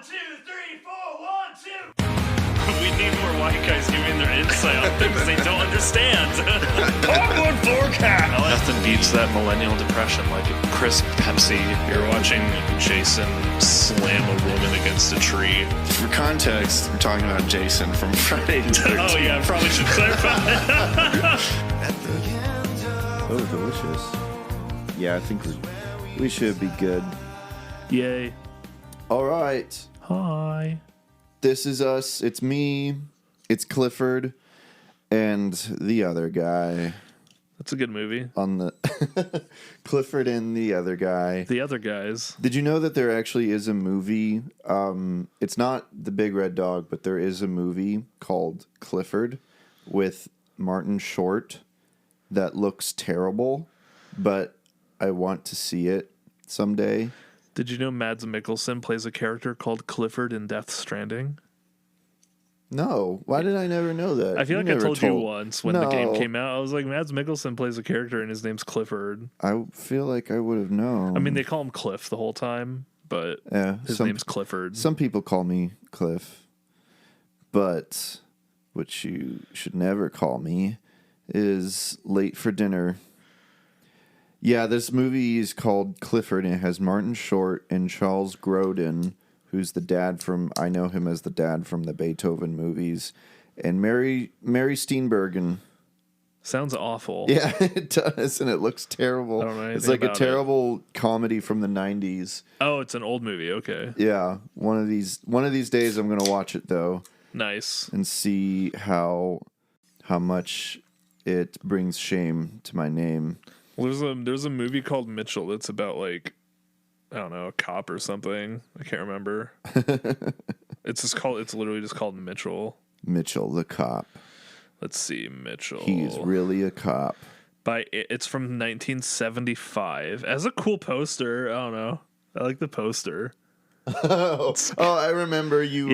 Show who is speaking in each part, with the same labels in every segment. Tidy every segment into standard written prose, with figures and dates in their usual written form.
Speaker 1: We need more white guys giving their insight on things they don't understand. Podwood forecast. Nothing beats that millennial depression like crisp Pepsi. You're watching Jason slam a woman against a tree.
Speaker 2: For context, we're talking about Jason from Friday the 13th.
Speaker 1: Oh yeah, I probably should clarify.
Speaker 3: Oh, delicious. Yeah, I think we should be good.
Speaker 1: Yay.
Speaker 3: All right.
Speaker 1: Hi.
Speaker 3: This is us. It's me. It's Clifford. And the other guy.
Speaker 1: That's a good movie.
Speaker 3: On the Clifford and the other guy.
Speaker 1: The other guys.
Speaker 3: Did you know that there actually is a movie? It's not The Big Red Dog, but there is a movie called Clifford with Martin Short that looks terrible, but I want to see it someday.
Speaker 1: Did you know Mads Mikkelsen plays a character called Clifford in Death Stranding?
Speaker 3: No. Why did I never know that?
Speaker 1: I feel like I told you once when the game came out. I was like, Mads Mikkelsen plays a character and his name's Clifford.
Speaker 3: I feel like I would have known.
Speaker 1: I mean, they call him Cliff the whole time, but his name's Clifford.
Speaker 3: Some people call me Cliff, but what you should never call me is late for dinner. Yeah, this movie is called Clifford, and it has Martin Short and Charles Grodin, who's the dad from, I know him as the dad from the Beethoven movies, and Mary Steenburgen.
Speaker 1: Sounds awful.
Speaker 3: Yeah, it does, and it looks terrible.
Speaker 1: I don't know anything
Speaker 3: it's like a
Speaker 1: about
Speaker 3: terrible comedy from the 90s.
Speaker 1: Oh, it's an old movie. Okay.
Speaker 3: Yeah, one of these days I'm going to watch it, though.
Speaker 1: Nice.
Speaker 3: And see how much it brings shame to my name.
Speaker 1: Well, there's a movie called Mitchell that's about, like, I don't know, a cop or something. I can't remember. It's literally just called Mitchell.
Speaker 3: Mitchell the cop.
Speaker 1: Let's see, Mitchell.
Speaker 3: He's really a cop.
Speaker 1: It's from 1975. It has a cool poster. I don't know. I like the poster.
Speaker 3: Oh, I remember you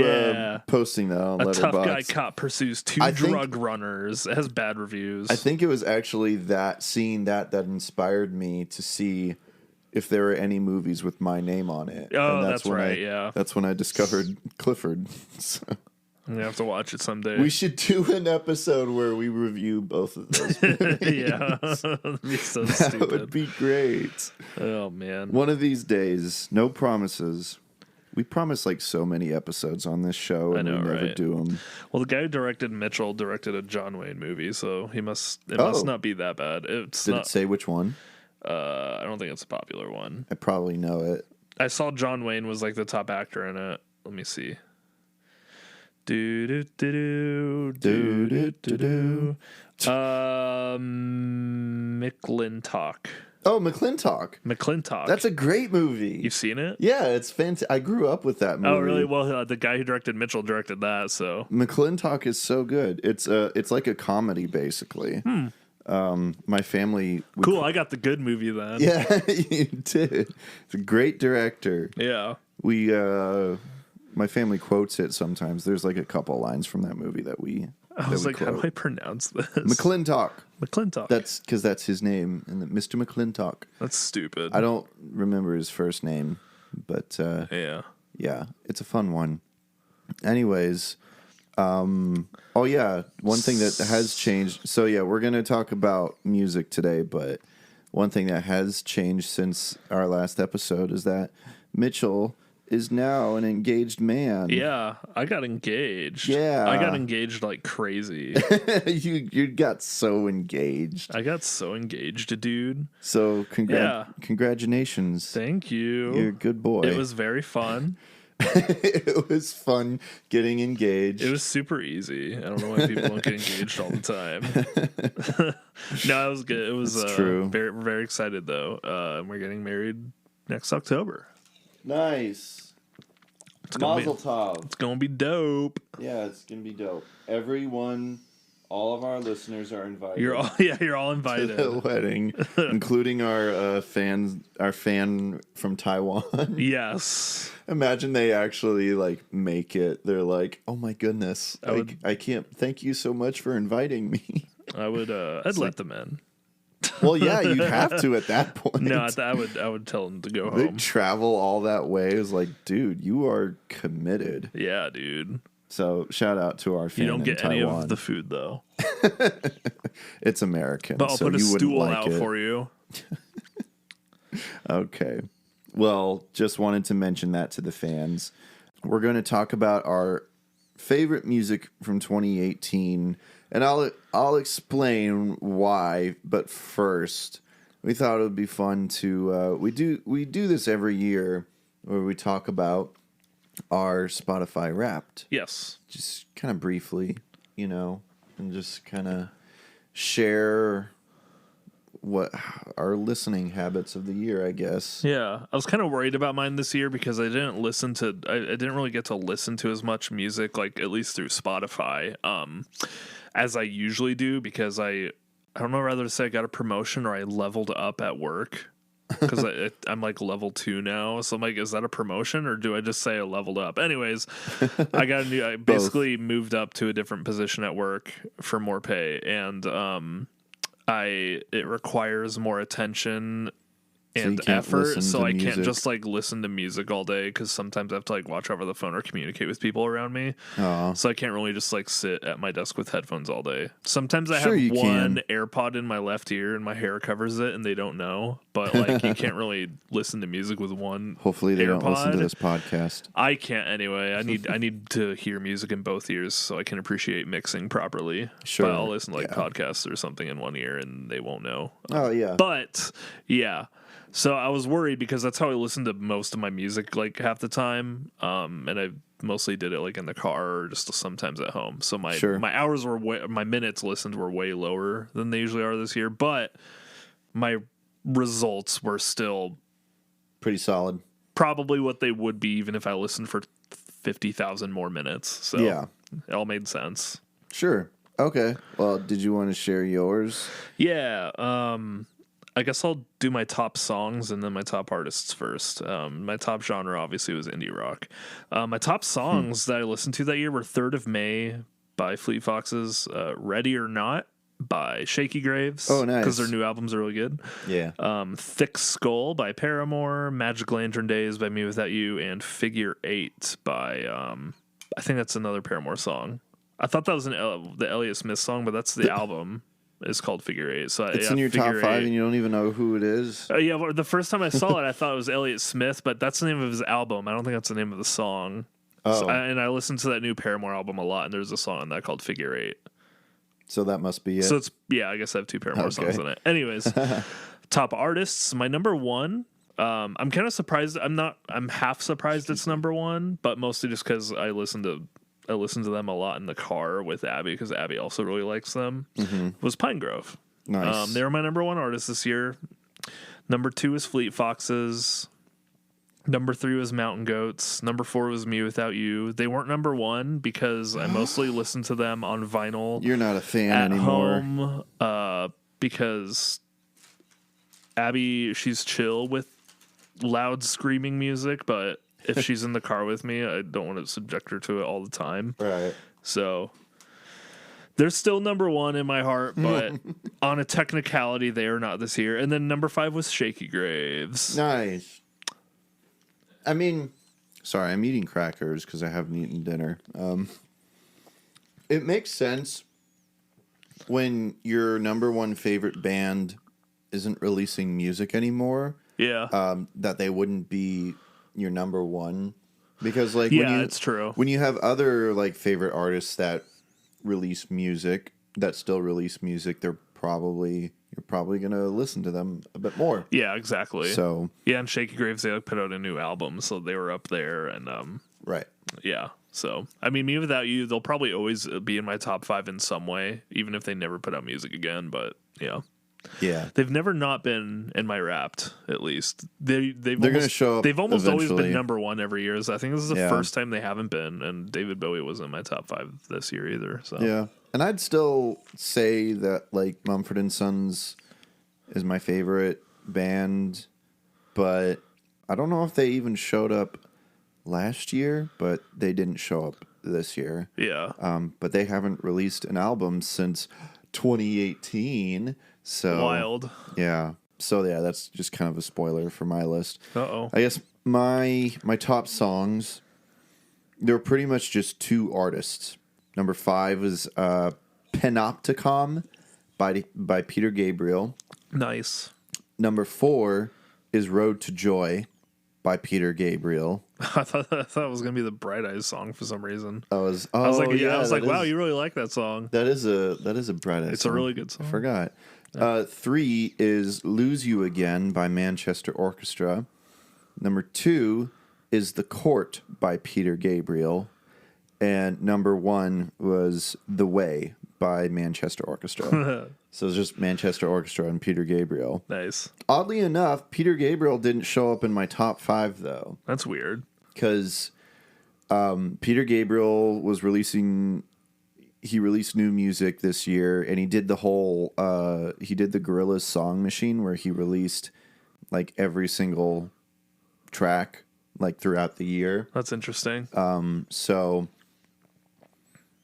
Speaker 3: posting that on Letterboxd.
Speaker 1: A tough guy cop pursues two drug runners. It has bad reviews.
Speaker 3: I think it was actually that scene that inspired me to see if there were any movies with my name on it.
Speaker 1: Oh,
Speaker 3: and
Speaker 1: that's right, yeah.
Speaker 3: That's when I discovered Clifford. So.
Speaker 1: I'm going to have to watch it someday.
Speaker 3: We should do an episode where we review both of those movies.
Speaker 1: Yeah. That'd be so
Speaker 3: that
Speaker 1: stupid.
Speaker 3: That would be great.
Speaker 1: Oh, man.
Speaker 3: One of these days, no promises. We promise like so many episodes on this show, and we never do them.
Speaker 1: Well, the guy who directed Mitchell directed a John Wayne movie, so it must not be that bad. Did it say which one? I don't think it's a popular one.
Speaker 3: I probably know it.
Speaker 1: I saw John Wayne was like the top actor in it. Let me see. McLintock.
Speaker 3: Oh, McLintock. That's a great movie.
Speaker 1: You've seen it?
Speaker 3: Yeah, it's fantastic. I grew up with that movie.
Speaker 1: Oh, really? Well, the guy who directed Mitchell directed that, so.
Speaker 3: McLintock is so good. It's like a comedy, basically. My family...
Speaker 1: Cool, I got the good movie then.
Speaker 3: Yeah, you did. It's a great director.
Speaker 1: Yeah.
Speaker 3: My family quotes it sometimes. There's like a couple lines from that movie that we...
Speaker 1: I was like, how do I pronounce this?
Speaker 3: McLintock.
Speaker 1: McLintock.
Speaker 3: Because that's his name, and Mr. McLintock.
Speaker 1: That's stupid.
Speaker 3: I don't remember his first name, but yeah, it's a fun one. Anyways, one thing that has changed. So yeah, we're gonna talk about music today, but one thing that has changed since our last episode is that Mitchell is now an engaged man.
Speaker 1: Yeah, I got engaged.
Speaker 3: Yeah.
Speaker 1: I got engaged like crazy.
Speaker 3: You got so engaged.
Speaker 1: I got so engaged, dude.
Speaker 3: So congratulations.
Speaker 1: Thank you.
Speaker 3: You're a good boy.
Speaker 1: It was very fun.
Speaker 3: It was fun getting engaged.
Speaker 1: It was super easy. I don't know why people don't get engaged all the time. No, it was good. It was true. We're very excited though. And we're getting married next October.
Speaker 3: Nice. Mazel tov.
Speaker 1: It's gonna be dope.
Speaker 3: Yeah, it's gonna be dope. All of our listeners are invited.
Speaker 1: You're all invited
Speaker 3: to the wedding, including our fan from Taiwan.
Speaker 1: Yes.
Speaker 3: Imagine they actually like make it. They're like, "Oh my goodness, I can't. Thank you so much for inviting me."
Speaker 1: I'd let them in.
Speaker 3: Well, yeah, you'd have to at that point.
Speaker 1: No, I would tell them to go
Speaker 3: They
Speaker 1: home.
Speaker 3: travel all that way. It's like, dude, you are committed.
Speaker 1: Yeah, dude.
Speaker 3: So shout out to our fan
Speaker 1: You don't
Speaker 3: in
Speaker 1: get
Speaker 3: Taiwan.
Speaker 1: any of the food though.
Speaker 3: It's American,
Speaker 1: But I'll
Speaker 3: so
Speaker 1: put a
Speaker 3: you wouldn't
Speaker 1: stool
Speaker 3: like
Speaker 1: out
Speaker 3: it.
Speaker 1: for you.
Speaker 3: Okay. Well, just wanted to mention that to the fans. We're going to talk about our favorite music from 2018, and I'll explain why. But first, we thought it would be fun to we do this every year where we talk about our Spotify Wrapped,
Speaker 1: Yes.
Speaker 3: just kind of briefly, and just kind of share what our listening habits of the year, I guess.
Speaker 1: Yeah, I was kind of worried about mine this year because I didn't really get to listen to as much music, like at least through Spotify, as I usually do, because I don't know whether to say I got a promotion or I leveled up at work, because I'm like level 2 now. So I'm like, is that a promotion or do I just say I leveled up? Anyways, I basically moved up to a different position at work for more pay, and it requires more attention and effort, so I can't just like listen to music all day, because sometimes I have to like watch over the phone or communicate with people around me. So I can't really just like sit at my desk with headphones all day. Sometimes I have one AirPod in my left ear and my hair covers it and they don't know, but like you can't really listen to music with one.
Speaker 3: Hopefully they
Speaker 1: AirPod.
Speaker 3: don't listen to this podcast.
Speaker 1: I can't anyway. I need to hear music in both ears so I can appreciate mixing properly.
Speaker 3: Sure.
Speaker 1: But I'll listen to like podcasts or something in one ear and they won't know.
Speaker 3: Oh yeah.
Speaker 1: But yeah. So I was worried because that's how I listened to most of my music like half the time. And I mostly did it like in the car or just sometimes at home. So my hours my minutes listened were way lower than they usually are this year, but my results were still
Speaker 3: pretty solid.
Speaker 1: Probably what they would be even if I listened for 50,000 more minutes. So
Speaker 3: yeah,
Speaker 1: it all made sense.
Speaker 3: Sure. Okay. Well, did you want to share yours?
Speaker 1: Yeah. I guess I'll do my top songs and then my top artists first. My top genre obviously was indie rock. My top songs that I listened to that year were 3rd of May by Fleet Foxes, Ready or Not by Shaky Graves.
Speaker 3: Oh, nice.
Speaker 1: Because their new albums are really good.
Speaker 3: Yeah.
Speaker 1: Thick Skull by Paramore, Magic Lantern Days by Me Without You, and Figure 8 by, I think that's another Paramore song. I thought that was the Elliott Smith song, but that's the album. It's called Figure 8. So
Speaker 3: it's in your top 5 and you don't even know who it is?
Speaker 1: Yeah, well, the first time I saw it, I thought it was Elliott Smith, but that's the name of his album. I don't think that's the name of the song.
Speaker 3: Oh.
Speaker 1: And I listened to that new Paramore album a lot, and there's a song on that called Figure 8.
Speaker 3: So that must be it.
Speaker 1: So it's, I guess I have 2 Paramore songs in it. Anyways, top artists. My number 1, I'm kind of surprised. I'm half surprised it's number 1, but mostly just because I listen to them a lot in the car with Abby because Abby also really likes them. Was Pinegrove.
Speaker 3: Nice.
Speaker 1: They were my number 1 artist this year. Number 2 is Fleet Foxes. Number 3 was Mountain Goats. Number 4 was Me Without You. They weren't number 1 because I mostly listened to them on vinyl.
Speaker 3: You're not a fan
Speaker 1: at
Speaker 3: anymore.
Speaker 1: Home, because Abby, she's chill with loud screaming music, but if she's in the car with me, I don't want to subject her to it all the time.
Speaker 3: Right.
Speaker 1: So they're still number 1 in my heart, but on a technicality, they are not this year. And then number 5 was Shaky Graves.
Speaker 3: Nice. I mean, sorry, I'm eating crackers because I haven't eaten dinner. It makes sense when your number 1 favorite band isn't releasing music anymore.
Speaker 1: Yeah.
Speaker 3: That they wouldn't be your number 1, because like
Speaker 1: it's true.
Speaker 3: When you have other like favorite artists that release music, that still release music, you're probably gonna listen to them a bit more.
Speaker 1: Yeah, exactly.
Speaker 3: So
Speaker 1: and Shaky Graves, they put out a new album, so they were up there, and
Speaker 3: right.
Speaker 1: Yeah. So I mean, Me Without You, they'll probably always be in my top 5 in some way, even if they never put out music again. But yeah.
Speaker 3: Yeah,
Speaker 1: they've never not been in my Wrapped. At least they're
Speaker 3: going to show up.
Speaker 1: They've almost
Speaker 3: eventually.
Speaker 1: always been number 1 every year. So I think this is the first time they haven't been. And David Bowie wasn't in my top 5 this year either. So
Speaker 3: yeah, and I'd still say that like Mumford & Sons is my favorite band, but I don't know if they even showed up last year. But they didn't show up this year.
Speaker 1: Yeah.
Speaker 3: But they haven't released an album since 2018. So
Speaker 1: Wild.
Speaker 3: Yeah. So yeah, that's just kind of a spoiler for my list.
Speaker 1: Uh-oh.
Speaker 3: I guess my top songs, they're pretty much just two artists. Number 5 is Panopticon by Peter Gabriel.
Speaker 1: Nice.
Speaker 3: Number 4 is Road to Joy by Peter Gabriel.
Speaker 1: I thought it was gonna be the Bright Eyes song for some reason.
Speaker 3: I was
Speaker 1: like, wow, you really like that song.
Speaker 3: That is a Bright Eyes.
Speaker 1: It's
Speaker 3: song.
Speaker 1: a really good song.
Speaker 3: I forgot. 3 is Lose You Again by Manchester Orchestra. Number 2 is The Court by Peter Gabriel. And number 1 was The Way by Manchester Orchestra. So it's just Manchester Orchestra and Peter Gabriel.
Speaker 1: Nice.
Speaker 3: Oddly enough, Peter Gabriel didn't show up in my top 5, though.
Speaker 1: That's weird.
Speaker 3: Because Peter Gabriel was released new music this year, and he did the whole, he did the Gorillaz Song Machine, where he released, like, every single track, like, throughout the year.
Speaker 1: That's interesting.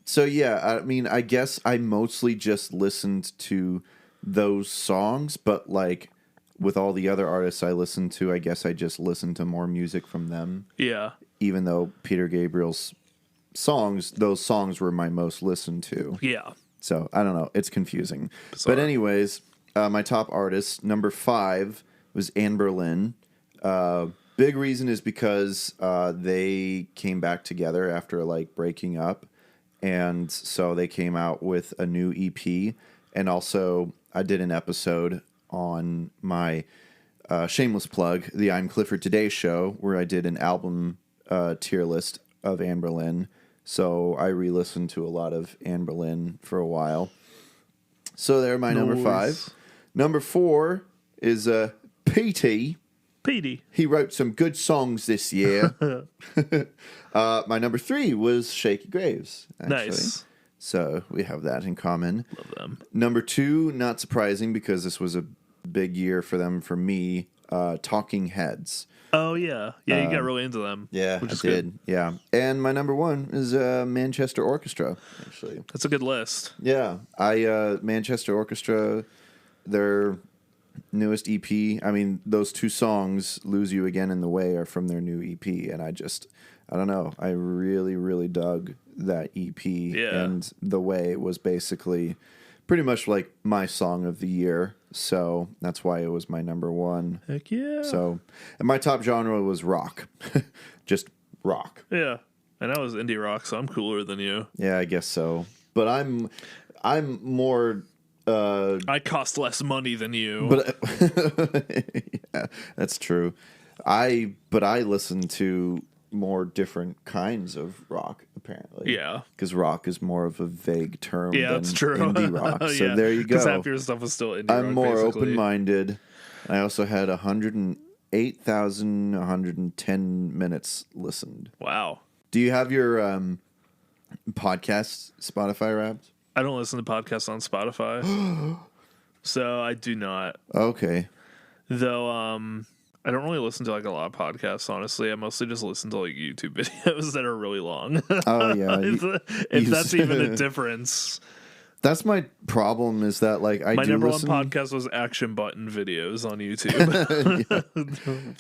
Speaker 3: So yeah, I mean, I guess I mostly just listened to those songs, but, like, with all the other artists I listened to, I guess I just listened to more music from them.
Speaker 1: Yeah.
Speaker 3: Even though Peter Gabriel's those songs were my most listened to.
Speaker 1: Yeah.
Speaker 3: So, I don't know. It's confusing.
Speaker 1: Bizarre.
Speaker 3: But anyways, my top artist, number 5, was Anne Boleyn. Big reason is because they came back together after, like, breaking up. And so they came out with a new EP. And also, I did an episode on my shameless plug, the I'm Clifford Today show, where I did an album tier list of Anne Boleyn. So I re-listened to a lot of Anne Boleyn for a while. So they're my number 5. Number 4 is Petey.
Speaker 1: Petey.
Speaker 3: He wrote some good songs this year. My number 3 was Shaky Graves. Actually.
Speaker 1: Nice.
Speaker 3: So we have that in common.
Speaker 1: Love them.
Speaker 3: Number 2, not surprising because this was a big year for them, for me, Talking Heads.
Speaker 1: Oh, yeah. Yeah, you got really into them.
Speaker 3: Yeah,
Speaker 1: which
Speaker 3: I
Speaker 1: is
Speaker 3: did.
Speaker 1: Good.
Speaker 3: Yeah. And my number 1 is Manchester Orchestra, actually.
Speaker 1: That's a good list.
Speaker 3: Yeah. Manchester Orchestra, their newest EP. I mean, those 2 songs, Lose You Again and The Way, are from their new EP. And I don't know. I really, really dug that EP.
Speaker 1: Yeah.
Speaker 3: And The Way was basically pretty much like my song of the year. So that's why it was my number 1.
Speaker 1: Heck yeah.
Speaker 3: So, and my top genre was rock. Just rock.
Speaker 1: Yeah. And I was indie rock, so I'm cooler than you.
Speaker 3: Yeah, I guess so. But I'm more...
Speaker 1: I cost less money than you.
Speaker 3: But yeah, that's true. But I listen to more different kinds of rock, apparently.
Speaker 1: Yeah.
Speaker 3: Because rock is more of a vague term
Speaker 1: Yeah,
Speaker 3: than
Speaker 1: that's true.
Speaker 3: indie rock. So
Speaker 1: Yeah.
Speaker 3: there you go.
Speaker 1: Because half your stuff is still indie rock,
Speaker 3: I'm more
Speaker 1: basically.
Speaker 3: open-minded. I also had 108,110 minutes listened.
Speaker 1: Wow.
Speaker 3: Do you have your podcast Spotify Wrapped?
Speaker 1: I don't listen to podcasts on Spotify. So I do not.
Speaker 3: Okay.
Speaker 1: Though I don't really listen to like a lot of podcasts, honestly. I mostly just listen to like YouTube videos that are really long.
Speaker 3: Oh yeah.
Speaker 1: if that's even a difference.
Speaker 3: That's my problem, is that, like,
Speaker 1: My number 1 podcast was action button videos on YouTube.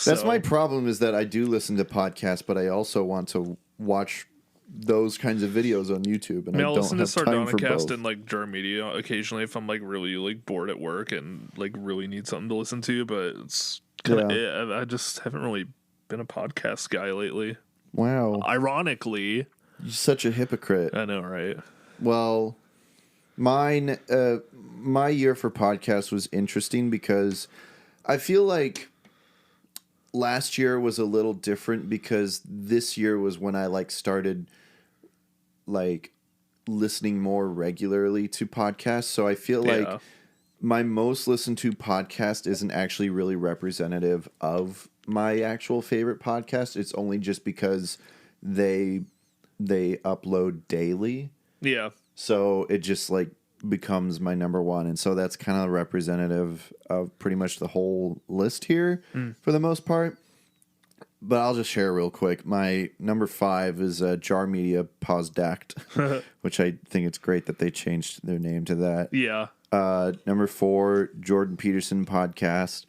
Speaker 3: That's my problem, is that I do listen to podcasts, but I also want to watch those kinds of videos on YouTube, and I
Speaker 1: I'll
Speaker 3: don't
Speaker 1: listen
Speaker 3: have
Speaker 1: to
Speaker 3: time for
Speaker 1: Sardonicast
Speaker 3: both.
Speaker 1: and like Jar Media occasionally if I'm like really like bored at work and like really need something to listen to, but it's kind of I just haven't really been a podcast guy lately.
Speaker 3: Wow.
Speaker 1: Ironically.
Speaker 3: You're such a hypocrite.
Speaker 1: I know, right?
Speaker 3: Well, my year for podcasts was interesting because I feel like last year was a little different because this year was when I like started like listening more regularly to podcasts. So I feel like my most listened to podcast isn't actually really representative of my actual favorite podcast. It's only just because they upload daily.
Speaker 1: Yeah.
Speaker 3: So it just like becomes my number 1. And so that's kind of representative of pretty much the whole list here for the most part. But I'll just share real quick. My number 5 is Jar Media Poddact, which I think it's great that they changed their name to that.
Speaker 1: Yeah.
Speaker 3: Number 4, Jordan Peterson podcast.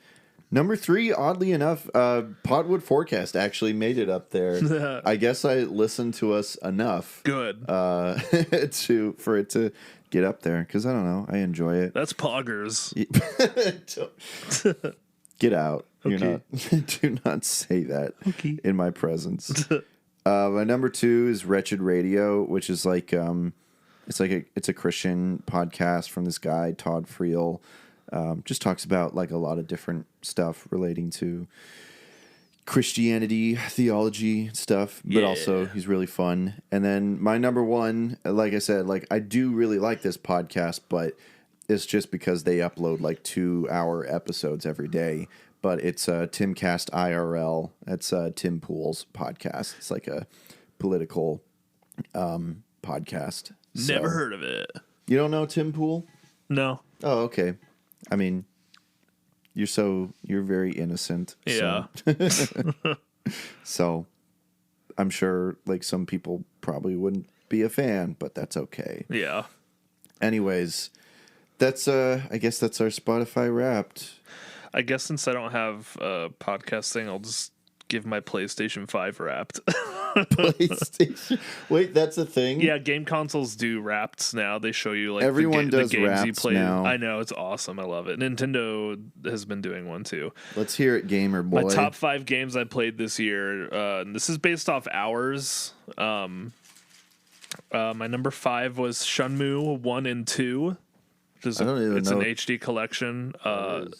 Speaker 3: Number 3, oddly enough, Podwood Forecast actually made it up there. I guess I listened to us enough.
Speaker 1: Good.
Speaker 3: For it to get up there, because I don't know, I enjoy it.
Speaker 1: That's poggers.
Speaker 3: Get out.
Speaker 1: Okay.
Speaker 3: Do not say that in my presence. My number 2 is Wretched Radio, which is like it's a Christian podcast from this guy Todd Friel. Just talks about like a lot of different stuff relating to Christianity, theology stuff, but also he's really fun. And then my number 1, like I said, like I do really like this podcast, but it's just because they upload like 2-hour episodes every day. But it's Timcast IRL. That's Tim Pool's podcast. It's like a political podcast.
Speaker 1: Never heard of it.
Speaker 3: You don't know Tim Pool?
Speaker 1: No.
Speaker 3: Oh, okay. I mean, you're very innocent.
Speaker 1: Yeah.
Speaker 3: So I'm sure like some people probably wouldn't be a fan, but that's okay.
Speaker 1: Yeah.
Speaker 3: Anyways, that's I guess that's our Spotify Wrapped.
Speaker 1: I guess since I don't have a podcast thing, I'll just give my PlayStation 5 Wrapped.
Speaker 3: PlayStation. Wait, that's a thing?
Speaker 1: Yeah, game consoles do Wrapped now. They show you like
Speaker 3: everyone does
Speaker 1: the games
Speaker 3: Wrapped
Speaker 1: you play.
Speaker 3: now.
Speaker 1: I know, it's awesome. I love it. Nintendo has been doing one too.
Speaker 3: Let's hear it, gamer boy.
Speaker 1: My top 5 games I played this year. This is based off hours. My number 5 was Shenmue 1 and 2. It's an HD collection.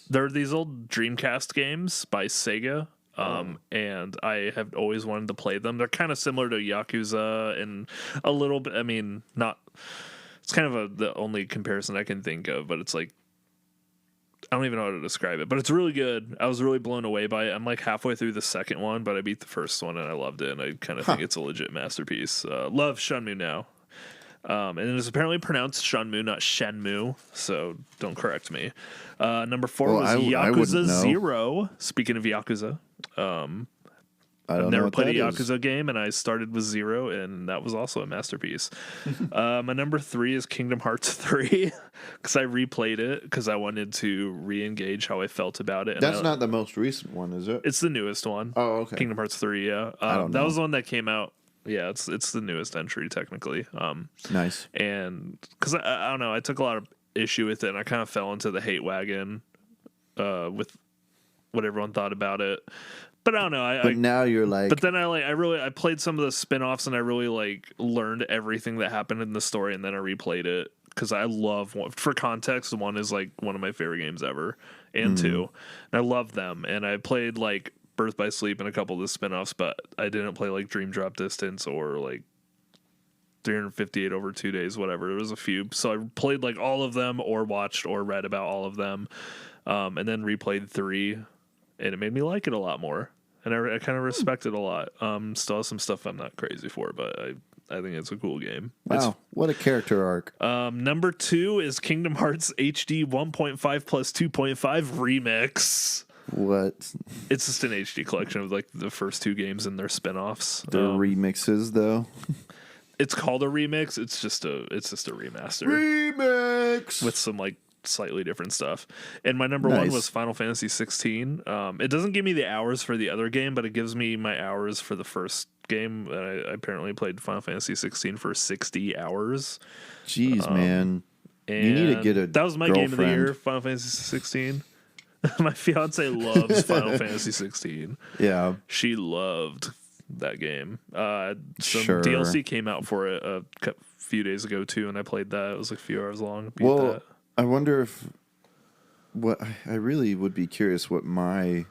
Speaker 1: They're these old Dreamcast games by Sega. And I have always wanted to play them. They're kind of similar to Yakuza and a little bit. I mean, not. It's kind of the only comparison I can think of, but it's like I don't even know how to describe it. But it's really good. I was really blown away by it. I'm like halfway through the second one, but I beat the first one and I loved it. And I kind of think it's a legit masterpiece. Love Shenmue now. And it is apparently pronounced Shenmue, not Shenmue, so don't correct me. Number 4 was Yakuza 0. Speaking of Yakuza, I've never played a Yakuza game, and I started with 0, and that was also a masterpiece. My number 3 is Kingdom Hearts 3, because I replayed it, because I wanted to re-engage how I felt about it. And
Speaker 3: that's not the most recent one, is it?
Speaker 1: It's the newest one.
Speaker 3: Oh, okay.
Speaker 1: Kingdom Hearts 3, yeah. That was the one that came out. Yeah, it's the newest entry technically.
Speaker 3: Nice.
Speaker 1: And because I don't know, I took a lot of issue with it, and I kind of fell into the hate wagon with what everyone thought about it. But I don't know.
Speaker 3: But now you're like.
Speaker 1: But then I played some of the spin-offs, and I really like learned everything that happened in the story, and then I replayed it because I love. For context, 1 is like one of my favorite games ever, and 2, and I love them. And I played like Birth by Sleep and a couple of the spin-offs, but I didn't play like Dream Drop Distance or like 358 over 2 days, whatever. It was a few. So I played like all of them or watched or read about all of them, and then replayed 3, and it made me like it a lot more. And I kind of respect it a lot. Still has some stuff I'm not crazy for, but I think it's a cool game.
Speaker 3: Wow, what a character arc.
Speaker 1: Number 2 is Kingdom Hearts HD 1.5 plus 2.5 Remix.
Speaker 3: What?
Speaker 1: It's just an HD collection of like the first 2 games and their spin-offs.
Speaker 3: They're remixes though.
Speaker 1: It's called a remix. It's just a remaster.
Speaker 3: Remix
Speaker 1: with some like slightly different stuff. And my number 1 was Final Fantasy 16. It doesn't give me the hours for the other game, but it gives me my hours for the first game. I apparently played Final Fantasy 16 for 60 hours.
Speaker 3: Jeez, man. You need to get a
Speaker 1: That was my game of the year, Final Fantasy 16. My fiance loves Final Fantasy 16.
Speaker 3: Yeah.
Speaker 1: She loved that game. DLC came out for it a few days ago too, and I played that. It was like a few hours long. That.
Speaker 3: I wonder if I really would be curious what my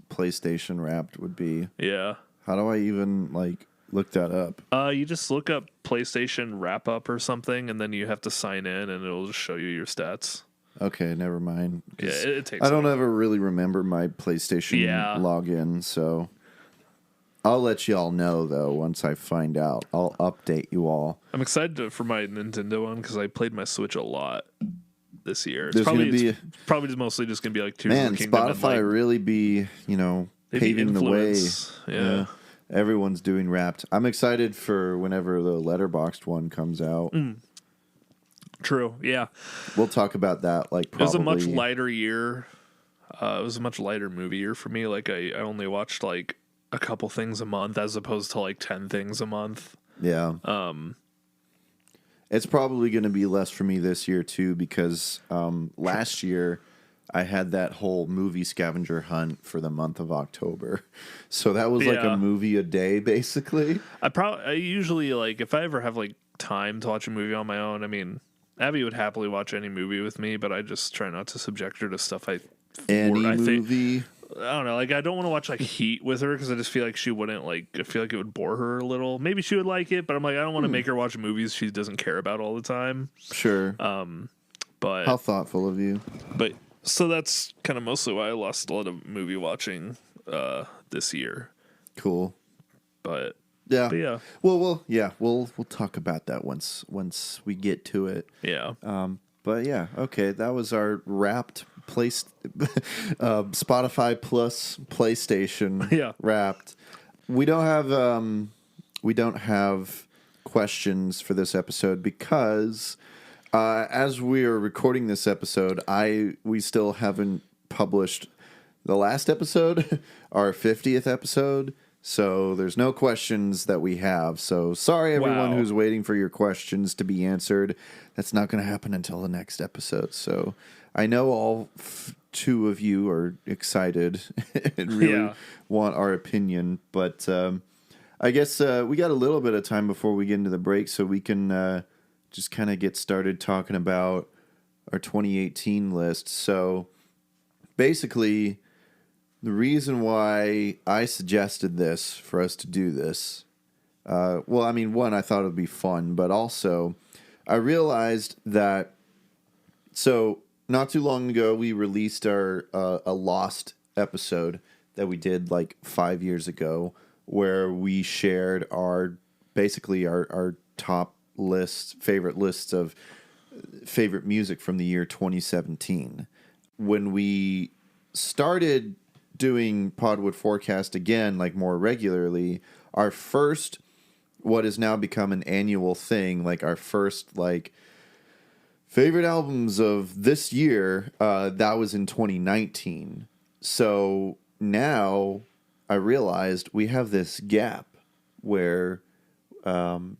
Speaker 3: PlayStation Wrapped would be.
Speaker 1: Yeah.
Speaker 3: How do I even like look that up?
Speaker 1: You just look up PlayStation Wrap Up or something, and then you have to sign in, and it'll just show you your stats.
Speaker 3: Okay, never mind.
Speaker 1: Yeah, it takes.
Speaker 3: I don't ever really remember my PlayStation login, so I'll let y'all know though once I find out. I'll update you all.
Speaker 1: I'm excited for my Nintendo one because I played my Switch a lot this year.
Speaker 3: It's probably
Speaker 1: mostly just gonna be like Tears
Speaker 3: man,
Speaker 1: of the Kingdom.
Speaker 3: Spotify really be paving the way.
Speaker 1: Yeah.
Speaker 3: Everyone's doing Wrapped. I'm excited for whenever the Letterboxd one comes out.
Speaker 1: True. Yeah.
Speaker 3: We'll talk about that. Like, probably.
Speaker 1: It was a much lighter year. It was a much lighter movie year for me. Like, I only watched like a couple things a month as opposed to like 10 things a month.
Speaker 3: Yeah. It's probably going to be less for me this year too, because last year I had that whole movie scavenger hunt for the month of October. So that was like a movie a day, basically.
Speaker 1: I usually, like, if I ever have like time to watch a movie on my own, I mean, Abby would happily watch any movie with me, but I just try not to subject her to stuff
Speaker 3: movie.
Speaker 1: I don't know. Like, I don't want to watch like Heat with her because I just feel like she wouldn't like. I feel like it would bore her a little. Maybe she would like it, but I'm like, I don't want to make her watch movies she doesn't care about all the time.
Speaker 3: Sure.
Speaker 1: But
Speaker 3: how thoughtful of you.
Speaker 1: But so that's kind of mostly why I lost a lot of movie watching this year.
Speaker 3: Cool.
Speaker 1: But
Speaker 3: yeah. Well, we'll talk about that once we get to it.
Speaker 1: Yeah.
Speaker 3: But yeah, okay, that was our Wrapped Spotify plus PlayStation Wrapped. We don't have questions for this episode because as we are recording this episode, we still haven't published the last episode, our 50th episode. So there's no questions that we have. So sorry, everyone who's waiting for your questions to be answered. That's not going to happen until the next episode. So I know all two of you are excited and really want our opinion. But I guess we got a little bit of time before we get into the break, so we can just kind of get started talking about our 2018 list. So basically, the reason why I suggested this for us to do this, well, I mean, one, I thought it would be fun, but also I realized that, so not too long ago, we released our a Lost episode that we did like 5 years ago, where we shared our top favorite lists of favorite music from the year 2017. When we started doing Podwood Forecast again, like more regularly, our first, what has now become an annual thing, like our first like favorite albums of this year, that was in 2019. So now I realized we have this gap where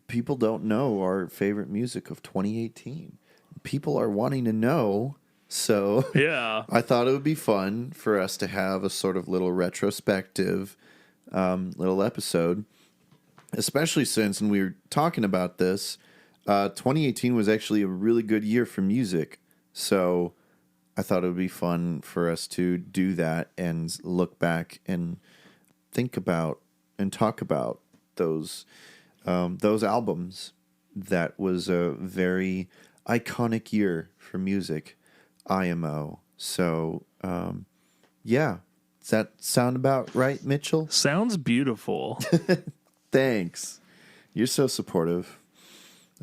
Speaker 3: people don't know our favorite music of 2018. People are wanting to know. So I thought it would be fun for us to have a sort of little retrospective little episode, especially since, and we were talking about this, 2018 was actually a really good year for music. So I thought it would be fun for us to do that and look back and think about and talk about those albums. That was a very iconic year for music. IMO. So, yeah. Does that sound about right, Mitchell?
Speaker 1: Sounds beautiful.
Speaker 3: Thanks. You're so supportive.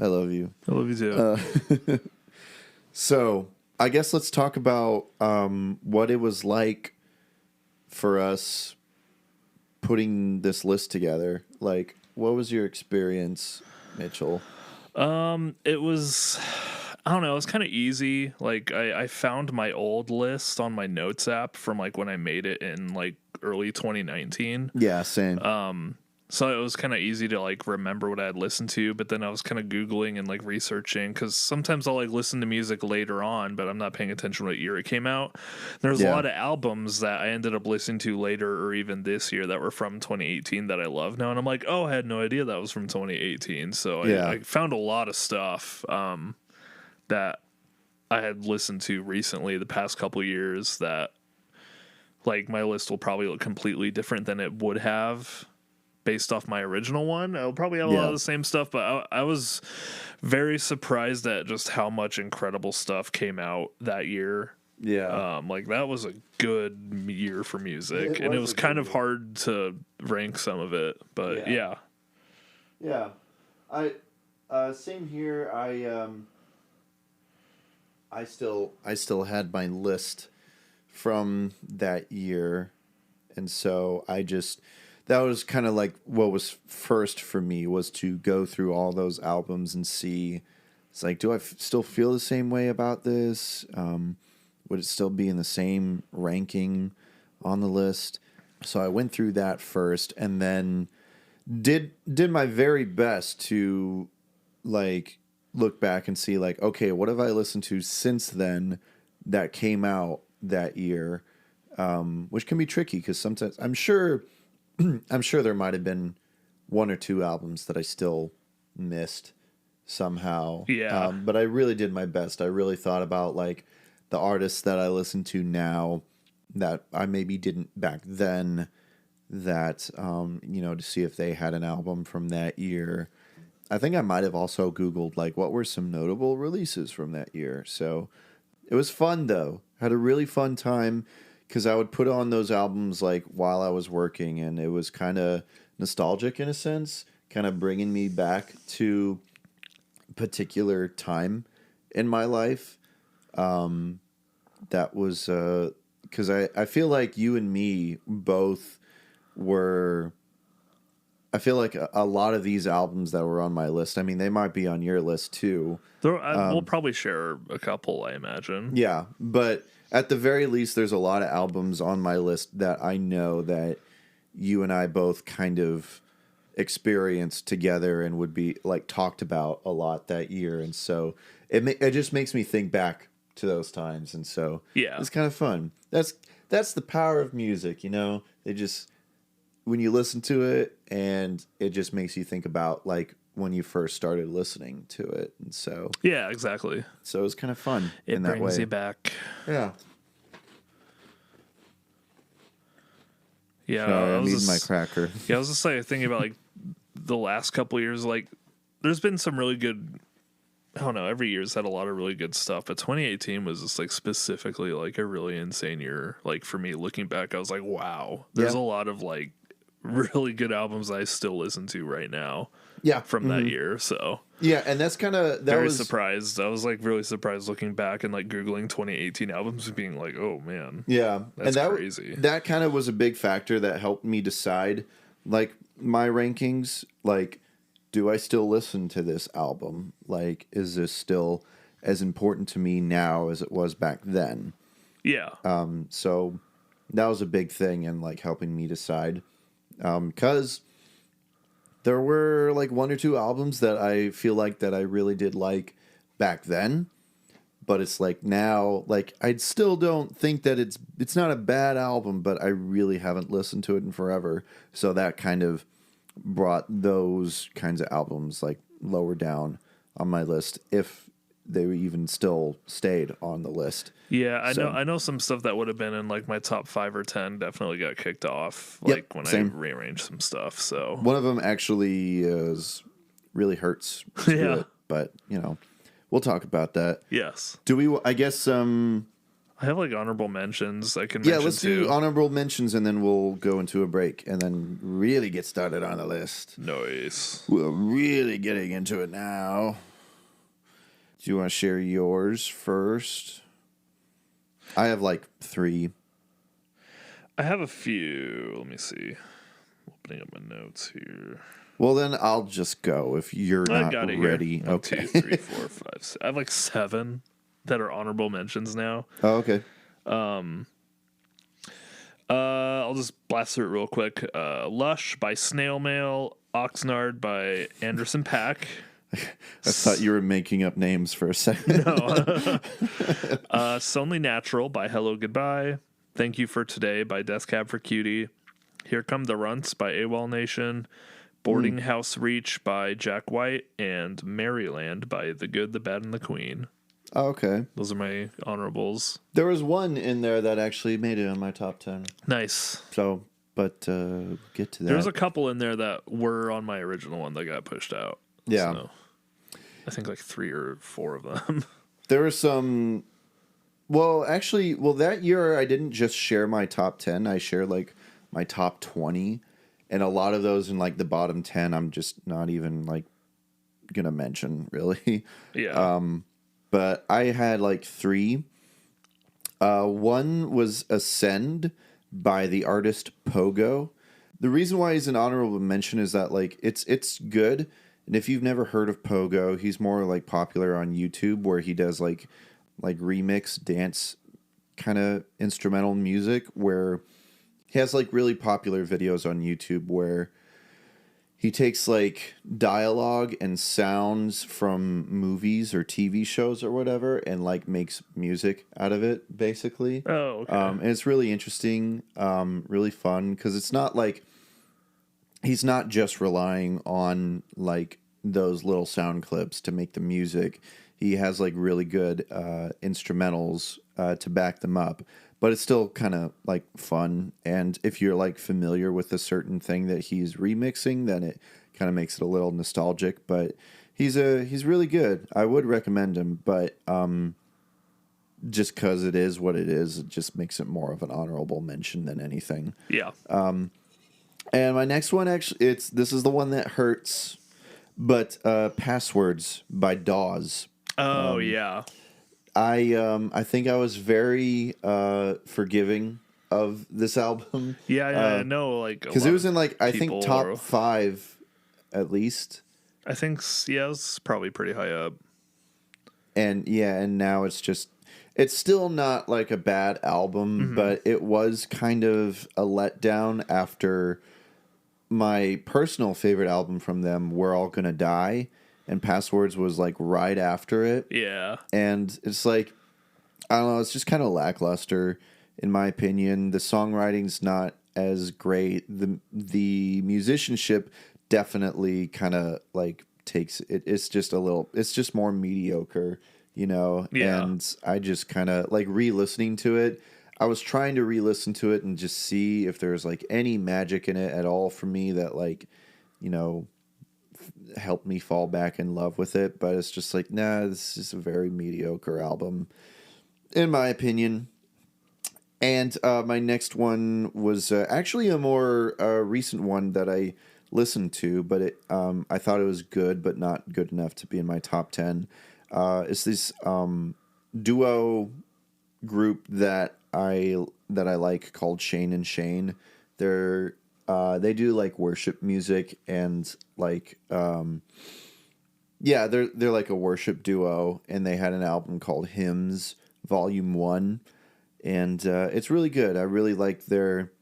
Speaker 3: I love you.
Speaker 1: I love you too.
Speaker 3: So, I guess let's talk about what it was like for us putting this list together. Like, what was your experience, Mitchell?
Speaker 1: It was, I don't know, it was kind of easy. Like, I found my old list on my notes app from like when I made it in like early 2019.
Speaker 3: Yeah, same.
Speaker 1: So it was kind of easy to like remember what I had listened to, but then I was kind of Googling and like researching, because sometimes I'll like listen to music later on, but I'm not paying attention to what year it came out. There's a lot of albums that I ended up listening to later or even this year that were from 2018 that I love now. And I'm like, oh, I had no idea that was from 2018. So I found a lot of stuff that I had listened to recently the past couple years that like my list will probably look completely different than it would have based off my original one. I'll probably have a lot of the same stuff, but I was very surprised at just how much incredible stuff came out that year. Yeah. Like that was a good year for music, and it was kind of hard to rank some of it, but yeah.
Speaker 3: I same here. I still had my list from that year, And so that was kind of like what was first for me, was to go through all those albums and see, it's like, do I still feel the same way about this? Would it still be in the same ranking on the list? So I went through that first, and then did my very best to like look back and see like, okay, what have I listened to since then that came out that year? Which can be tricky because sometimes I'm sure there might have been one or two albums that I still missed somehow.
Speaker 1: Yeah.
Speaker 3: But I really did my best. I really thought about like the artists that I listen to now that I maybe didn't back then, that, to see if they had an album from that year. I think I might have also Googled like what were some notable releases from that year. So it was fun though. Had a really fun time because I would put on those albums like while I was working, and it was kind of nostalgic in a sense, kind of bringing me back to a particular time in my life. That was because I feel like you and me both were. I feel like a lot of these albums that were on my list, I mean, they might be on your list too.
Speaker 1: We'll probably share a couple, I imagine.
Speaker 3: Yeah, but at the very least, there's a lot of albums on my list that I know that you and I both kind of experienced together and would be like talked about a lot that year. And so it just makes me think back to those times. And so
Speaker 1: yeah,
Speaker 3: it's kind of fun. That's the power of music, They just, when you listen to it, and it just makes you think about like when you first started listening to it. And so
Speaker 1: yeah, exactly.
Speaker 3: So it was kind of fun.
Speaker 1: It brings you back.
Speaker 3: Yeah.
Speaker 1: Yeah,
Speaker 3: Sorry, I'm eating my cracker.
Speaker 1: Yeah, I was just like thinking about like the last couple of years. Like, there's been some really good. I don't know. Every year's had a lot of really good stuff, but 2018 was just like specifically like a really insane year. Like for me, looking back, I was like, wow, there's a lot of like really good albums I still listen to right now.
Speaker 3: Yeah,
Speaker 1: from that year. So
Speaker 3: yeah, and that's kind of
Speaker 1: very surprised. I was like really surprised looking back and like Googling 2018 albums and being like, oh man,
Speaker 3: yeah,
Speaker 1: that's
Speaker 3: and
Speaker 1: crazy.
Speaker 3: That kind of was a big factor that helped me decide like my rankings. Like, do I still listen to this album? Like, is this still as important to me now as it was back then?
Speaker 1: Yeah.
Speaker 3: So that was a big thing in like helping me decide. Because there were like one or two albums that I feel like that I really did like back then, but it's like now, like I still don't think that it's not a bad album, but I really haven't listened to it in forever. So that kind of brought those kinds of albums like lower down on my list, if they even still stayed on the list.
Speaker 1: Yeah, I know some stuff that would have been in like my top 5 or 10 definitely got kicked off like when I rearranged some stuff. So
Speaker 3: one of them actually really hurts to do it, but we'll talk about that.
Speaker 1: Yes.
Speaker 3: Do we? I guess.
Speaker 1: I have like honorable mentions I can mention.
Speaker 3: Yeah, let's do honorable mentions and then we'll go into a break and then really get started on the list.
Speaker 1: Nice.
Speaker 3: We're really getting into it now. Do you want to share yours first? I have like 3.
Speaker 1: I have a few. Let me see. Opening up my notes here.
Speaker 3: Well, then I'll just go if you're not ready.
Speaker 1: Here. 1,
Speaker 3: okay.
Speaker 1: 2, 3, 4, 5, 6. I have like 7 that are honorable mentions now.
Speaker 3: Oh, okay.
Speaker 1: I'll just blast through it real quick. Lush by Snail Mail. Oxnard by Anderson .Paak.
Speaker 3: I thought you were making up names for a second.
Speaker 1: No. It's Only Natural by Hello Goodbye. Thank You for Today by Death Cab for Cutie. Here Come the Runts by AWOLNATION. Boarding House Reach by Jack White. And Maryland by The Good, the Bad, and the Queen.
Speaker 3: Oh, okay.
Speaker 1: Those are my honorables.
Speaker 3: There was one in there that actually made it on my top 10.
Speaker 1: Nice.
Speaker 3: So, but get to that.
Speaker 1: There's a couple in there that were on my original one that got pushed out.
Speaker 3: Yeah.
Speaker 1: So, I think like 3 or 4 of them.
Speaker 3: There were some. Well, actually, that year I didn't just share my top 10. I shared like my top 20. And a lot of those in like the bottom 10, I'm just not even like going to mention, really.
Speaker 1: Yeah.
Speaker 3: But I had like 3. One was Ascend by the artist Pogo. The reason why he's an honorable mention is that like it's good. And if you've never heard of Pogo, he's more like popular on YouTube where he does like remix dance kind of instrumental music where he has like really popular videos on YouTube where he takes like dialogue and sounds from movies or TV shows or whatever and like makes music out of it basically.
Speaker 1: Oh, okay.
Speaker 3: And it's really interesting, really fun because it's not like he's not just relying on like those little sound clips to make the music. He has like really good instrumentals to back them up, but it's still kind of like fun. And if you're like familiar with a certain thing that he's remixing, then it kind of makes it a little nostalgic. But he's really good. I would recommend him, but just because it is what it is, it just makes it more of an honorable mention than anything.
Speaker 1: Yeah.
Speaker 3: And my next one this is the one that hurts, but Passwords by Dawes.
Speaker 1: Oh yeah.
Speaker 3: I think I was very forgiving of this album.
Speaker 1: Yeah, I know, like
Speaker 3: because it was in like I think top
Speaker 1: are,
Speaker 3: 5 at least.
Speaker 1: I think it was probably pretty high up.
Speaker 3: And now it's still not like a bad album, but it was kind of a letdown after my personal favorite album from them, We're All Gonna Die. And Passwords was like right after it.
Speaker 1: Yeah.
Speaker 3: And it's like, I don't know, it's just kind of lackluster in my opinion. The songwriting's not as great. The musicianship definitely kind of like takes it. It's just more mediocre, you know?
Speaker 1: Yeah.
Speaker 3: And I just kind of like re-listening to it. I was trying to re-listen to it and just see if there's like any magic in it at all for me that like, you know, helped me fall back in love with it, but it's just like, nah, this is a very mediocre album in my opinion. And my next one was actually a more recent one that I listened to, but I thought it was good but not good enough to be in my top 10. It's this duo group that I like called Shane and Shane. They do like worship music and like they're like a worship duo, and they had an album called Hymns Volume 1, and it's really good. I really like their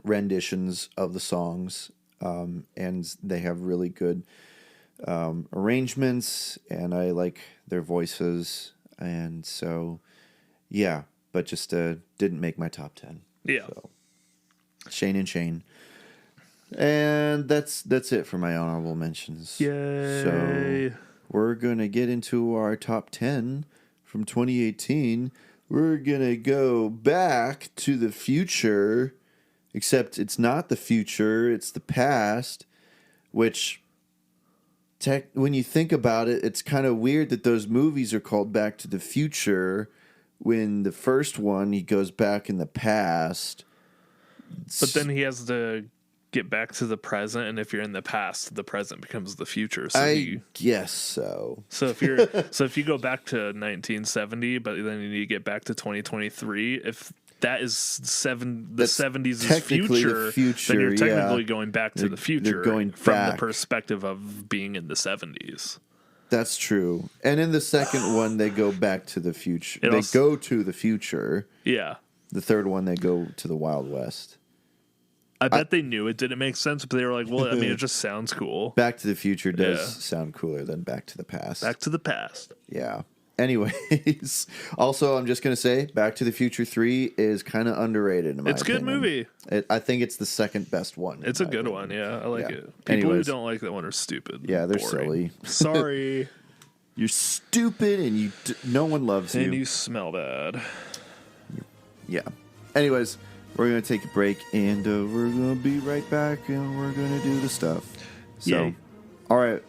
Speaker 3: renditions of the songs, and they have really good arrangements, and I like their voices, and so yeah, but just didn't make my top 10.
Speaker 1: Yeah.
Speaker 3: So, Shane and Shane. And that's it for my honorable mentions.
Speaker 1: Yay.
Speaker 3: So we're going to get into our top 10 from 2018. We're going to go back to the future, except it's not the future, it's the past, which when you think about it, it's kind of weird that those movies are called Back to the Future when the first one, he goes back in the past.
Speaker 1: But then he has to get back to the present, and if you're in the past, the present becomes the future. So
Speaker 3: I guess so.
Speaker 1: So if you go back to 1970, but then you need to get back to 2023, if that is the 70s is future, then you're technically going back to the future
Speaker 3: going
Speaker 1: from
Speaker 3: back.
Speaker 1: the perspective of being in the 70s.
Speaker 3: That's true. And in the second one, they go back to the future. Go to the future.
Speaker 1: Yeah.
Speaker 3: The third one, they go to the Wild West.
Speaker 1: I bet they knew it didn't make sense, but they were like, well, I mean, it just sounds cool.
Speaker 3: Back to the Future does sound cooler than Back to the Past.
Speaker 1: Back to the past.
Speaker 3: Yeah. Anyways, also, I'm just going to say Back to the Future 3 is kind of underrated in my opinion.
Speaker 1: It's a good movie.
Speaker 3: I think it's the second best one.
Speaker 1: It's a good one, yeah. I like it. People who don't like that one are stupid.
Speaker 3: Yeah, they're
Speaker 1: boring.
Speaker 3: silly.
Speaker 1: Sorry.
Speaker 3: You're stupid and no one loves you.
Speaker 1: And you smell bad.
Speaker 3: Yeah. Anyways, we're going to take a break, and we're going to be right back, and we're going to do the stuff. So,
Speaker 1: Yay.
Speaker 3: All right.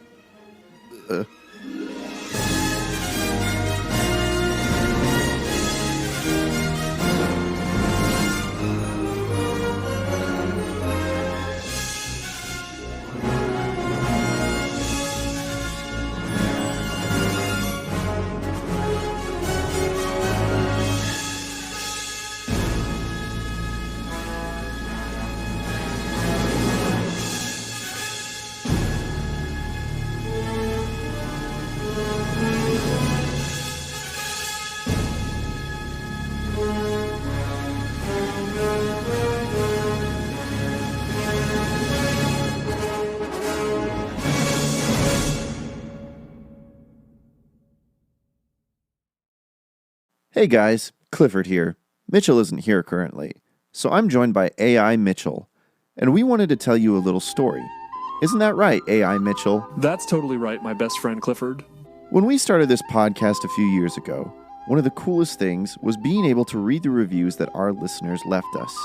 Speaker 3: Hey guys, Clifford here. Mitchell isn't here currently, so I'm joined by AI Mitchell, and we wanted to tell you a little story. Isn't that right, AI Mitchell?
Speaker 1: That's totally right, my best friend Clifford.
Speaker 3: When we started this podcast a few years ago, one of the coolest things was being able to read the reviews that our listeners left us.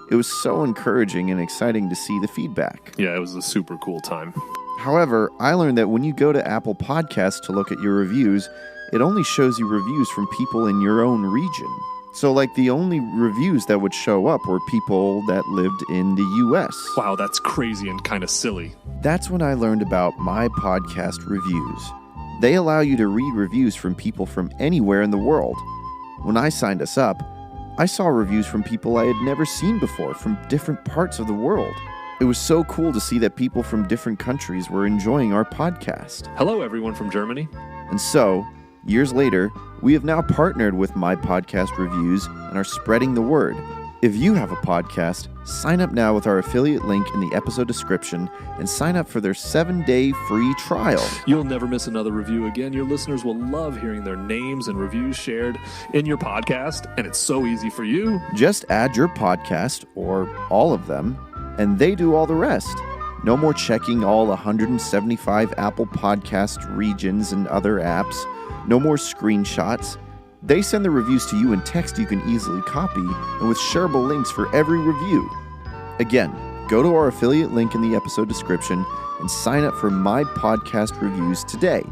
Speaker 3: It was so encouraging and exciting to see the feedback.
Speaker 1: Yeah, it was a super cool time.
Speaker 3: However, I learned that when you go to Apple Podcasts to look at your reviews, it only shows you reviews from people in your own region. So, like, the only reviews that would show up were people that lived in the U.S.
Speaker 1: Wow, that's crazy and kind of silly.
Speaker 3: That's when I learned about My Podcast Reviews. They allow you to read reviews from people from anywhere in the world. When I signed us up, I saw reviews from people I had never seen before from different parts of the world. It was so cool to see that people from different countries were enjoying our podcast.
Speaker 1: Hello, everyone from Germany.
Speaker 3: And so, years later, we have now partnered with My Podcast Reviews and are spreading the word. If you have a podcast, sign up now with our affiliate link in the episode description and sign up for their 7-day free trial.
Speaker 1: You'll never miss another review again. Your listeners will love hearing their names and reviews shared in your podcast, and it's so easy for you.
Speaker 3: Just add your podcast, or all of them, and they do all the rest. No more checking all 175 Apple Podcast regions and other apps. No more screenshots. They send the reviews to you in text you can easily copy and with shareable links for every review. Again, go to our affiliate link in the episode description and sign up for My Podcast Reviews today.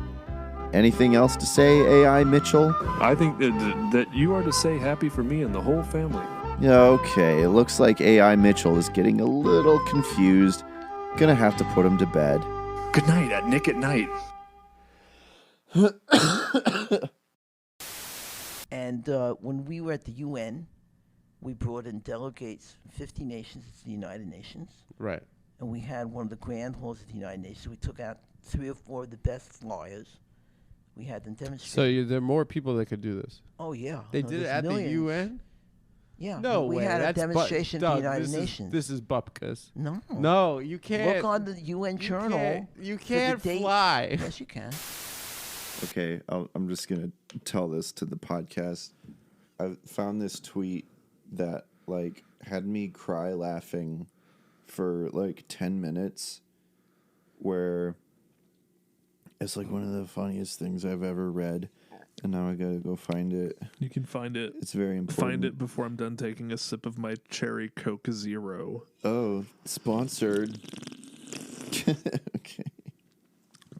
Speaker 3: Anything else to say, AI Mitchell?
Speaker 1: I think that you are to say happy for me and the whole family.
Speaker 3: Okay, it looks like AI Mitchell is getting a little confused. Gonna have to put him to bed.
Speaker 1: Good night at Nick at Night.
Speaker 4: And when we were at the UN, we brought in delegates from 50 nations to the United Nations.
Speaker 5: Right.
Speaker 4: And we had one of the grand halls of the United Nations. We took out 3 or 4 of the best flyers. We had them demonstrate.
Speaker 5: So there are more people that could do this.
Speaker 4: Oh, yeah.
Speaker 5: They
Speaker 4: No,
Speaker 5: did it
Speaker 4: there's
Speaker 5: at
Speaker 4: millions.
Speaker 5: the UN?
Speaker 4: Yeah.
Speaker 5: No
Speaker 4: we
Speaker 5: way.
Speaker 4: had a
Speaker 5: That's
Speaker 4: demonstration at
Speaker 5: Doug,
Speaker 4: the United
Speaker 5: this
Speaker 4: Nations.
Speaker 5: This is bupkis.
Speaker 4: No.
Speaker 5: No, you can't.
Speaker 4: Look on the UN journal.
Speaker 5: You
Speaker 4: for the
Speaker 5: can't
Speaker 4: date.
Speaker 5: fly.
Speaker 4: Yes, you can.
Speaker 3: Okay, I'm just going to tell this to the podcast. I found this tweet that, like, had me cry laughing for, like, 10 minutes, where it's, like, one of the funniest things I've ever read, and now I got to go find it.
Speaker 1: You can find it.
Speaker 3: It's very important.
Speaker 1: Find it before I'm done taking a sip of my cherry Coke Zero.
Speaker 3: Oh, sponsored. Okay.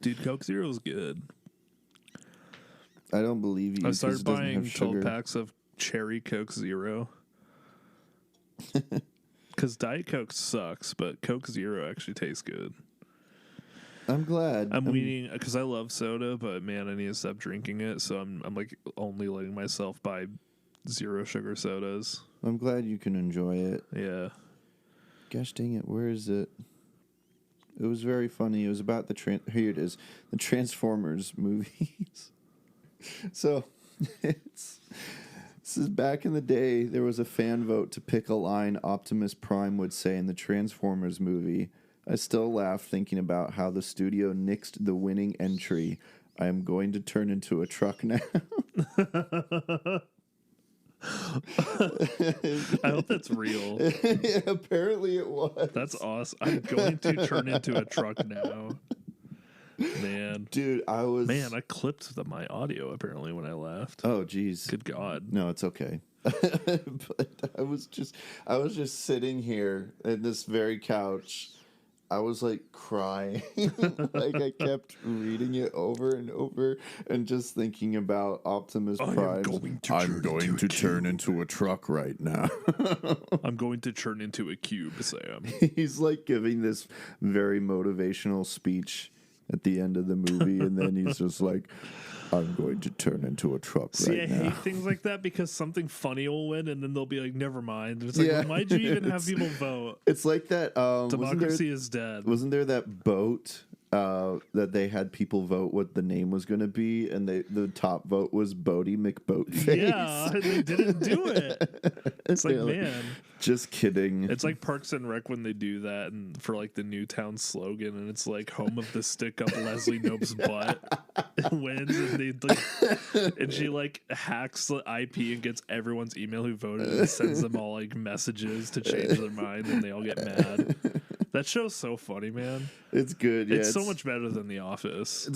Speaker 1: Dude, Coke Zero is good.
Speaker 3: I don't believe you.
Speaker 1: I
Speaker 3: 'cause
Speaker 1: started
Speaker 3: it doesn't
Speaker 1: buying
Speaker 3: have
Speaker 1: 12
Speaker 3: sugar.
Speaker 1: packs of cherry Coke Zero. Because Diet Coke sucks, but Coke Zero actually tastes good.
Speaker 3: I'm glad.
Speaker 1: I'm weaning because I love soda, but man, I need to stop drinking it. So I'm like only letting myself buy zero sugar sodas.
Speaker 3: I'm glad you can enjoy it.
Speaker 1: Yeah.
Speaker 3: Gosh dang it, where is it? It was very funny. It was about the here it is, the Transformers movies. So, this is back in the day. There was a fan vote to pick a line Optimus Prime would say in the Transformers movie. I still laugh thinking about how the studio nixed the winning entry. I am going to turn into a truck now.
Speaker 1: I hope that's real.
Speaker 3: Yeah, apparently it was.
Speaker 1: That's awesome. I'm going to turn into a truck now. Man.
Speaker 3: Dude,
Speaker 1: I clipped my audio apparently when I left.
Speaker 3: Oh, geez.
Speaker 1: Good God.
Speaker 3: No, it's okay. But I was just sitting here in this very couch. I was like crying. Like I kept reading it over and over and just thinking about Optimus Prime. I'm going to turn into a truck right now.
Speaker 1: I'm going to turn into a cube, Sam.
Speaker 3: He's like giving this very motivational speech at the end of the movie, and then he's just like, I'm going to turn into a truck
Speaker 1: See,
Speaker 3: right
Speaker 1: I
Speaker 3: now.
Speaker 1: hate things like that because something funny will win, and then they'll be like, never mind. It's like, well, why'd you even have people vote?
Speaker 3: It's like that.
Speaker 1: Democracy is dead.
Speaker 3: Wasn't there that boat that they had people vote what the name was going to be, and the top vote was Bodie McBoatface?
Speaker 1: Yeah, they didn't do it. It's like, man.
Speaker 3: Just kidding.
Speaker 1: It's like Parks and Rec when they do that and for like the Newtown slogan, and it's like home of the stick up Leslie Knope's butt. wins, and and she like hacks the IP and gets everyone's email who voted and sends them all like messages to change their mind, and they all get mad. That show's so funny, man.
Speaker 3: It's good. Yeah,
Speaker 1: It's so much better than The Office.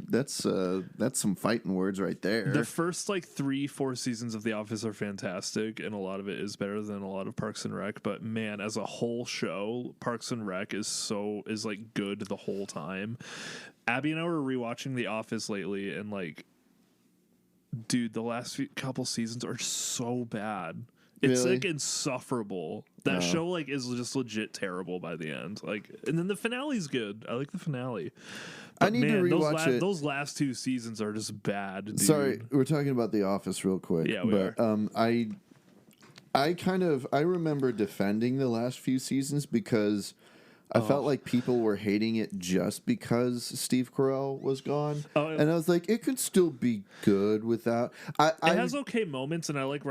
Speaker 3: That's some fighting words right there.
Speaker 1: The first like 3-4 seasons of The Office are fantastic, and a lot of it is better than a lot of Parks and Rec. But man, as a whole show, Parks and Rec is like good the whole time. Abby and I were rewatching The Office lately, and like, dude, the last couple seasons are so bad. It's
Speaker 3: really?
Speaker 1: like insufferable. That show like is just legit terrible by the end. Like, and then the finale's good. I like the finale. But
Speaker 3: I need to rewatch it.
Speaker 1: Those last 2 seasons are just bad. Dude.
Speaker 3: Sorry, we're talking about The Office real quick.
Speaker 1: Yeah, we are.
Speaker 3: I remember defending the last few seasons because I felt like people were hating it just because Steve Carell was gone. And I was like, it could still be good without. It
Speaker 1: has okay moments, and I like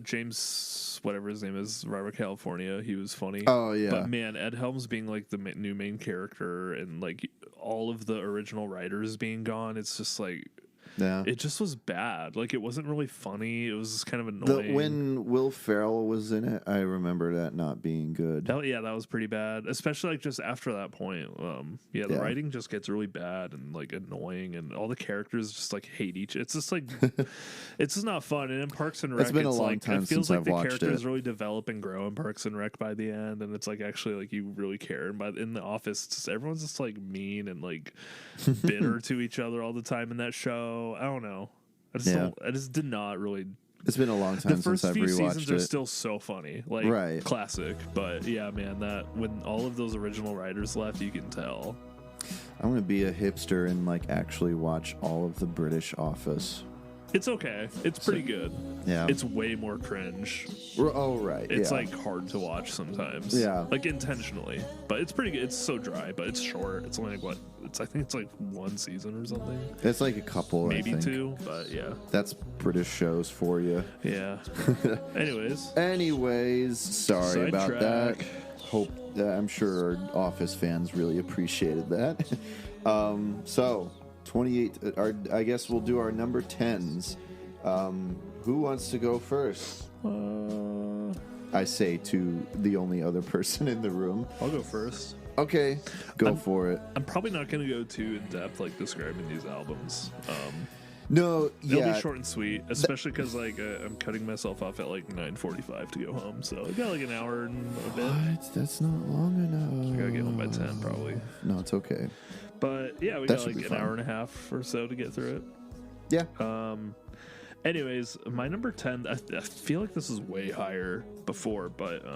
Speaker 1: James, whatever his name is, Robert California. He was funny.
Speaker 3: Oh, yeah.
Speaker 1: But man, Ed Helms being like the new main character, and like all of the original writers being gone, it's just like.
Speaker 3: Yeah.
Speaker 1: It just was bad. Like, it wasn't really funny. It was just kind of annoying.
Speaker 3: When Will Ferrell was in it, I remember that not being good.
Speaker 1: That was pretty bad, especially like just after that point. The writing just gets really bad and like annoying, and all the characters just like hate each. It's just like it's just not fun. And in Parks and Rec,
Speaker 3: it's been a long
Speaker 1: like,
Speaker 3: time
Speaker 1: it feels
Speaker 3: since
Speaker 1: like
Speaker 3: I've
Speaker 1: the
Speaker 3: watched
Speaker 1: characters
Speaker 3: it.
Speaker 1: really develop and grow in Parks and Rec by the end, and it's like actually like you really care. And in The Office, it's just everyone's just like mean and like bitter to each other all the time in that show. I don't know. I just did not really.
Speaker 3: It's been a long time since I've rewatched it.
Speaker 1: The first few seasons are still so funny, like classic. But yeah, man, that when all of those original writers left, you can tell.
Speaker 3: I'm gonna be a hipster and like actually watch all of the British Office.
Speaker 1: It's okay. It's pretty good.
Speaker 3: Yeah.
Speaker 1: It's way more cringe.
Speaker 3: Oh, right.
Speaker 1: It's like hard to watch sometimes.
Speaker 3: Yeah.
Speaker 1: Like intentionally. But it's pretty good. It's so dry, but it's short. It's only like I think it's like 1 season or something.
Speaker 3: It's like a couple,
Speaker 1: maybe
Speaker 3: I think.
Speaker 1: 2, but yeah.
Speaker 3: That's British shows for you.
Speaker 1: Yeah.
Speaker 3: Anyways, sorry about that. I'm sure our Office fans really appreciated that. So 28. I guess we'll do our number 10s. Who wants to go first? I say to the only other person in the room.
Speaker 1: I'll go first.
Speaker 3: Okay, go for it.
Speaker 1: I'm probably not going to go too in depth, like describing these albums.
Speaker 3: No,
Speaker 1: It'll be short and sweet, especially because like I'm cutting myself off at like 9:45 to go home, so I got like an hour and a bit.
Speaker 3: What? That's not long enough.
Speaker 1: I gotta get home by 10 probably.
Speaker 3: No, it's okay.
Speaker 1: But yeah, we got like an hour and a half or so to get through it.
Speaker 3: Yeah.
Speaker 1: Anyways, my number 10. I feel like this is way higher before, but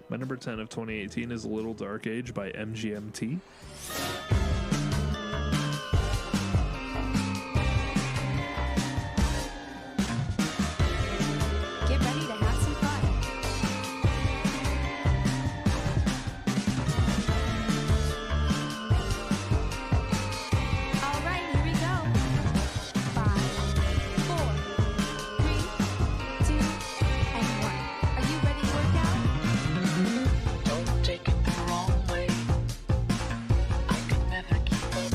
Speaker 1: my number 10 of 2018 is "Little Dark Age" by MGMT.
Speaker 6: Get ready to have some fun. All right, here we go. 5, 4, 3, 2, and 1. Are you ready to work out?
Speaker 7: Don't take it the wrong way. I could never keep up.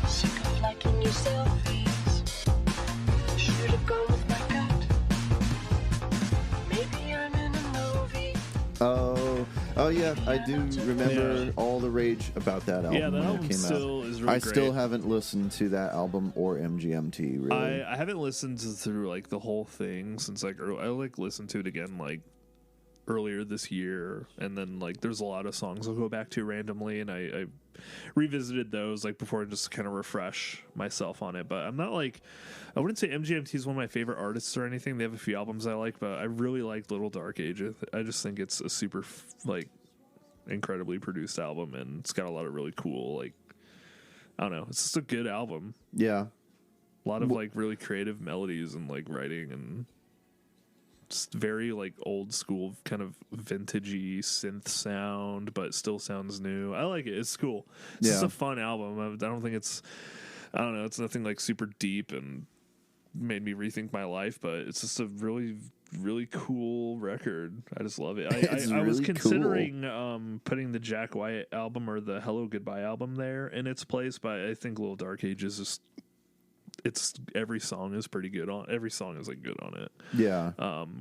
Speaker 7: Sick of liking your selfies. Should have gone with my gut. Maybe I'm in a movie.
Speaker 3: Oh yeah, I do remember all the rage about that album
Speaker 1: Yeah, that
Speaker 3: when
Speaker 1: album
Speaker 3: it came
Speaker 1: still
Speaker 3: out.
Speaker 1: is really
Speaker 3: I still
Speaker 1: great.
Speaker 3: haven't listened to that album or MGMT really.
Speaker 1: I haven't listened through like the whole thing since like I like listened to it again like earlier this year, and then like there's a lot of songs I'll go back to randomly, and I revisited those like before to just kind of refresh myself on it. But I'm not like, I wouldn't say MGMT is one of my favorite artists or anything. They have a few albums I like, but I really like Little Dark Age. I just think it's a super like incredibly produced album, and it's got a lot of really cool like, I don't know, it's just a good album.
Speaker 3: Yeah.
Speaker 1: A lot of like really creative melodies and like writing, and just very like old school kind of vintagey synth sound, but still sounds new. I like it. It's cool. It's just a fun album. I don't think it's, I don't know, it's nothing like super deep and made me rethink my life, but it's just a really really cool record. I just love it.
Speaker 3: It's
Speaker 1: I was
Speaker 3: really
Speaker 1: considering putting the Jack White album or the Hello Goodbye album there in its place, but I think Little Dark Age is just every song is pretty good on. Every song is like good on it.
Speaker 3: Yeah.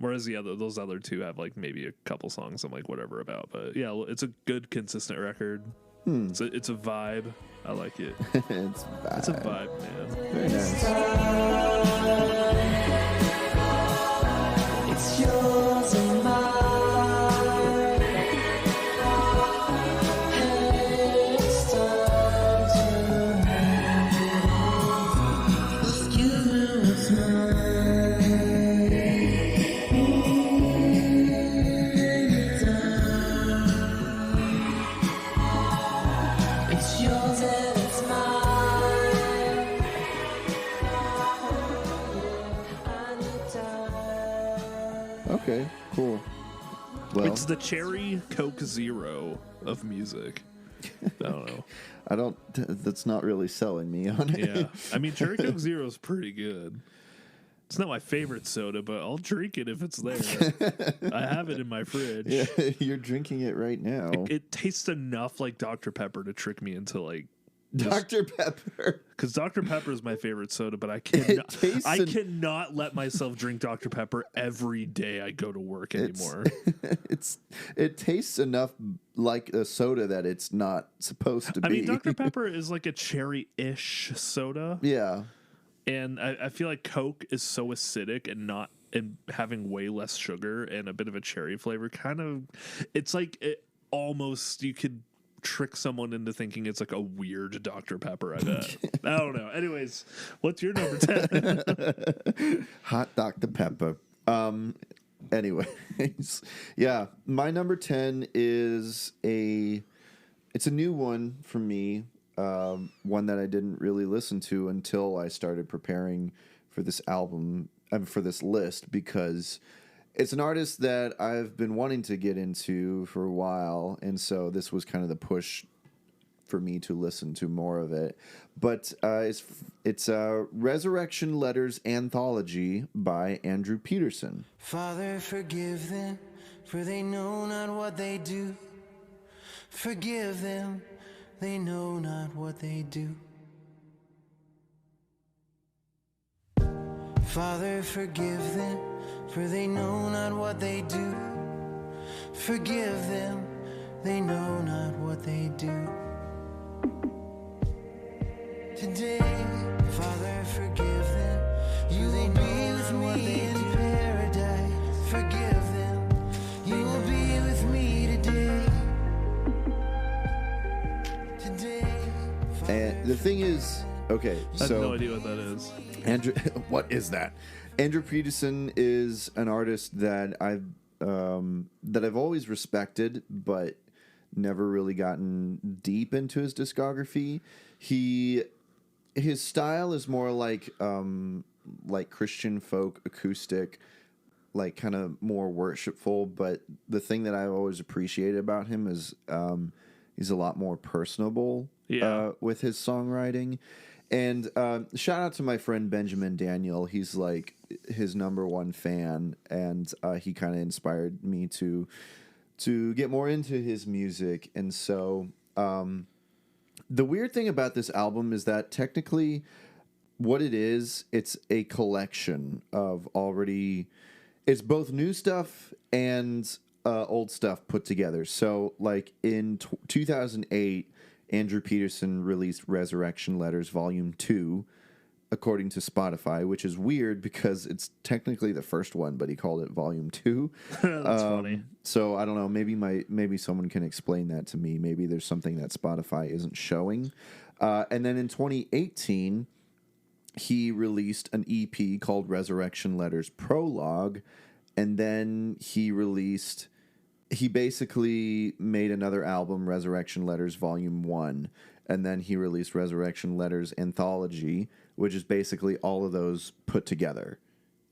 Speaker 1: Whereas those other two have like maybe a couple songs I'm like whatever about, but yeah, it's a good consistent record. It's a vibe. I like it.
Speaker 3: It's bad.
Speaker 1: It's a vibe, man.
Speaker 3: Very nice.
Speaker 7: It's yours and mine. It's time to move. You was mine. It's yours and it's mine. I need time.
Speaker 3: Okay, cool. Well,
Speaker 1: It's the Cherry Coke Zero of music. I don't know.
Speaker 3: that's not really selling me on it.
Speaker 1: Yeah. I mean, Cherry Coke Zero is pretty good. It's not my favorite soda, but I'll drink it if it's there. I have it in my fridge.
Speaker 3: Yeah, you're drinking it right now.
Speaker 1: It tastes enough like Dr. Pepper to trick me into like
Speaker 3: Dr. Pepper.
Speaker 1: because Dr. Pepper is my favorite soda, but I cannot.
Speaker 3: tastes
Speaker 1: I
Speaker 3: an-
Speaker 1: cannot let myself drink Dr. Pepper every day I go to work anymore.
Speaker 3: It tastes enough like a soda that it's not supposed to be.
Speaker 1: I mean, Dr. Pepper is like a cherry-ish soda,
Speaker 3: Yeah.
Speaker 1: and I feel like Coke is so acidic and having way less sugar and a bit of a cherry flavor. Kind of, it's like almost you could trick someone into thinking it's like a weird Dr. Pepper. I bet. I don't know. Anyways, what's your number 10?
Speaker 3: Hot Dr. Pepper. Anyways, yeah, my number 10 is it's a new one for me. One that I didn't really listen to until I started preparing for this album, for this list, because it's an artist that I've been wanting to get into for a while, and so this was kind of the push for me to listen to more of it. But it's Resurrection Letters Anthology by Andrew Peterson.
Speaker 8: Father, forgive them, for they know not what they do. Forgive them, they know not what they do. Father, forgive them, for they know not what they do. Forgive them, they know not what they do. Today, Father, forgive them. You will be with me in paradise. Forgive them. You will be with me today. Today,
Speaker 3: And the thing is, okay,
Speaker 1: I have
Speaker 3: so
Speaker 1: no idea what that is.
Speaker 3: Andrew, what is that? Andrew Peterson is an artist that I've always respected, but never really gotten deep into his discography. His style is more like Christian folk acoustic, like kind of more worshipful. But the thing that I've always appreciated about him is he's a lot more personable with his songwriting. And shout out to my friend Benjamin Daniel. He's like his number one fan, and he kind of inspired me to get more into his music. And so the weird thing about this album is that technically what it is, it's a collection of it's both new stuff and old stuff put together. So like in 2008, Andrew Peterson released Ressurrection Letters Volume 2, according to Spotify, which is weird because it's technically the first one, but he called it Volume 2.
Speaker 1: That's funny.
Speaker 3: So I don't know. Maybe someone can explain that to me. Maybe there's something that Spotify isn't showing. And then in 2018, he released an EP called Resurrection Letters Prologue, and then he basically made another album, Resurrection Letters Volume 1, and then he released Resurrection Letters Anthology, which is basically all of those put together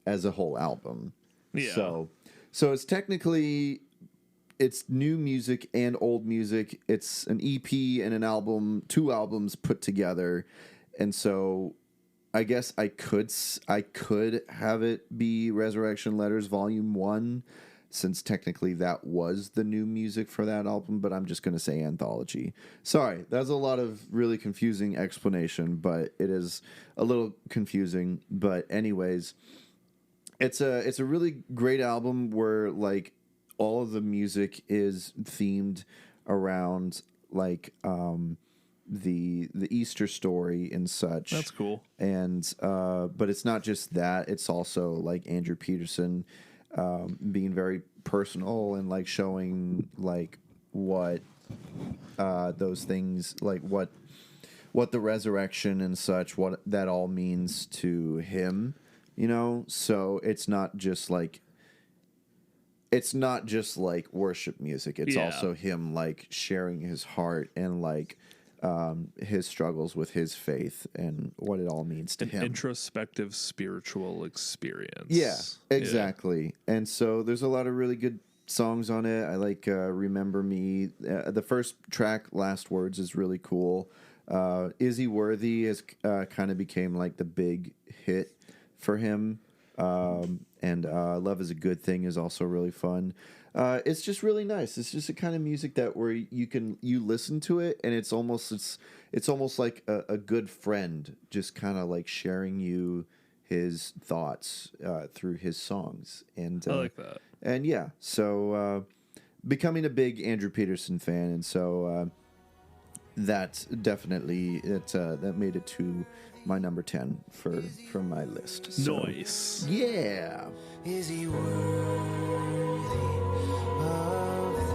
Speaker 3: as a whole album.
Speaker 1: Yeah.
Speaker 3: So it's technically, it's new music and old music. It's an EP and an album, two albums put together. And so I guess I could have it be Resurrection Letters Volume 1, since technically that was the new music for that album, but I'm just going to say Anthology. Sorry, that's a lot of really confusing explanation, but it is a little confusing. But anyways, it's a really great album where like all of the music is themed around like the Easter story and such.
Speaker 1: That's cool.
Speaker 3: And but it's not just that, it's also like Andrew Peterson being very personal and like showing like what those things, like what the resurrection and such, what that all means to him, you know. So it's not just like worship music. It's also him like sharing his heart and like his struggles with his faith and what it all means to him.
Speaker 1: Introspective spiritual experience.
Speaker 3: Yeah, exactly. Yeah. And so there's a lot of really good songs on it. I like Remember Me. The first track, Last Words, is really cool. Is He Worthy has kind of became like the big hit for him. And Love Is a Good Thing is also really fun. It's just really nice. It's just a kind of music that where you listen to it and it's almost like a good friend just kind of like sharing you his thoughts through his songs. And
Speaker 1: I like that.
Speaker 3: And yeah, so becoming a big Andrew Peterson fan, and so that definitely that made it to my number 10 for my list. So,
Speaker 1: nice.
Speaker 3: Yeah.
Speaker 8: Is he worthy of this?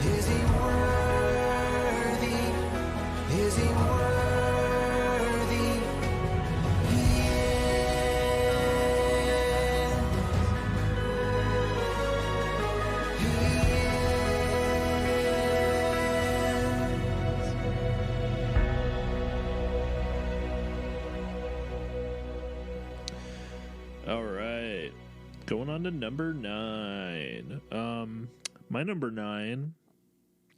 Speaker 8: Is he worthy? Is he worthy?
Speaker 1: All right. Going on to number 9. My number 9,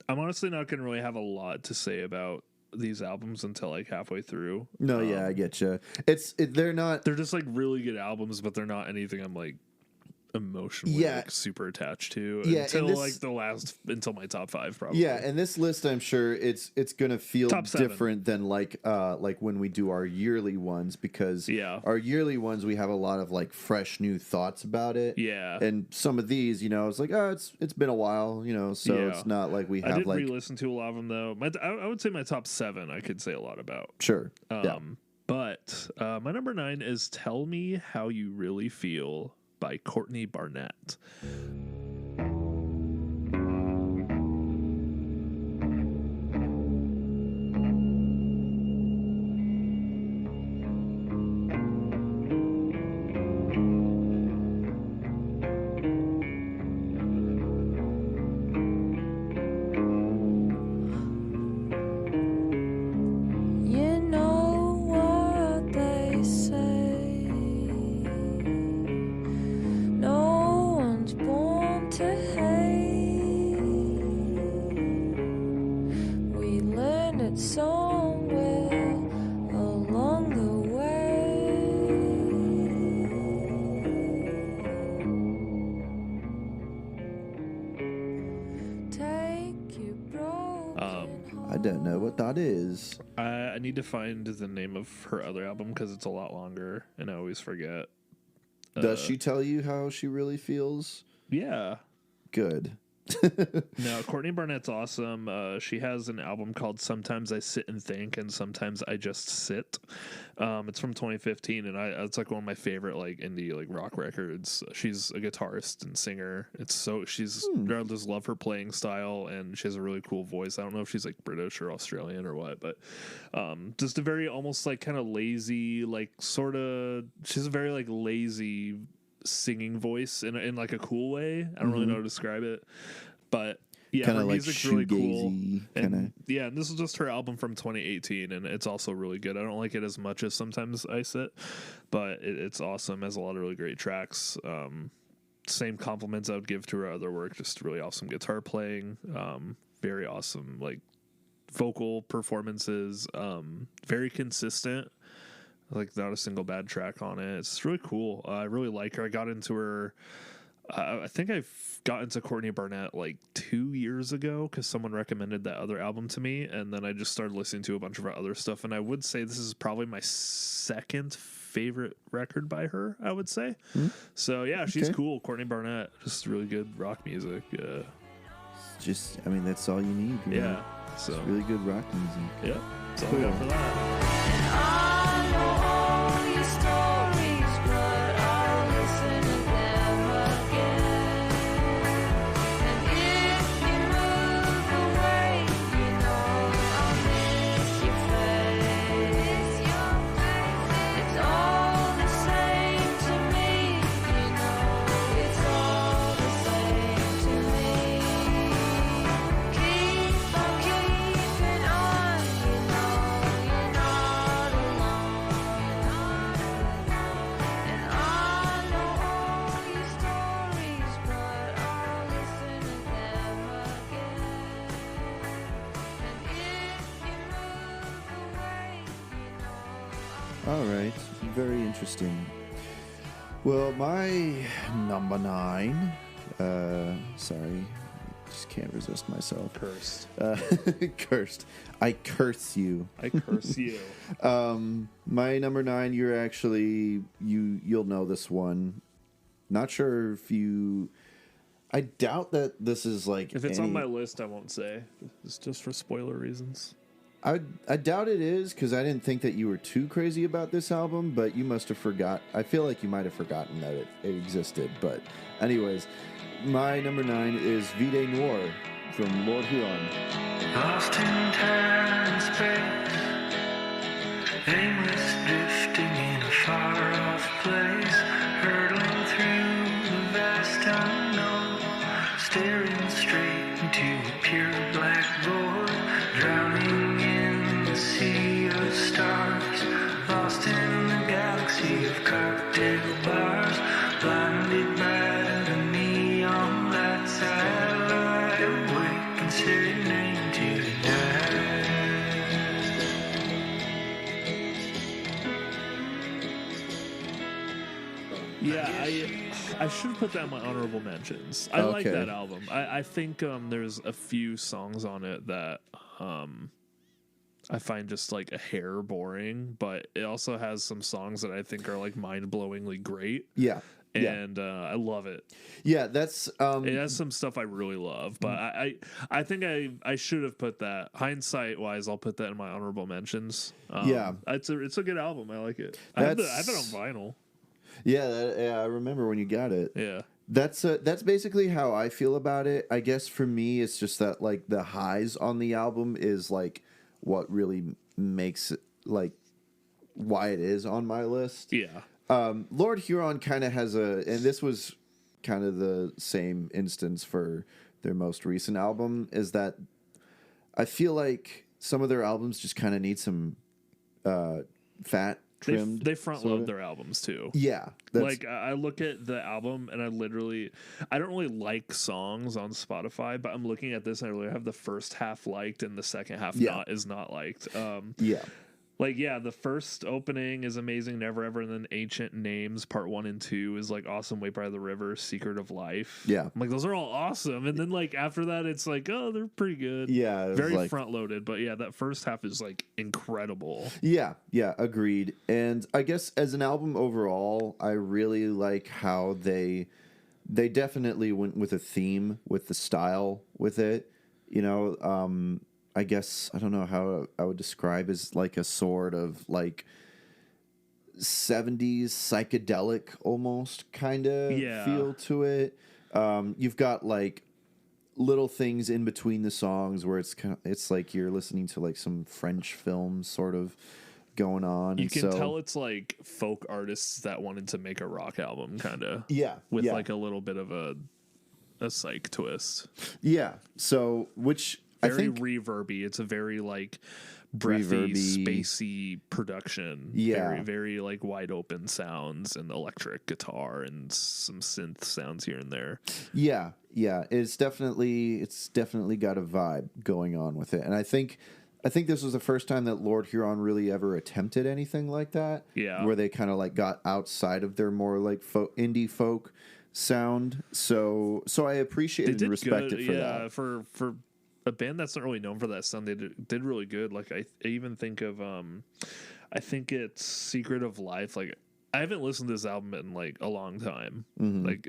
Speaker 1: I'm honestly not going to really have a lot to say about these albums until like halfway through.
Speaker 3: No, yeah, I get you. They're
Speaker 1: just like really good albums, but they're not anything I'm like emotionally like, super attached to until until my top 5 probably.
Speaker 3: Yeah, and this list I'm sure it's gonna feel different than like when we do our yearly ones, because our yearly ones we have a lot of like fresh new thoughts about it.
Speaker 1: Yeah.
Speaker 3: And some of these, you know, it's like, oh, it's been a while, you know, so it's not like we have
Speaker 1: I did
Speaker 3: like
Speaker 1: re-listen to a lot of them though. I would say my top 7 I could say a lot about.
Speaker 3: Sure.
Speaker 1: But my number 9 is Tell Me How You Really Feel by Courtney Barnett.
Speaker 6: You know what they say. No one's born to hate. We learned it somewhere along the way. Take your broken
Speaker 3: I don't know what that is.
Speaker 1: I need to find the name of her other album because it's a lot longer and I always forget.
Speaker 3: Does she tell you how she really feels?
Speaker 1: Yeah.
Speaker 3: Good.
Speaker 1: No, Courtney Barnett's awesome. She has an album called Sometimes I Sit and Think and Sometimes I Just Sit. It's from 2015 and it's like one of my favorite like indie like rock records. She's a guitarist and singer. I just love her playing style and she has a really cool voice. I don't know if she's like British or Australian or what, but just a very almost like kind of lazy, like sort of, she's a very like lazy singing voice in like a cool way. I don't really know how to describe it, but Yeah,
Speaker 3: kind
Speaker 1: her
Speaker 3: of like
Speaker 1: music's really cool.
Speaker 3: shoegazy, kind of.
Speaker 1: And yeah, and this is just her album from 2018, and it's also really good. I don't like it as much as sometimes Ice It, but it's awesome. It has a lot of really great tracks. Same compliments I would give to her other work. Just really awesome guitar playing. Very awesome like vocal performances. Very consistent. Like not a single bad track on it. It's really cool. I really like her. I got into her. I think I got into Courtney Barnett like 2 years ago because someone recommended that other album to me, and then I just started listening to a bunch of her other stuff. And I would say this is probably my second favorite record by her. I would say. So yeah, she's cool. Courtney Barnett, just really good rock music.
Speaker 3: Just, I mean, that's all you need. Really.
Speaker 1: Yeah. So
Speaker 3: It's really good rock music.
Speaker 1: yeah, that's all I got for that.
Speaker 6: I know all your stories, but I'll listen to them again. And if you move away, you know I'll miss your face. It's all the same to me, you know. It's all the same to me. Keep on keeping on, you know. You're not alone. And I know all your stories, but I'll listen to them again. And if you move away, you know I'll
Speaker 3: All right, very interesting. Well, my number 9. Sorry, just can't resist myself.
Speaker 1: Cursed.
Speaker 3: Cursed. I curse you.
Speaker 1: I curse you.
Speaker 3: My number 9. You're actually you'll know this one. Not sure if you. I doubt that this is like.
Speaker 1: If it's on my list, I won't say. It's just for spoiler reasons.
Speaker 3: I doubt it is because I didn't think that you were too crazy about this album, but you must have forgot. I feel like you might have forgotten that it existed. But, anyways, my number 9 is Vide Noir from Lord Huron.
Speaker 8: Lost in time and space, aimless drifting in a far-off place, hurtling through the vast unknown, staring straight into a pure black void, drowning in the sea of stars, lost in the galaxy of cocktail bars, blinded by the neon lights. I lie awake and serenade to the night.
Speaker 1: Yeah, I should put that in my honorable mentions. I like
Speaker 3: Okay.
Speaker 1: that album. I think there's a few songs on it that I find just like a hair boring, but it also has some songs that I think are like mind-blowingly great.
Speaker 3: Yeah. Yeah.
Speaker 1: And I love it.
Speaker 3: Yeah, that's
Speaker 1: It has some stuff I really love, but I think I should have put that. Hindsight wise, I'll put that in my honorable mentions.
Speaker 3: Yeah.
Speaker 1: it's a good album. I like it. I have it on
Speaker 3: That's-
Speaker 1: vinyl.
Speaker 3: yeah, I remember when you got it.
Speaker 1: Yeah.
Speaker 3: That's basically how I feel about it. I guess for me, it's just that like the highs on the album is like what really makes it like why it is on my list.
Speaker 1: Yeah.
Speaker 3: Lord Huron kind of has and this was kind of the same instance for their most recent album, is that I feel like some of their albums just kind of need some fat trimmed.
Speaker 1: They front
Speaker 3: sorta.
Speaker 1: load their albums too.
Speaker 3: Yeah, that's,
Speaker 1: Like I look at the album and I don't really like songs on Spotify, but I'm looking at this and I really have the first half liked and the second half
Speaker 3: Yeah.
Speaker 1: not liked.
Speaker 3: yeah.
Speaker 1: Like, yeah, the first opening is amazing, Never Ever, and then Ancient Names, part 1 and 2 is like awesome, Wait by the River, Secret of Life.
Speaker 3: Yeah.
Speaker 1: I'm like, those are all awesome. And then like after that, it's like, oh, they're pretty good.
Speaker 3: Yeah, it was
Speaker 1: Very
Speaker 3: like-
Speaker 1: front loaded, but yeah, that first half is like incredible.
Speaker 3: Yeah, agreed. And I guess as an album overall, I really like how they definitely went with a theme, with the style with it. You know, I guess I don't know how I would describe as like a sort of like 70s psychedelic almost kind of
Speaker 1: Yeah.
Speaker 3: feel to it. You've got like little things in between the songs where it's like you're listening to like some French film sort of going on.
Speaker 1: You
Speaker 3: and
Speaker 1: can
Speaker 3: so,
Speaker 1: tell it's like folk artists that wanted to make a rock album, kind of.
Speaker 3: Yeah,
Speaker 1: With
Speaker 3: yeah.
Speaker 1: like a little bit of a a psych twist.
Speaker 3: Yeah. So, which
Speaker 1: Very
Speaker 3: I think,
Speaker 1: reverby. It's a very like breathy,
Speaker 3: Reverby.
Speaker 1: spacey production.
Speaker 3: Yeah.
Speaker 1: Very, very like wide open sounds and electric guitar and some synth sounds here and there.
Speaker 3: yeah, it's definitely got a vibe going on with it, and I think this was the first time that Lord Huron really ever attempted anything like that.
Speaker 1: Yeah.
Speaker 3: Where they kind of like got outside of their more like indie folk sound. So I appreciated and respected for
Speaker 1: yeah,
Speaker 3: that.
Speaker 1: for a band that's not really known for that sound, they did really good. Like I even think of I think it's Secret of Life. Like I haven't listened to this album in like a long time. Like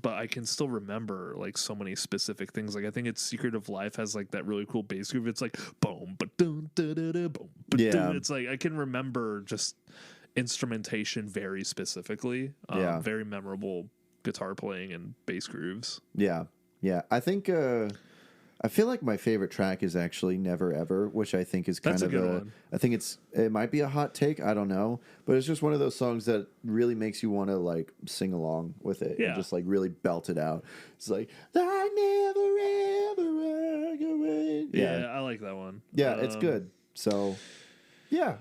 Speaker 1: but I can still remember like so many specific things. Like I think it's Secret of Life has like that really cool bass groove. It's like boom, ba dun da da da boom.
Speaker 3: Yeah.
Speaker 1: It's like I can remember just instrumentation very specifically.
Speaker 3: Yeah.
Speaker 1: Very memorable guitar playing and bass grooves.
Speaker 3: Yeah. I think I feel like my favorite track is actually Never Ever, which I think is kind
Speaker 1: That's a
Speaker 3: of
Speaker 1: good one.
Speaker 3: I think it might be a hot take, I don't know, but it's just one of those songs that really makes you want to like sing along with it and
Speaker 1: Yeah.
Speaker 3: just like really belt it out. It's like I never ever walk away.
Speaker 1: Yeah, I like that one.
Speaker 3: Yeah, it's good. So, yeah,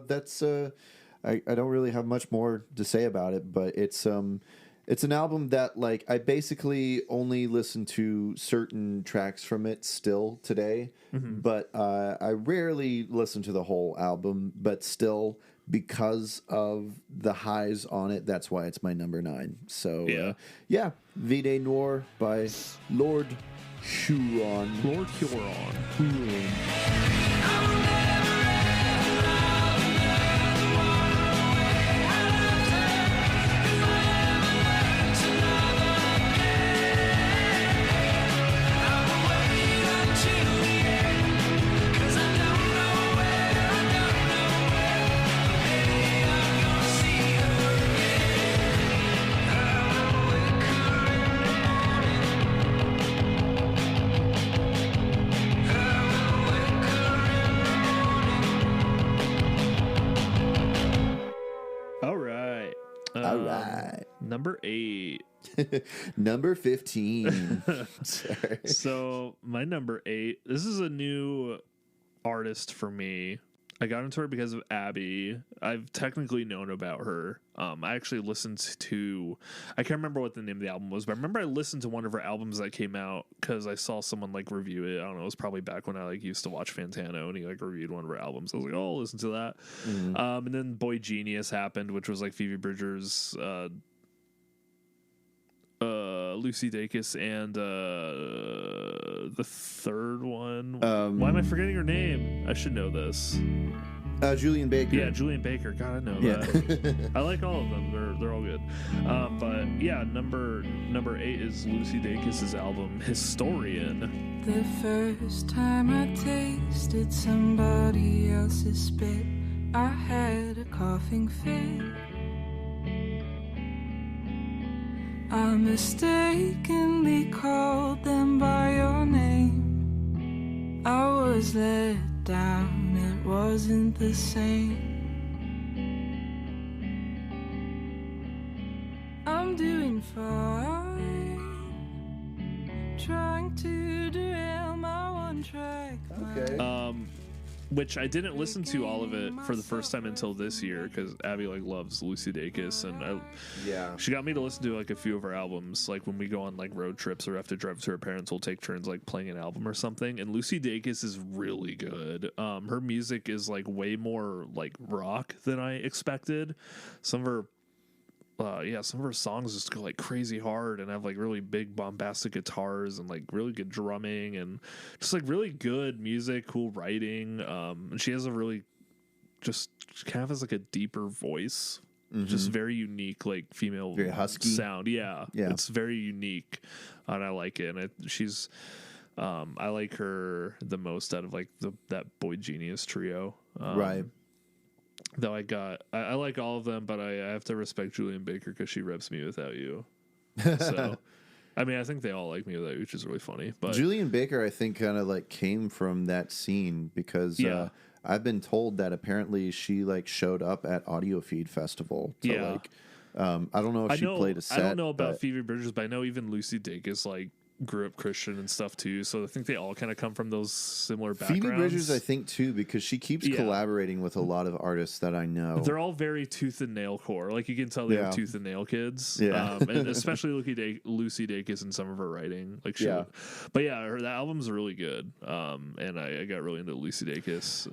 Speaker 3: that's I don't really have much more to say about it, but it's an album that like I basically only listen to certain tracks from it still today, but I rarely listen to the whole album, but still because of the highs on it, that's why it's my number 9. So yeah, Vide Noir by Lord Huron.
Speaker 1: Lord Huron. All right. Number 8.
Speaker 3: Number 15. Sorry.
Speaker 1: So my number 8. This is a new artist for me. I got into her because of Abby. I've technically known about her. I actually listened to, I can't remember what the name of the album was, but I remember I listened to one of her albums that came out because I saw someone like review it. I don't know, it was probably back when I like used to watch Fantano and he like reviewed one of her albums. I was like, oh, I'll listen to that. And then Boy Genius happened, which was like Phoebe Bridgers, Lucy Dacus, and the third one. Why am I forgetting her name? I should know this.
Speaker 3: Julian Baker.
Speaker 1: Yeah, Julian Baker. God, I know that. I like all of them. They're all good. But yeah, number 8 is Lucy Dacus's album Historian.
Speaker 6: The first time I tasted somebody else's spit, I had a coughing fit. I mistakenly called them by your name. I was let down, it wasn't the same. I'm doing fine, trying to derail my one track
Speaker 3: Okay.
Speaker 1: Which I didn't listen to all of it for the first time until this year because Abby like loves Lucy Dacus, and she got me to listen to like a few of her albums. Like when we go on like road trips or have to drive to her parents, we'll take turns like playing an album or something. And Lucy Dacus is really good. Her music is like way more like rock than I expected. Some of her songs just go like crazy hard and have like really big bombastic guitars and like really good drumming and just like really good music, cool writing. And she has a really just kind of has like a deeper voice, just very unique, like female,
Speaker 3: Very husky
Speaker 1: sound. Yeah, it's very unique, and I like it. And she's, I like her the most out of like that Boy Genius trio.
Speaker 3: Right.
Speaker 1: Though I like all of them, but I have to respect Julian Baker because she reps me without you. So, I mean, I think they all like me without you, which is really funny. But
Speaker 3: Julian Baker, I think, kind of like came from that scene because I've been told that apparently she like showed up at Audiofeed Festival to I don't know if she played a set.
Speaker 1: I don't know about
Speaker 3: but-
Speaker 1: Phoebe Bridgers, but I know even Lucy Dacus like grew up Christian and stuff too. So I think they all kind of come from those similar backgrounds.
Speaker 3: Phoebe Bridgers, I think too, because she keeps
Speaker 1: Yeah.
Speaker 3: collaborating with a lot of artists that I know.
Speaker 1: They're all very tooth and nail core. Like you can tell they
Speaker 3: Yeah.
Speaker 1: have tooth and nail kids.
Speaker 3: Yeah.
Speaker 1: And especially Lucy Dacus in some of her writing. Like
Speaker 3: Yeah.
Speaker 1: But yeah, that album's really good. And I got really into Lucy Dacus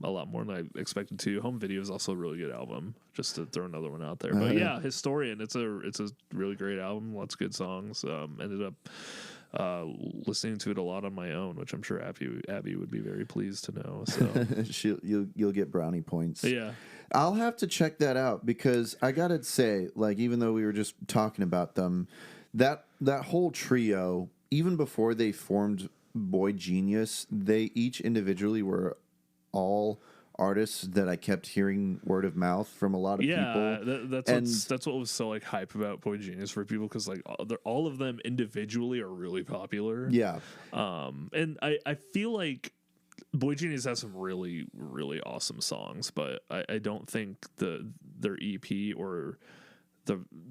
Speaker 1: a lot more than I expected to. Home Video is also a really good album. Just to throw another one out there. But yeah, Historian. It's a really great album. Lots of good songs. Ended up listening to it a lot on my own, which I'm sure Abby would be very pleased to know. So
Speaker 3: You'll get brownie points.
Speaker 1: yeah.
Speaker 3: I'll have to check that out because I gotta say, like, even though we were just talking about them, that whole trio, even before they formed Boy Genius, they each individually were all artists that I kept hearing word of mouth from a lot of people.
Speaker 1: That's what was so like hype about Boy Genius for people, because like all of them individually are really popular.
Speaker 3: Yeah.
Speaker 1: And I feel like Boy Genius has some really, really awesome songs, but I don't think their EP or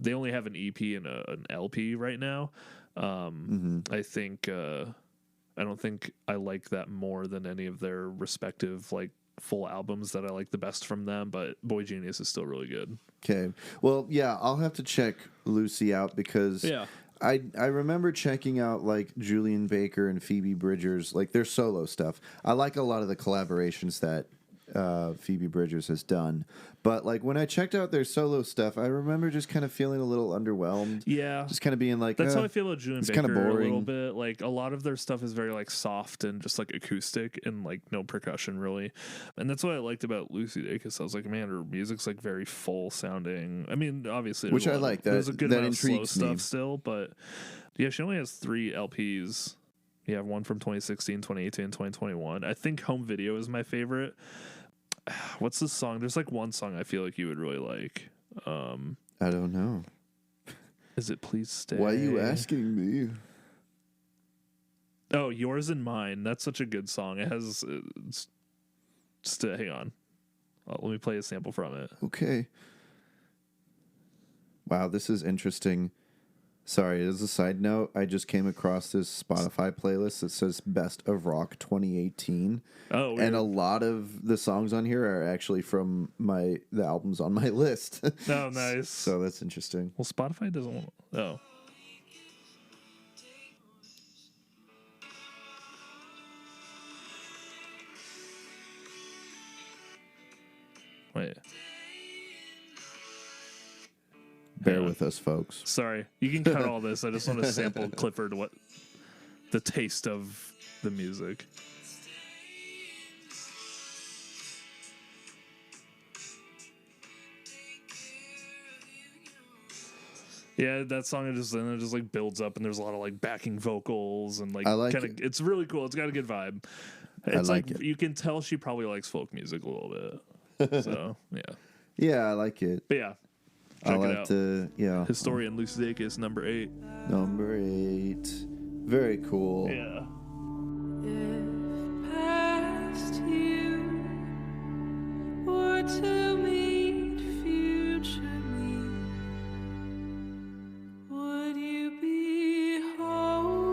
Speaker 1: they only have an EP and an LP right now. I think I don't think I like that more than any of their respective like full albums that I like the best from them, but Boy Genius is still really good.
Speaker 3: Okay. Well, yeah, I'll have to check Lucy out because I remember checking out like Julian Baker and Phoebe Bridgers, like their solo stuff. I like a lot of the collaborations that Phoebe Bridgers has done. But like when I checked out their solo stuff, I remember just kind of feeling a little underwhelmed.
Speaker 1: Yeah.
Speaker 3: Just kind of being like,
Speaker 1: that's how I feel about Julian Baker
Speaker 3: kinda boring.
Speaker 1: a little bit. Like a lot of their stuff is very like soft and just like acoustic and like no percussion really. And that's what I liked about Lucy Dacus. I was like, man, her music's like very full sounding. I mean, obviously,
Speaker 3: Which I like.
Speaker 1: There's a good
Speaker 3: that
Speaker 1: amount of slow
Speaker 3: intrigues me.
Speaker 1: stuff still, but yeah, she only has 3 LPs. You have one from 2016, 2018, and 2021. I think Home Video is my favorite. What's the song? There's like one song I feel like you would really like.
Speaker 3: I don't know.
Speaker 1: Is it Please Stay?
Speaker 3: Why are you asking me?
Speaker 1: Oh, Yours and Mine. That's such a good song. It has... hang on. Let me play a sample from it.
Speaker 3: Okay. Wow, this is interesting. Sorry, as a side note, I just came across this Spotify playlist that says Best of Rock 2018.
Speaker 1: Oh,
Speaker 3: and a lot of the songs on here are actually from the albums on my list.
Speaker 1: Oh, nice.
Speaker 3: So that's interesting.
Speaker 1: Well, Spotify doesn't want... Oh. Wait.
Speaker 3: Bear with us, folks.
Speaker 1: Sorry. You can cut all this. I just want to sample Clifford the taste of the music. Yeah, that song it just like builds up and there's a lot of like backing vocals and like
Speaker 3: I like
Speaker 1: kinda,
Speaker 3: it.
Speaker 1: It's really cool. It's got a good vibe. It's
Speaker 3: like it.
Speaker 1: You can tell she probably likes folk music a little bit. So yeah.
Speaker 3: Yeah, I like it.
Speaker 1: But yeah. Check
Speaker 3: I'll
Speaker 1: it
Speaker 3: have
Speaker 1: out.
Speaker 3: to, yeah.
Speaker 1: Historian Lucy Dacus, number 8.
Speaker 3: Number 8. Very cool.
Speaker 1: Yeah.
Speaker 6: If past you were to meet future me, would you be holding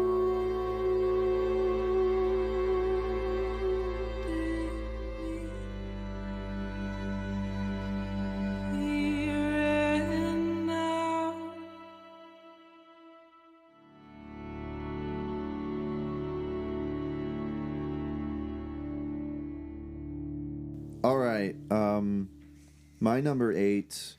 Speaker 6: me here and now?
Speaker 3: All right. My number 8,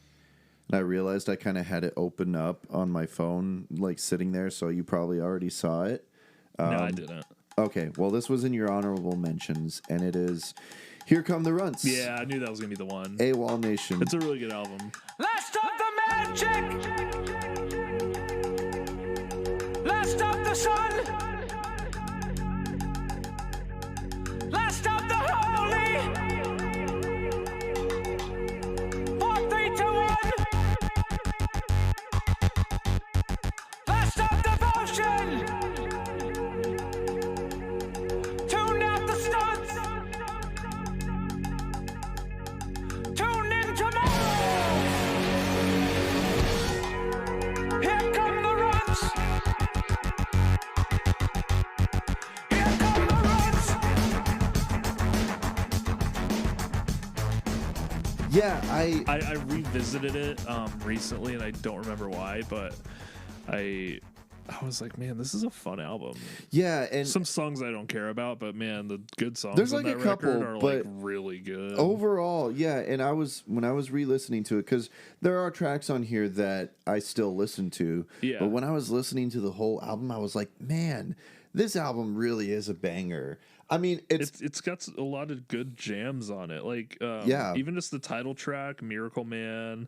Speaker 3: and I realized I kind of had it open up on my phone, like sitting there, so you probably already saw it.
Speaker 1: No, I didn't.
Speaker 3: Okay, well, this was in your honorable mentions, and it is Here Come the Runts.
Speaker 1: Yeah, I knew that was going to be the one.
Speaker 3: AWOLNATION.
Speaker 1: It's a really good album.
Speaker 6: Last of the magic, last of the sun, last of the holy. 4, 3, 2, 1. Last of devotion. Tune out the stunts. Tune in tomorrow.
Speaker 3: Yeah,
Speaker 1: I revisited it recently, and I don't remember why, but I was like, man, this is a fun album.
Speaker 3: yeah, and
Speaker 1: Some songs I don't care about, but man, the good songs
Speaker 3: There's,
Speaker 1: on
Speaker 3: like,
Speaker 1: that
Speaker 3: a couple,
Speaker 1: record are
Speaker 3: but
Speaker 1: like really good.
Speaker 3: overall, yeah, and when I was re-listening to it, because there are tracks on here that I still listen to,
Speaker 1: Yeah.
Speaker 3: but when I was listening to the whole album, I was like, man, this album really is a banger. I mean,
Speaker 1: It's got a lot of good jams on it, like
Speaker 3: Yeah.
Speaker 1: even just the title track, Miracle Man.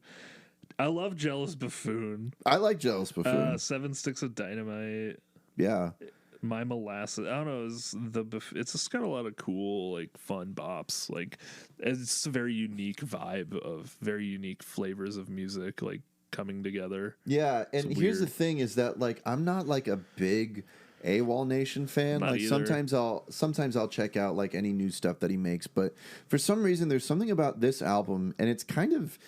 Speaker 1: I love Jealous Buffoon.
Speaker 3: I like Jealous Buffoon.
Speaker 1: 7 Sticks of Dynamite.
Speaker 3: Yeah,
Speaker 1: My Molasses. I don't know. It's just got a lot of cool, like, fun bops. Like, it's a very unique vibe of very unique flavors of music, like, coming together.
Speaker 3: yeah, and
Speaker 1: It's
Speaker 3: here's the
Speaker 1: weird.
Speaker 3: thing: is that like I'm not like a big AWOLNATION fan.
Speaker 1: Not
Speaker 3: Like
Speaker 1: either.
Speaker 3: sometimes I'll check out like any new stuff that he makes, but for some reason there's something about this album, and it's kind of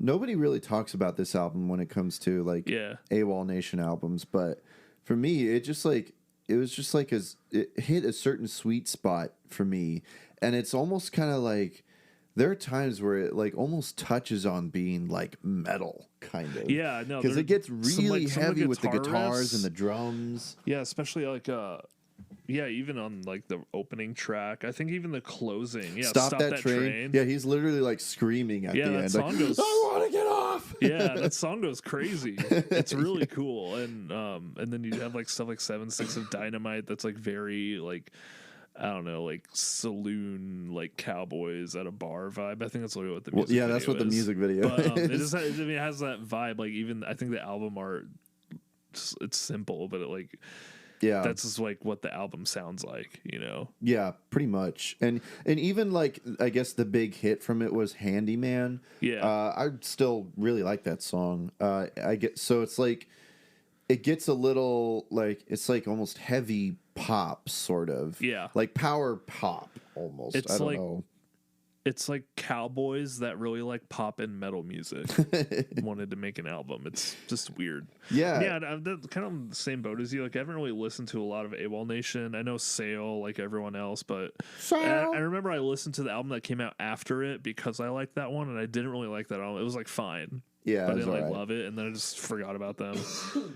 Speaker 3: nobody really talks about this album when it comes to like
Speaker 1: Yeah.
Speaker 3: AWOLNATION albums, but for me it was just like it hit a certain sweet spot for me, and it's almost kind of like there are times where it like almost touches on being like metal kind of.
Speaker 1: Yeah, no,
Speaker 3: because
Speaker 1: there-
Speaker 3: it gets
Speaker 1: some,
Speaker 3: really
Speaker 1: like, some of
Speaker 3: heavy with the
Speaker 1: guitar
Speaker 3: guitars
Speaker 1: riffs.
Speaker 3: and the drums.
Speaker 1: Yeah, especially like yeah, even on like the opening track. I think even the closing. Yeah,
Speaker 3: Stop that train. Yeah, he's literally like screaming at
Speaker 1: Yeah,
Speaker 3: the
Speaker 1: that
Speaker 3: end.
Speaker 1: song
Speaker 3: Like,
Speaker 1: goes-
Speaker 3: I want to get off.
Speaker 1: Yeah, that song goes crazy. It's really cool. And then you have like stuff like 7 Sticks of Dynamite that's like very like I don't know, like saloon, like cowboys at a bar vibe. I think that's really what the
Speaker 3: Well,
Speaker 1: music
Speaker 3: yeah,
Speaker 1: video
Speaker 3: that's what the
Speaker 1: is.
Speaker 3: music video
Speaker 1: But it,
Speaker 3: is.
Speaker 1: just, I mean, it has that vibe. Like even I think the album art, it's simple, but it like
Speaker 3: Yeah,
Speaker 1: that's just like what the album sounds like, you know?
Speaker 3: yeah, pretty much. And even like I guess the big hit from it was Handyman.
Speaker 1: Yeah.
Speaker 3: I still really like that song. I get so it's like it gets a little like it's like almost heavy pop sort of.
Speaker 1: Yeah.
Speaker 3: like power pop almost.
Speaker 1: It's
Speaker 3: I don't
Speaker 1: like-
Speaker 3: know.
Speaker 1: It's like cowboys that really like pop and metal music wanted to make an album. It's just weird.
Speaker 3: Yeah.
Speaker 1: Yeah, I'm kind of on the same boat as you. Like, I haven't really listened to a lot of AWOLNATION. I know Sail, like everyone else, but I remember I listened to the album that came out after it because I liked that one, and I didn't really like that album. It was like fine.
Speaker 3: Yeah,
Speaker 1: But I
Speaker 3: it was
Speaker 1: didn't like
Speaker 3: alright.
Speaker 1: love it, and then I just forgot about them.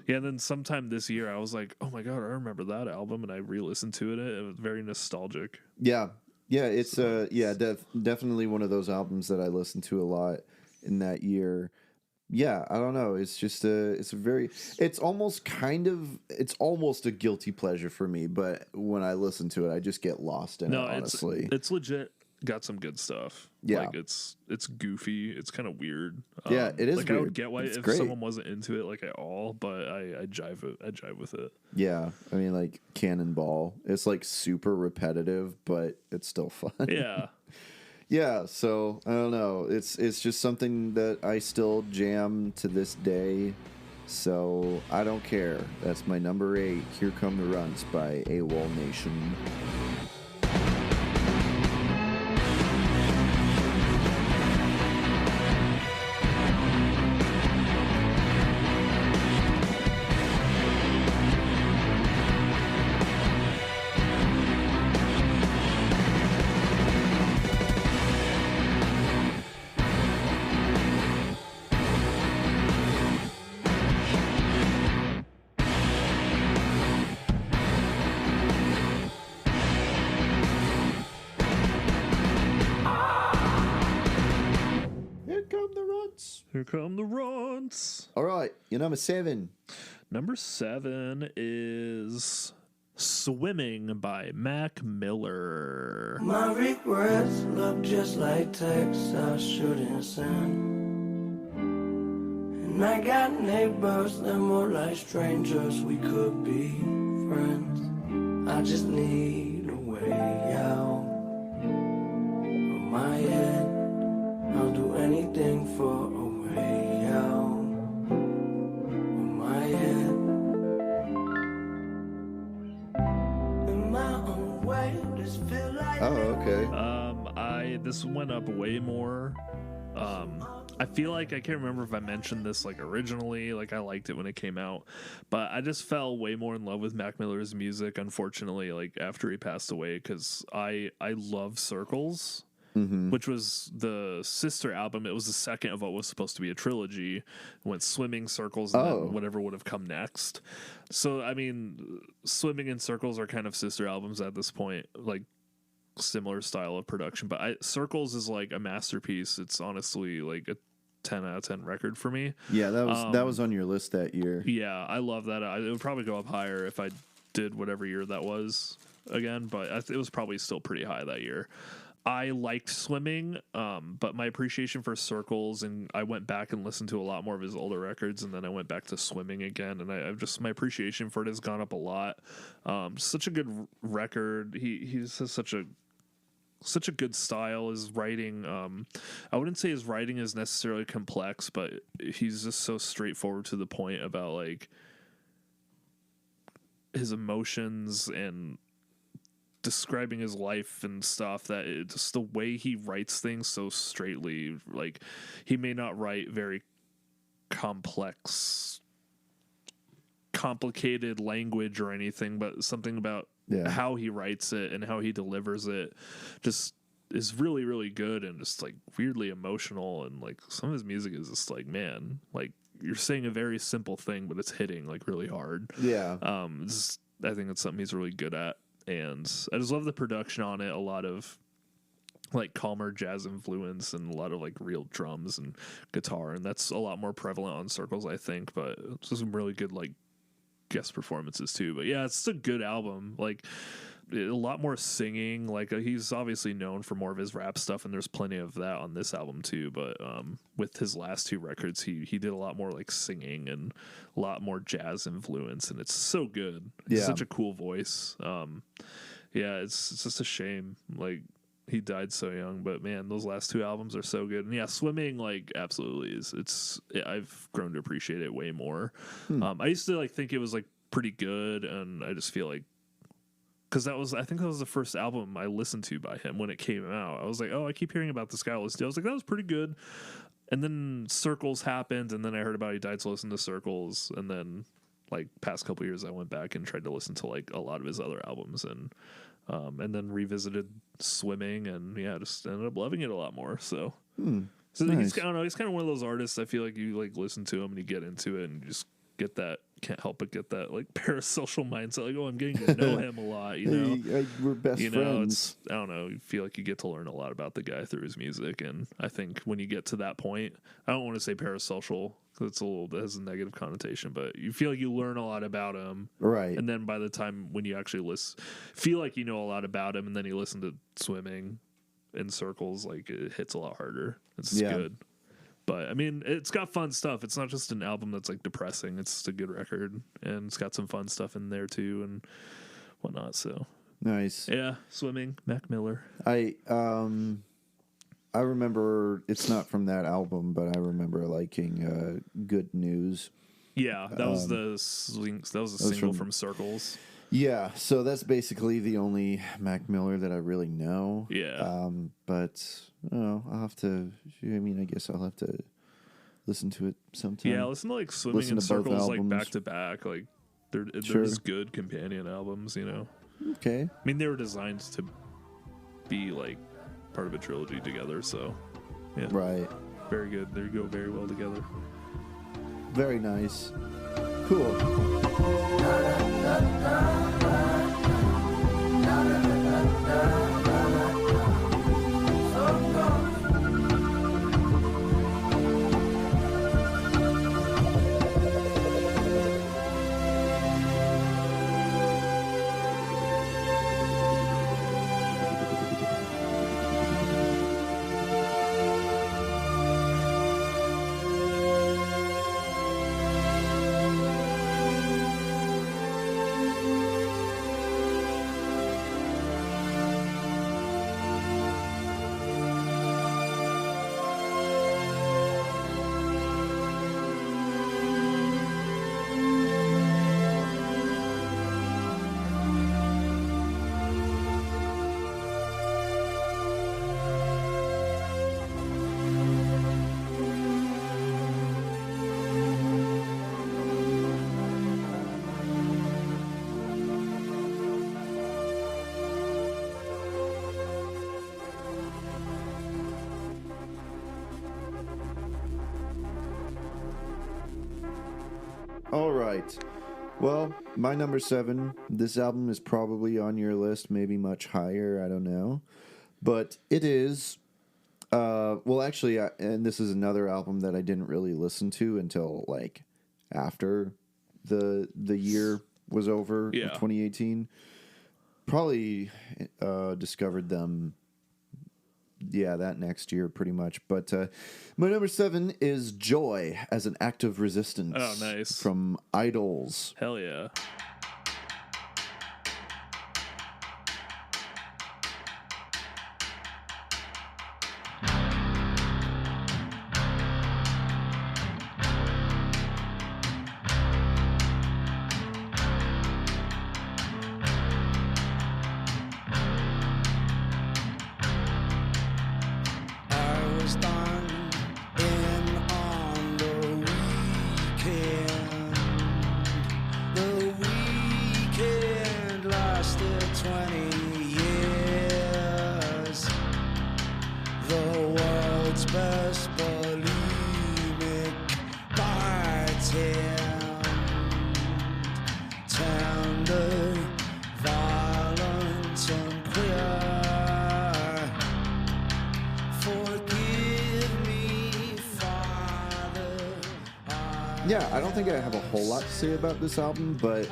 Speaker 1: Yeah, and then sometime this year, I was like, "Oh my god, I remember that album," and I re-listened to it. It was very nostalgic.
Speaker 3: Yeah, it's definitely one of those albums that I listened to a lot in that year. Yeah, I don't know. It's just it's almost a guilty pleasure for me. But when I listen to it, I just get lost in it. Honestly,
Speaker 1: it's legit. Got some good stuff.
Speaker 3: Yeah.
Speaker 1: like it's goofy. It's kind of weird.
Speaker 3: Yeah, it is
Speaker 1: Like I would
Speaker 3: weird.
Speaker 1: get why
Speaker 3: It's
Speaker 1: if
Speaker 3: great.
Speaker 1: someone wasn't into it like at all, but I jive with it.
Speaker 3: yeah. I mean, like Cannonball. It's like super repetitive, but it's still fun.
Speaker 1: Yeah.
Speaker 3: Yeah, so I don't know. It's just something that I still jam to this day. So I don't care. That's my number 8. Here Come the Runts by AWOLNATION. Here come the Runts.
Speaker 1: Here come the Runts.
Speaker 3: All right, your number 7.
Speaker 1: Number 7 is Swimming by Mac Miller.
Speaker 9: My regrets look just like texts I shouldn't send. And I got neighbors that more like strangers. We could be friends. I just need a way out of my head. I'll do anything for a way out of my head. In my own way, this feel like
Speaker 3: Oh, okay.
Speaker 1: This went up way more. I feel like I can't remember if I mentioned this like originally, like I liked it when it came out, but I just fell way more in love with Mac Miller's music, unfortunately, like after he passed away, because I love Circles. which was the sister album. It was the second of what was supposed to be a trilogy. It went Swimming, Circles, and then whatever would have come next. So, I mean, Swimming and Circles are kind of sister albums at this point, like similar style of production. But Circles is like a masterpiece. It's honestly like a 10 out of 10 record for me.
Speaker 3: Yeah, that was on your list that year.
Speaker 1: Yeah, I love that. It would probably go up higher if I did whatever year that was again, but it was probably still pretty high that year. I liked Swimming, but my appreciation for Circles, and I went back and listened to a lot more of his older records, and then I went back to Swimming again, and I've just, my appreciation for it has gone up a lot. Such a good record. He has such a good style. His writing, I wouldn't say his writing is necessarily complex, but he's just so straightforward to the point about like his emotions and describing his life and stuff, that just the way he writes things so straightly. Like, he may not write very complicated language or anything, but something about how he writes it and how he delivers it just is really, really good and just like weirdly emotional. And like some of his music is just like, man, like you're saying a very simple thing, but it's hitting like really hard.
Speaker 3: Yeah.
Speaker 1: I think it's something he's really good at. And I just love the production on it. A lot of like calmer jazz influence and a lot of like real drums and guitar. And that's a lot more prevalent on Circles, I think, but it's just some really good like guest performances too. But yeah, it's a good album. Like a lot more singing. Like he's obviously known for more of his rap stuff, and there's plenty of that on this album too. But with his last two records, he did a lot more like singing and a lot more jazz influence, and it's so good. He's such a cool voice. Yeah, it's just a shame like he died so young, but man, those last two albums are so good. And yeah, Swimming, like, absolutely is. I've grown to appreciate it way more. I used to like think it was like pretty good, and I just feel like, because I think that was the first album I listened to by him when it came out. I was like, oh, I keep hearing about this guy. I was like, that was pretty good. And then Circles happened, and then I heard about he died, to listen to Circles, and then like past couple years I went back and tried to listen to like a lot of his other albums, and then revisited Swimming, and yeah, just ended up loving it a lot more. So nice. I don't know, he's kind of one of those artists I feel like you like listen to him and you get into it and you just get that, can't help but get that like parasocial mindset, like, oh, I'm getting to know him a lot, you know.
Speaker 3: We're best friends.
Speaker 1: I don't know, you feel like you get to learn a lot about the guy through his music, and I think when you get to that point, I don't want to say parasocial because it's it has a negative connotation, but you feel like you learn a lot about him,
Speaker 3: right?
Speaker 1: And then by the time when you actually feel like you know a lot about him, and then you listen to Swimming and Circles, like it hits a lot harder. It's good. But I mean, it's got fun stuff. It's not just an album that's like depressing. It's just a good record, and it's got some fun stuff in there too, and whatnot. So
Speaker 3: nice.
Speaker 1: Yeah, Swimming, Mac Miller.
Speaker 3: I remember, it's not from that album, but I remember liking Good News.
Speaker 1: Yeah, that was the single from Circles.
Speaker 3: Yeah, so that's basically the only Mac Miller that I really know.
Speaker 1: Yeah.
Speaker 3: But I'll have to. I mean, I guess I'll have to listen to it sometime.
Speaker 1: Yeah, listen to like Swimming and Circles like back to back. Like they're just good companion albums, you know.
Speaker 3: Okay.
Speaker 1: I mean, they were designed to be like part of a trilogy together, so yeah.
Speaker 3: Right.
Speaker 1: Very good. They go very well together.
Speaker 3: Very nice. Cool. All right. Well, my number 7, this album is probably on your list, maybe much higher, I don't know. But it is, well, actually, and this is another album that I didn't really listen to until, like, after the year was over, of 2018. Probably discovered them, that next year pretty much. But my number 7 is Joy as an Act of Resistance.
Speaker 1: Oh, nice.
Speaker 3: From Idols.
Speaker 1: Hell yeah.
Speaker 9: I was done in on the weekend. The weekend lasted 20 years. The world's best bulimic bartend. Tender, violent, and queer. Forgive me, Father.
Speaker 3: Yeah, I don't think I have a whole lot to say about this album, but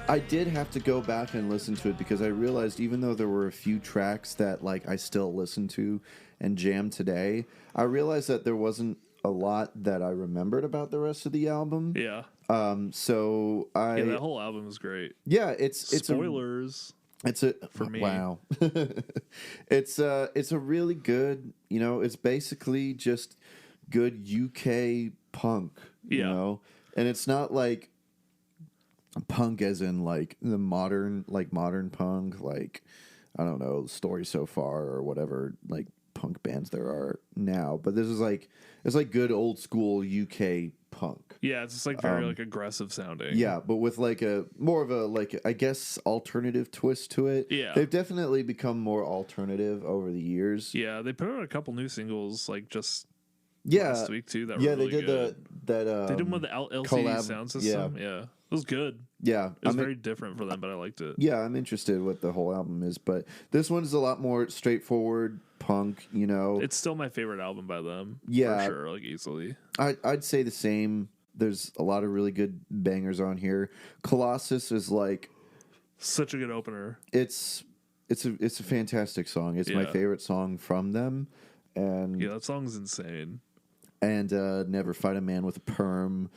Speaker 3: I did have to go back and listen to it because I realized even though there were a few tracks that like I still listen to and jam today, I realized that there wasn't a lot that I remembered about the rest of the album.
Speaker 1: Yeah.
Speaker 3: So I
Speaker 1: That whole album is great.
Speaker 3: yeah, it's
Speaker 1: Spoilers.
Speaker 3: It's a
Speaker 1: for me.
Speaker 3: Wow. It's a really good, it's basically just good UK punk, you
Speaker 1: Yeah.
Speaker 3: know. And it's not like punk as in like the modern punk, like I don't know, Story So Far or whatever like punk bands there are now, but this is like it's like good old school UK punk.
Speaker 1: Yeah, it's just like very like aggressive sounding.
Speaker 3: Yeah, but with like a more of a like I guess alternative twist to it.
Speaker 1: Yeah.
Speaker 3: They've definitely become more alternative over the years.
Speaker 1: Yeah, they put out a couple new singles like just
Speaker 3: Yeah.
Speaker 1: last week too. That
Speaker 3: Yeah,
Speaker 1: were really
Speaker 3: they did
Speaker 1: good.
Speaker 3: that
Speaker 1: They did one with the LCD
Speaker 3: collab-
Speaker 1: sound system.
Speaker 3: yeah.
Speaker 1: Yeah, it was good.
Speaker 3: Yeah.
Speaker 1: It was
Speaker 3: I'm
Speaker 1: very different for them, but I liked it.
Speaker 3: Yeah, I'm interested what the whole album is, but this one's a lot more straightforward punk, you know.
Speaker 1: It's still my favorite album by them.
Speaker 3: Yeah.
Speaker 1: for sure, like easily.
Speaker 3: I'd say the same. There's a lot of really good bangers on here. Colossus is like
Speaker 1: Such a good opener.
Speaker 3: it's a fantastic song. It's my
Speaker 1: Yeah.
Speaker 3: favorite song from them. And
Speaker 1: Yeah, that song's insane.
Speaker 3: Never Fight a Man with a Perm.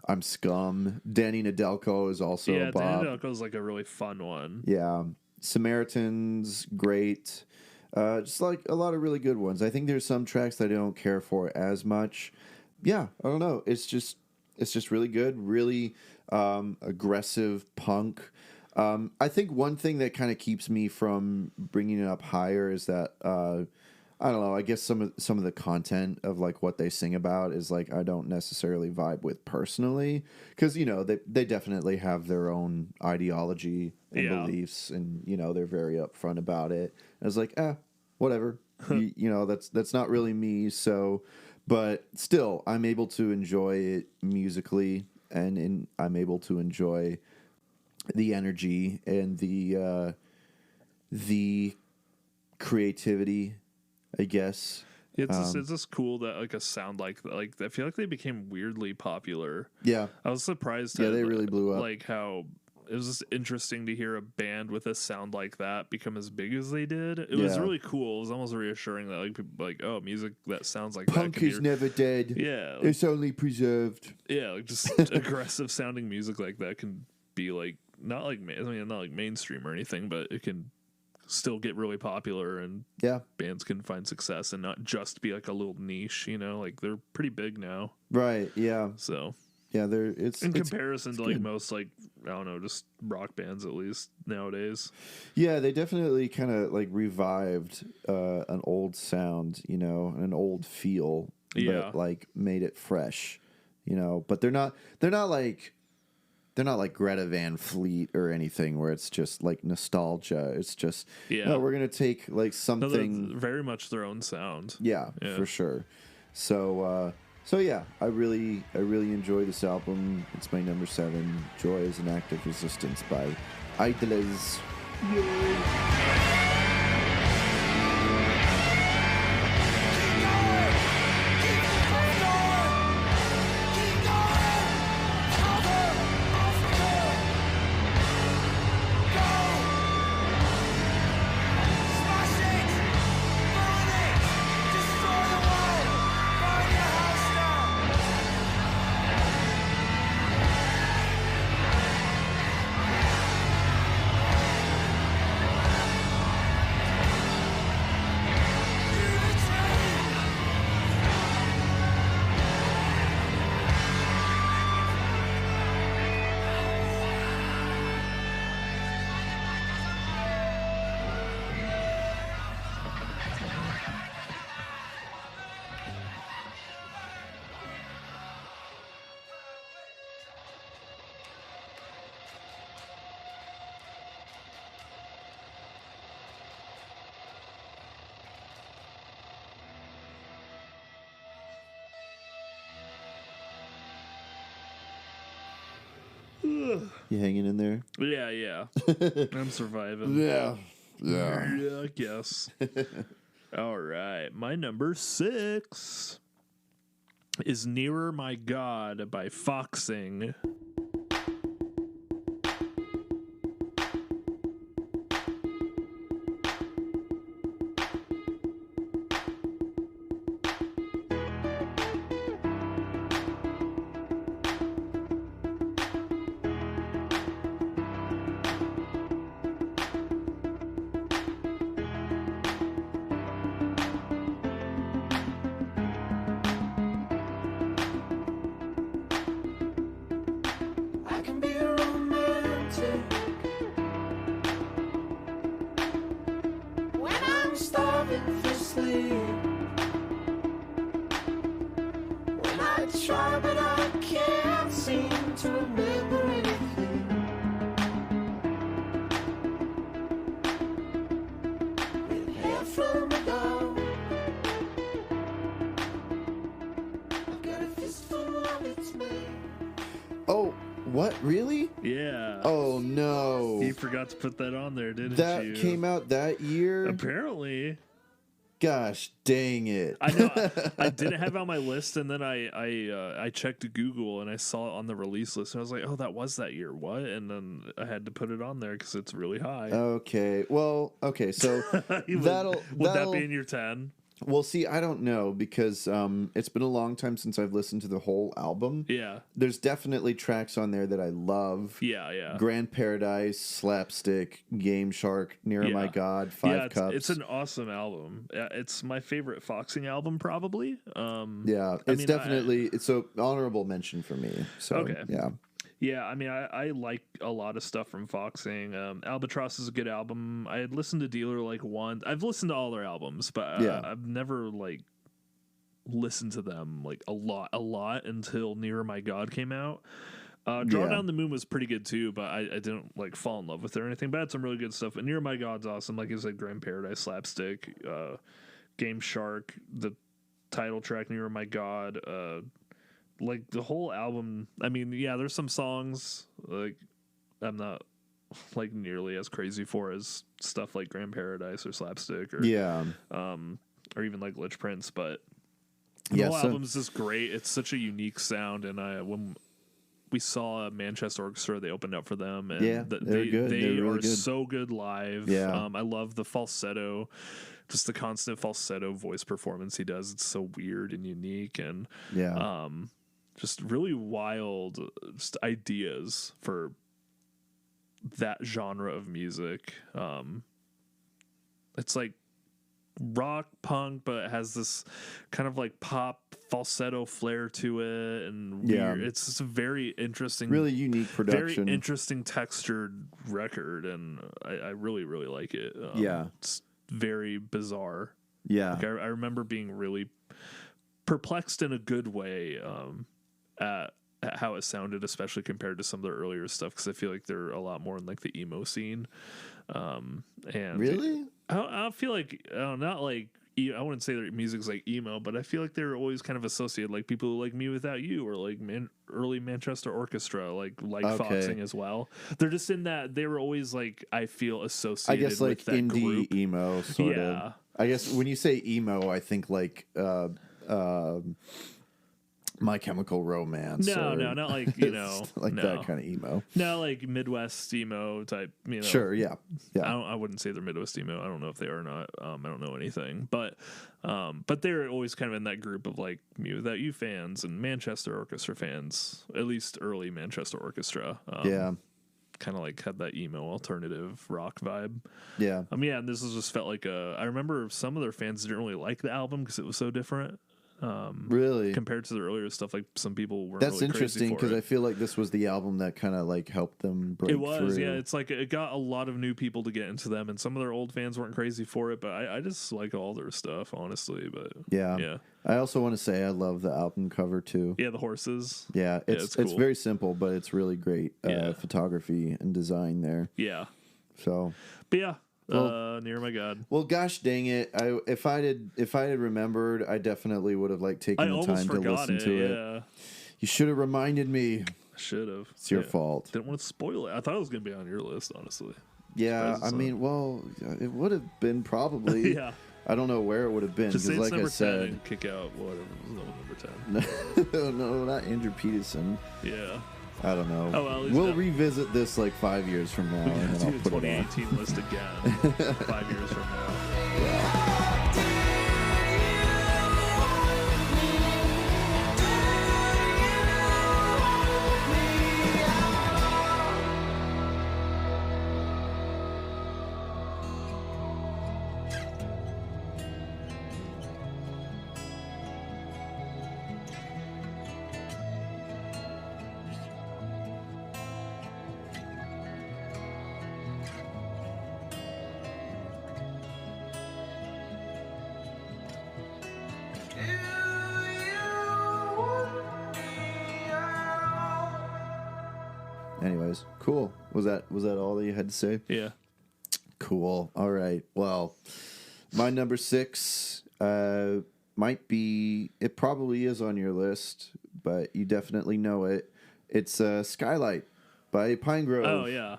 Speaker 3: I'm Scum. Danny Nedelko is also
Speaker 1: Yeah,
Speaker 3: a bop.
Speaker 1: Danny Delco's like a really fun one.
Speaker 3: Yeah. Samaritans, great. Just like a lot of really good ones. I think there's some tracks that I don't care for as much. Yeah, I don't know. It's just really good, really aggressive punk. I think one thing that kind of keeps me from bringing it up higher is that I don't know. I guess some of the content of like what they sing about is like I don't necessarily vibe with personally because they definitely have their own ideology and
Speaker 1: Yeah.
Speaker 3: beliefs and they're very upfront about it. I was like, whatever. That's not really me. So, but still, I'm able to enjoy it musically, and I'm able to enjoy the energy and the creativity, I guess.
Speaker 1: It's just cool that like a sound like I feel like they became weirdly popular.
Speaker 3: Yeah.
Speaker 1: I was surprised.
Speaker 3: Yeah, they really blew up.
Speaker 1: Like how it was just interesting to hear a band with a sound like that become as big as they did. It was
Speaker 3: Yeah.
Speaker 1: really cool. It was almost reassuring that like people like, oh, music that sounds like
Speaker 3: Punk
Speaker 1: that can
Speaker 3: is
Speaker 1: be,
Speaker 3: never dead.
Speaker 1: yeah, like,
Speaker 3: It's only preserved.
Speaker 1: yeah, like just aggressive sounding music like that can be like not like not like mainstream or anything, but it can still get really popular and
Speaker 3: Yeah.
Speaker 1: bands can find success and not just be like a little niche, like they're pretty big now.
Speaker 3: Right. Yeah.
Speaker 1: So
Speaker 3: Yeah. It's
Speaker 1: in comparison to like
Speaker 3: good.
Speaker 1: most like I don't know, just rock bands at least nowadays.
Speaker 3: Yeah, they definitely kind of like revived an old sound, an old feel,
Speaker 1: Yeah.
Speaker 3: but like made it fresh, But they're not like Greta Van Fleet or anything where it's just like nostalgia. It's just no, we're gonna take like
Speaker 1: No, they're
Speaker 3: something.
Speaker 1: very much their own sound.
Speaker 3: Yeah,
Speaker 1: Yeah.
Speaker 3: for sure. So So yeah, I really enjoy this album. It's my number 7, Joy is an Act of Resistance by Idols. You hanging in there?
Speaker 1: Yeah. I'm surviving.
Speaker 3: Yeah.
Speaker 1: Yeah, I guess. All right. My number 6 is Nearer My God by Foxing.
Speaker 9: I can be romantic when I'm starving for sleep. When I try but I can't seem to remember anything. With hair from a dog, I've got a fistful of its mane.
Speaker 3: Oh, what? Really?
Speaker 1: Yeah.
Speaker 3: Oh no.
Speaker 1: You forgot to put that on there, didn't
Speaker 3: That
Speaker 1: you?
Speaker 3: came out that year?
Speaker 1: Apparently.
Speaker 3: Gosh dang it.
Speaker 1: I know. I didn't have it on my list, and then I checked Google, and I saw it on the release list, and I was like, oh, that was that year. What? And then I had to put it on there because it's really high.
Speaker 3: Okay. Well, okay, so
Speaker 1: Would
Speaker 3: that'll
Speaker 1: that be in your 10?
Speaker 3: Well, see, I don't know because it's been a long time since I've listened to the whole album.
Speaker 1: Yeah.
Speaker 3: There's definitely tracks on there that I love.
Speaker 1: Yeah.
Speaker 3: Grand Paradise, Slapstick, Game Shark, Near My God, Five Cups.
Speaker 1: It's an awesome album. It's my favorite Foxing album, probably.
Speaker 3: Yeah, it's definitely it's an honorable mention for me. So,
Speaker 1: Okay.
Speaker 3: yeah.
Speaker 1: Yeah, I mean, I like a lot of stuff from Foxing. Albatross is a good album. I had listened to Dealer like once. I've listened to all their albums, but I've never like listened to them like a lot until Nearer My God came out. Draw Down the Moon was pretty good too, but I didn't like fall in love with it or anything. But I had some really good stuff. And Nearer My God's awesome. Like I said, Grand Paradise, Slapstick, Game Shark, the title track Nearer My God. Like the whole album, I mean, yeah, there's some songs like I'm not like nearly as crazy for as stuff like Grand Paradise or Slapstick or or even like Lich Prince, but the whole album's just great. It's such a unique sound, and when we saw Manchester Orchestra, they opened up for them, and
Speaker 3: they're good.
Speaker 1: They
Speaker 3: they're really
Speaker 1: are
Speaker 3: good.
Speaker 1: so good live.
Speaker 3: Yeah.
Speaker 1: I love the falsetto. Just the constant falsetto voice performance he does. It's so weird and unique, and just really wild just ideas for that genre of music. It's like rock punk, but it has this kind of like pop falsetto flair to it, and weird. It's just a very interesting,
Speaker 3: really unique production,
Speaker 1: very interesting textured record, and I really like it. It's very bizarre. Like I remember being really perplexed in a good way at how it sounded, especially compared to some of their earlier stuff, because I feel like they're a lot more in like the emo scene. And
Speaker 3: really,
Speaker 1: I feel like not like I wouldn't say their music's like emo, but I feel like they're always kind of associated, like people who like Me Without You or like early Manchester Orchestra, like Foxing as well. They're just in that they were always like I feel associated.
Speaker 3: I guess like
Speaker 1: with that
Speaker 3: indie
Speaker 1: group.
Speaker 3: emo sort
Speaker 1: Yeah.
Speaker 3: of. I guess when you say emo, I think like My Chemical Romance.
Speaker 1: No, not like
Speaker 3: like
Speaker 1: no.
Speaker 3: that kind of emo.
Speaker 1: No, like Midwest emo type.
Speaker 3: Sure, yeah.
Speaker 1: I wouldn't say they're Midwest emo. I don't know if they are or not. I don't know anything, but they're always kind of in that group of like Me Without You fans and Manchester Orchestra fans. At least early Manchester Orchestra. Kind of like had that emo alternative rock vibe.
Speaker 3: Yeah.
Speaker 1: This just felt like I remember some of their fans didn't really like the album because it was so different.
Speaker 3: Really?
Speaker 1: Compared to their earlier stuff, like some people weren't.
Speaker 3: That's
Speaker 1: really
Speaker 3: interesting because I feel like this was the album that kind of like helped them break through.
Speaker 1: Yeah. It's like it got a lot of new people to get into them, and some of their old fans weren't crazy for it. But I just like all their stuff, honestly. But
Speaker 3: yeah. I also want to say I love the album cover too.
Speaker 1: Yeah, the horses.
Speaker 3: Yeah, it's
Speaker 1: cool.
Speaker 3: very simple, but it's really great photography and design there.
Speaker 1: Yeah.
Speaker 3: So,
Speaker 1: but yeah. Near my God.
Speaker 3: Well, gosh dang it! If I had remembered, I definitely would have like taken the time to listen to it. You should have reminded me.
Speaker 1: I should have.
Speaker 3: It's your fault.
Speaker 1: Didn't want to spoil it. I thought it was going to be on your list, honestly.
Speaker 3: Yeah, I mean, well, it would have been probably.
Speaker 1: Yeah.
Speaker 3: I don't know where it would have been
Speaker 1: Just
Speaker 3: because,
Speaker 1: say it's
Speaker 3: like I
Speaker 1: number 10
Speaker 3: said,
Speaker 1: and kick out whatever was number 10.
Speaker 3: no, not Andrew Peterson.
Speaker 1: Yeah.
Speaker 3: I don't know.
Speaker 1: Oh, well,
Speaker 3: we'll revisit this like 5 years from now, and then
Speaker 1: do
Speaker 3: I'll
Speaker 1: the
Speaker 3: put it on.
Speaker 1: 2018 list again 5 years from now.
Speaker 3: Anyways, cool. Was that all that you had to say?
Speaker 1: Yeah.
Speaker 3: Cool. All right. Well, my number 6 might be. It probably is on your list, but you definitely know it. It's Skylight by Pinegrove.
Speaker 1: Oh yeah.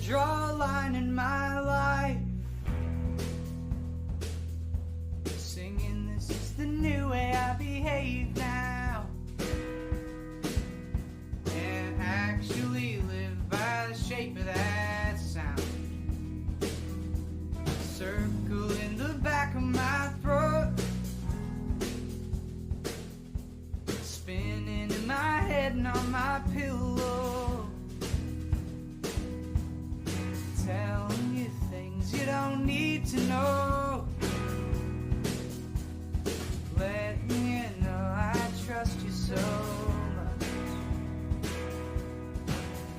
Speaker 10: Draw a line in my life, singing this is the new way I behave now, and actually live by the shape of that sound. Circle in the back of my throat, spinning in my head and on my pillow, telling you things you don't need to know, letting you know I trust you so much.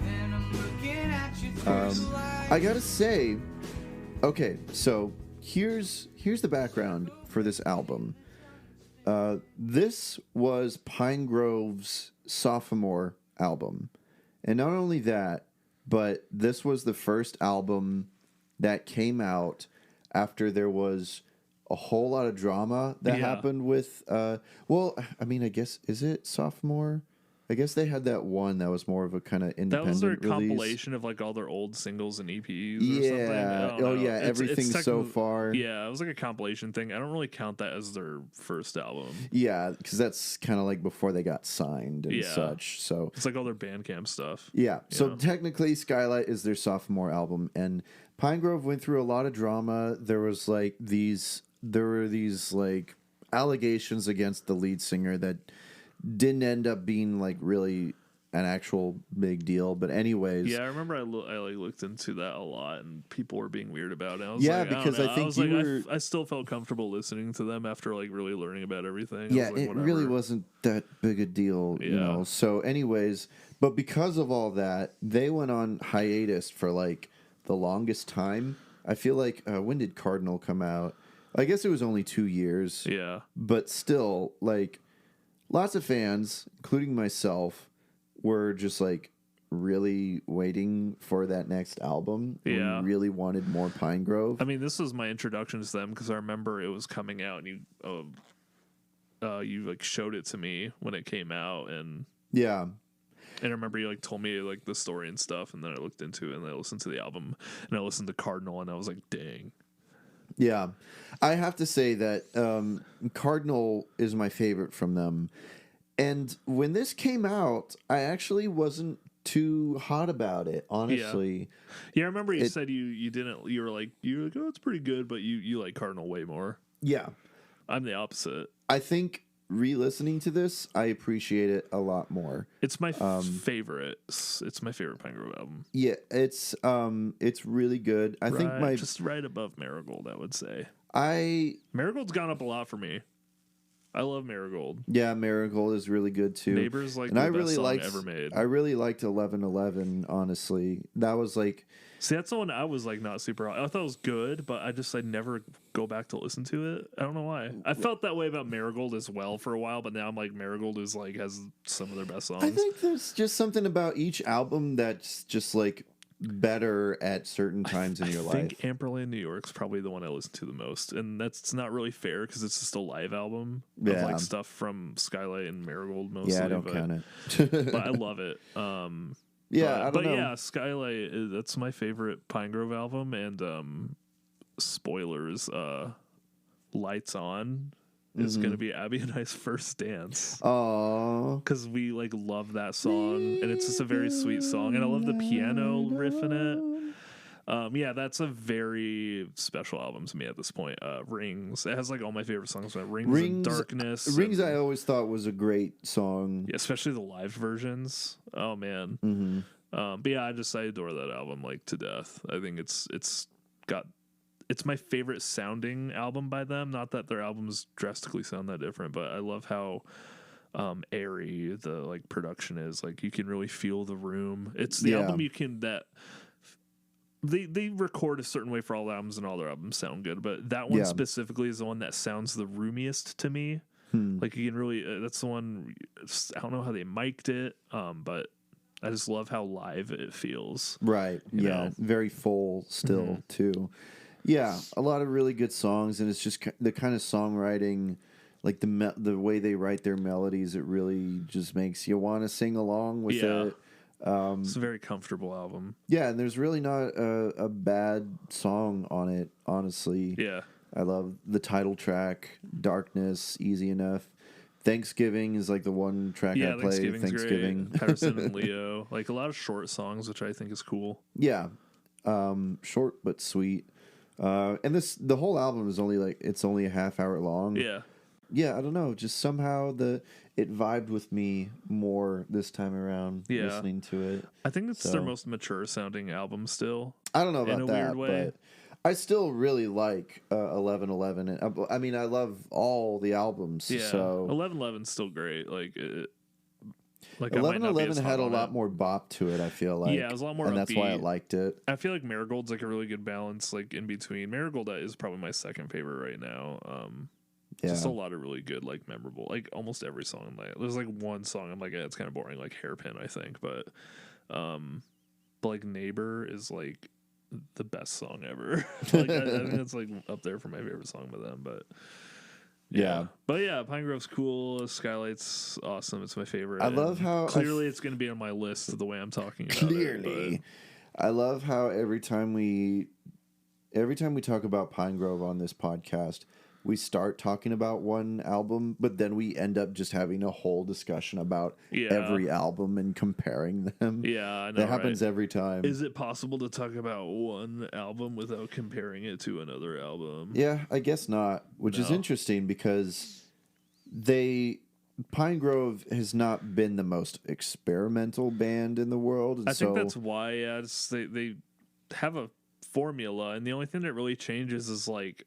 Speaker 10: And I'm looking at you through the light.
Speaker 3: I gotta say, okay, so here's the background for this album. This was Pinegrove's sophomore album, and not only that, but this was the first album that came out after there was a whole lot of drama that happened with, I guess, is it sophomore? I guess they had that one that was more of a kind of independent
Speaker 1: That was their
Speaker 3: release.
Speaker 1: compilation of like all their old singles and EPs or
Speaker 3: Yeah.
Speaker 1: something. I don't
Speaker 3: Oh,
Speaker 1: know.
Speaker 3: yeah, Everything So
Speaker 1: technically-
Speaker 3: Far.
Speaker 1: Yeah, it was like a compilation thing. I don't really count that as their first album.
Speaker 3: Yeah, because that's kind of like before they got signed and such. So
Speaker 1: It's like all their Bandcamp stuff.
Speaker 3: yeah. So technically, Skylight is their sophomore album, and Pinegrove went through a lot of drama. There were these like allegations against the lead singer that didn't end up being like really an actual big deal. But anyways,
Speaker 1: Yeah, I remember I like looked into that a lot, and people were being weird about it. I was
Speaker 3: Yeah,
Speaker 1: like,
Speaker 3: because
Speaker 1: don't know.
Speaker 3: I think
Speaker 1: was
Speaker 3: you
Speaker 1: like,
Speaker 3: were-
Speaker 1: I still felt comfortable listening to them after like really learning about everything. I
Speaker 3: yeah,
Speaker 1: was like,
Speaker 3: it really
Speaker 1: whatever.
Speaker 3: wasn't that big a deal, you
Speaker 1: Yeah.
Speaker 3: know. So, anyways, but because of all that, they went on hiatus for like the longest time. I feel like when did Cardinal come out? I guess it was only 2 years.
Speaker 1: Yeah,
Speaker 3: But still, like, lots of fans, including myself, were just like really waiting for that next album.
Speaker 1: Yeah.
Speaker 3: We really wanted more Pinegrove.
Speaker 1: I mean, this was my introduction to them because I remember it was coming out, and you like showed it to me when it came out, and
Speaker 3: Yeah.
Speaker 1: I remember you like told me like the story and stuff, and then I looked into it and I listened to the album and I listened to Cardinal, and I was like, dang.
Speaker 3: Yeah. I have to say that Cardinal is my favorite from them. And when this came out, I actually wasn't too hot about it, honestly.
Speaker 1: Yeah, I remember you said you didn't. You were like, oh, it's pretty good, but you like Cardinal way more.
Speaker 3: Yeah.
Speaker 1: I'm the opposite.
Speaker 3: I think re-listening to this, I appreciate it a lot more.
Speaker 1: It's my favorite. It's my favorite Pinegrove album.
Speaker 3: Yeah, it's really good. I think
Speaker 1: just right above Marigold, I would say.
Speaker 3: Marigold's
Speaker 1: gone up a lot for me. I love Marigold.
Speaker 3: Yeah, Marigold is really good too.
Speaker 1: Neighbors like
Speaker 3: and
Speaker 1: the
Speaker 3: I
Speaker 1: best
Speaker 3: really
Speaker 1: song
Speaker 3: liked,
Speaker 1: ever made.
Speaker 3: I really liked 1111. Honestly, that was like.
Speaker 1: See, that's the one I was like not super. I thought it was good, but I'd never go back to listen to it. I don't know why. I felt that way about Marigold as well for a while, but now I'm like Marigold is like has some of their best songs.
Speaker 3: I think there's just something about each album that's just like better at certain times in your life.
Speaker 1: I think Amberland New York's probably the one I listen to the most, and it's not really fair because it's just a live album of
Speaker 3: Yeah.
Speaker 1: like stuff from Skylight and Marigold mostly.
Speaker 3: Yeah, I don't count it.
Speaker 1: But I love it.
Speaker 3: Yeah, I don't know.
Speaker 1: Yeah, Skylight that's my favorite Pinegrove album, and spoilers, Lights On is going to be Abby and I's first dance.
Speaker 3: Aww.
Speaker 1: Because we like love that song, and it's just a very sweet song, and I love the piano riff in it. Yeah, that's a very special album to me at this point. Rings. It has like all my favorite songs. Rings and Darkness.
Speaker 3: Rings, I always thought was a great song.
Speaker 1: Yeah, especially the live versions. Oh man.
Speaker 3: Mm-hmm.
Speaker 1: But yeah, I adore that album like to death. I think it's my favorite sounding album by them. Not that their albums drastically sound that different, but I love how airy the like production is. Like you can really feel the room. It's the album you can They record a certain way for all albums, and all their albums sound good, but that one specifically is the one that sounds the roomiest to me. Like you can really, that's the one. I don't know how they mic'd it, but I just love how live it feels.
Speaker 3: Right.
Speaker 1: You
Speaker 3: Yeah.
Speaker 1: know?
Speaker 3: Very full still too. Yeah, a lot of really good songs, and it's just the kind of songwriting, like the way they write their melodies. It really just makes you want to sing along with it.
Speaker 1: It's a very comfortable album.
Speaker 3: Yeah, and there's really not a bad song on it, honestly.
Speaker 1: Yeah.
Speaker 3: I love the title track, Darkness, Easy Enough. Thanksgiving is like the one track I play. Thanksgiving.
Speaker 1: Great. Patterson and Leo. Like a lot of short songs, which I think is cool.
Speaker 3: Yeah. Short but sweet. And the whole album is it's only a half hour long.
Speaker 1: Yeah.
Speaker 3: Yeah, I don't know. Just somehow it vibed with me more this time around listening to it.
Speaker 1: I think it's their most mature sounding album still.
Speaker 3: I don't know about
Speaker 1: in a
Speaker 3: that,
Speaker 1: weird way.
Speaker 3: but I still really like 1111. I mean, I love all the albums.
Speaker 1: Yeah.
Speaker 3: So
Speaker 1: 1111's still great. Like
Speaker 3: 1111 had a lot more bop to it, I feel like.
Speaker 1: Yeah, it was a lot more
Speaker 3: and that's why I
Speaker 1: upbeat.
Speaker 3: liked it.
Speaker 1: I feel like Marigold's like a really good balance, like in between. Marigold is probably my second favorite right now. Just a lot of really good, like memorable, like almost every song. Like there's like one song I'm like, it's kind of boring, like Hairpin, I think, but like Neighbor is like the best song ever. Like I think it's like up there for my favorite song by them, but.
Speaker 3: Yeah.
Speaker 1: But yeah, Pinegrove's cool. Skylight's awesome. It's my favorite.
Speaker 3: I love how
Speaker 1: clearly it's going to be on my list the way I'm talking about
Speaker 3: Clearly.
Speaker 1: it.
Speaker 3: I love how every time we talk about Pinegrove on this podcast, we start talking about one album, but then we end up just having a whole discussion about every album and comparing them.
Speaker 1: Yeah, I know.
Speaker 3: That happens every time.
Speaker 1: Is it possible to talk about one album without comparing it to another album?
Speaker 3: Yeah, I guess not, which is interesting because they Pinegrove has not been the most experimental band in the world. And
Speaker 1: I think that's why they have a formula, and the only thing that really changes is like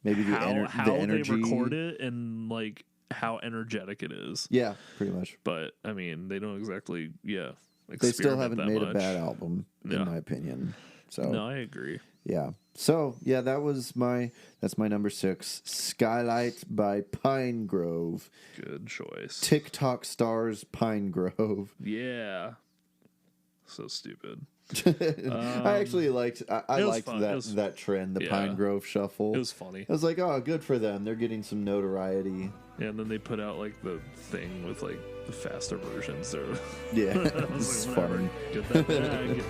Speaker 3: maybe
Speaker 1: how
Speaker 3: the energy.
Speaker 1: they record it and like how energetic it is.
Speaker 3: Yeah, pretty much.
Speaker 1: But I mean, they don't exactly
Speaker 3: They still haven't
Speaker 1: that
Speaker 3: made
Speaker 1: much.
Speaker 3: a bad album,
Speaker 1: Yeah.
Speaker 3: in my opinion. So
Speaker 1: No, I agree.
Speaker 3: yeah. So yeah, that's my number 6. Skylight by Pinegrove.
Speaker 1: Good choice.
Speaker 3: TikTok stars Pinegrove.
Speaker 1: Yeah. So stupid.
Speaker 3: I actually liked I
Speaker 1: it was
Speaker 3: liked
Speaker 1: fun.
Speaker 3: that trend, the
Speaker 1: Yeah.
Speaker 3: Pinegrove shuffle.
Speaker 1: It was funny.
Speaker 3: I was like, oh, good for them. They're getting some notoriety.
Speaker 1: Yeah, and then they put out like the thing with like the faster versions. Or
Speaker 3: Yeah,
Speaker 1: I was
Speaker 3: it's
Speaker 1: like, whatever,
Speaker 3: fun.
Speaker 1: get that bag.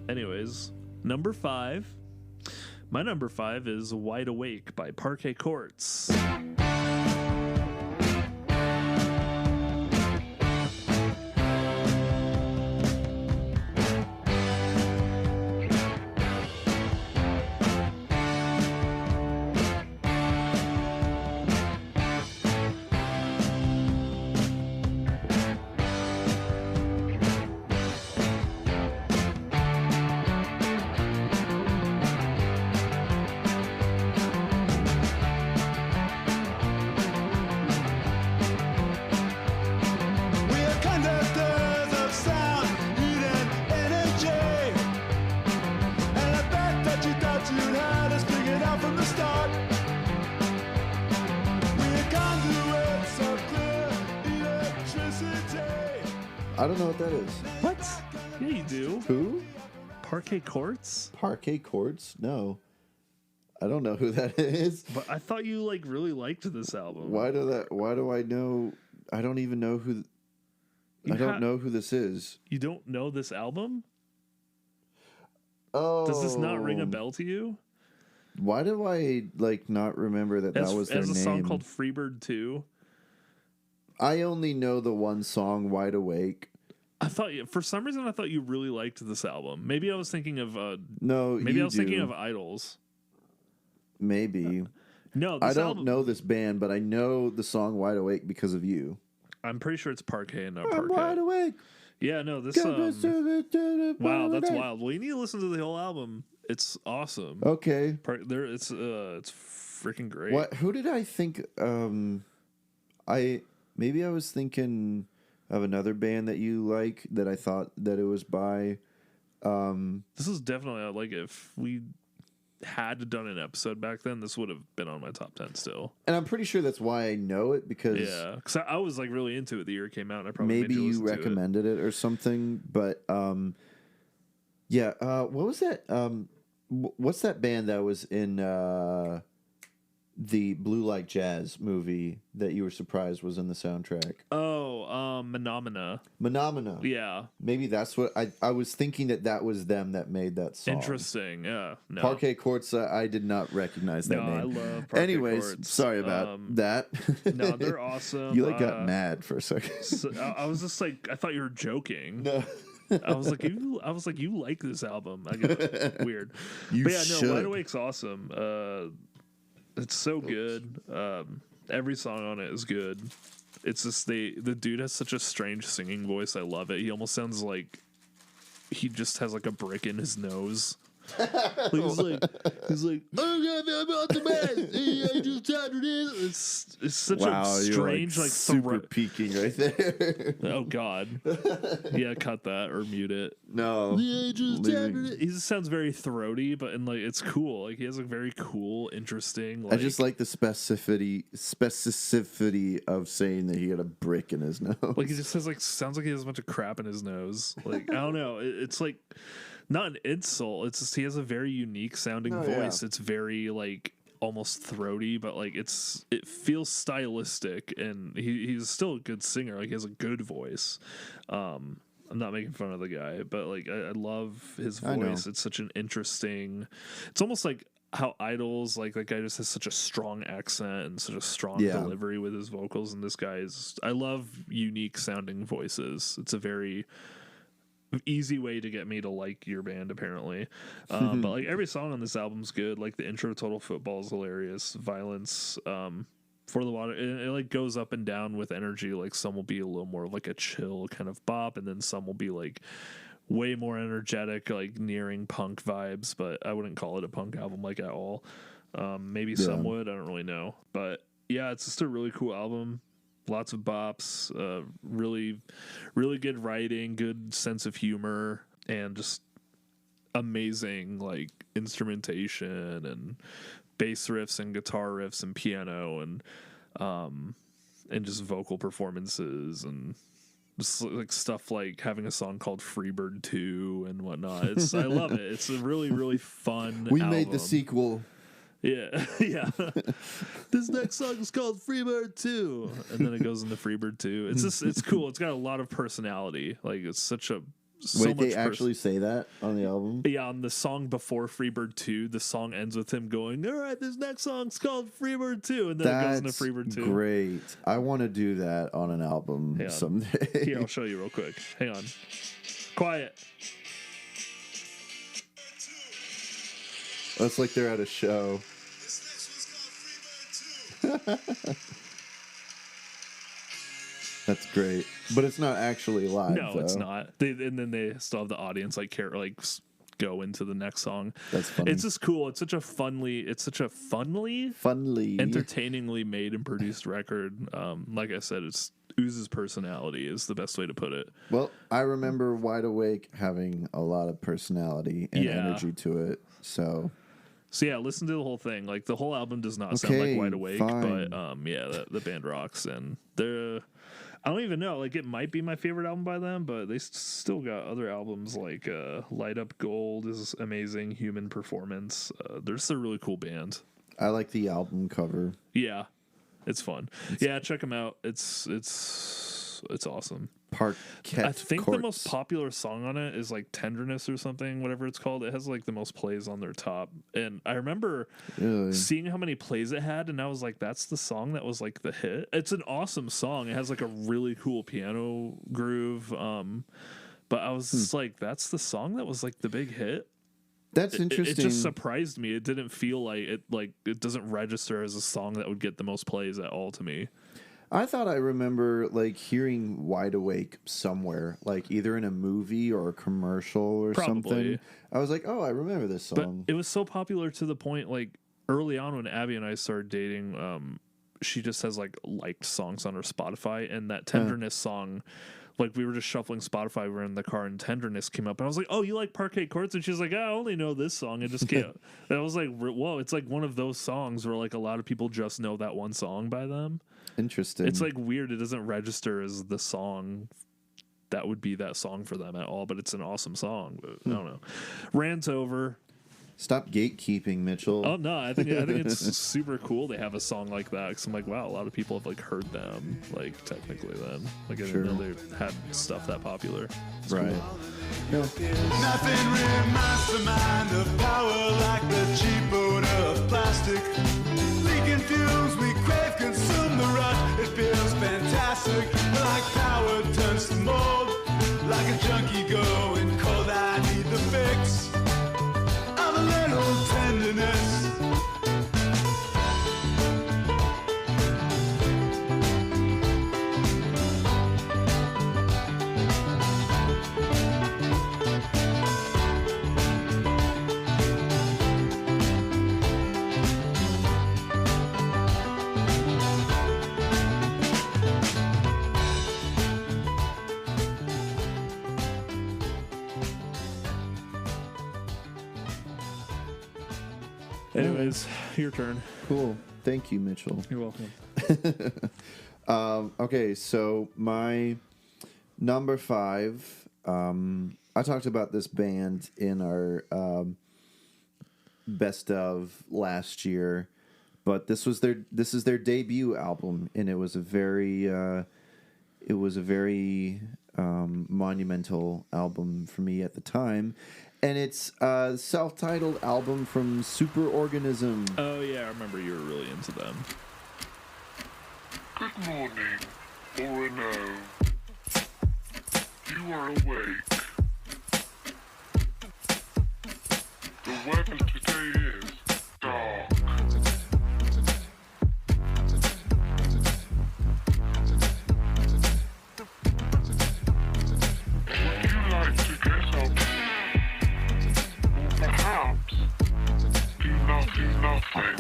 Speaker 1: Anyways, number 5. My number 5 is Wide Awake by Parquet Courts.
Speaker 3: I don't know what that is.
Speaker 1: What? Yeah, you do.
Speaker 3: Who?
Speaker 1: Parquet Courts?
Speaker 3: Parquet Courts? No. I don't know who that is.
Speaker 1: But I thought you like really liked this album.
Speaker 3: Why do I know? I don't even know who. I don't know who this is.
Speaker 1: You don't know this album?
Speaker 3: Oh.
Speaker 1: Does this not ring a bell to you?
Speaker 3: Why do I not remember that was their name?
Speaker 1: As a song called Freebird 2.
Speaker 3: I only know the one song, Wide Awake.
Speaker 1: I thought for some reason I thought you really liked this album. Maybe I was thinking of
Speaker 3: no.
Speaker 1: Maybe I was thinking of Idols.
Speaker 3: Maybe.
Speaker 1: No,
Speaker 3: I don't know this band, but I know the song Wide Awake because of you.
Speaker 1: I'm pretty sure it's Parquet and not
Speaker 3: I'm
Speaker 1: Parquet.
Speaker 3: wide awake.
Speaker 1: Yeah, no, this wow, that's wild. Well, you need to listen to the whole album. It's awesome.
Speaker 3: Okay.
Speaker 1: It's freaking great.
Speaker 3: What? Who did I think? Maybe I was thinking of another band that you like that I thought that it was by.
Speaker 1: This is definitely like if we had done an episode back then, this would have been on my top 10 still.
Speaker 3: And I'm pretty sure that's why I know it because
Speaker 1: because I was like really into it the year it came out. And I probably
Speaker 3: maybe
Speaker 1: made
Speaker 3: you
Speaker 1: listen to
Speaker 3: recommended it or something. But yeah, what was that? What's that band that was in the Blue Like Jazz movie that you were surprised was in the soundtrack?
Speaker 1: Oh, Menomina.
Speaker 3: Menomina.
Speaker 1: Yeah.
Speaker 3: Maybe that's what I was thinking that was them that made that song.
Speaker 1: Interesting. Yeah. No.
Speaker 3: Parquet Courts, I did not recognize that name.
Speaker 1: I love Parquet
Speaker 3: Anyways,
Speaker 1: Courts.
Speaker 3: sorry about that.
Speaker 1: No, they're awesome.
Speaker 3: You got mad for a second.
Speaker 1: So, I was just like, I thought you were joking.
Speaker 3: No.
Speaker 1: I was like, you like this album. I get weird.
Speaker 3: You
Speaker 1: but yeah,
Speaker 3: should.
Speaker 1: no, Wide Awake's awesome. It's so good. Every song on it is good. It's just the dude has such a strange singing voice. I love it. He almost sounds like he just has like a brick in his nose. He's like, oh god, I'm out the bed. I just started it. It's such a strange,
Speaker 3: you're
Speaker 1: like
Speaker 3: super peaking right there.
Speaker 1: Oh god, yeah, cut that or mute it.
Speaker 3: No,
Speaker 1: he just sounds very throaty, but and like it's cool. Like he has a very cool, interesting. Like,
Speaker 3: I just like the specificity of saying that he had a brick in his nose.
Speaker 1: Like he just has like sounds like he has a bunch of crap in his nose. Like I don't know. It's like not an insult. It's just he has a very unique sounding voice.
Speaker 3: Yeah.
Speaker 1: It's very like almost throaty, but like it feels stylistic, and he's still a good singer. Like he has a good voice. I'm not making fun of the guy, but like I love his voice. It's such an interesting. It's almost like how Idols, like that guy just has such a strong accent and such a strong delivery with his vocals, and this guy is. I love unique sounding voices. It's a very easy way to get me to like your band, apparently. But like every song on this album's good. Like the intro to Total Football is hilarious. Violence, For the Water, it like goes up and down with energy. Like some will be a little more like a chill kind of bop, and then some will be like way more energetic, like nearing punk vibes, but I wouldn't call it a punk album like at all. Maybe some would, I don't really know. But yeah, it's just a really cool album. Lots of bops, really, really good writing, good sense of humor, and just amazing like instrumentation and bass riffs and guitar riffs and piano and just vocal performances and just like stuff like having a song called Freebird 2 and whatnot. I love it. It's a really, really fun
Speaker 3: We
Speaker 1: album.
Speaker 3: made the sequel.
Speaker 1: Yeah, yeah. This next song is called Freebird 2, and then it goes into Freebird 2. It's cool. It's got a lot of personality. Like it's such a
Speaker 3: Wait, they actually say that on the album?
Speaker 1: Yeah, on the song before Freebird 2, the song ends with him going, "All right, this next song's called Freebird 2," and then it goes into Freebird 2.
Speaker 3: Great. I want to do that on an album someday.
Speaker 1: Here, I'll show you real quick. Hang on. Quiet.
Speaker 3: It's like they're at a show. That's great, but it's not actually live.
Speaker 1: No,
Speaker 3: though.
Speaker 1: it's not. And then they still have the audience go into the next song.
Speaker 3: That's funny.
Speaker 1: It's just cool. It's such a funly, entertainingly made and produced record. Like I said, it's oozes personality is the best way to put it.
Speaker 3: Well, I remember Wide Awake having a lot of personality and energy to it. So
Speaker 1: yeah, listen to the whole thing. Like the whole album does not sound like Wide Awake,
Speaker 3: fine.
Speaker 1: but yeah, the band rocks, and they're. I don't even know. Like it might be my favorite album by them, but they still got other albums like Light Up Gold is amazing. Human Performance. They're just a really cool band.
Speaker 3: I like the album cover.
Speaker 1: Yeah, it's fun. Check them out. It's awesome.
Speaker 3: Parquet.
Speaker 1: I think the most popular song on it is like Tenderness or something, whatever it's called. It has like the most plays on their top. And I remember seeing how many plays it had, and I was like, that's the song that was like the hit. It's an awesome song. It has like a really cool piano groove. But I was just like, that's the song that was like the big hit.
Speaker 3: That's interesting.
Speaker 1: It just surprised me. It didn't feel it doesn't register as a song that would get the most plays at all to me.
Speaker 3: I thought I remember like hearing Wide Awake somewhere, like either in a movie or a commercial or something. I was like, oh, I remember this song.
Speaker 1: But it was so popular to the point, like early on when Abby and I started dating, she just has like liked songs on her Spotify, and that Tenderness song, like we were just shuffling Spotify, we were in the car, and Tenderness came up, and I was like, oh, you like Parquet Courts? And she's like, I only know this song. It just can't. And I was like, whoa, it's like one of those songs where like a lot of people just know that one song by them.
Speaker 3: Interesting.
Speaker 1: It's like weird. It doesn't register as the song that would be that song for them at all, but it's an awesome song. But I don't know. Rant's over.
Speaker 3: Stop gatekeeping, Mitchell.
Speaker 1: Oh no, I think it's super cool they have a song like that, because I'm like, wow, a lot of people have like heard them, like technically then. Like I didn't know they had stuff that popular. It's
Speaker 3: right.
Speaker 1: Cool.
Speaker 11: Nothing reminds the mind of power like the cheap odor of plastic. Leaking fumes, we crave, consume the rush. It feels fantastic, like power turns to mold. Like a junkie going cold, I need the fix of a little tenderness.
Speaker 1: Anyways, your turn.
Speaker 3: Cool. Thank you, Mitchell.
Speaker 1: You're welcome.
Speaker 3: Okay, so my number 5, I talked about this band in our best of last year, But this is their debut album, and it was a very monumental album for me at the time. And it's a self-titled album from Superorganism.
Speaker 1: Oh yeah, I remember you were really into them.
Speaker 12: Good morning, or no. You are awake. The weather today is dark. Would you like to get up? Or perhaps do nothing?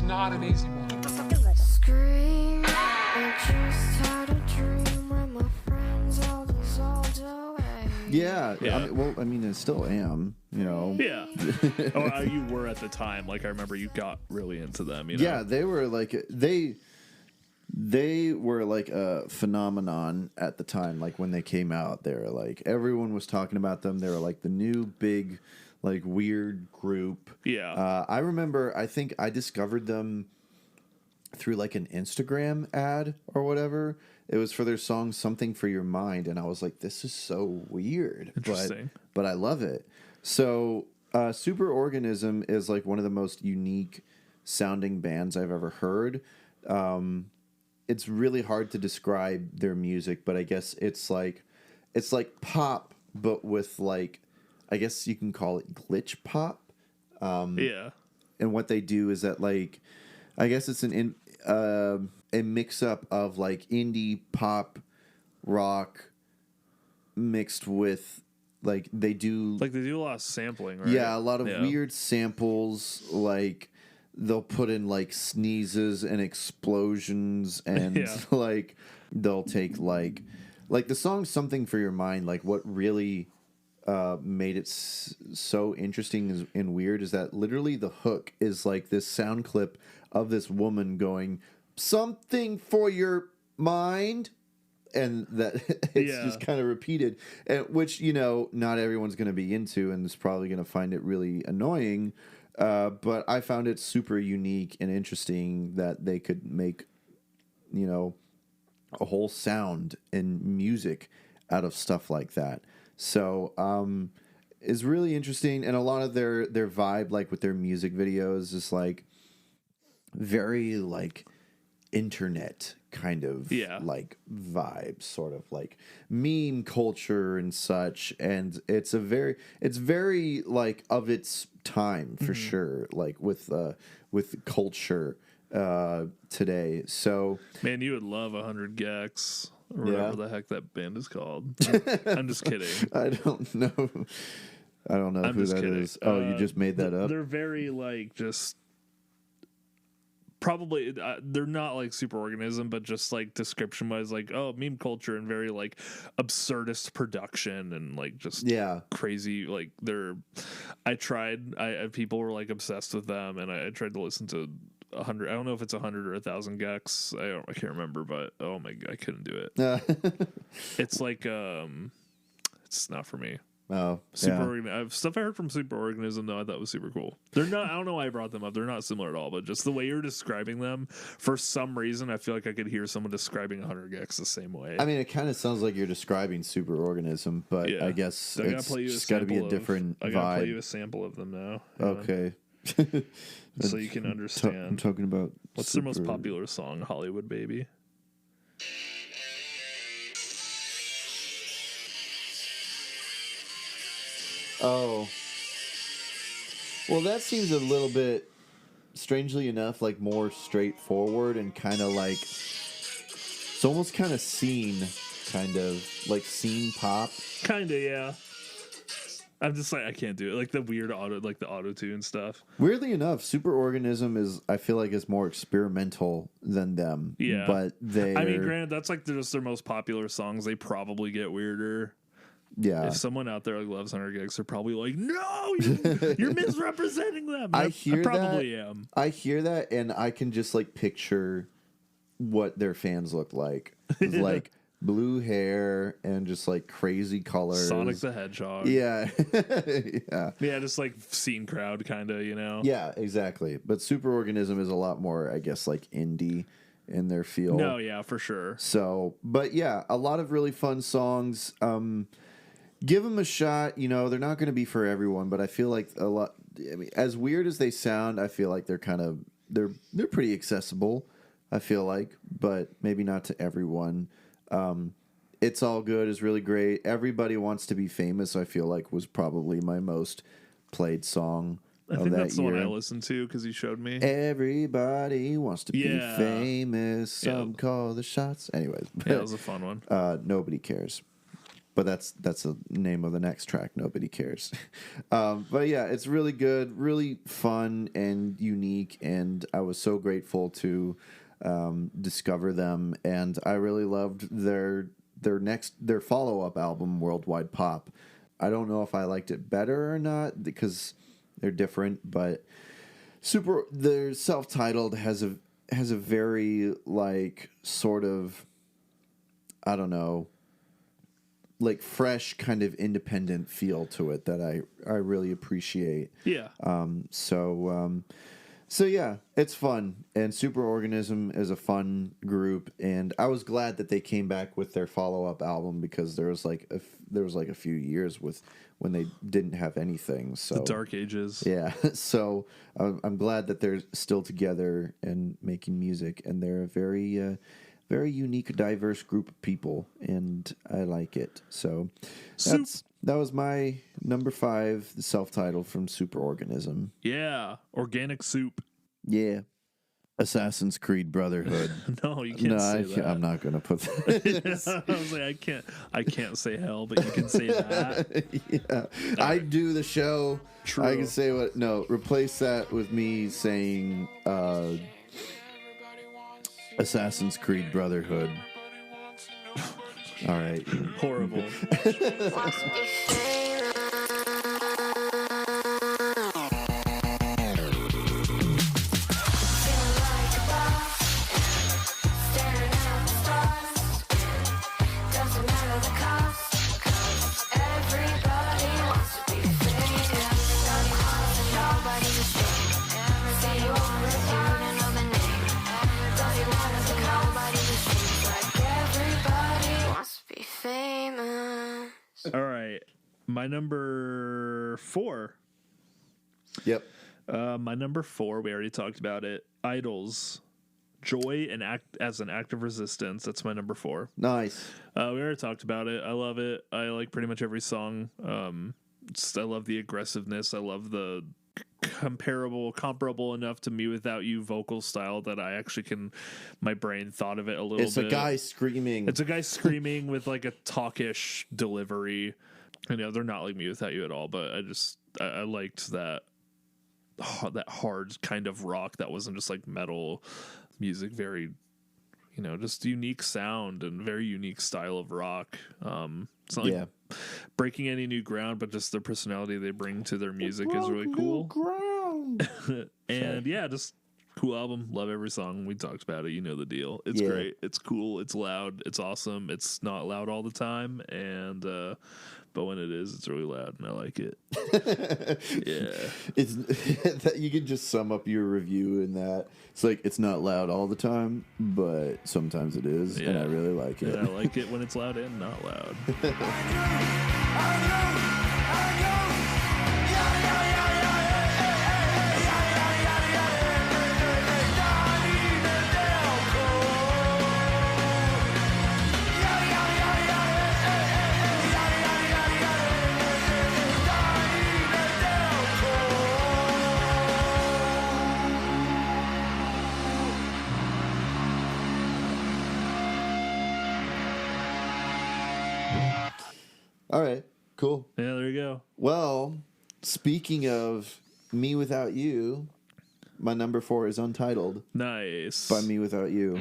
Speaker 13: Not an easy one.
Speaker 6: Scream, I just had a dream when my friends all dissolved away.
Speaker 3: Yeah. I mean, I still am, you know.
Speaker 1: Yeah. Oh, you were at the time. Like, I remember you got really into them, you know?
Speaker 3: Yeah, they were like they were like a phenomenon at the time. Like when they came out, they were like everyone was talking about them. They were like the new big, like weird group.
Speaker 1: Yeah.
Speaker 3: I remember. I think I discovered them through like an Instagram ad or whatever. It was for their song "Something for Your Mind," and I was like, "This is so weird."
Speaker 1: Interesting.
Speaker 3: But I love it. So, Superorganism is like one of the most unique sounding bands I've ever heard. It's really hard to describe their music, but I guess it's like pop, but with like, I guess you can call it glitch pop.
Speaker 1: Yeah.
Speaker 3: And what they do is that like, I guess it's a mix up of like indie pop, rock, mixed with like they do
Speaker 1: a lot of sampling, right?
Speaker 3: Yeah, a lot of weird samples. Like they'll put in like sneezes and explosions, and like they'll take like the song "Something for Your Mind." Like what really made it so interesting and weird is that literally the hook is like this sound clip of this woman going "something for your mind," and that it's just kind of repeated, and which, you know, not everyone's going to be into and is probably going to find it really annoying. But I found it super unique and interesting that they could make, you know, a whole sound and music out of stuff like that. So, it's really interesting, and a lot of their vibe, like with their music videos, is like very like internet kind of like vibe, sort of like meme culture and such. And it's very like of its time for sure, like with culture today. So
Speaker 1: man, you would love 100 Gex or whatever the heck that band is called. I'm just kidding.
Speaker 3: I don't know who that is. Oh, you just made that up?
Speaker 1: They're very like just probably they're not like Superorganism, but just like description wise, like meme culture and very like absurdist production and like just crazy. Like people were like obsessed with them, and I tried to listen to 100. I don't know if it's 100 or 1,000 Gex. I can't remember, but oh my god, I couldn't do it. It's like it's not for me.
Speaker 3: Oh,
Speaker 1: Stuff I heard from Superorganism though I thought was super cool. They're not. I don't know why I brought them up. They're not similar at all, but just the way you're describing them, for some reason, I feel like I could hear someone describing 100 Gex the same way.
Speaker 3: I mean, it kind of sounds like you're describing Superorganism, but I guess it's just got to be a different vibe.
Speaker 1: I gotta play you a sample of them now.
Speaker 3: Okay.
Speaker 1: So you can understand.
Speaker 3: I'm talking about
Speaker 1: what's their most popular song, Hollywood Baby.
Speaker 3: Oh. Well, that seems a little bit, strangely enough, like more straightforward and kind of like, it's almost kind of scene pop.
Speaker 1: Kind of, yeah. I'm just like, I can't do it. Like the weird auto-tune stuff.
Speaker 3: Weirdly enough, Superorganism I feel like is more experimental than them.
Speaker 1: Yeah.
Speaker 3: But
Speaker 1: I mean, granted, that's like just their most popular songs. They probably get weirder.
Speaker 3: Yeah.
Speaker 1: If someone out there loves 100 gigs, they're probably like, no, you're misrepresenting them.
Speaker 3: I hear
Speaker 1: probably
Speaker 3: that.
Speaker 1: am.
Speaker 3: I hear that, and I can just like picture what their fans look like. It's like blue hair and just like crazy colors.
Speaker 1: Sonic the Hedgehog.
Speaker 3: Yeah.
Speaker 1: Yeah, just like scene crowd kind of,
Speaker 3: Yeah, exactly. But Superorganism is a lot more, I guess, like indie in their feel.
Speaker 1: No, yeah, for sure.
Speaker 3: So, but yeah, a lot of really fun songs. Give them a shot. They're not going to be for everyone, but I feel like a lot. I mean, as weird as they sound, I feel like they're pretty accessible. I feel like, but maybe not to everyone. It's All Good is really great. Everybody Wants to Be Famous, I feel like, was probably my most played song
Speaker 1: I
Speaker 3: of
Speaker 1: think
Speaker 3: that
Speaker 1: that's the
Speaker 3: year.
Speaker 1: one I listened to because you showed me.
Speaker 3: Everybody wants to be
Speaker 1: Yeah.
Speaker 3: famous. Some
Speaker 1: Yeah.
Speaker 3: call the shots. Anyways,
Speaker 1: Yeah, it was a fun one.
Speaker 3: Nobody Cares. But that's the name of the next track. Nobody Cares. But yeah, it's really good, really fun and unique, and I was so grateful to discover them. And I really loved their follow-up album, Worldwide Pop. I don't know if I liked it better or not because they're different, but their self-titled has a very like sort of, I don't know, like fresh kind of independent feel to it that I really appreciate.
Speaker 1: Yeah.
Speaker 3: So yeah, it's fun, and Superorganism is a fun group, and I was glad that they came back with their follow-up album because there was like a few years when they didn't have anything. So
Speaker 1: The Dark Ages.
Speaker 3: Yeah, so I'm glad that they're still together and making music, and they're a very very unique, diverse group of people, and I like it. So that was my number 5, the self-titled from Superorganism.
Speaker 1: Yeah. Organic Soup.
Speaker 3: Yeah. Assassin's Creed Brotherhood.
Speaker 1: No, you can't say that.
Speaker 3: I'm not going to put that.
Speaker 1: I was like, I can't say hell, but you can say that.
Speaker 3: Yeah. I do the show.
Speaker 1: True.
Speaker 3: I can say what. No, replace that with me saying Assassin's Creed Brotherhood. All right.
Speaker 1: Horrible. All right. My number 4.
Speaker 3: Yep.
Speaker 1: My number 4, we already talked about it. Idols. Joy and act as an act of resistance. That's my number 4.
Speaker 3: Nice.
Speaker 1: We already talked about it. I love it. I like pretty much every song. I love the aggressiveness. I love the comparable enough to Me Without You vocal style that I actually my brain thought of it a little bit.
Speaker 3: It's a guy screaming.
Speaker 1: It's a guy screaming with like a talkish delivery. I know they're not like Me Without You at all, but I liked that hard kind of rock that wasn't just like metal music. Very, just unique sound and very unique style of rock. It's not like breaking any new ground, but just the personality they bring to their music is really cool. And yeah, just cool album. Love every song. We talked about it. You know the deal. It's great. It's cool. It's loud. It's awesome. It's not loud all the time, and but when it is, it's really loud, and I like it. Yeah,
Speaker 3: it's that you can just sum up your review in that it's like it's not loud all the time, but sometimes it is, and I really like it.
Speaker 1: And I like it when it's loud and not loud.
Speaker 3: All right, cool.
Speaker 1: Yeah, there you go.
Speaker 3: Well, speaking of Me Without You, my number 4 is Untitled.
Speaker 1: Nice.
Speaker 3: By Me Without You.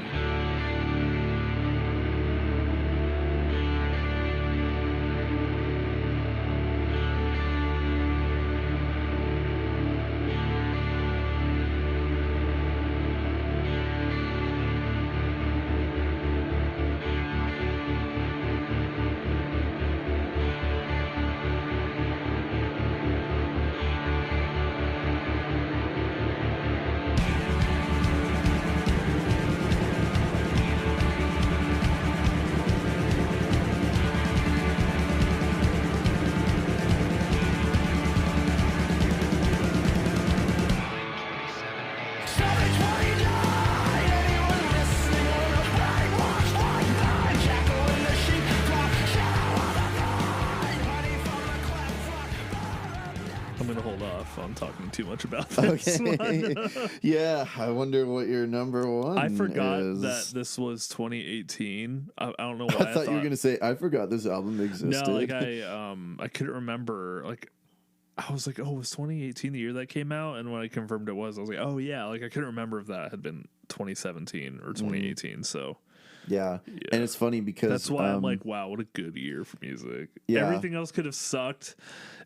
Speaker 1: fun talking too much about this
Speaker 3: Okay.
Speaker 1: one.
Speaker 3: Yeah, I wonder what your number one
Speaker 1: I forgot
Speaker 3: is.
Speaker 1: that this was 2018. I don't know why.
Speaker 3: I thought you were going to say, I forgot this album existed.
Speaker 1: No, like I couldn't remember. Like I was like, oh, was 2018 the year that came out? And when I confirmed it was, I was like, oh yeah. Like I couldn't remember if that had been 2017 or 2018. So
Speaker 3: Yeah. And it's funny because
Speaker 1: that's why I'm like, wow, what a good year for music.
Speaker 3: Yeah.
Speaker 1: Everything else could have sucked.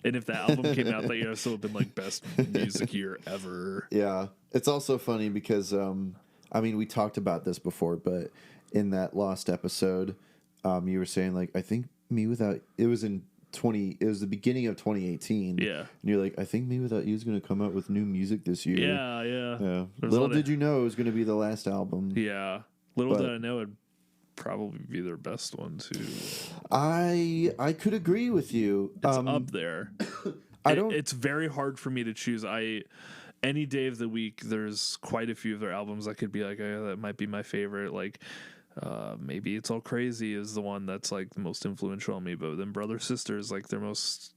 Speaker 1: And if the album came out that year, it still would have been like best music year ever.
Speaker 3: Yeah. It's also funny because, I mean, we talked about this before, but in that lost episode, you were saying, like, I think Me Without, it was the beginning of 2018.
Speaker 1: Yeah.
Speaker 3: And you're like, I think Me Without You is going to come out with new music this year.
Speaker 1: Yeah.
Speaker 3: Little did you know it was going to be the last album.
Speaker 1: Yeah. Little did I know it'd probably be their best one too.
Speaker 3: I could agree with you.
Speaker 1: It's up there. It's very hard for me to choose. Any day of the week, there's quite a few of their albums I could be like, oh, that might be my favorite. Like, maybe It's All Crazy is the one that's like the most influential on me. But then Brother Sister is like their most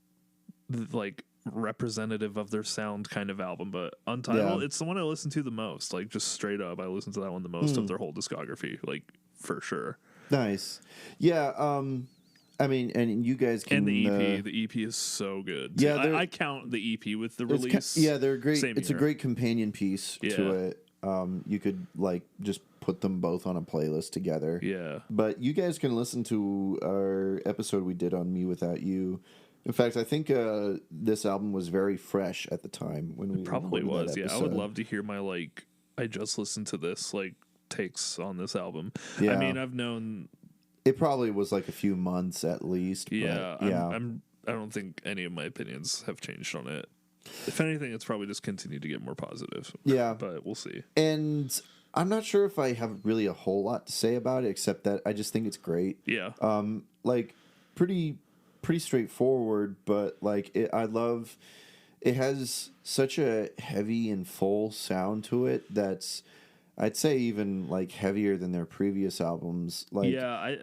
Speaker 1: like representative of their sound kind of album. But Untitled, it's the one I listen to the most. Like just straight up, I listen to that one the most of their whole discography. Like for sure.
Speaker 3: Nice. Yeah. I mean, and you guys can.
Speaker 1: And the EP is so good.
Speaker 3: Yeah,
Speaker 1: I count the EP with the release.
Speaker 3: They're great. It's
Speaker 1: year.
Speaker 3: a great companion piece to it. You could like just put them both on a playlist together.
Speaker 1: Yeah.
Speaker 3: But you guys can listen to our episode we did on Me Without You. In fact, I think this album was very fresh at the time when we
Speaker 1: probably
Speaker 3: recorded
Speaker 1: was.
Speaker 3: that
Speaker 1: Yeah, I
Speaker 3: episode.
Speaker 1: would love to hear my like. I just listened to this like takes on this album.
Speaker 3: Yeah.
Speaker 1: I mean, I've known.
Speaker 3: It probably was like a few months at least.
Speaker 1: Yeah,
Speaker 3: but yeah.
Speaker 1: I don't think any of my opinions have changed on it. If anything, it's probably just continued to get more positive.
Speaker 3: Yeah.
Speaker 1: But we'll see.
Speaker 3: And I'm not sure if I have really a whole lot to say about it, except that I just think it's great.
Speaker 1: Yeah.
Speaker 3: Like pretty straightforward, but like it has such a heavy and full sound to it that's I'd say even like heavier than their previous albums. Like,
Speaker 1: yeah,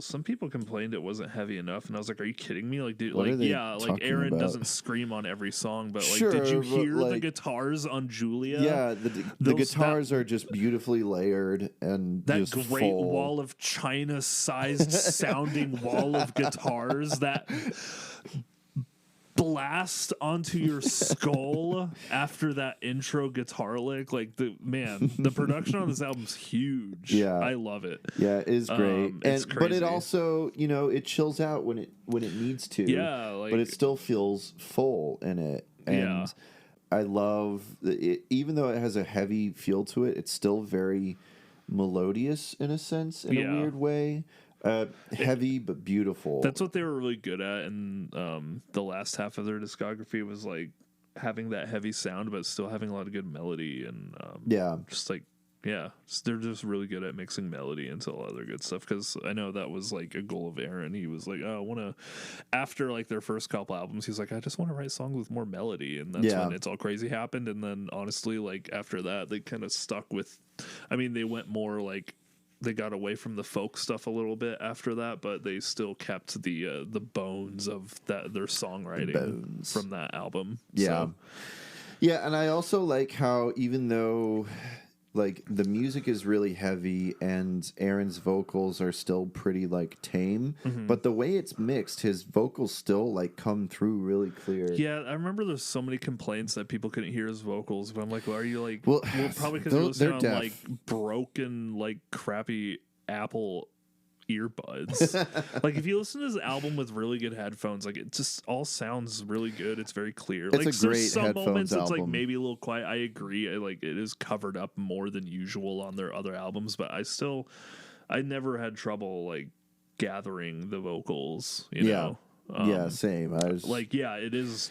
Speaker 1: some people complained it wasn't heavy enough, and I was like, "Are you kidding me?" Like, dude,
Speaker 3: What are
Speaker 1: like,
Speaker 3: they
Speaker 1: yeah, like
Speaker 3: talking
Speaker 1: Aaron
Speaker 3: about?
Speaker 1: doesn't scream on every song, but like,
Speaker 3: Sure,
Speaker 1: did you
Speaker 3: but,
Speaker 1: hear the
Speaker 3: like-
Speaker 1: guitars on Julia?
Speaker 3: yeah, the guitars are just beautifully layered and
Speaker 1: That
Speaker 3: just
Speaker 1: great
Speaker 3: full.
Speaker 1: wall of China-sized sounding wall of guitars that blast onto your skull after that intro guitar lick. Like the production on this album's huge.
Speaker 3: Yeah.
Speaker 1: I love it.
Speaker 3: Yeah, it is great.
Speaker 1: It's
Speaker 3: But it
Speaker 1: crazy.
Speaker 3: also, it chills out when it needs to.
Speaker 1: Yeah, like-
Speaker 3: but it still feels full in it. And
Speaker 1: Yeah.
Speaker 3: I love it, even though it has a heavy feel to it, it's still very melodious in a sense, in
Speaker 1: Yeah.
Speaker 3: a weird way. Heavy but beautiful.
Speaker 1: That's what they were really good at, and the last half of their discography was like having that heavy sound, but still having a lot of good melody and just like they're just really good at mixing melody into a lot of their good stuff. Because I know that was like a goal of Aaron. He was like, "Oh, I want to." After like their first couple albums, he's like, "I just want to write songs with more melody," and that's when It's All Crazy happened. And then honestly, like after that, they kind of stuck with. I mean, they went more like. They got away from the folk stuff a little bit after that, but they still kept the bones of their songwriting from that album.
Speaker 3: Yeah.
Speaker 1: So,
Speaker 3: Yeah, and I also like how even though like the music is really heavy and Aaron's vocals are still pretty like tame, but the way it's mixed, his vocals still like come through really clear.
Speaker 1: yeah, I remember there's so many complaints that people couldn't hear his vocals, but I'm like, well, are you like,
Speaker 3: Well,
Speaker 1: probably because
Speaker 3: they're-
Speaker 1: you're listening
Speaker 3: they're
Speaker 1: on
Speaker 3: deaf.
Speaker 1: like broken, like crappy Apple earbuds. Like if you listen to his album with really good headphones, like it just all sounds really good. It's very clear.
Speaker 3: It's
Speaker 1: like
Speaker 3: a great
Speaker 1: there's some
Speaker 3: headphones
Speaker 1: moments it's like
Speaker 3: album.
Speaker 1: maybe a little quiet. I agree. Like it is covered up more than usual on their other albums, but I never had trouble like gathering the vocals, you know.
Speaker 3: Yeah, same. I was
Speaker 1: Like it is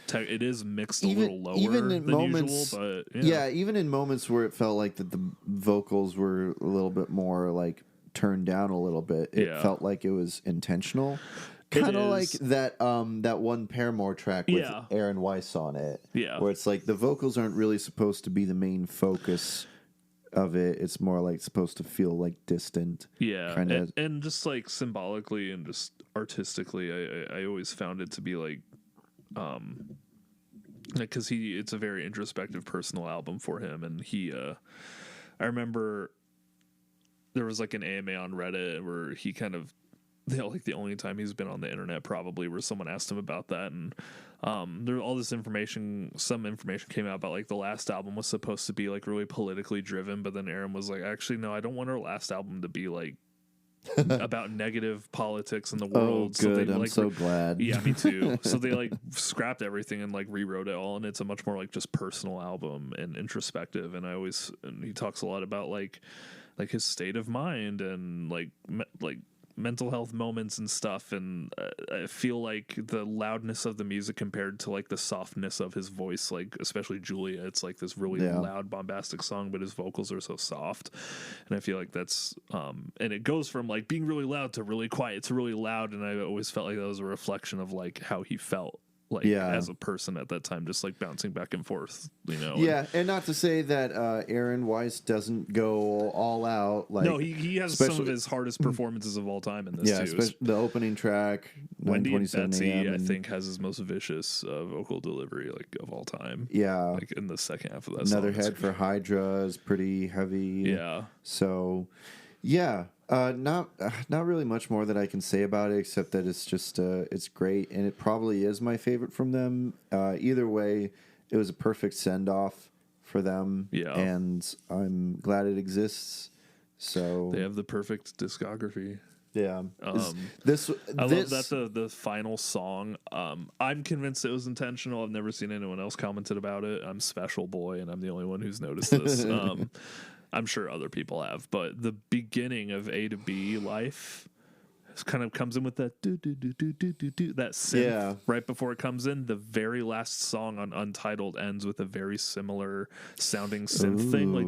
Speaker 1: mixed a
Speaker 3: even
Speaker 1: little lower
Speaker 3: even in
Speaker 1: than
Speaker 3: moments,
Speaker 1: usual, but
Speaker 3: yeah, even in moments where it felt like that the vocals were a little bit more like turned down a little bit, it felt like it was intentional.
Speaker 1: It
Speaker 3: Kind of like
Speaker 1: is.
Speaker 3: that one Paramore track with
Speaker 1: Yeah.
Speaker 3: Aaron Weiss on it.
Speaker 1: Yeah.
Speaker 3: Where it's like the vocals aren't really supposed to be the main focus of it. It's more like supposed to feel like distant.
Speaker 1: Yeah,
Speaker 3: Kinda.
Speaker 1: and just like symbolically and just artistically, I always found it to be like, because it's a very introspective personal album for him, and I remember there was like an AMA on Reddit where he kind of, like the only time he's been on the internet probably, where someone asked him about that, and there all this information, some information came out about like the last album was supposed to be like really politically driven, but then Aaron was like, actually no, I don't want our last album to be like about negative politics in the world.
Speaker 3: Oh, good.
Speaker 1: So
Speaker 3: I'm so glad.
Speaker 1: Yeah, me too. So they like scrapped everything and like rewrote it all, and it's a much more like just personal album and introspective. And he talks a lot about like his state of mind and like mental health moments and stuff. And I feel like the loudness of the music compared to like the softness of his voice, like especially Julia, it's like this really loud, bombastic song, but his vocals are so soft. And I feel like that's and it goes from like being really loud to really quiet to really loud. And I always felt like that was a reflection of like how he felt like as a person at that time, just like bouncing back and forth, you know.
Speaker 3: And not to say that Aaron Weiss doesn't go all out. Like,
Speaker 1: no, he has some of his hardest performances of all time in this too.
Speaker 3: The opening track,
Speaker 1: Wendy and Betsy,
Speaker 3: AM,
Speaker 1: I think, has his most vicious vocal delivery like of all time.
Speaker 3: Yeah,
Speaker 1: like in the second half of that.
Speaker 3: Another
Speaker 1: song.
Speaker 3: Head for Hydra is pretty heavy.
Speaker 1: Yeah.
Speaker 3: So, not really much more that I can say about it, except that it's just it's great, and it probably is my favorite from them. Either way, it was a perfect send off for them.
Speaker 1: Yeah,
Speaker 3: and I'm glad it exists. So
Speaker 1: they have the perfect discography.
Speaker 3: Yeah.
Speaker 1: I love that the final song. I'm convinced it was intentional. I've never seen anyone else commented about it. I'm Special Boy, and I'm the only one who's noticed this. I'm sure other people have, but the beginning of A to B Life kind of comes in with that that synth right before it comes in. The very last song on Untitled ends with a very similar sounding synth thing, like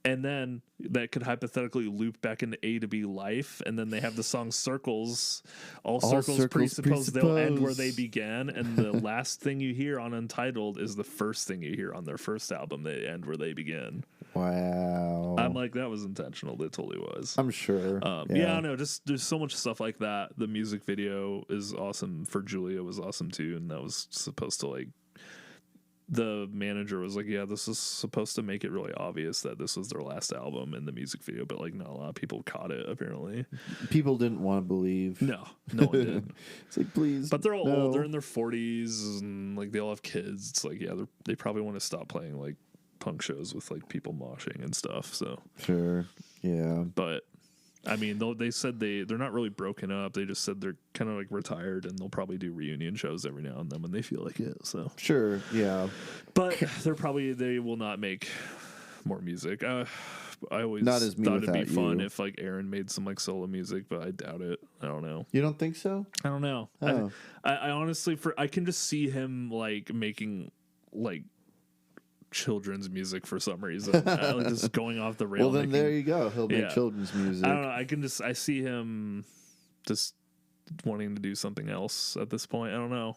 Speaker 1: and then that could hypothetically loop back into A to B Life, and then they have the song Circles. All circles presuppose they'll end where they began, and the last thing you hear on Untitled is the first thing you hear on their first album. They end where they begin.
Speaker 3: Wow.
Speaker 1: I'm like, that was intentional. It totally was.
Speaker 3: I'm sure.
Speaker 1: I don't know. Just there's so much stuff like that. The music video is awesome for Julia, was awesome too, and that was supposed to like. The manager was like, yeah, this is supposed to make it really obvious that this was their last album in the music video, but like not a lot of people caught it apparently.
Speaker 3: People didn't want to believe.
Speaker 1: No one did.
Speaker 3: It's like, please.
Speaker 1: But they're all old. They're in their 40s and like they all have kids. It's like, yeah, they probably want to stop playing like punk shows with like people moshing and stuff. So
Speaker 3: sure, yeah.
Speaker 1: But I mean, they said they're not really broken up. They just said they're kind of like retired, and they'll probably do reunion shows every now and then when they feel like it. So
Speaker 3: sure, yeah.
Speaker 1: But they will not make more music. I always
Speaker 3: not as
Speaker 1: thought it'd be fun
Speaker 3: you.
Speaker 1: if like Aaron made some like solo music, but I doubt it. I don't know.
Speaker 3: You don't think so?
Speaker 1: I don't know.
Speaker 3: Oh.
Speaker 1: I honestly, I can just see him like making like children's music for some reason. Just going off the rail.
Speaker 3: Well, then there you go. He'll make children's music.
Speaker 1: I don't know. I see him just wanting to do something else at this point. I don't know.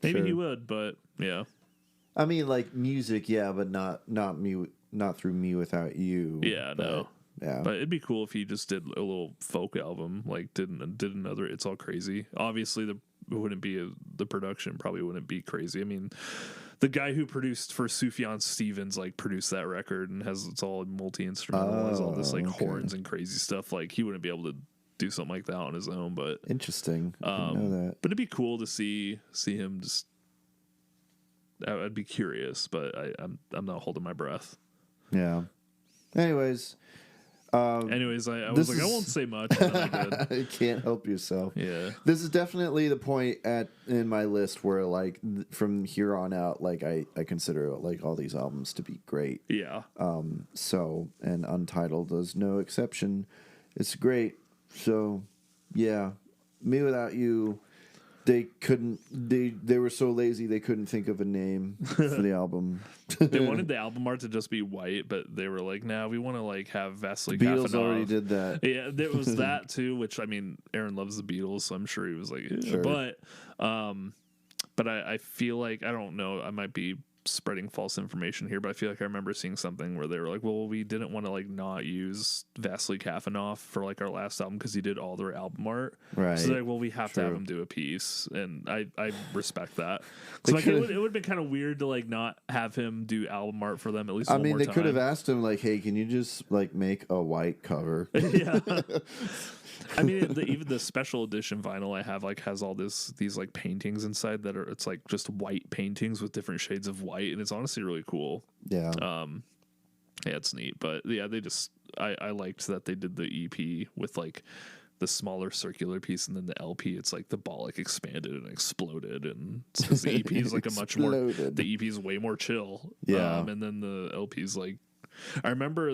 Speaker 1: Maybe he would, but yeah.
Speaker 3: I mean, like music, yeah, but not through Me Without You.
Speaker 1: Yeah, no.
Speaker 3: Yeah,
Speaker 1: but it'd be cool if he just did a little folk album, like did another It's All Crazy. Obviously, the production probably wouldn't be crazy. I mean, the guy who produced for Sufjan Stevens like produced that record and it's all multi-instrumental, has all this like horns and crazy stuff. Like he wouldn't be able to do something like that on his own. But
Speaker 3: interesting. I didn't know that.
Speaker 1: But it'd be cool to see him just. I'd be curious, but I'm not holding my breath.
Speaker 3: Yeah. Anyways,
Speaker 1: I was like, I won't say much. And then I did.
Speaker 3: You can't help yourself.
Speaker 1: Yeah. This
Speaker 3: is definitely the point in my list where, like, from here on out, like, I consider like all these albums to be great.
Speaker 1: Yeah.
Speaker 3: So, and Untitled is no exception. It's great. So, yeah, Me Without You. They were so lazy they couldn't think of a name for the album.
Speaker 1: They wanted the album art to just be white, but they were like, "Nah, we want to like have Vasily
Speaker 3: Beatles
Speaker 1: Kafanov."
Speaker 3: already did that.
Speaker 1: Yeah, there was that too. Which I mean, Aaron loves the Beatles, so I'm sure he was like, yeah.
Speaker 3: Sure.
Speaker 1: But I feel like I don't know. I might be spreading false information here, but I feel like I remember seeing something where they were like, well, we didn't want to like not use Vasily Kafanoff for like our last album because he did all their album art.
Speaker 3: Right.
Speaker 1: So they're like, well, we have to have him do a piece, and I respect that. So like, it would have been kind of weird to like not have him do album art for them at least.
Speaker 3: I
Speaker 1: one
Speaker 3: mean,
Speaker 1: more
Speaker 3: they
Speaker 1: time.
Speaker 3: could have asked him like, "Hey, can you just like make a white cover?"
Speaker 1: Yeah. I mean, even the special edition vinyl I have like has all these like paintings inside that are it's like just white paintings with different shades of white, and it's honestly really cool.
Speaker 3: Yeah.
Speaker 1: Yeah, it's neat. But yeah, they just I liked that they did the EP with like the smaller circular piece, and then the LP it's like the ball like expanded and exploded, and so the EP is like a much more the EP is way more chill.
Speaker 3: Yeah.
Speaker 1: And then the LP is like, I remember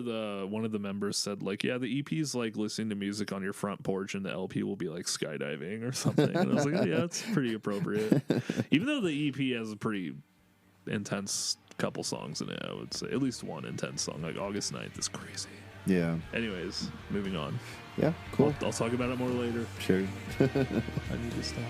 Speaker 1: one of the members said like, yeah, the EP is like listening to music on your front porch, and the LP will be like skydiving or something. And I was like, oh, yeah, that's pretty appropriate. Even though the EP has a pretty intense couple songs in it, I would say at least one intense song. Like August 9th is crazy.
Speaker 3: Yeah.
Speaker 1: Anyways, moving on.
Speaker 3: Yeah, cool.
Speaker 1: I'll talk about it more later.
Speaker 3: Sure.
Speaker 1: I need to stop.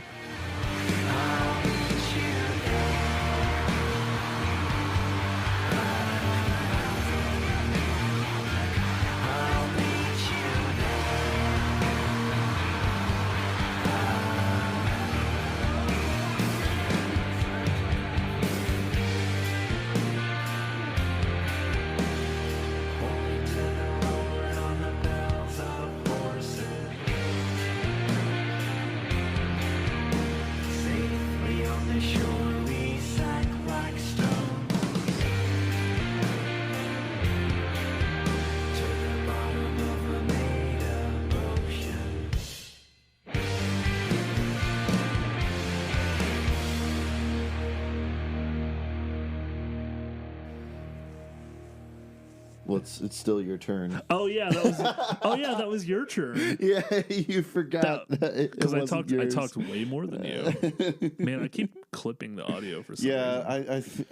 Speaker 3: Well, it's still your turn.
Speaker 1: Oh yeah, that was your turn.
Speaker 3: Yeah, you forgot
Speaker 1: because I talked way more than you. Man, I keep clipping the audio for some reason.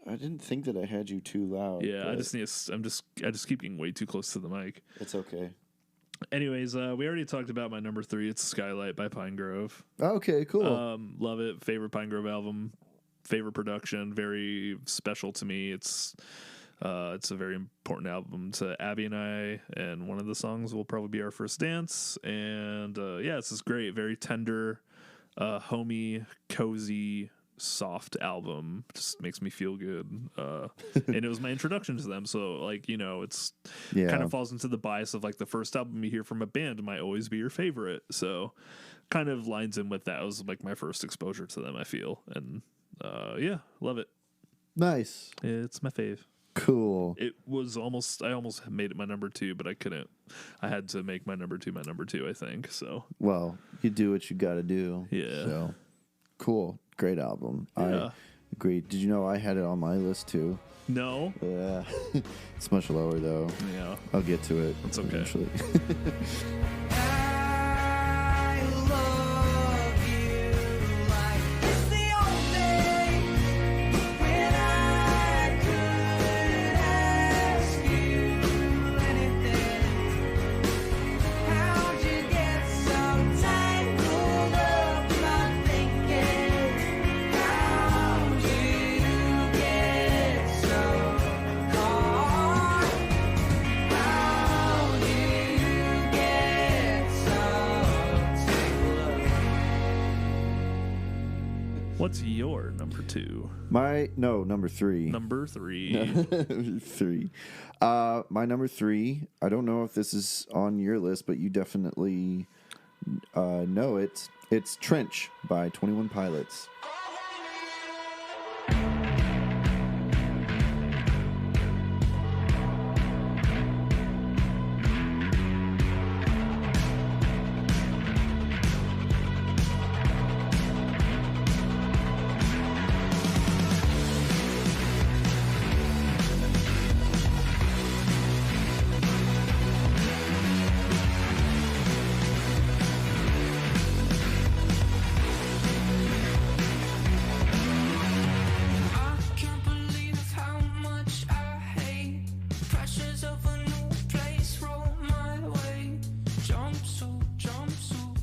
Speaker 3: I didn't think that I had you too loud.
Speaker 1: Yeah, I just keep getting way too close to the mic.
Speaker 3: It's okay.
Speaker 1: Anyways, we already talked about my number 3. It's Skylight by Pinegrove.
Speaker 3: Okay, cool.
Speaker 1: Love it. Favorite Pinegrove album. Favorite production. Very special to me. It's a very important album to Abby and I, and one of the songs will probably be Our First Dance. And yeah, it's this great, very tender, homey, cozy, soft album. Just makes me feel good. And it was my introduction to them, so like, you know, it's kind of falls into the bias of like the first album you hear from a band might always be your favorite, so kind of lines in with that. It was like my first exposure to them, I feel. And yeah, love it.
Speaker 3: Nice.
Speaker 1: It's my fave.
Speaker 3: Cool.
Speaker 1: It was I almost made it my number 2, but I couldn't. I had to make my number 2 my number 2, I think. So
Speaker 3: well, you do what you got to do.
Speaker 1: Yeah.
Speaker 3: So cool. Great album.
Speaker 1: Yeah.
Speaker 3: I agree. Did you know I had it on my list too?
Speaker 1: No.
Speaker 3: Yeah. It's much lower though.
Speaker 1: Yeah.
Speaker 3: I'll get to it.
Speaker 1: It's okay.
Speaker 3: Eventually.
Speaker 1: What's your number 2?
Speaker 3: Number 3.
Speaker 1: Number 3.
Speaker 3: 3. My number 3. I don't know if this is on your list, but you definitely know it. It's Trench by 21 Pilots.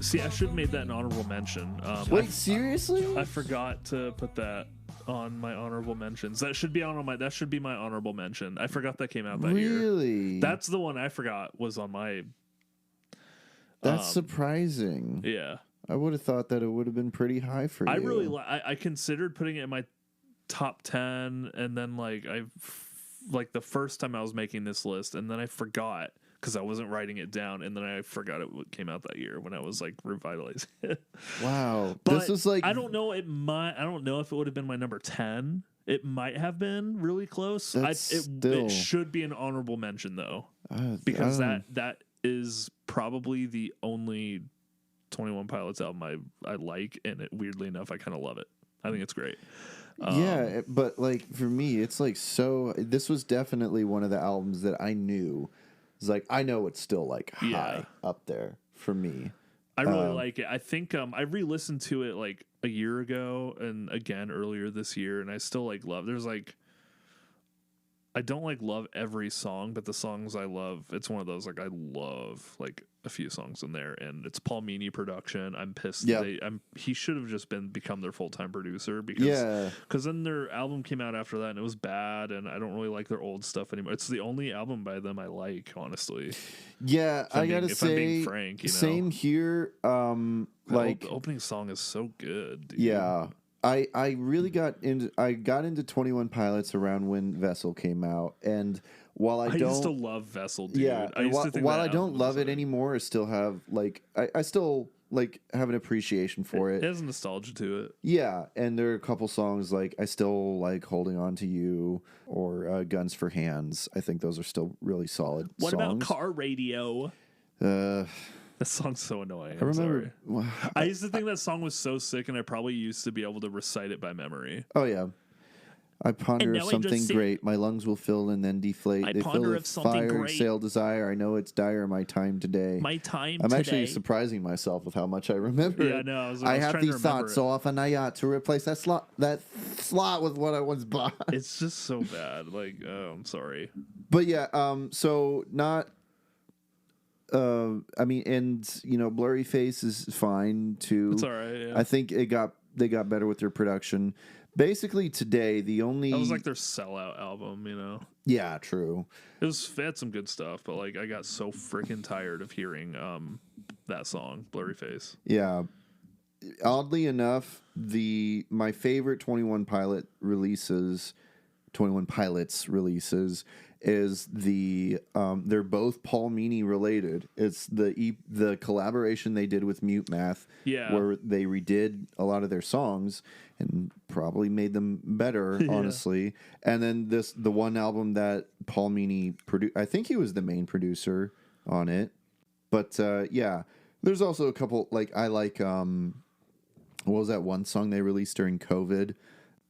Speaker 1: See, I should have made that an honorable mention.
Speaker 3: Wait, seriously?
Speaker 1: I forgot to put that on my honorable mentions. That should be my honorable mention. I forgot that came out that year.
Speaker 3: Really?
Speaker 1: That's the one I forgot was on my.
Speaker 3: That's surprising.
Speaker 1: Yeah.
Speaker 3: I would have thought that it would have been pretty high for you.
Speaker 1: I really I considered putting it in my top 10, and then like the first time I was making this list, and then I forgot because I wasn't writing it down, and then I forgot it came out that year when I was like revitalizing it.
Speaker 3: Wow.
Speaker 1: But
Speaker 3: this is like
Speaker 1: I don't know if it would have been my number 10. It might have been really close. It should be an honorable mention though, because that is probably the only 21 Pilots album I like, and weirdly enough I kind of love it. I think it's great.
Speaker 3: Yeah, but like for me, it's like this was definitely one of the albums that I knew. It's like I know it's still like high up there for me.
Speaker 1: I really like it. I think I re-listened to it like a year ago and again earlier this year, and I still like love. There's like I don't like love every song, but the songs I love, it's one of those like I love like a few songs in there, and it's Paul Meany production. I'm pissed. He should have just become their full-time producer because then their album came out after that and it was bad, and I don't really like their old stuff anymore. It's the only album by them I like, honestly.
Speaker 3: Yeah, I gotta say,
Speaker 1: I'm being frank,
Speaker 3: same here.
Speaker 1: The opening song is so good. Dude.
Speaker 3: Yeah. I really got into 21 Pilots around when Vessel came out, and while I
Speaker 1: used to love Vessel, dude.
Speaker 3: Yeah, while I don't love it anymore, I still have like I still like have an appreciation for it.
Speaker 1: It has nostalgia to it.
Speaker 3: Yeah, and there are a couple songs like I still like Holding On to You or Guns for Hands. I think those are still really solid
Speaker 1: What
Speaker 3: songs.
Speaker 1: about Car Radio? That song's so annoying.
Speaker 3: I remember.
Speaker 1: I used to think that song was so sick, and I probably used to be able to recite it by memory.
Speaker 3: Oh yeah. I ponder of something great. My lungs will fill and then deflate.
Speaker 1: I
Speaker 3: they
Speaker 1: ponder
Speaker 3: fill
Speaker 1: of something
Speaker 3: fire,
Speaker 1: great.
Speaker 3: Sail desire. I know it's dire. My time today. I'm actually surprising myself with how much I remember.
Speaker 1: Yeah, no.
Speaker 3: I have these thoughts so often. I ought to replace that slot with what I once bought.
Speaker 1: It's just so bad. Like, oh, I'm sorry.
Speaker 3: But yeah, so not. I mean, and Blurry Face is fine too.
Speaker 1: It's all right. Yeah.
Speaker 3: I think they got better with their production. Basically, today the only
Speaker 1: that was like their sellout album,
Speaker 3: Yeah, true.
Speaker 1: It had some good stuff, but like I got so freaking tired of hearing that song, Blurry Face.
Speaker 3: Yeah. Oddly enough, my favorite 21 Pilots releases is they're both Paul Meany related. It's the collaboration they did with Mute Math, where they redid a lot of their songs and probably made them better, honestly. And then the one album that Paul Meany produced, I think he was the main producer on it. But yeah, there's also a couple like I like. What was that one song they released during COVID?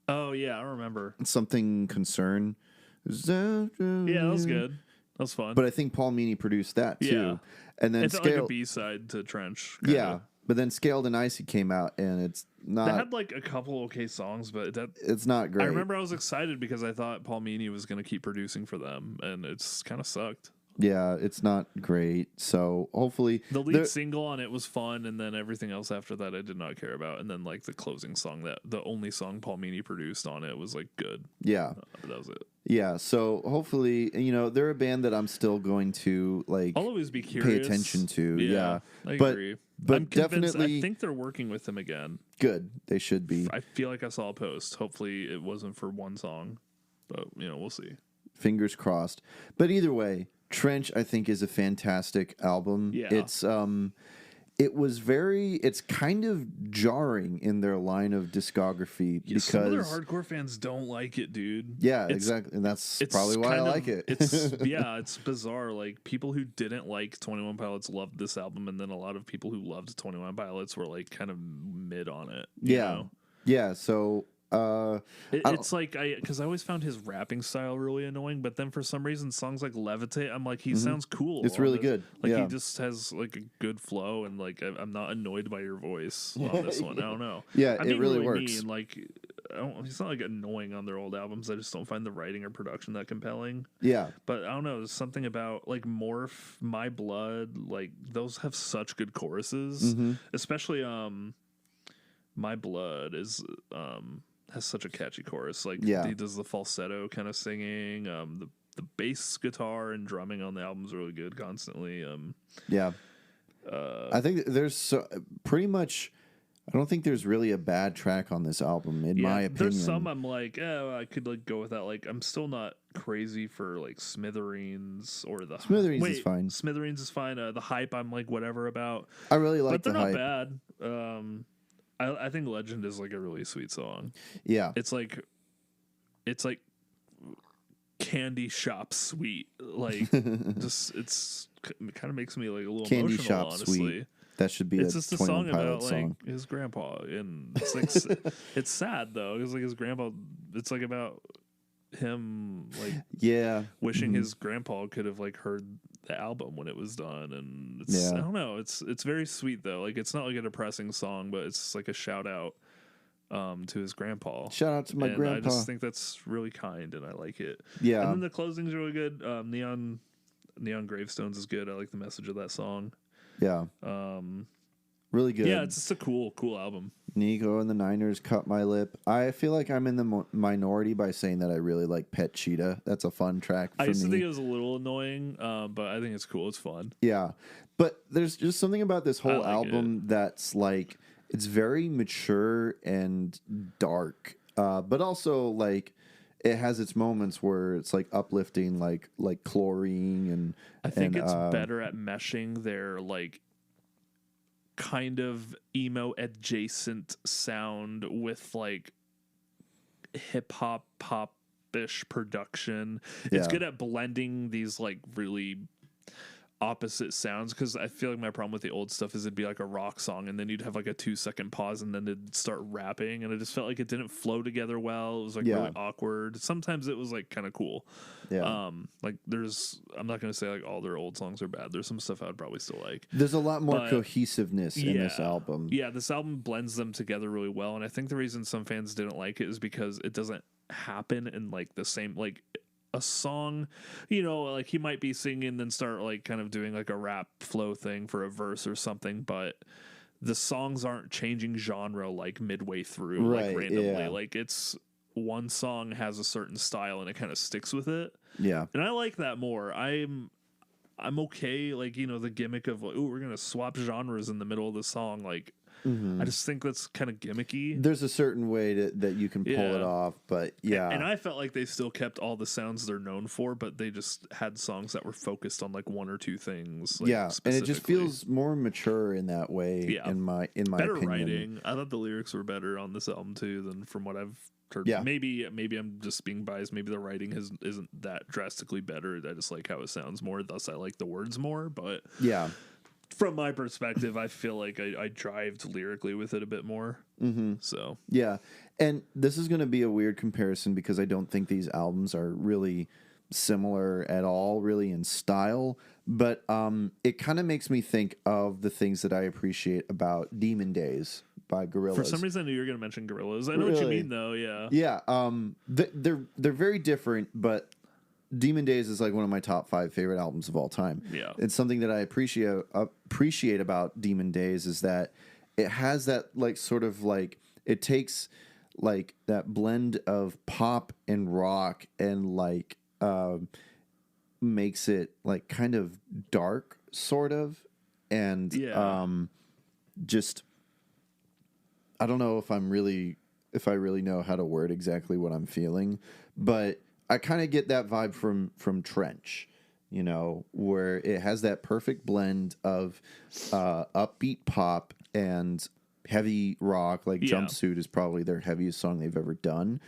Speaker 1: Oh yeah, I remember.
Speaker 3: Something Concern.
Speaker 1: Yeah, that was good. That was fun.
Speaker 3: But I think Paul Meany produced that too.
Speaker 1: Yeah.
Speaker 3: And then
Speaker 1: it's like a B-side to Trench.
Speaker 3: Kinda. But then Scaled and Icy came out, and it's not.
Speaker 1: That had like a couple okay songs, but
Speaker 3: it's not great.
Speaker 1: I remember I was excited because I thought Paul Meany was going to keep producing for them, and it's kind of sucked.
Speaker 3: Yeah, it's not great. So hopefully
Speaker 1: the lead single on it was fun, and then everything else after that I did not care about. And then like the closing song, the only song Paul Meany produced on it, was like good.
Speaker 3: Yeah,
Speaker 1: but that was it.
Speaker 3: Yeah, so hopefully they're a band that I'm still going to like.
Speaker 1: I'll always be curious.
Speaker 3: Pay attention to. Yeah,
Speaker 1: I agree.
Speaker 3: But
Speaker 1: I'm convinced,
Speaker 3: definitely,
Speaker 1: I think they're working with him again.
Speaker 3: Good, they should be.
Speaker 1: I feel like I saw a post. Hopefully, it wasn't for one song, but we'll see.
Speaker 3: Fingers crossed. But either way, Trench, I think, is a fantastic album.
Speaker 1: Yeah.
Speaker 3: It's kind of jarring in their line of discography because
Speaker 1: some of their hardcore fans don't like it, dude.
Speaker 3: Yeah, exactly. And that's probably why I like it.
Speaker 1: It's bizarre. Like people who didn't like 21 Pilots loved this album, and then a lot of people who loved 21 Pilots were like kind of mid on it. You know?
Speaker 3: Yeah. So
Speaker 1: it's like because I always found his rapping style really annoying, but then for some reason songs like Levitate, I'm like he sounds cool.
Speaker 3: It's really good.
Speaker 1: Like he just has like a good flow, and like I'm not annoyed by your voice on this one. I don't know.
Speaker 3: Yeah,
Speaker 1: I
Speaker 3: it really works.
Speaker 1: Mean, like he's not like annoying on their old albums. I just don't find the writing or production that compelling.
Speaker 3: Yeah,
Speaker 1: but I don't know. There's something about like Morph, My Blood, like those have such good choruses, especially My Blood is has such a catchy chorus. Like
Speaker 3: Yeah.
Speaker 1: he does the falsetto kind of singing. The bass guitar and drumming on the album's really good constantly.
Speaker 3: Yeah. I think there's pretty much. I don't think there's really a bad track on this album, in my opinion.
Speaker 1: There's some I'm like, I could like go with that. Like, I'm still not crazy for like Smithereens or the
Speaker 3: Smithereens is fine.
Speaker 1: Smithereens is fine. The Hype, I'm like whatever about.
Speaker 3: I really like
Speaker 1: but they're
Speaker 3: the
Speaker 1: not
Speaker 3: Hype.
Speaker 1: bad. I think Legend is like a really sweet song.
Speaker 3: Yeah,
Speaker 1: it's like candy shop sweet. Like, just it kind of makes me like a little
Speaker 3: Candy
Speaker 1: emotional.
Speaker 3: Shop
Speaker 1: honestly.
Speaker 3: Sweet. That should be
Speaker 1: it's
Speaker 3: a
Speaker 1: just a
Speaker 3: 21
Speaker 1: song
Speaker 3: Pilot
Speaker 1: about
Speaker 3: song.
Speaker 1: like his grandpa, and it's like it's sad though. It's like his grandpa. It's like about him like wishing his grandpa could have like heard the album when it was done, and it's I don't know. It's very sweet though. Like it's not like a depressing song, but it's like a shout out to his grandpa.
Speaker 3: Shout out to my grandpa.
Speaker 1: I just think that's really kind, and I like it.
Speaker 3: Yeah,
Speaker 1: and then the closing's really good. Neon Gravestones is good. I like the message of that song.
Speaker 3: Yeah. Really good.
Speaker 1: Yeah, it's just a cool album.
Speaker 3: Nico and the Niners, Cut My Lip. I feel like I'm in the minority by saying that I really like Pet Cheetah. That's a fun track for me.
Speaker 1: I used to think it was a little annoying, but I think it's cool. It's fun.
Speaker 3: Yeah. But there's just something about this whole album that's like, it's very mature and dark. But also like, it has its moments where it's like uplifting, like Chlorine, and
Speaker 1: I think it's better at meshing their like kind of emo adjacent sound with like hip hop pop-ish production. It's good at blending these like really opposite sounds, because I feel like my problem with the old stuff is it'd be like a rock song and then you'd have like a 2-second pause and then it'd start rapping, and it just felt like it didn't flow together well. It was like really awkward. Sometimes it was like kind of cool. Like I'm not gonna say like all their old songs are bad. There's some stuff I would probably still like.
Speaker 3: There's a lot more cohesiveness in this album.
Speaker 1: Yeah, this album blends them together really well, and I think the reason some fans didn't like it is because it doesn't happen in like the same like a song, you know, like he might be singing then start like kind of doing like a rap flow thing for a verse or something, but the songs aren't changing genre like midway through, like randomly. Like it's one song has a certain style and it kind of sticks with it.
Speaker 3: Yeah.
Speaker 1: And I like that more. I'm okay, like, you know, the gimmick of like, oh, we're gonna swap genres in the middle of the song, like I just think that's kind of gimmicky.
Speaker 3: There's a certain way that you can pull it off, but
Speaker 1: and I felt like they still kept all the sounds they're known for, but they just had songs that were focused on like one or two things. Like,
Speaker 3: and it just feels more mature in that way. In my
Speaker 1: better
Speaker 3: opinion.
Speaker 1: writing. I thought the lyrics were better on this album too than from what I've heard. Maybe I'm just being biased. Maybe the writing isn't that drastically better. I just like how it sounds more. Thus, I like the words more. But from my perspective, I feel like I drived lyrically with it a bit more. So
Speaker 3: and this is going to be a weird comparison because I don't think these albums are really similar at all, really in style. But it kind of makes me think of the things that I appreciate about Demon Days by Gorillaz.
Speaker 1: For some reason, I knew you were going to mention Gorillaz. I know what you mean, though.
Speaker 3: They're very different, but Demon Days is like one of my top 5 favorite albums of all time.
Speaker 1: Yeah.
Speaker 3: It's something that I appreciate about Demon Days is that it has that like sort of like it takes like that blend of pop and rock and like makes it like kind of dark sort of, and just I don't know if I really know how to word exactly what I'm feeling, but I kind of get that vibe from Trench, you know, where it has that perfect blend of upbeat pop and heavy rock. Like Jumpsuit is probably their heaviest song they've ever done.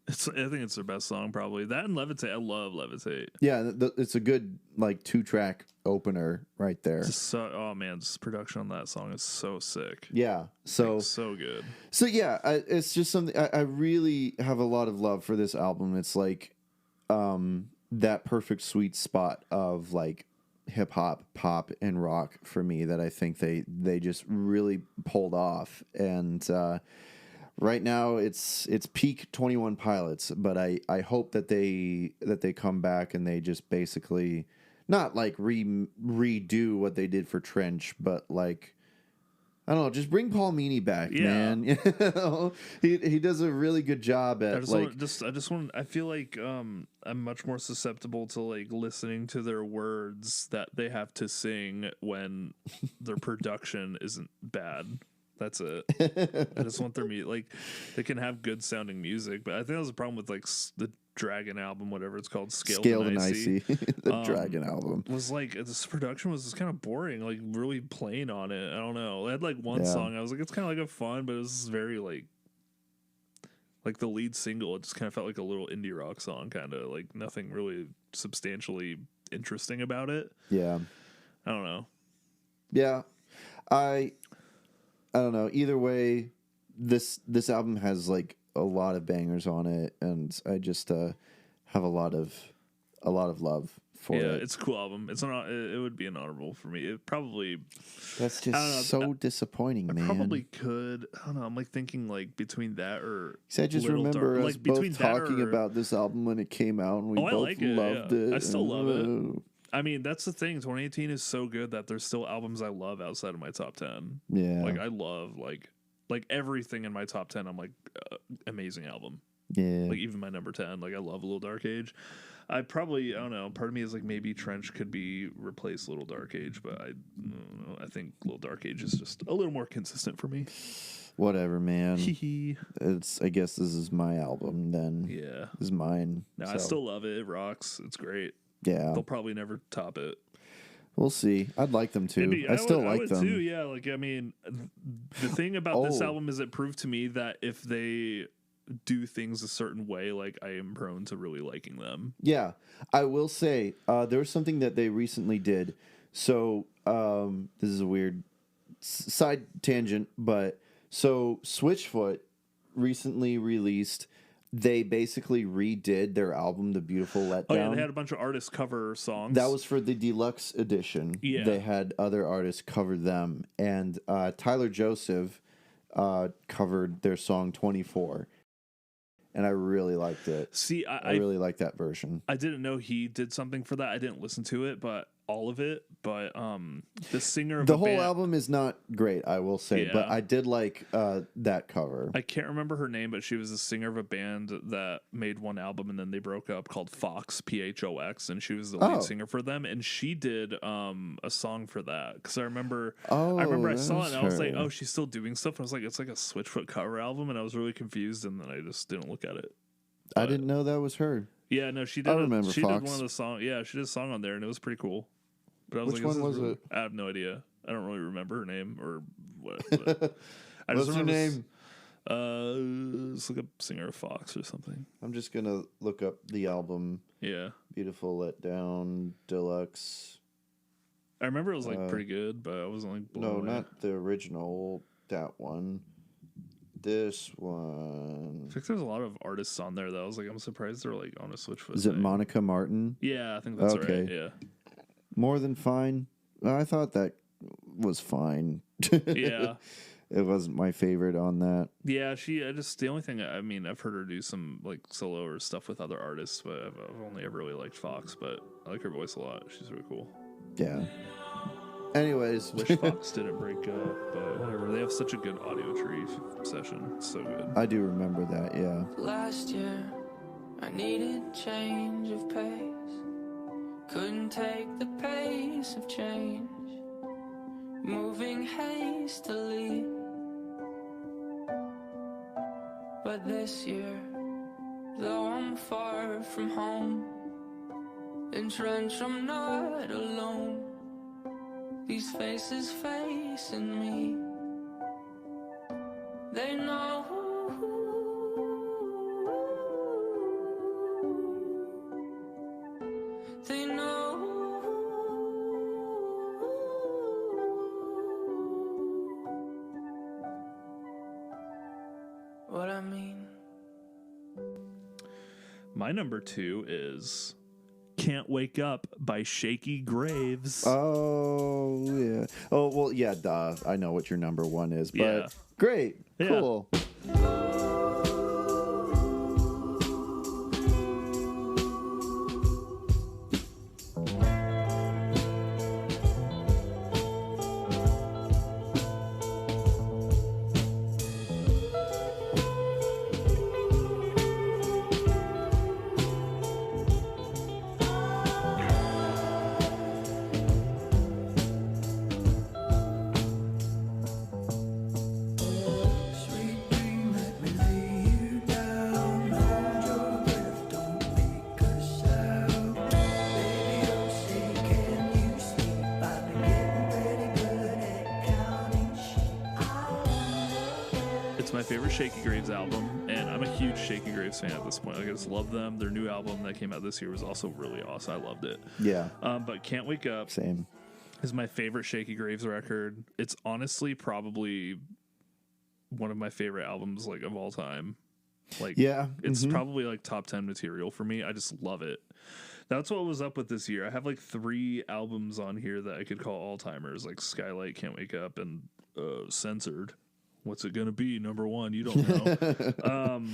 Speaker 1: I think it's their best song, probably. That and Levitate. I love Levitate.
Speaker 3: Yeah, it's a good like 2-track opener right there.
Speaker 1: Oh man, this production on that song is so sick.
Speaker 3: Yeah, so
Speaker 1: good.
Speaker 3: So yeah, it's just something I really have a lot of love for this album. It's like that perfect sweet spot of like hip hop, pop, and rock for me that I think they just really pulled off. And right now it's peak 21 Pilots, but I hope that they come back and they just basically not like redo what they did for Trench, but like I don't know. Just bring Paul Meany back,
Speaker 1: Yeah.
Speaker 3: man. You know? He does a really good job at
Speaker 1: I feel like I'm much more susceptible to like listening to their words that they have to sing when their production isn't bad. That's it. I just want their music. Like, they can have good sounding music, but I think that was a problem with like the Dragon album, whatever it's called, Scaled and Icy.
Speaker 3: The Dragon album
Speaker 1: was like, this production was just kind of boring, like really plain on it. I don't know. It had like one song. I was like, it's kind of like a fun, but it was very like the lead single. It just kind of felt like a little indie rock song, kind of like nothing really substantially interesting about it.
Speaker 3: Yeah,
Speaker 1: I don't know.
Speaker 3: Yeah, I don't know. Either way, this album has like a lot of bangers on it, and I just have a lot of love for it.
Speaker 1: Yeah, it's a cool album. It would be an honorable for me. It probably.
Speaker 3: That's just so disappointing, man.
Speaker 1: Probably could. I don't know. I'm like thinking like between that or.
Speaker 3: I just remember us both talking about this album when it came out, and we both loved it.
Speaker 1: I still love it. I mean, that's the thing. 2018 is so good that there's still albums I love outside of my top 10.
Speaker 3: Yeah.
Speaker 1: Like, I love, like everything in my top 10, I'm like, amazing album.
Speaker 3: Yeah.
Speaker 1: Like, even my number 10. Like, I love Little Dark Age. I don't know. Part of me is like, maybe Trench could be replaced Little Dark Age, but I don't know. I think Little Dark Age is just a little more consistent for me.
Speaker 3: Whatever, man. I guess this is my album then.
Speaker 1: Yeah.
Speaker 3: This is mine.
Speaker 1: No, I still love it. It rocks. It's great.
Speaker 3: Yeah.
Speaker 1: They'll probably never top it.
Speaker 3: We'll see. I'd like them to. I still like them
Speaker 1: too. Yeah, like I mean, the thing about this album is it proved to me that if they do things a certain way, like I am prone to really liking them.
Speaker 3: Yeah, I will say there was something that they recently did. So this is a weird side tangent, but so Switchfoot recently released. They basically redid their album, The Beautiful Letdown.
Speaker 1: Oh, yeah, they had a bunch of artists cover songs.
Speaker 3: That was for the deluxe edition.
Speaker 1: Yeah.
Speaker 3: They had other artists cover them. And Tyler Joseph covered their song 24. And I really liked it.
Speaker 1: See,
Speaker 3: I really like that version.
Speaker 1: I didn't know he did something for that. I didn't listen to it, but all of it. But the singer of
Speaker 3: the whole album is not great, I will say,
Speaker 1: Yeah.
Speaker 3: but I did like that cover.
Speaker 1: I can't remember her name, but she was a singer of a band that made one album and then they broke up called Fox, Phox, and she was the lead singer for them. And she did a song for that because I remember I saw it and I was like, oh, she's still doing stuff. And I was like, it's like a Switchfoot cover album, and I was really confused, and then I just didn't look at it.
Speaker 3: I didn't know that was her.
Speaker 1: Yeah, no, she did.
Speaker 3: I remember
Speaker 1: she
Speaker 3: Fox.
Speaker 1: did one of the songs. Yeah, she did a song on there, and it was pretty cool. But I was
Speaker 3: Which
Speaker 1: like,
Speaker 3: one was
Speaker 1: really,
Speaker 3: it?
Speaker 1: I have no idea. I don't really remember her name or what. But I
Speaker 3: What's
Speaker 1: just
Speaker 3: her
Speaker 1: remember
Speaker 3: name?
Speaker 1: Let's look up singer of Fox or something.
Speaker 3: I'm just gonna look up the album.
Speaker 1: Yeah,
Speaker 3: Beautiful Letdown Deluxe.
Speaker 1: I remember it was like pretty good, but I wasn't like blown away.
Speaker 3: Not the original. That one. This one.
Speaker 1: I think there's a lot of artists on there that I was like, I'm surprised they're like on a Switchfoot.
Speaker 3: Is it Monica Martin?
Speaker 1: Yeah, I think that's
Speaker 3: okay.
Speaker 1: right. Yeah.
Speaker 3: More Than Fine. I thought that was fine.
Speaker 1: Yeah.
Speaker 3: It wasn't my favorite on that.
Speaker 1: Yeah, the only thing, I mean, I've heard her do some like solo or stuff with other artists, but I've only ever really liked Fox, but I like her voice a lot. She's really cool.
Speaker 3: Yeah. Anyways.
Speaker 1: Wish Fox didn't break up, but whatever. They have such a good audio tree session. It's so good.
Speaker 3: I do remember that, yeah.
Speaker 10: Last year, I needed change of pace. Couldn't take the pace of change. Moving hastily. But this year, though I'm far from home, entrenched, I'm not alone. These faces facing me, they know. They know. What I mean.
Speaker 1: My number 2 is Can't Wake Up by Shaky Graves.
Speaker 3: Oh, yeah. Oh, well, yeah, duh. I know what your number 1 is, but great.
Speaker 1: Yeah.
Speaker 3: Cool.
Speaker 1: favorite Shaky Graves album, and I'm a huge Shaky Graves fan at this point. Like, I just love them. Their new album that came out this year was also really awesome. I loved it.
Speaker 3: Yeah.
Speaker 1: But Can't Wake Up
Speaker 3: Same.
Speaker 1: is my favorite Shaky Graves record. It's honestly probably one of my favorite albums, like, of all time. Like,
Speaker 3: Yeah.
Speaker 1: it's probably like top 10 material for me. I just love it. That's what was up with this year. I have like 3 albums on here that I could call all-timers, like Skylight, Can't Wake Up, and Censored. What's it gonna be? Number 1, you don't know.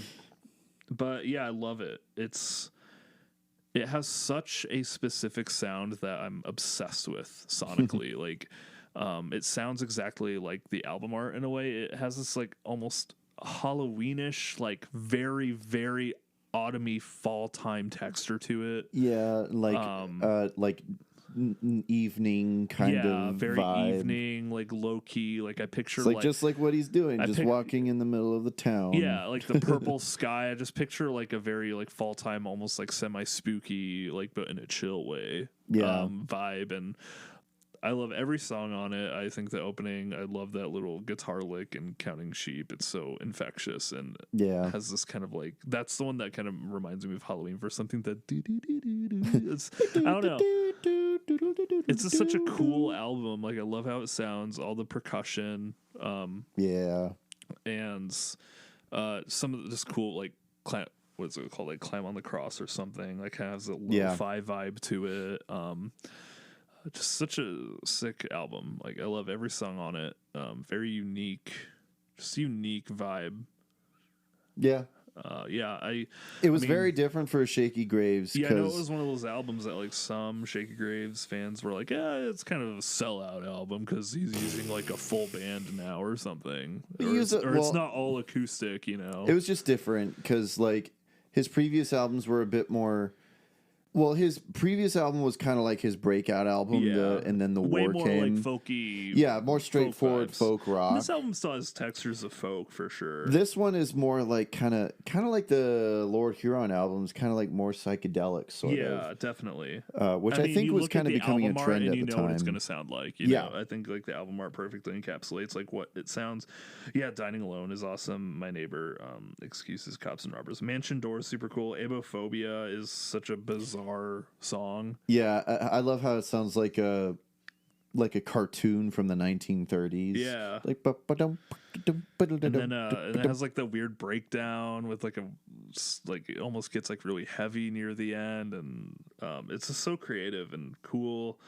Speaker 1: But yeah, I love it. It has such a specific sound that I'm obsessed with sonically. Like, it sounds exactly like the album art in a way. It has this like almost Halloweenish, like very, very autumny fall time texture to it.
Speaker 3: Yeah, like evening kind of
Speaker 1: very
Speaker 3: vibe.
Speaker 1: Evening, like low key. Like I picture
Speaker 3: It's like just like what he's doing, just walking in the middle of the town.
Speaker 1: Yeah, like the purple sky. I just picture like a very like fall time, almost like semi spooky, like but in a chill way.
Speaker 3: Yeah.
Speaker 1: Vibe, and I love every song on it. I think the opening, I love that little guitar lick and Counting Sheep. It's so infectious and has this kind of like, that's the one that kind of reminds me of Halloween for something that I don't know. It's just such a cool album. Like I love how it sounds, all the percussion. And some of this cool like what's it called? Like Climb on the Cross or something. Like has a lo-fi vibe to it. Just such a sick album. Like I love every song on it. Very unique, just unique vibe.
Speaker 3: Yeah.
Speaker 1: It
Speaker 3: was very different for Shaky Graves.
Speaker 1: Yeah, I know it was one of those albums that like some Shaky Graves fans were like, yeah, it's kind of a sellout album because he's using like a full band now or something, it's not all acoustic. You know,
Speaker 3: it was just different because like his previous albums were a bit more. Well, his previous album was kind of like his breakout album, and then the
Speaker 1: way
Speaker 3: war
Speaker 1: more
Speaker 3: came.
Speaker 1: like folky.
Speaker 3: Yeah, more straightforward folk rock.
Speaker 1: This album still has textures of folk for sure.
Speaker 3: This one is more like kind of like the Lord Huron albums, kind of like more psychedelic sort of.
Speaker 1: Yeah, definitely.
Speaker 3: Which I think was kind of becoming a trend at the time.
Speaker 1: You know what it's going to sound like. You know, I think like the album art perfectly encapsulates like what it sounds. Yeah, Dining Alone is awesome. My Neighbor, Excuses, Cops and Robbers. Mansion Door is super cool. Abophobia is such a bizarre song.
Speaker 3: Yeah, I love how it sounds like a cartoon from the 1930s.
Speaker 1: Yeah,
Speaker 3: like
Speaker 1: and then it has like the weird breakdown with like it almost gets like really heavy near the end, and it's just so creative and cool.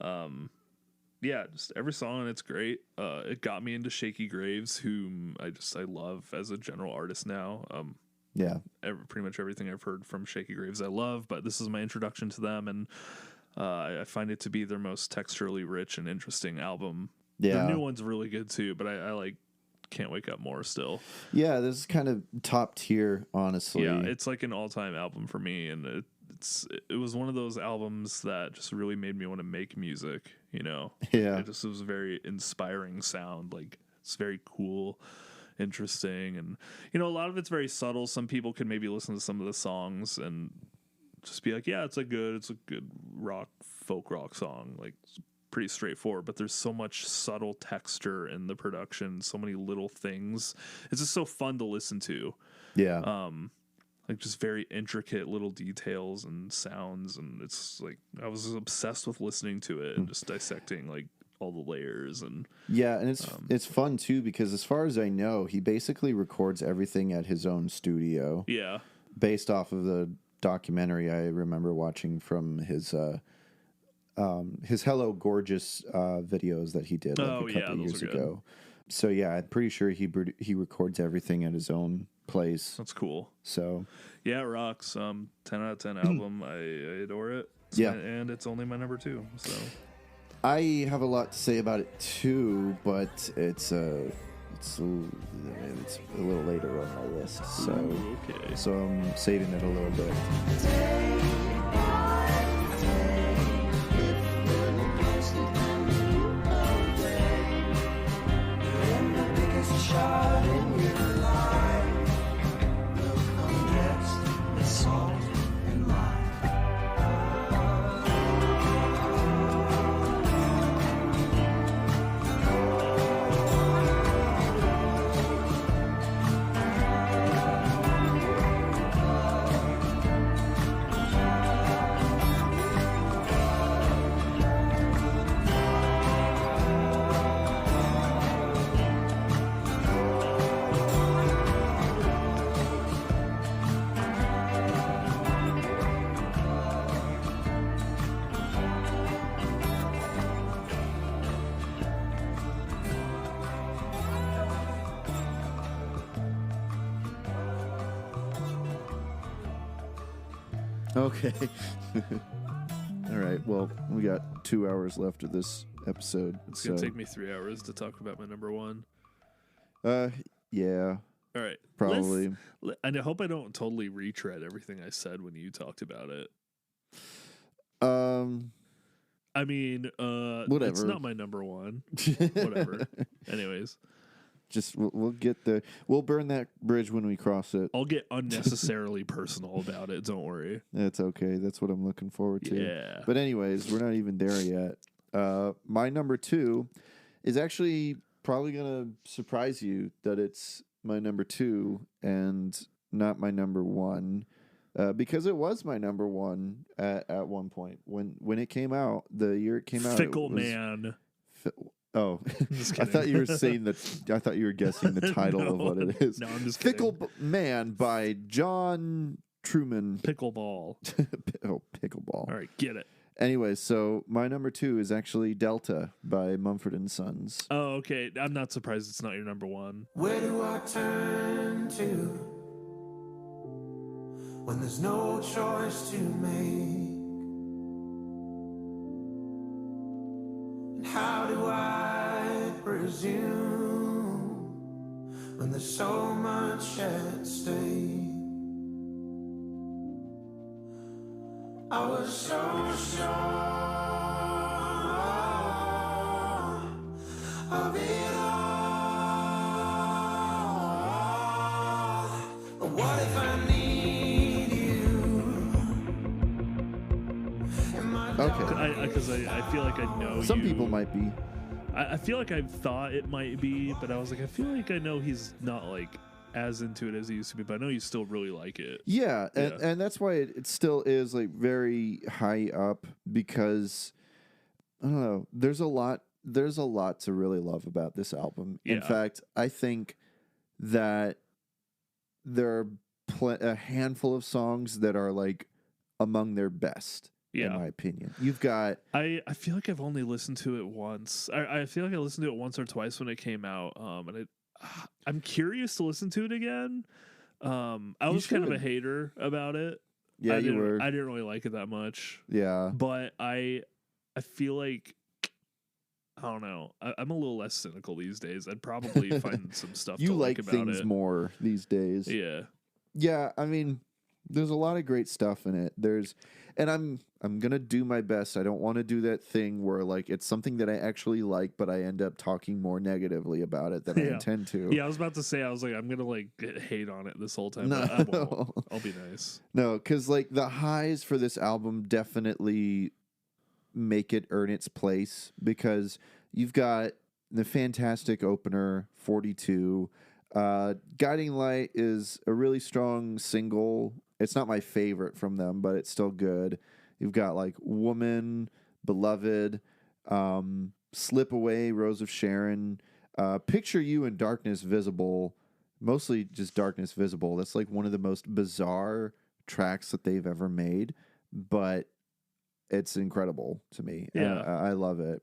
Speaker 1: Yeah, just every song on it's great. It got me into Shaky Graves, whom I love as a general artist now.
Speaker 3: Yeah,
Speaker 1: pretty much everything I've heard from Shaky Graves I love, but this is my introduction to them, and I find it to be their most texturally rich and interesting album.
Speaker 3: Yeah,
Speaker 1: the new one's really good too, but I like Can't Wake Up more still.
Speaker 3: Yeah, this is kind of top tier, honestly.
Speaker 1: Yeah, it's like an all-time album for me, and it was one of those albums that just really made me want to make music, you know?
Speaker 3: Yeah.
Speaker 1: It was a very inspiring sound. Like, it's very cool, interesting, and, you know, a lot of it's very subtle. Some people could maybe listen to some of the songs and just be like, yeah, it's a good folk rock song. Like, it's pretty straightforward, but there's so much subtle texture in the production, so many little things. It's just so fun to listen to.
Speaker 3: Yeah.
Speaker 1: Like just very intricate little details and sounds, and it's like I was obsessed with listening to it and just dissecting like all the layers. And
Speaker 3: yeah, and it's fun too because as far as I know, he basically records everything at his own studio.
Speaker 1: Yeah,
Speaker 3: based off of the documentary I remember watching from his Hello Gorgeous videos that he did like a couple years ago. So yeah, I'm pretty sure he records everything at his own place.
Speaker 1: That's cool.
Speaker 3: So
Speaker 1: yeah, it rocks. 10 out of 10 album. I adore it. And it's only my number 2. So
Speaker 3: I have a lot to say about it too, but it's a little later on my list. So
Speaker 1: okay.
Speaker 3: So I'm saving it a little bit.
Speaker 9: Shot in your life. Look on next, it's salt and lime.
Speaker 3: Okay. All right. Well, we got 2 hours left of this episode.
Speaker 1: It's going to take me 3 hours to talk about my number one.
Speaker 3: Yeah.
Speaker 1: All right.
Speaker 3: Probably.
Speaker 1: And I hope I don't totally retread everything I said when you talked about it. I mean,
Speaker 3: whatever.
Speaker 1: It's not my number one. Whatever. Anyways.
Speaker 3: Just we'll get there. We'll burn that bridge when we cross it.
Speaker 1: I'll get unnecessarily personal about it. Don't worry.
Speaker 3: That's okay. That's what I'm looking forward to.
Speaker 1: Yeah.
Speaker 3: But anyways, we're not even there yet. My number 2 is actually probably going to surprise you that it's my number 2 and not my number 1. Because it was my number 1 at one point. When it came out, the year it came out.
Speaker 1: Fickle Man.
Speaker 3: Oh,
Speaker 1: Just
Speaker 3: I
Speaker 1: kidding.
Speaker 3: thought you were saying that. I thought you were guessing the title of what it is.
Speaker 1: No, I'm just
Speaker 3: Fickle
Speaker 1: kidding.
Speaker 3: Man by John Truman.
Speaker 1: Pickleball.
Speaker 3: Pickleball.
Speaker 1: All right, get it.
Speaker 3: Anyway, so my number 2 is actually Delta by Mumford and Sons.
Speaker 1: Oh, okay. I'm not surprised it's not your number 1.
Speaker 9: Where do I turn to when there's no choice to make? And how do I presume when there's so much at stake? I was so sure of it all. But what if I need you?
Speaker 3: Okay.
Speaker 1: Because I feel like I know
Speaker 3: Some
Speaker 1: you.
Speaker 3: people might be.
Speaker 1: I feel like I thought it might be, but I was like, I feel like I know he's not like as into it as he used to be, but I know you still really like it.
Speaker 3: Yeah, and that's why it still is like very high up, because I don't know, there's a lot to really love about this album. In fact, I think that there are a handful of songs that are like among their best. In my opinion, you've got.
Speaker 1: I feel like I've only listened to it once. I feel like I listened to it once or twice when it came out. And I'm curious to listen to it again. I was kind of a hater about it.
Speaker 3: Yeah, you were.
Speaker 1: I didn't really like it that much.
Speaker 3: Yeah,
Speaker 1: but I feel like I don't know. I'm a little less cynical these days. I'd probably find some stuff
Speaker 3: you
Speaker 1: to
Speaker 3: like
Speaker 1: about
Speaker 3: things
Speaker 1: it
Speaker 3: more these days.
Speaker 1: Yeah.
Speaker 3: Yeah, I mean, there's a lot of great stuff in it. And I'm gonna do my best. I don't want to do that thing where like it's something that I actually like, but I end up talking more negatively about it than I intend to.
Speaker 1: Yeah, I was about to say, I was like, I'm gonna like hate on it this whole time.
Speaker 3: No.
Speaker 1: But I won't. I'll be nice.
Speaker 3: No, because like the highs for this album definitely make it earn its place, because you've got the fantastic opener, 42. Guiding Light is a really strong single. It's not my favorite from them, but it's still good. You've got like Woman, Beloved, Slip Away, Rose of Sharon, Picture You and Darkness Visible, mostly just Darkness Visible. That's like one of the most bizarre tracks that they've ever made, but it's incredible to me.
Speaker 1: Yeah.
Speaker 3: I love it.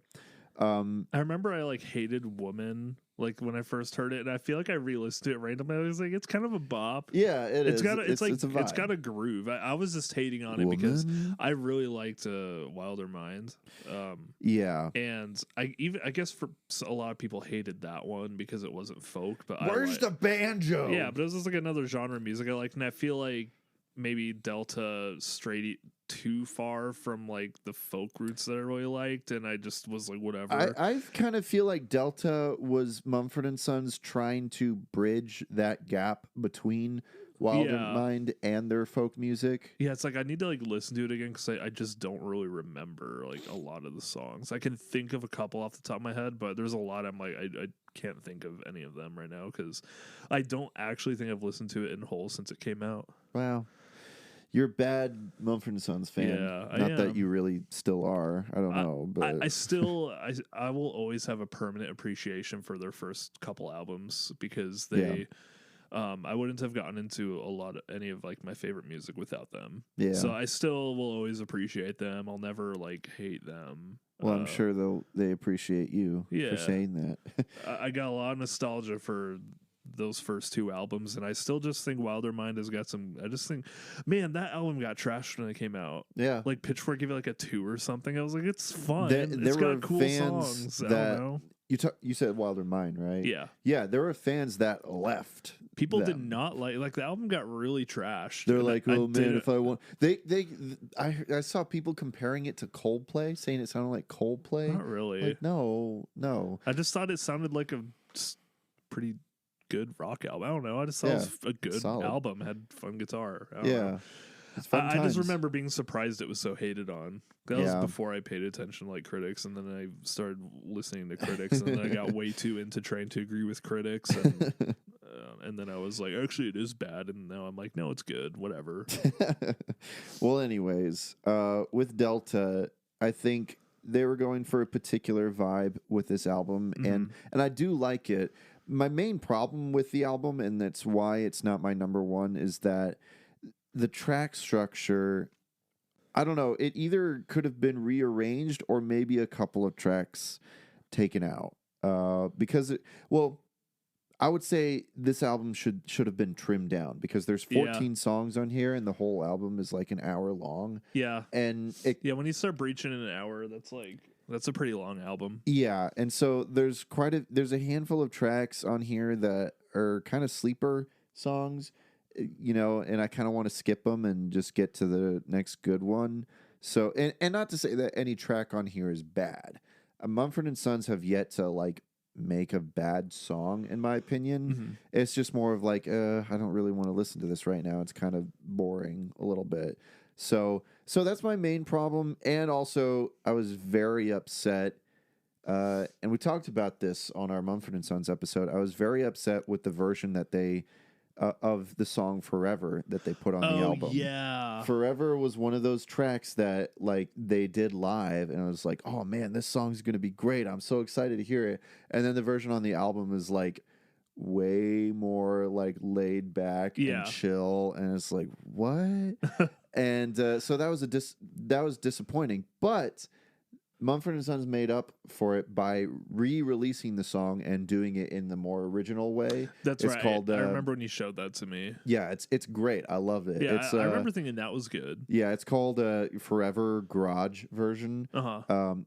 Speaker 1: I remember I like hated Woman like when I first heard it, and I feel like I re-listened to it randomly. I was like, it's kind of a bop.
Speaker 3: Yeah, it's
Speaker 1: got it's
Speaker 3: a vibe.
Speaker 1: it's got a groove. I was just hating on it because I really liked Wilder Mind.
Speaker 3: Yeah,
Speaker 1: and I guess for a lot of people hated that one because it wasn't folk. But
Speaker 3: where's the banjo?
Speaker 1: Yeah, but it was just like another genre of music I liked, and I feel like maybe Delta strayed too far from like the folk roots that I really liked, and I just was like, whatever.
Speaker 3: I kind of feel like Delta was Mumford and Sons trying to bridge that gap between Wilder Mind and their folk music.
Speaker 1: Yeah, it's like I need to like listen to it again because I just don't really remember like a lot of the songs. I can think of a couple off the top of my head, but there's a lot I'm like I can't think of any of them right now because I don't actually think I've listened to it in whole since it came out.
Speaker 3: Wow. You're a bad Mumford & Sons fan.
Speaker 1: Yeah,
Speaker 3: Not that you really still are. I don't know. But
Speaker 1: I will always have a permanent appreciation for their first couple albums because they I wouldn't have gotten into any of like my favorite music without them.
Speaker 3: Yeah.
Speaker 1: So I still will always appreciate them. I'll never like hate them.
Speaker 3: Well, I'm sure they appreciate you for saying that.
Speaker 1: I got a lot of nostalgia for those first two albums, and I still just think Wilder Mind has got some. I just think, man, that album got trashed when it came out.
Speaker 3: Yeah.
Speaker 1: Like Pitchfork gave it like a 2 or something. I was like, it's fun.
Speaker 3: There
Speaker 1: It's
Speaker 3: were
Speaker 1: got cool
Speaker 3: fans
Speaker 1: songs. I
Speaker 3: that
Speaker 1: don't know.
Speaker 3: you said Wilder Mind, right?
Speaker 1: Yeah.
Speaker 3: Yeah, there were fans that left.
Speaker 1: People did
Speaker 3: them.
Speaker 1: not like the album got really trashed.
Speaker 3: They're
Speaker 1: And
Speaker 3: like,
Speaker 1: I
Speaker 3: oh man,
Speaker 1: did-
Speaker 3: if I want, I saw people comparing it to Coldplay, saying it sounded like Coldplay.
Speaker 1: Not really.
Speaker 3: Like, no.
Speaker 1: I just thought it sounded like a pretty good rock album. I don't know. I just thought it was a good
Speaker 3: solid.
Speaker 1: album. Had fun guitar. I don't
Speaker 3: Yeah.
Speaker 1: know.
Speaker 3: It's fun
Speaker 1: I just
Speaker 3: times.
Speaker 1: remember being surprised it was so hated on. That was
Speaker 3: Yeah.
Speaker 1: before I paid attention to like critics, and then I started listening to critics, and then I got way too into trying to agree with critics, and then I was like, actually, it is bad, and now I'm like, no, it's good, whatever.
Speaker 3: Well, anyways, with Delta, I think they were going for a particular vibe with this album, and I do like it. My main problem with the album, and that's why it's not my number one, is that the track structure, I don't know, it either could have been rearranged or maybe a couple of tracks taken out. Because I would say this album should have been trimmed down, because there's 14 songs on here and the whole album is like an hour long.
Speaker 1: Yeah.
Speaker 3: And
Speaker 1: when you start breaching in an hour, that's a pretty long album.
Speaker 3: Yeah, and so there's a handful of tracks on here that are kind of sleeper songs, and I kind of want to skip them and just get to the next good one. So, and not to say that any track on here is bad. Mumford & Sons have yet to like make a bad song, in my opinion. It's just more of like, I don't really want to listen to this right now. It's kind of boring a little bit. So that's my main problem. And also, I was very upset, and we talked about this on our Mumford & Sons episode. I was very upset with the version that they of the song Forever that they put on the album.
Speaker 1: Yeah.
Speaker 3: Forever was one of those tracks that like they did live, and I was like, oh man, this song's going to be great. I'm so excited to hear it. And then the version on the album is like way more like laid back and chill, and it's like, what? And so that was disappointing, but Mumford & Sons made up for it by re-releasing the song and doing it in the more original way.
Speaker 1: That's
Speaker 3: it's
Speaker 1: right.
Speaker 3: called,
Speaker 1: I remember when you showed that to me.
Speaker 3: Yeah, it's great. I love it.
Speaker 1: Yeah,
Speaker 3: It's,
Speaker 1: I remember thinking that was good.
Speaker 3: Yeah, it's called Forever Garage version.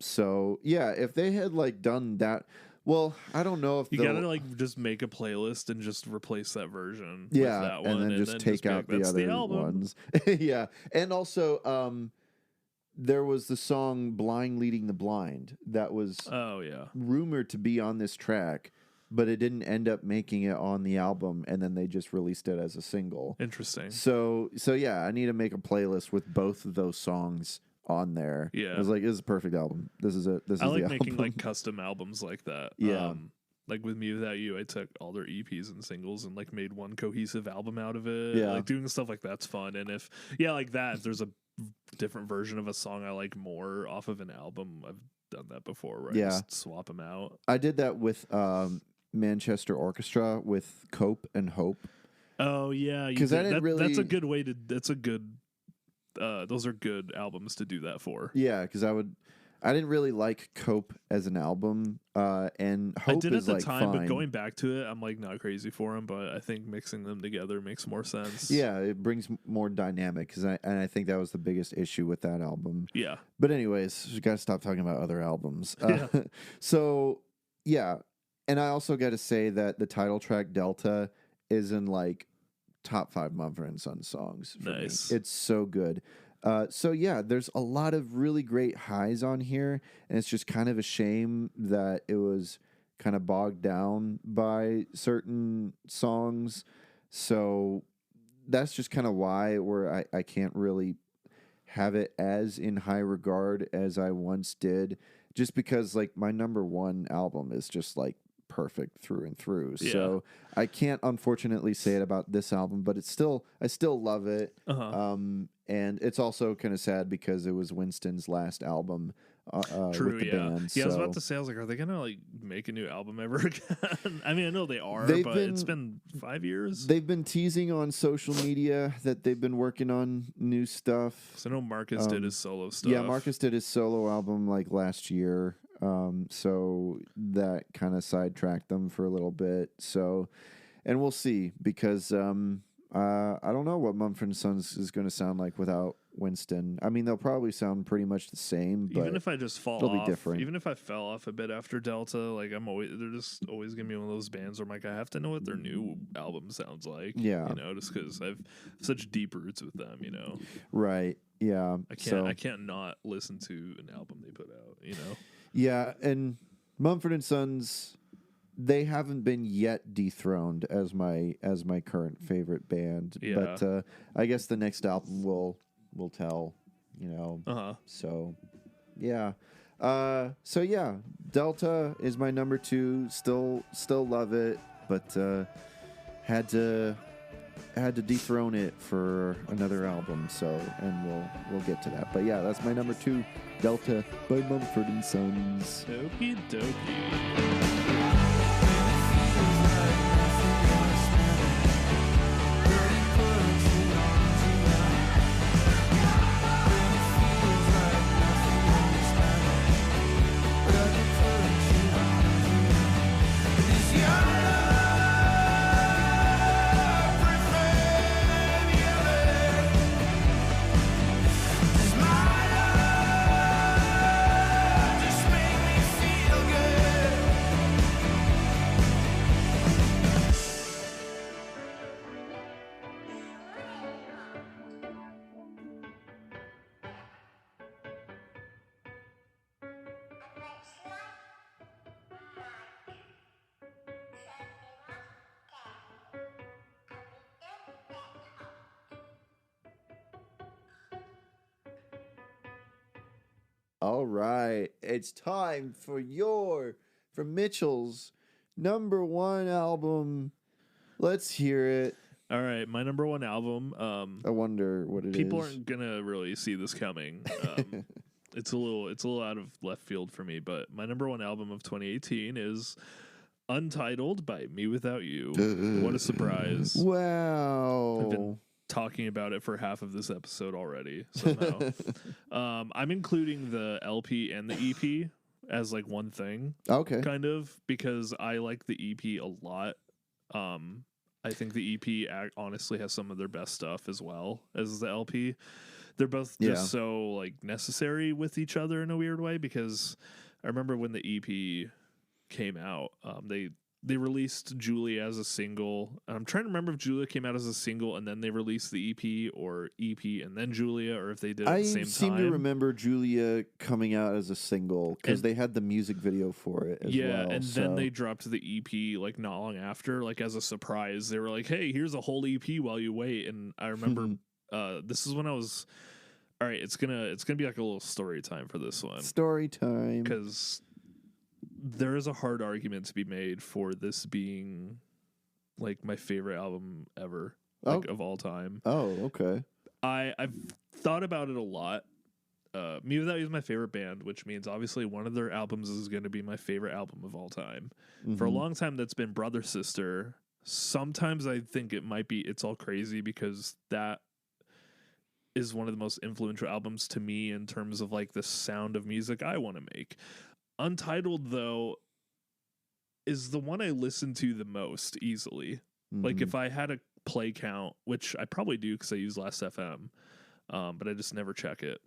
Speaker 3: So yeah, if they had like done that, well, I don't know if
Speaker 1: you gotta like just make a playlist and just replace that version.
Speaker 3: Yeah,
Speaker 1: with that one,
Speaker 3: and then just take
Speaker 1: be
Speaker 3: out
Speaker 1: like,
Speaker 3: the
Speaker 1: "That's
Speaker 3: other
Speaker 1: album."
Speaker 3: ones. Yeah, and also there was the song Blind Leading the Blind that was rumored to be on this track, but it didn't end up making it on the album, and then they just released it as a single.
Speaker 1: Interesting.
Speaker 3: So yeah, I need to make a playlist with both of those songs on there.
Speaker 1: Yeah.
Speaker 3: I was like, this is a perfect album. This is it. This is
Speaker 1: I like
Speaker 3: the
Speaker 1: making
Speaker 3: album.
Speaker 1: like custom albums like that.
Speaker 3: Yeah.
Speaker 1: Like with Me Without You, I took all their EPs and singles and like made one cohesive album out of it.
Speaker 3: Yeah.
Speaker 1: Like doing stuff like that's fun. And if like that, if there's a different version of a song I like more off of an album, I've done that before where I just swap them out.
Speaker 3: I did that with Manchester Orchestra with Cope and Hope.
Speaker 1: Oh yeah,
Speaker 3: because I didn't really.
Speaker 1: That's a good way to. That's a good. Those are good albums to do that for.
Speaker 3: Yeah, because I didn't really like Cope as an album, and Hope
Speaker 1: I did
Speaker 3: is
Speaker 1: at the
Speaker 3: like
Speaker 1: time,
Speaker 3: fine.
Speaker 1: but going back to it, I'm like not crazy for them. But I think mixing them together makes more sense.
Speaker 3: Yeah, it brings more dynamic, because I think that was the biggest issue with that album.
Speaker 1: Yeah.
Speaker 3: But anyways, you got to stop talking about other albums.
Speaker 1: Yeah.
Speaker 3: So yeah, and I also got to say that the title track Delta is in like top 5 Mumford & Sons songs. For
Speaker 1: Nice.
Speaker 3: me. It's so good. So yeah, there's a lot of really great highs on here, and it's just kind of a shame that it was kind of bogged down by certain songs. So that's just kind of why I can't really have it as in high regard as I once did, just because like my number one album is just like perfect through and through.
Speaker 1: Yeah.
Speaker 3: So I can't unfortunately say it about this album, but I still love it. And it's also kind of sad because it was Winston's last album
Speaker 1: True,
Speaker 3: with the
Speaker 1: yeah.
Speaker 3: band.
Speaker 1: Yeah, I was
Speaker 3: so-
Speaker 1: about to say, I was like, are they gonna like make a new album ever again? I mean, I know they are,
Speaker 3: They've
Speaker 1: but it's been 5 years.
Speaker 3: They've been teasing on social media that they've been working on new stuff.
Speaker 1: So I know Marcus did his solo stuff.
Speaker 3: Yeah, Marcus did his solo album like last year. So that kind of sidetracked them for a little bit. So and we'll see because I don't know what Mumford & Sons is going to sound like without Winston. I mean, they'll probably sound pretty much the same, but
Speaker 1: Even if I just fall
Speaker 3: they'll
Speaker 1: off,
Speaker 3: be different.
Speaker 1: even if I fell off a bit after Delta, like they're just always gonna be one of those bands where I'm like, I have to know what their new album sounds like.
Speaker 3: Yeah.
Speaker 1: You know, just because I've such deep roots with them. You know,
Speaker 3: Right. Yeah.
Speaker 1: I can't not listen to an album they put out. You know.
Speaker 3: Yeah, and Mumford & Sons, they haven't been yet dethroned as my current favorite band.
Speaker 1: Yeah.
Speaker 3: But I guess the next album will tell, you know.
Speaker 1: Uh-huh.
Speaker 3: So, yeah. Delta is my number 2. Still love it, but had to dethrone it for another album. So, and we'll get to that. But yeah, that's my number 2, Delta by Mumford & Sons.
Speaker 1: Okie dokie.
Speaker 3: All right, it's time for Mitchell's number 1 album. Let's hear it.
Speaker 1: All right, my number 1 album.
Speaker 3: I wonder what it is.
Speaker 1: People aren't gonna really see this coming. It's a little out of left field for me, but my number 1 album of 2018 is Untitled by Me Without You. What a surprise!
Speaker 3: Wow.
Speaker 1: I've been talking about it for half of this episode already somehow. I'm including the LP and the EP as like one thing.
Speaker 3: Okay.
Speaker 1: Kind of, because I like the EP a lot. I think the EP honestly has some of their best stuff as well as the LP. They're both just so like necessary with each other in a weird way, because I remember when the EP came out, they released Julia as a single. I'm trying to remember if Julia came out as a single and then they released the EP, or EP and then Julia, or if they did it at the same time. I
Speaker 3: seem to remember Julia coming out as a single because they had the music video for it as well.
Speaker 1: Yeah, and then they dropped the EP like not long after, like as a surprise. They were like, hey, here's a whole EP while you wait. And I remember this is when I was... All right, it's gonna be like a little story time for this one.
Speaker 3: Story time.
Speaker 1: Because there is a hard argument to be made for this being like my favorite album ever, like of all time.
Speaker 3: Oh, okay.
Speaker 1: I've thought about it a lot. Me Without You is my favorite band, which means obviously one of their albums is going to be my favorite album of all time. Mm-hmm. For a long time, that's been Brother Sister. Sometimes I think it might be It's All Crazy, because that is one of the most influential albums to me in terms of like the sound of music I want to make. Untitled, though, is the one I listen to the most easily. Mm-hmm. Like if I had a play count, which I probably do because I use Last.fm, but I just never check it,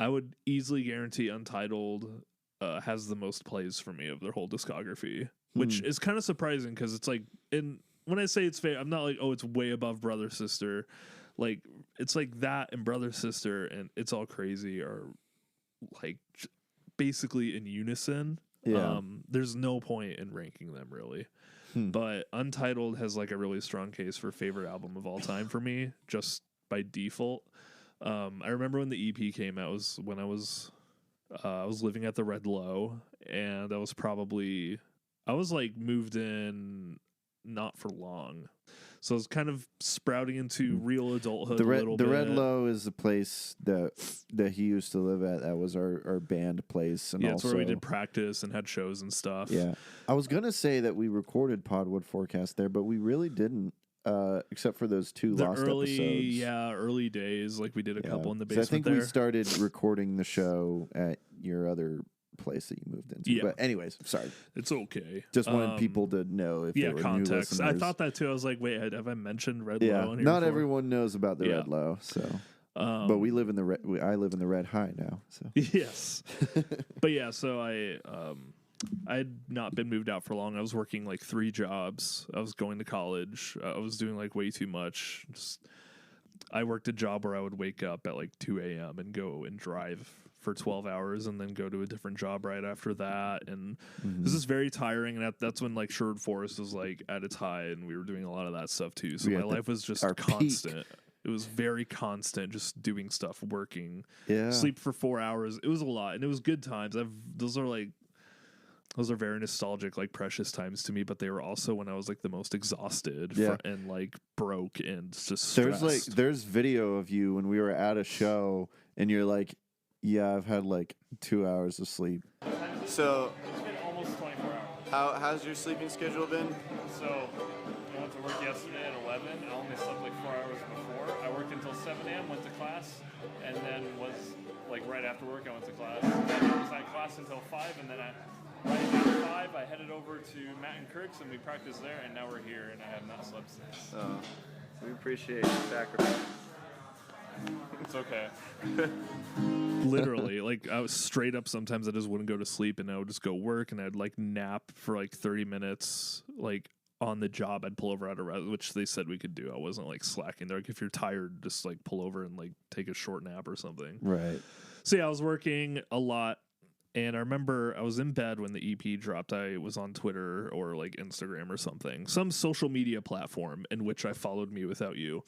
Speaker 1: I would easily guarantee Untitled has the most plays for me of their whole discography, which is kind of surprising because it's like, when I say it's fair, I'm not like, oh, it's way above Brother Sister. Like, it's like that and Brother Sister and It's All Crazy are like basically in unison.
Speaker 3: Yeah.
Speaker 1: There's no point in ranking them really. But Untitled has like a really strong case for favorite album of all time for me, just by default. I remember when the EP came out was when I was living at the Red Low, and I was like moved in not for long. So I was kind of sprouting into real adulthood a little bit.
Speaker 3: The Red Low is the place that he used to live at. That was our band place. And
Speaker 1: it's where we did practice and had shows and stuff.
Speaker 3: Yeah. I was going to say that we recorded Podwood Forecast there, but we really didn't, except for those 2 lost episodes.
Speaker 1: Yeah, early days. Like we did a couple in the basement
Speaker 3: I think
Speaker 1: there.
Speaker 3: we started recording the show at your other place that you moved into.
Speaker 1: Yeah.
Speaker 3: But anyways, sorry.
Speaker 1: It's okay.
Speaker 3: Just wanted people to know if they were
Speaker 1: context.
Speaker 3: new
Speaker 1: I
Speaker 3: listeners.
Speaker 1: thought that too. I was like, wait, have I mentioned Red
Speaker 3: Yeah,
Speaker 1: Low on here
Speaker 3: not
Speaker 1: before?
Speaker 3: everyone knows about the Red Low, so. But we live in the I live in the Red High now. So
Speaker 1: yes, but yeah. So I had not been moved out for long. I was working like 3 jobs. I was going to college. I was doing like way too much. I worked a job where I would wake up at like 2 a.m. and go and drive for 12 hours and then go to a different job right after that. And this is very tiring. And that's when like Sherwood Forest was like at its high and we were doing a lot of that stuff too. So my life was just constant. Peak. It was very constant, just doing stuff, working, sleep for 4 hours. It was a lot and it was good times. Those are very nostalgic, like precious times to me, but they were also when I was like the most exhausted and like broke and just stressed.
Speaker 3: There's video of you when we were at a show and you're like, yeah, I've had like 2 hours of sleep.
Speaker 13: So
Speaker 1: it's been almost 24 hours.
Speaker 13: How's your sleeping schedule been?
Speaker 1: So I went to work yesterday at 11. I only slept like 4 hours before. I worked until 7 a.m., went to class, and then was like right after work I went to class. Then I was at class until 5, and then right after 5 I headed over to Matt and Kirk's and we practiced there, and now we're here and I have not slept since.
Speaker 13: We appreciate your sacrifice.
Speaker 1: It's okay. Literally, like I was straight up. Sometimes I just wouldn't go to sleep, and I would just go work, and I'd like nap for like 30 minutes, like on the job. I'd pull over at a which they said we could do. I wasn't like slacking. They're like, if you're tired, just like pull over and like take a short nap or something.
Speaker 3: Right.
Speaker 1: So yeah, I was working a lot. And I remember I was in bed when the EP dropped. I was on Twitter or like Instagram or something, some social media platform in which I followed Me Without You.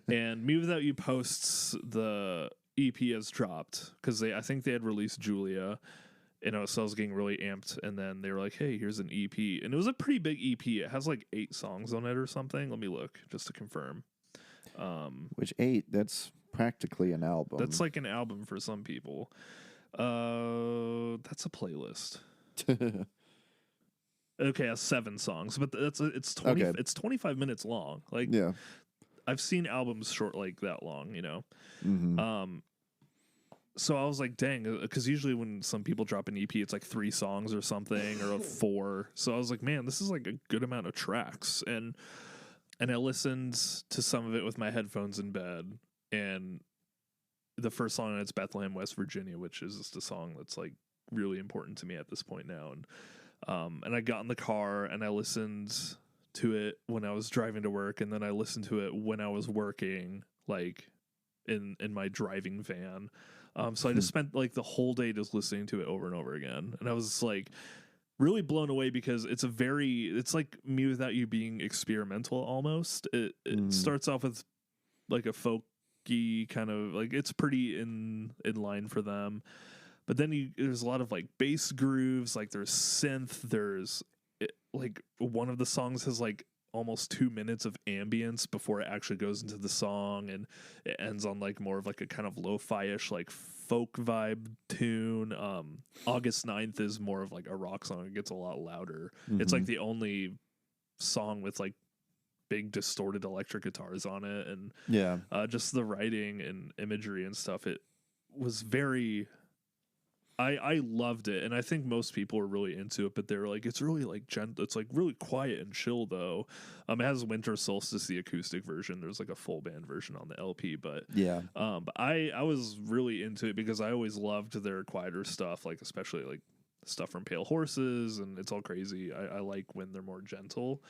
Speaker 1: And Me Without You posts the EP has dropped because I think they had released Julia. And so I was getting really amped. And then they were like, hey, here's an EP. And it was a pretty big EP. It has like 8 songs on it or something. Let me look just to confirm.
Speaker 3: Which 8? That's practically an album.
Speaker 1: That's like an album for some people. That's a playlist. Okay, has 7 songs, but it's 20. Okay. It's 25 minutes long. Like,
Speaker 3: yeah,
Speaker 1: I've seen albums short like that long. You know.
Speaker 3: Mm-hmm.
Speaker 1: So I was like, dang, because usually when some people drop an EP, it's like 3 songs or something or 4. So I was like, man, this is like a good amount of tracks, and I listened to some of it with my headphones in bed, and the first song on it's Bethlehem, West Virginia, which is just a song that's like really important to me at this point now. And I got in the car and I listened to it when I was driving to work, and then I listened to it when I was working, like in my driving van. So I just spent like the whole day just listening to it over and over again. And I was like really blown away because it's like Me Without You being experimental almost. It starts off with like a folk kind of like, it's pretty in line for them, but then there's a lot of like bass grooves, like there's synth, like one of the songs has like almost 2 minutes of ambience before it actually goes into the song, and it ends on like more of like a kind of lo-fi-ish like folk vibe tune. August 9th is more of like a rock song. It gets a lot louder. It's like the only song with like big distorted electric guitars on it, and just the writing and imagery and stuff, it was very I loved it, and I think most people are really into it, but they're like, it's really like gentle, it's like really quiet and chill though. It has Winter Solstice, the acoustic version. There's like a full band version on the LP, but but I was really into it because I always loved their quieter stuff, like especially like stuff from Pale Horses and It's All Crazy. I like when they're more gentle.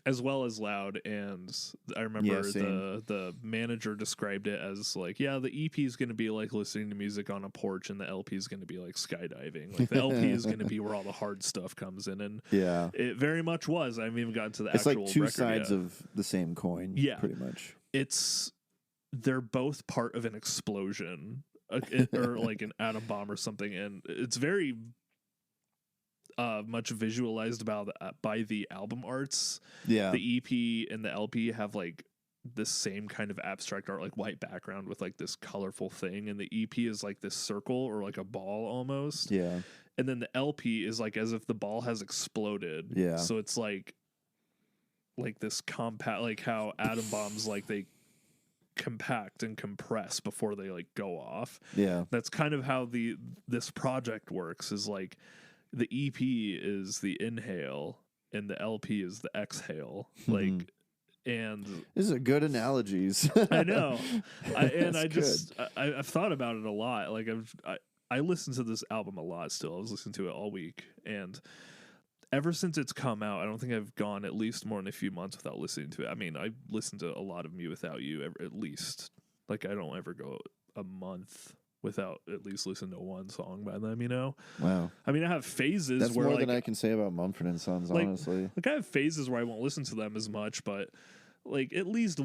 Speaker 1: As well as loud. And I remember the manager described it as like, yeah, the EP is going to be like listening to music on a porch, and the LP is going to be like skydiving. Like the LP is going to be where all the hard stuff comes in, and it very much was. I haven't even gotten to the
Speaker 3: it's
Speaker 1: actual
Speaker 3: like 2
Speaker 1: record
Speaker 3: sides
Speaker 1: yet.
Speaker 3: of the same coin, pretty much.
Speaker 1: They're both part of an explosion, or like an atom bomb or something, and it's very much visualized by the album arts. The EP and the LP have like the same kind of abstract art, like white background with like this colorful thing, and the EP is like this circle or like a ball almost. And then the LP is like as if the ball has exploded. So it's like this compact, like how atom bombs, like they compact and compress before they like go off.
Speaker 3: Yeah.
Speaker 1: That's kind of how this project works, is like the EP is the inhale and the LP is the exhale. Like, and
Speaker 3: these are good analogies.
Speaker 1: I know.
Speaker 3: That's
Speaker 1: I've thought about it a lot. Like I listen to this album a lot still. I was listening to it all week, and ever since it's come out, I don't think I've gone at least more than a few months without listening to it. I mean, I listen to a lot of Me Without You at least. Like, I don't ever go a month without at least listening to one song by them, you know?
Speaker 3: Wow.
Speaker 1: I mean, I have phases
Speaker 3: That's
Speaker 1: where
Speaker 3: more
Speaker 1: like,
Speaker 3: than I can say about Mumford & Sons,
Speaker 1: like,
Speaker 3: honestly.
Speaker 1: Like, I have phases where I won't listen to them as much, but like at least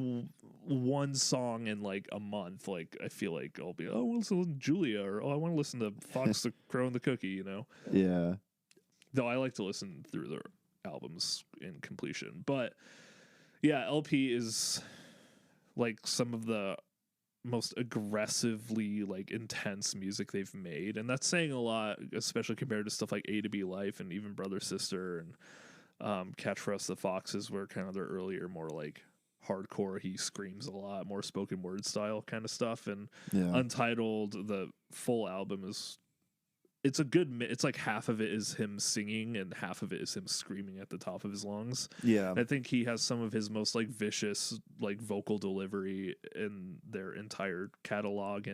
Speaker 1: one song in like a month, like I feel like I'll be, oh, I want to listen to Julia, or oh, I want to listen to Fox the Crow and the Cookie, you know?
Speaker 3: Yeah.
Speaker 1: Though I like to listen through their albums in completion. But yeah, LP is like some of the most aggressively like intense music they've made, and that's saying a lot, especially compared to stuff like A to B Life and even Brother Sister and Catch for Us the Foxes, were kind of their earlier, more like hardcore, he screams a lot, more spoken word style kind of stuff. And Untitled, the full album, is it's a good it's like half of it is him singing and half of it is him screaming at the top of his lungs.
Speaker 3: Yeah.
Speaker 1: I think he has some of his most like vicious like vocal delivery in their entire catalog,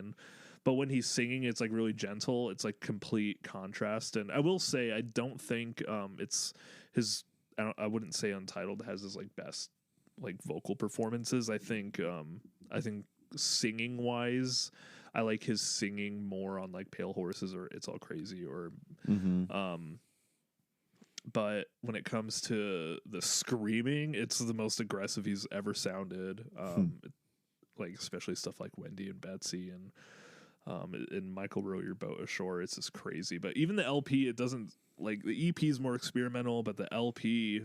Speaker 1: but when he's singing, it's like really gentle. It's like complete contrast. And I will say, I don't think it's his, I wouldn't say Untitled has his like best like vocal performances. I think singing wise, I like his singing more on like Pale Horses or It's All Crazy, or but when it comes to the screaming, it's the most aggressive he's ever sounded. Like especially stuff like Wendy and Betsy and Michael Row Your Boat Ashore, it's just crazy. But even the LP, it doesn't, like, the EP is more experimental, but the LP,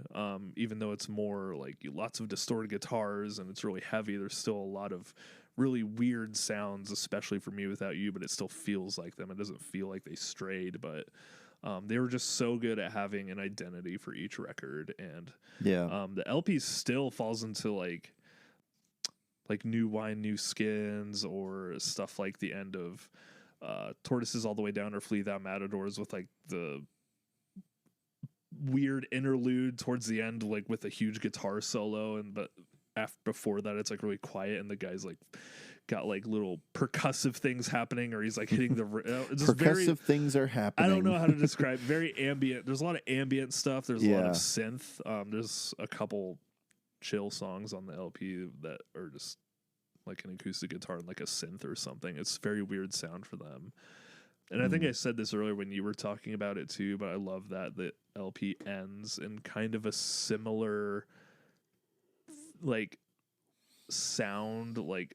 Speaker 1: even though it's more like lots of distorted guitars and it's really heavy, there's still a lot of really weird sounds, especially for Me Without You, but it still feels like them. It doesn't feel like they strayed, but they were just so good at having an identity for each record. And the LP still falls into like New Wine, New Skins, or stuff like the end of Tortoises All the Way Down or Flee Thou Matadors, with like the weird interlude towards the end, like with a huge guitar solo, but before that it's like really quiet and the guy's like got like little percussive things happening, or he's like hitting the
Speaker 3: percussive things are happening.
Speaker 1: I don't know how to describe. Very ambient. There's a lot of ambient stuff. There's a lot of synth. There's a couple chill songs on the LP that are just like an acoustic guitar and like a synth or something. It's a very weird sound for them. And I think I said this earlier when you were talking about it too, but I love that the LP ends in kind of a similar like sound, like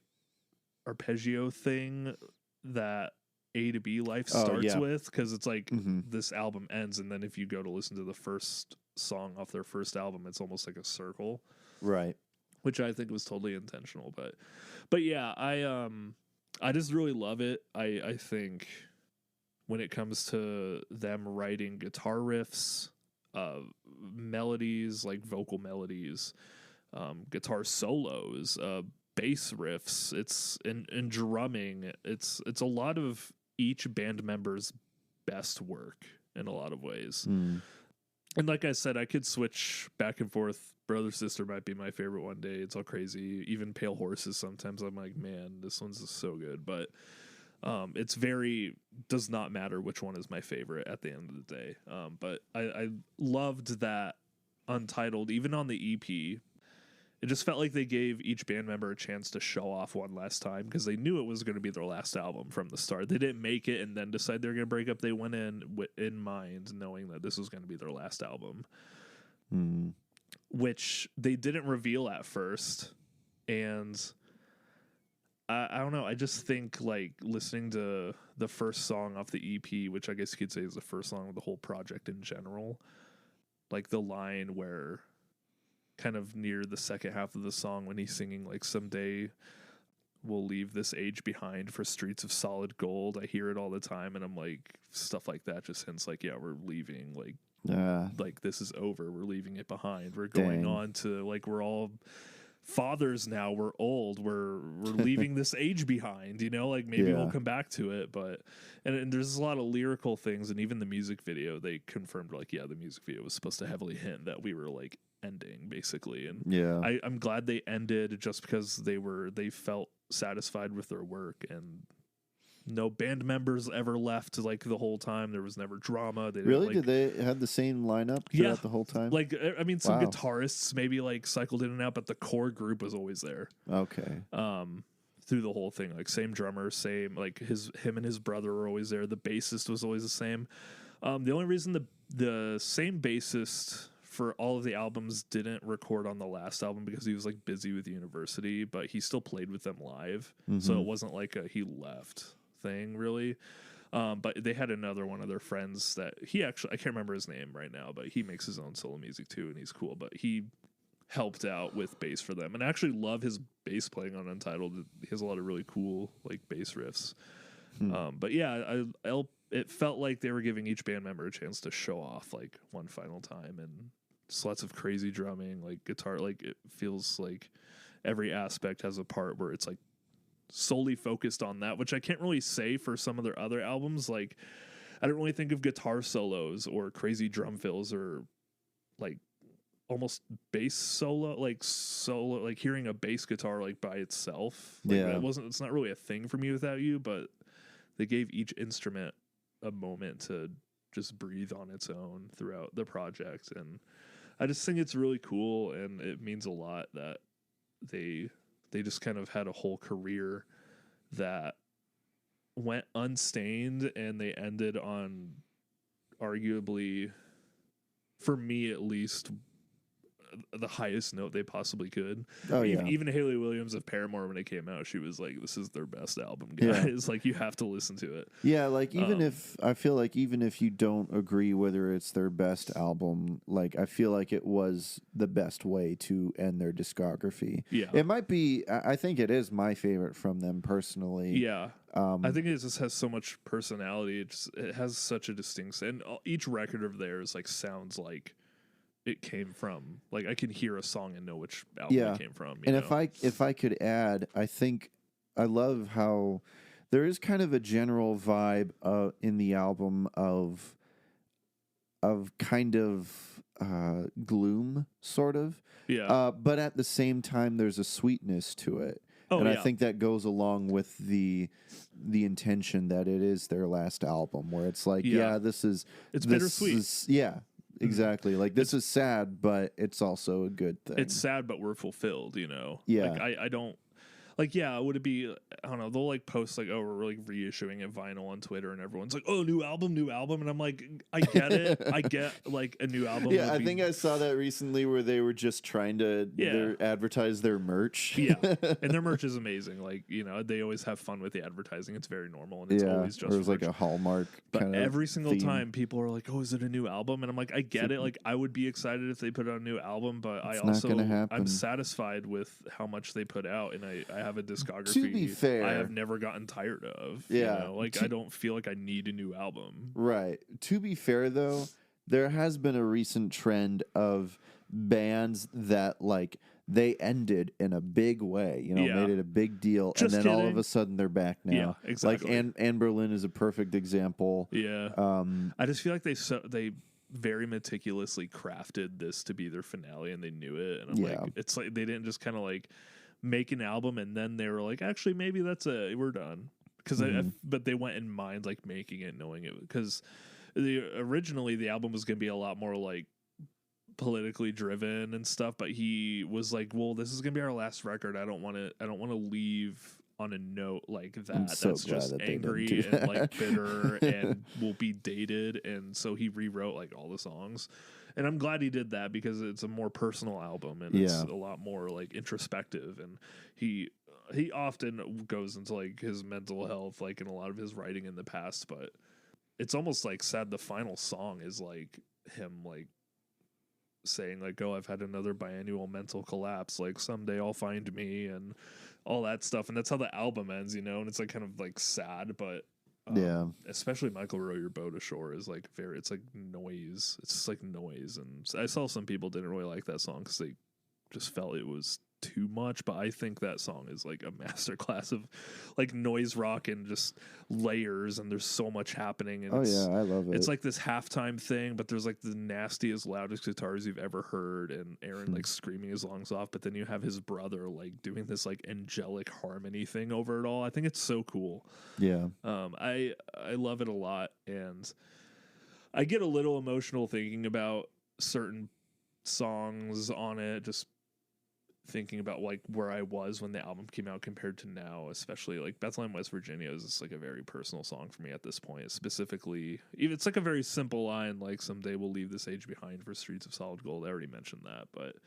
Speaker 1: arpeggio thing that A to B Life starts with, because it's like this album ends, and then if you go to listen to the first song off their first album, it's almost like a circle,
Speaker 3: right? Which
Speaker 1: I think was totally intentional. But yeah, I just really love it. I think when it comes to them writing guitar riffs, melodies, like vocal melodies, guitar solos, bass riffs, it's in drumming, it's a lot of each band member's best work in a lot of ways. And like I said, I could switch back and forth. Brother Sister might be my favorite one day. It's All Crazy. Even Pale Horses, sometimes I'm like, man, this one's just so good. But it's does not matter which one is my favorite at the end of the day. But I loved that Untitled, even on the EP, it just felt like they gave each band member a chance to show off one last time, because they knew it was going to be their last album from the start. They didn't make it and then decide they're going to break up. They went in mind knowing that this was going to be their last album, which they didn't reveal at first. And I don't know. I just think like listening to the first song off the EP, which I guess you could say is the first song of the whole project in general, like the line where kind of near the second half of the song when he's singing like, someday we'll leave this age behind for streets of solid gold. I hear it all the time. And I'm like, stuff like that just hints like, yeah, we're leaving, like this is over. We're leaving it behind. We're going on to like, we're all fathers now. We're old. We're leaving this age behind, you know, like maybe we'll come back to it. But, and there's a lot of lyrical things, and even the music video, they confirmed like, the music video was supposed to heavily hint that we were like ending basically. And I'm glad they ended just because they felt satisfied with their work, and no band members ever left like the whole time. There was never drama. They
Speaker 3: really?
Speaker 1: didn't,
Speaker 3: Did they have the same lineup throughout the whole time?
Speaker 1: Like, I mean, some guitarists maybe like cycled in and out, but the core group was always there.
Speaker 3: Okay.
Speaker 1: Through the whole thing, like same drummer, same like him and his brother were always there. The bassist was always the same. The only reason the same bassist for all of the albums didn't record on the last album because he was like busy with university, but he still played with them live. So it wasn't like a he left thing really. But they had another one of their friends that I can't remember his name right now, but he makes his own solo music too, and he's cool. But he helped out with bass for them, and I actually love his bass playing on Untitled. He has a lot of really cool like bass riffs. But yeah, it felt like they were giving each band member a chance to show off like one final time, and just lots of crazy drumming, like guitar. Like it feels like every aspect has a part where it's like solely focused on that, which I can't really say for some of their other albums. Like I don't really think of guitar solos or crazy drum fills or like almost bass solo, like hearing a bass guitar like by itself. Like it's not really a thing for me Without You, but they gave each instrument a moment to just breathe on its own throughout the project, and I just think it's really cool, and it means a lot that they just kind of had a whole career that went unstained, and they ended on arguably, for me at least, the highest note they possibly could. Even Hayley Williams of Paramore, when it came out, she was like, this is their best album, guys. Like, you have to listen to it.
Speaker 3: Like even if I feel like even if you don't agree whether it's their best album, like I feel like it was the best way to end their discography. It might be, I think it is my favorite from them personally. I think it just has so much personality. It has such a distinct, and each record of theirs like sounds like it came from, like I can hear a song and know which album it came from. And if I could add, I think I love how there is kind of a general vibe in the album of kind of gloom, sort of. But at the same time, there's a sweetness to it. I think that goes along with the intention that it is their last album, where it's like, it's bittersweet. Exactly. Like this is sad, but it's also a good thing.
Speaker 1: It's sad, but we're fulfilled, you know?
Speaker 3: Yeah.
Speaker 1: Like I don't, like, would it be, I don't know, they'll like post like, oh, we're like reissuing a vinyl on Twitter, and everyone's like, oh, new album. And I'm like, I get it. I get like a new album.
Speaker 3: I think I saw that recently where they were just trying to advertise their merch.
Speaker 1: And their merch is amazing. Like, you know, they always have fun with the advertising. It's very normal, and it's always just,
Speaker 3: or it was like a Hallmark.
Speaker 1: But every single time people are like, oh, is it a new album? And I'm like, I get it. Like, I would be excited if they put out a new album, but I'm satisfied with how much they put out, and I have a discography.
Speaker 3: To be fair,
Speaker 1: I have never gotten tired of. You know? Like, I don't feel like I need a new album.
Speaker 3: Right. To be fair, though, there has been a recent trend of bands that like they ended in a big way, you know, made it a big deal,
Speaker 1: Just
Speaker 3: and then all
Speaker 1: kidding.
Speaker 3: of a sudden they're back now.
Speaker 1: Yeah, exactly.
Speaker 3: Like Anne Berlin is a perfect example.
Speaker 1: I just feel like they very meticulously crafted this to be their finale, and they knew it. And I'm like, it's like they didn't just kind of like make an album and then they were like, actually, maybe we're done. Because but they went in mind like making it, knowing it, because originally the album was going to be a lot more like politically driven and stuff, but he was like, well, this is going to be our last record. I don't want to leave on a note like that. That's just angry and like bitter and will be dated. And so he rewrote like all the songs. And I'm glad he did that, because it's a more personal album, and it's a lot more like introspective. And he often goes into like his mental health, like in a lot of his writing in the past, but it's almost like sad. The final song is like him like saying like, oh, I've had another biannual mental collapse. Like someday I'll find me, and all that stuff. And that's how the album ends, you know? And it's like kind of like sad, but especially Michael Row Your Boat Ashore is like it's like noise. It's just like noise. And I saw some people didn't really like that song because they just felt it was too much, but I think that song is like a masterclass of like noise rock and just layers, and there's so much happening. And
Speaker 3: I love it.
Speaker 1: It's like this halftime thing, but there's like the nastiest, loudest guitars you've ever heard, and Aaron like screaming his lungs off, but then you have his brother like doing this like angelic harmony thing over it all. I think it's so cool.
Speaker 3: Yeah.
Speaker 1: I love it a lot, and I get a little emotional thinking about certain songs on it, just thinking about like where I was when the album came out compared to now, especially like Bethlehem, West Virginia is just like a very personal song for me at this point. Specifically, even it's like a very simple line, like someday we'll leave this age behind for streets of solid gold. I already mentioned that, but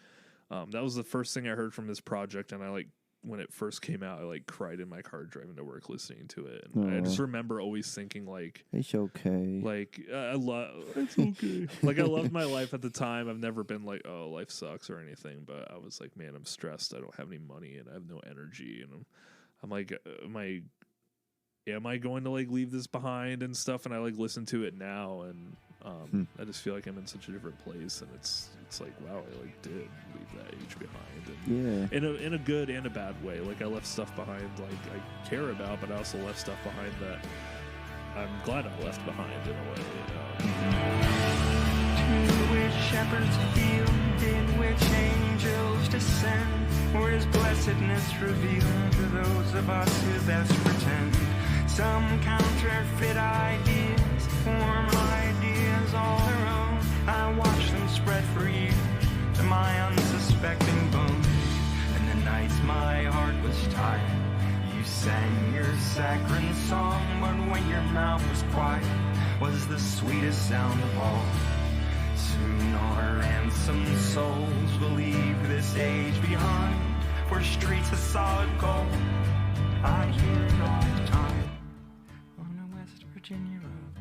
Speaker 1: that was the first thing I heard from this project, and I like when it first came out, I like cried in my car driving to work listening to it, and I just remember always thinking like,
Speaker 3: it's okay,
Speaker 1: like I love it's okay. Like I loved my life at the time. I've never been like, oh, life sucks or anything, but I was like, man, I'm stressed. I don't have any money and I have no energy, and I'm like, am I going to like leave this behind and stuff? And I like listen to it now, and I just feel like I'm in such a different place, and it's like, wow, I like did leave that age behind, and in a good and a bad way. Like I left stuff behind like I care about, but I also left stuff behind that I'm glad I left behind in a way.
Speaker 10: To which shepherds healed, in which angels descend, or is blessedness revealed to those of us who best pretend? Some counterfeit ideas form ideas all their own. I watch them spread for years to my unsuspecting bones. And the nights my heart was tired, you sang your saccharine song, but when your mouth was quiet, was the sweetest sound of all. Soon our ransomed souls will leave this age behind, for streets of solid gold. I hear it all the time on a West Virginia road.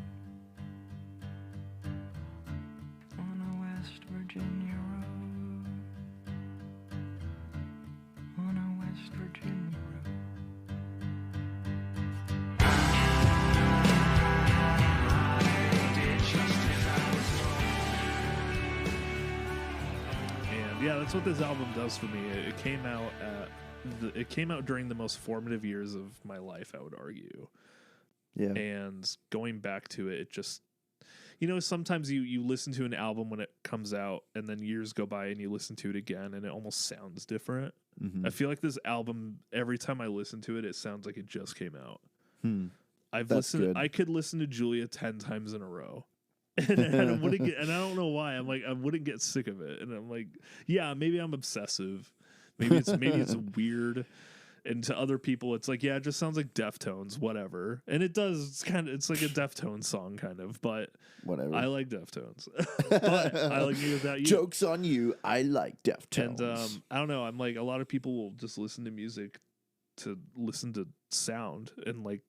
Speaker 10: On a West Virginia road. On a West Virginia road.
Speaker 1: And yeah, that's what this album does for me. It came out during the most formative years of my life, I would argue.
Speaker 3: Yeah.
Speaker 1: And going back to it, it just, you know, sometimes you listen to an album when it comes out and then years go by and you listen to it again and it almost sounds different.
Speaker 3: Mm-hmm.
Speaker 1: I feel like this album, every time I listen to it, it sounds like it just came out. I could listen to Julia 10 times in a row. And I wouldn't get, and I don't know why. I'm like, I wouldn't get sick of it. And I'm like, yeah, maybe I'm obsessive. Maybe it's weird. And to other people, it's like, yeah, it just sounds like Deftones, whatever. And it does. It's like a Deftones song, kind of. But
Speaker 3: whatever.
Speaker 1: I like Deftones. But I like me without you.
Speaker 3: Joke's on you. I like Deftones.
Speaker 1: And I don't know. I'm like, a lot of people will just listen to music to listen to sound and like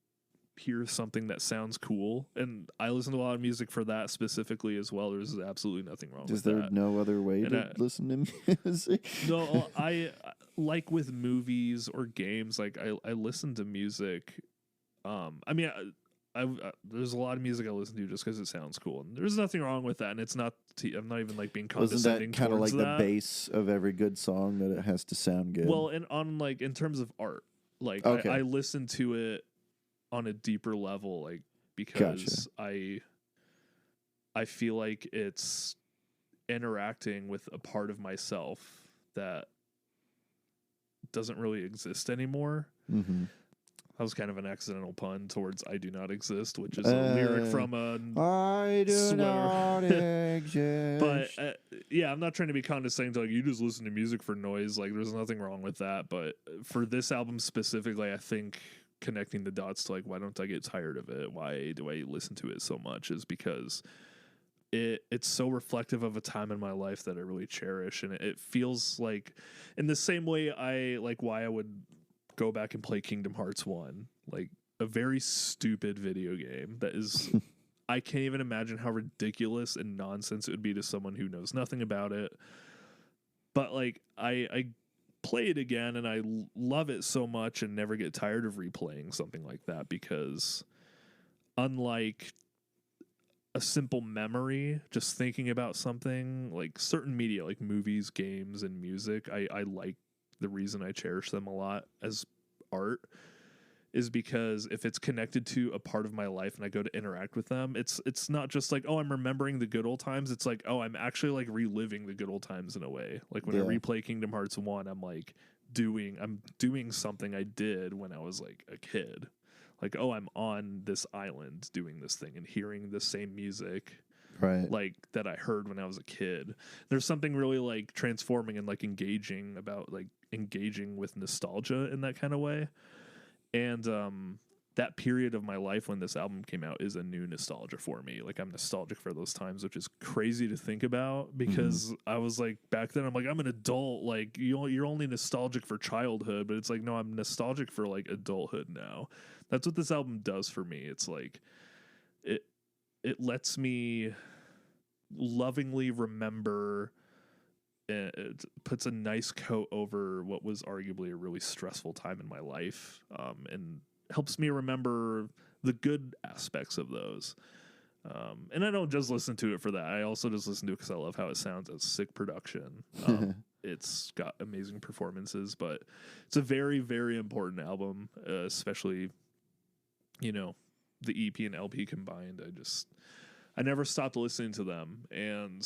Speaker 1: hear something that sounds cool. And I listen to a lot of music for that specifically as well. There's absolutely nothing wrong with that.
Speaker 3: Is there no other way to listen to music?
Speaker 1: No, I like with movies or games, like I listen to music. I mean, I there's a lot of music I listen to just because it sounds cool, and there's nothing wrong with that. And it's not. I'm not even like being condescending.
Speaker 3: Wasn't that kind of like
Speaker 1: that.
Speaker 3: the base of every good song, that it has to sound good?
Speaker 1: Well, and on like in terms of art, like
Speaker 3: Okay.
Speaker 1: I listen to it on a deeper level, like because I feel like it's interacting with a part of myself that doesn't really exist anymore.
Speaker 3: Mm-hmm.
Speaker 1: That was kind of an accidental pun towards "I do not exist," which is a lyric from a
Speaker 3: I do not exist.
Speaker 1: But yeah, I'm not trying to be condescending to like you just listen to music for noise. Like there's nothing wrong with that. But for this album specifically, I think connecting the dots to like why don't I get tired of it? Why do I listen to it so much? Is because it's so reflective of a time in my life that I really cherish, and it feels like in the same way I like why I would go back and play Kingdom Hearts 1, like a very stupid video game that is I can't even imagine how ridiculous and nonsense it would be to someone who knows nothing about it. But like I play it again and I love it so much and never get tired of replaying something like that, because unlike a simple memory, just thinking about something like certain media like movies, games, and music, I like the reason I cherish them a lot as art is because if it's connected to a part of my life and I go to interact with them, it's not just like, oh, I'm remembering the good old times. It's like, oh, I'm actually like reliving the good old times in a way. Like when I replay Kingdom Hearts 1, I'm like doing something I did when I was like a kid. Like, oh, I'm on this island doing this thing and hearing the same music,
Speaker 3: right?
Speaker 1: Like that I heard when I was a kid. There's something really like transforming and like engaging with nostalgia in that kind of way. And that period of my life when this album came out is a new nostalgia for me. Like I'm nostalgic for those times, which is crazy to think about because I was like back then I'm like, I'm an adult. Like you're only nostalgic for childhood, but it's like, no, I'm nostalgic for like adulthood now. That's what this album does for me. It's like it lets me lovingly remember. It puts a nice coat over what was arguably a really stressful time in my life, and helps me remember the good aspects of those. And I don't just listen to it for that. I also just listen to it because I love how it sounds. It's sick production. It's got amazing performances, but it's a very, very important album, especially, you know, the EP and LP combined. I never stopped listening to them, and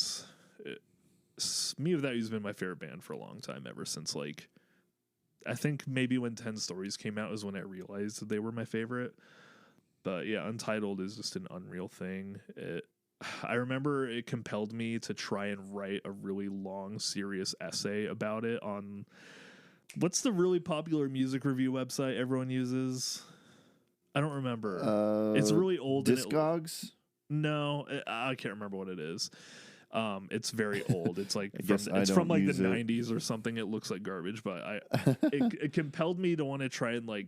Speaker 1: Me Without You's been my favorite band for a long time, ever since like I think maybe when 10 Stories came out is when I realized that they were my favorite. But yeah, Untitled is just an unreal thing. I remember it compelled me to try and write a really long, serious essay about it on what's the really popular music review website everyone uses? I don't remember. It's really old.
Speaker 3: Discogs?
Speaker 1: No, I can't remember what it is. It's very old. It's like
Speaker 3: it's
Speaker 1: from like the 90s or something. It looks like garbage, but it compelled me to want to try and like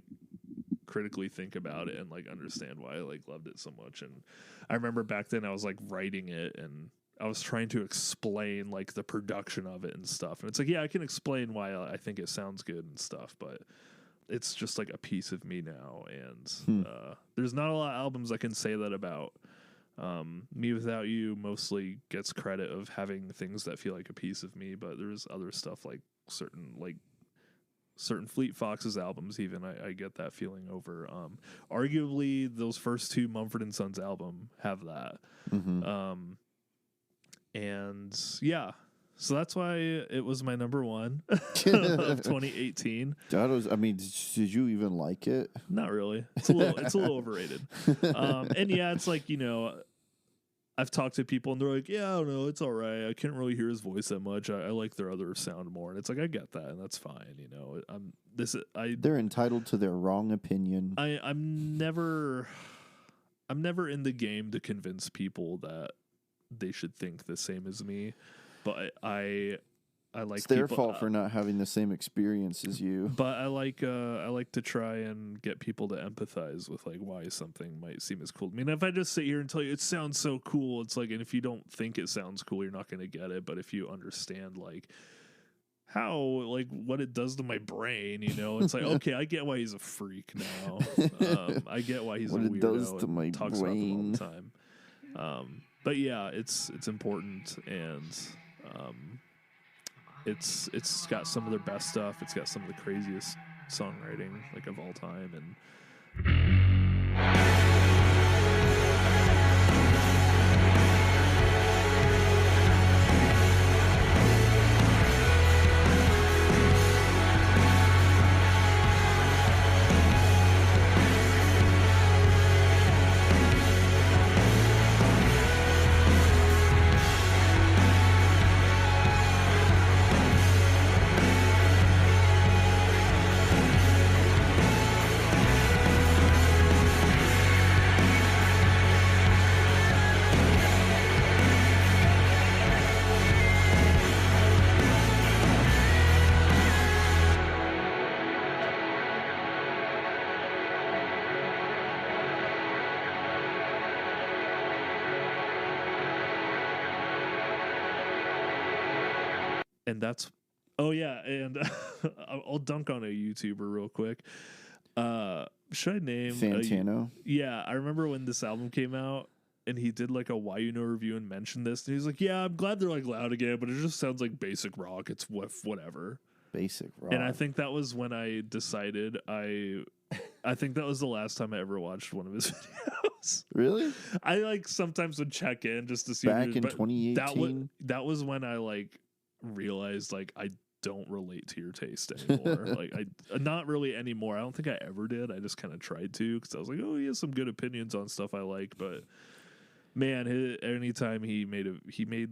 Speaker 1: critically think about it and like understand why I like loved it so much. And I remember back then I was like writing it and I was trying to explain like the production of it and stuff. And it's like, yeah, I can explain why I think it sounds good and stuff, but it's just like a piece of me now. And there's not a lot of albums I can say that about. Me Without You mostly gets credit of having things that feel like a piece of me, but there's other stuff like certain Fleet Foxes albums even I get that feeling over. Arguably those first two Mumford & Sons album have that. And yeah, so that's why it was my number one of 2018.
Speaker 3: Did you even like it?
Speaker 1: Not really. It's a little overrated. And yeah, it's like, you know, I've talked to people and they're like, yeah, I don't know, it's all right. I can't really hear his voice that much. I like their other sound more. And it's like, I get that, and that's fine. You know,
Speaker 3: they're entitled to their wrong opinion.
Speaker 1: I'm never in the game to convince people that they should think the same as me, but I like
Speaker 3: it's their fault for not having the same experience as you.
Speaker 1: But I like to try and get people to empathize with like why something might seem as cool. I mean, if I just sit here and tell you it sounds so cool, it's like, and if you don't think it sounds cool, you're not going to get it. But if you understand like how, like what it does to my brain, you know, it's like, okay, I get why he's a freak now. I get why he's
Speaker 3: what
Speaker 1: a
Speaker 3: it
Speaker 1: weirdo
Speaker 3: does to my
Speaker 1: talks
Speaker 3: brain.
Speaker 1: about them all the time. But yeah, it's important, and it's got some of their best stuff. It's got some of the craziest songwriting like of all time, and that's and I'll dunk on a YouTuber real quick. Should I name
Speaker 3: Fantano?
Speaker 1: Yeah, I remember when this album came out and he did like a Why You Know review and mentioned this, and he's like, yeah, I'm glad they're like loud again, but it just sounds like basic rock. It's whatever.
Speaker 3: basic rock.
Speaker 1: And I think that was when I decided I think that was the last time I ever watched one of his videos.
Speaker 3: Really?
Speaker 1: I like sometimes would check in just to see
Speaker 3: Back
Speaker 1: if he
Speaker 3: in
Speaker 1: was- but
Speaker 3: 2018?
Speaker 1: that was when I like realized like I don't relate to your taste anymore. Like I not really anymore. I don't think I ever did. I just kind of tried to because I was like, oh, he has some good opinions on stuff I like. But man, anytime he made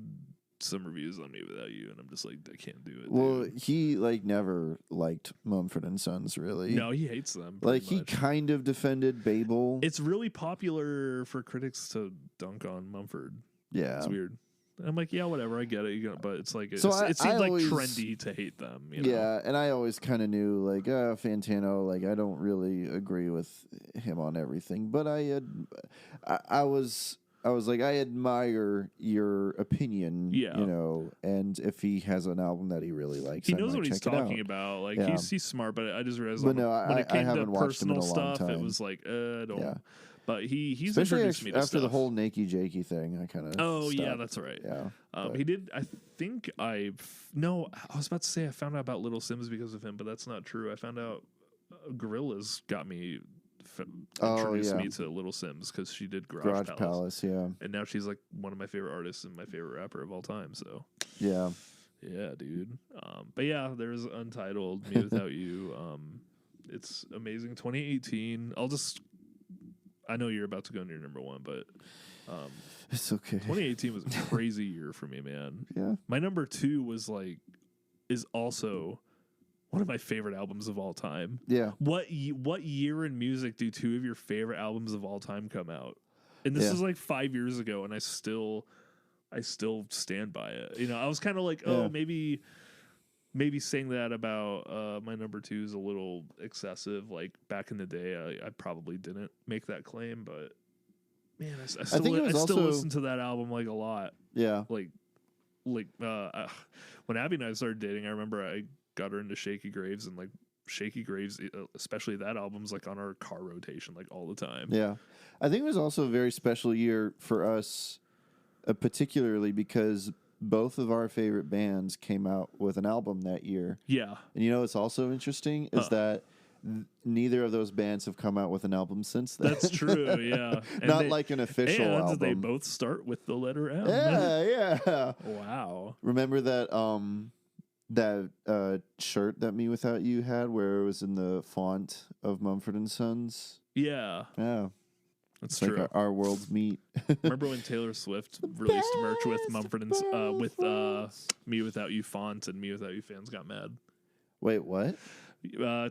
Speaker 1: some reviews on Me Without You, and I'm just like, I can't do it.
Speaker 3: Well,
Speaker 1: dude.
Speaker 3: he like never liked Mumford and Sons, really.
Speaker 1: No, he hates them.
Speaker 3: Like
Speaker 1: pretty
Speaker 3: he
Speaker 1: much.
Speaker 3: kind of defended Babel.
Speaker 1: It's really popular for critics to dunk on Mumford.
Speaker 3: Yeah,
Speaker 1: It's weird. I'm like, yeah, whatever, I get it. But it's like,
Speaker 3: So
Speaker 1: it seems
Speaker 3: I
Speaker 1: like
Speaker 3: always-
Speaker 1: trendy to hate them. You know?
Speaker 3: Yeah, and I always kind of knew like Fantano. Like I don't really agree with him on everything, but I was like, I admire your opinion.
Speaker 1: Yeah.
Speaker 3: You know, and if he has an album that he really likes,
Speaker 1: He
Speaker 3: I
Speaker 1: knows
Speaker 3: might
Speaker 1: what he's
Speaker 3: check it
Speaker 1: talking
Speaker 3: out.
Speaker 1: about. Like
Speaker 3: Yeah.
Speaker 1: he's smart, but I just realized
Speaker 3: But
Speaker 1: when
Speaker 3: no,
Speaker 1: it
Speaker 3: I
Speaker 1: came to
Speaker 3: haven't watched him in a
Speaker 1: personal
Speaker 3: long
Speaker 1: stuff, it
Speaker 3: time.
Speaker 1: was like, I don't.
Speaker 3: Yeah.
Speaker 1: But he's
Speaker 3: Especially
Speaker 1: introduced me to
Speaker 3: after the
Speaker 1: stuff.
Speaker 3: whole Nakey Jakey thing, I kind of.
Speaker 1: Oh yeah, that's right.
Speaker 3: Yeah,
Speaker 1: he did. I think I was about to say I found out about Little Sims because of him, but that's not true. I found out Gorilla's got me introduced me to Little Sims because she did Garage Palace.
Speaker 3: Yeah,
Speaker 1: and now she's like one of my favorite artists and my favorite rapper of all time. So
Speaker 3: yeah,
Speaker 1: dude. But yeah, there's Untitled, Me Without You. It's amazing. 2018. I know you're about to go into your number one, but
Speaker 3: it's okay.
Speaker 1: 2018 was a crazy year for me, man.
Speaker 3: Yeah.
Speaker 1: My number two is also one of my favorite albums of all time.
Speaker 3: Yeah.
Speaker 1: What year in music do two of your favorite albums of all time come out? And this is like 5 years ago, and I still stand by it. You know, I was kind of like, maybe saying that about my number two is a little excessive. Like back in the day, I probably didn't make that claim, but man, I still listen to that album like a lot.
Speaker 3: Yeah,
Speaker 1: like when Abby and I started dating, I remember I got her into Shaky Graves, and like Shaky Graves, especially that album's like on our car rotation like all the time.
Speaker 3: Yeah, I think it was also a very special year for us, particularly because both of our favorite bands came out with an album that year.
Speaker 1: Yeah.
Speaker 3: And you know what's also interesting is that neither of those bands have come out with an album since then.
Speaker 1: That's true, yeah.
Speaker 3: Not like an official
Speaker 1: and
Speaker 3: album.
Speaker 1: they both start with the letter M.
Speaker 3: Yeah.
Speaker 1: Wow.
Speaker 3: Remember that shirt that Me Without You had where it was in the font of Mumford and Sons?
Speaker 1: Yeah.
Speaker 3: Yeah.
Speaker 1: That's
Speaker 3: It's
Speaker 1: true.
Speaker 3: like our worlds meet.
Speaker 1: Remember when Taylor Swift released merch with Mumford and with Me Without You font, and Me Without You fans got mad?
Speaker 3: Wait, what?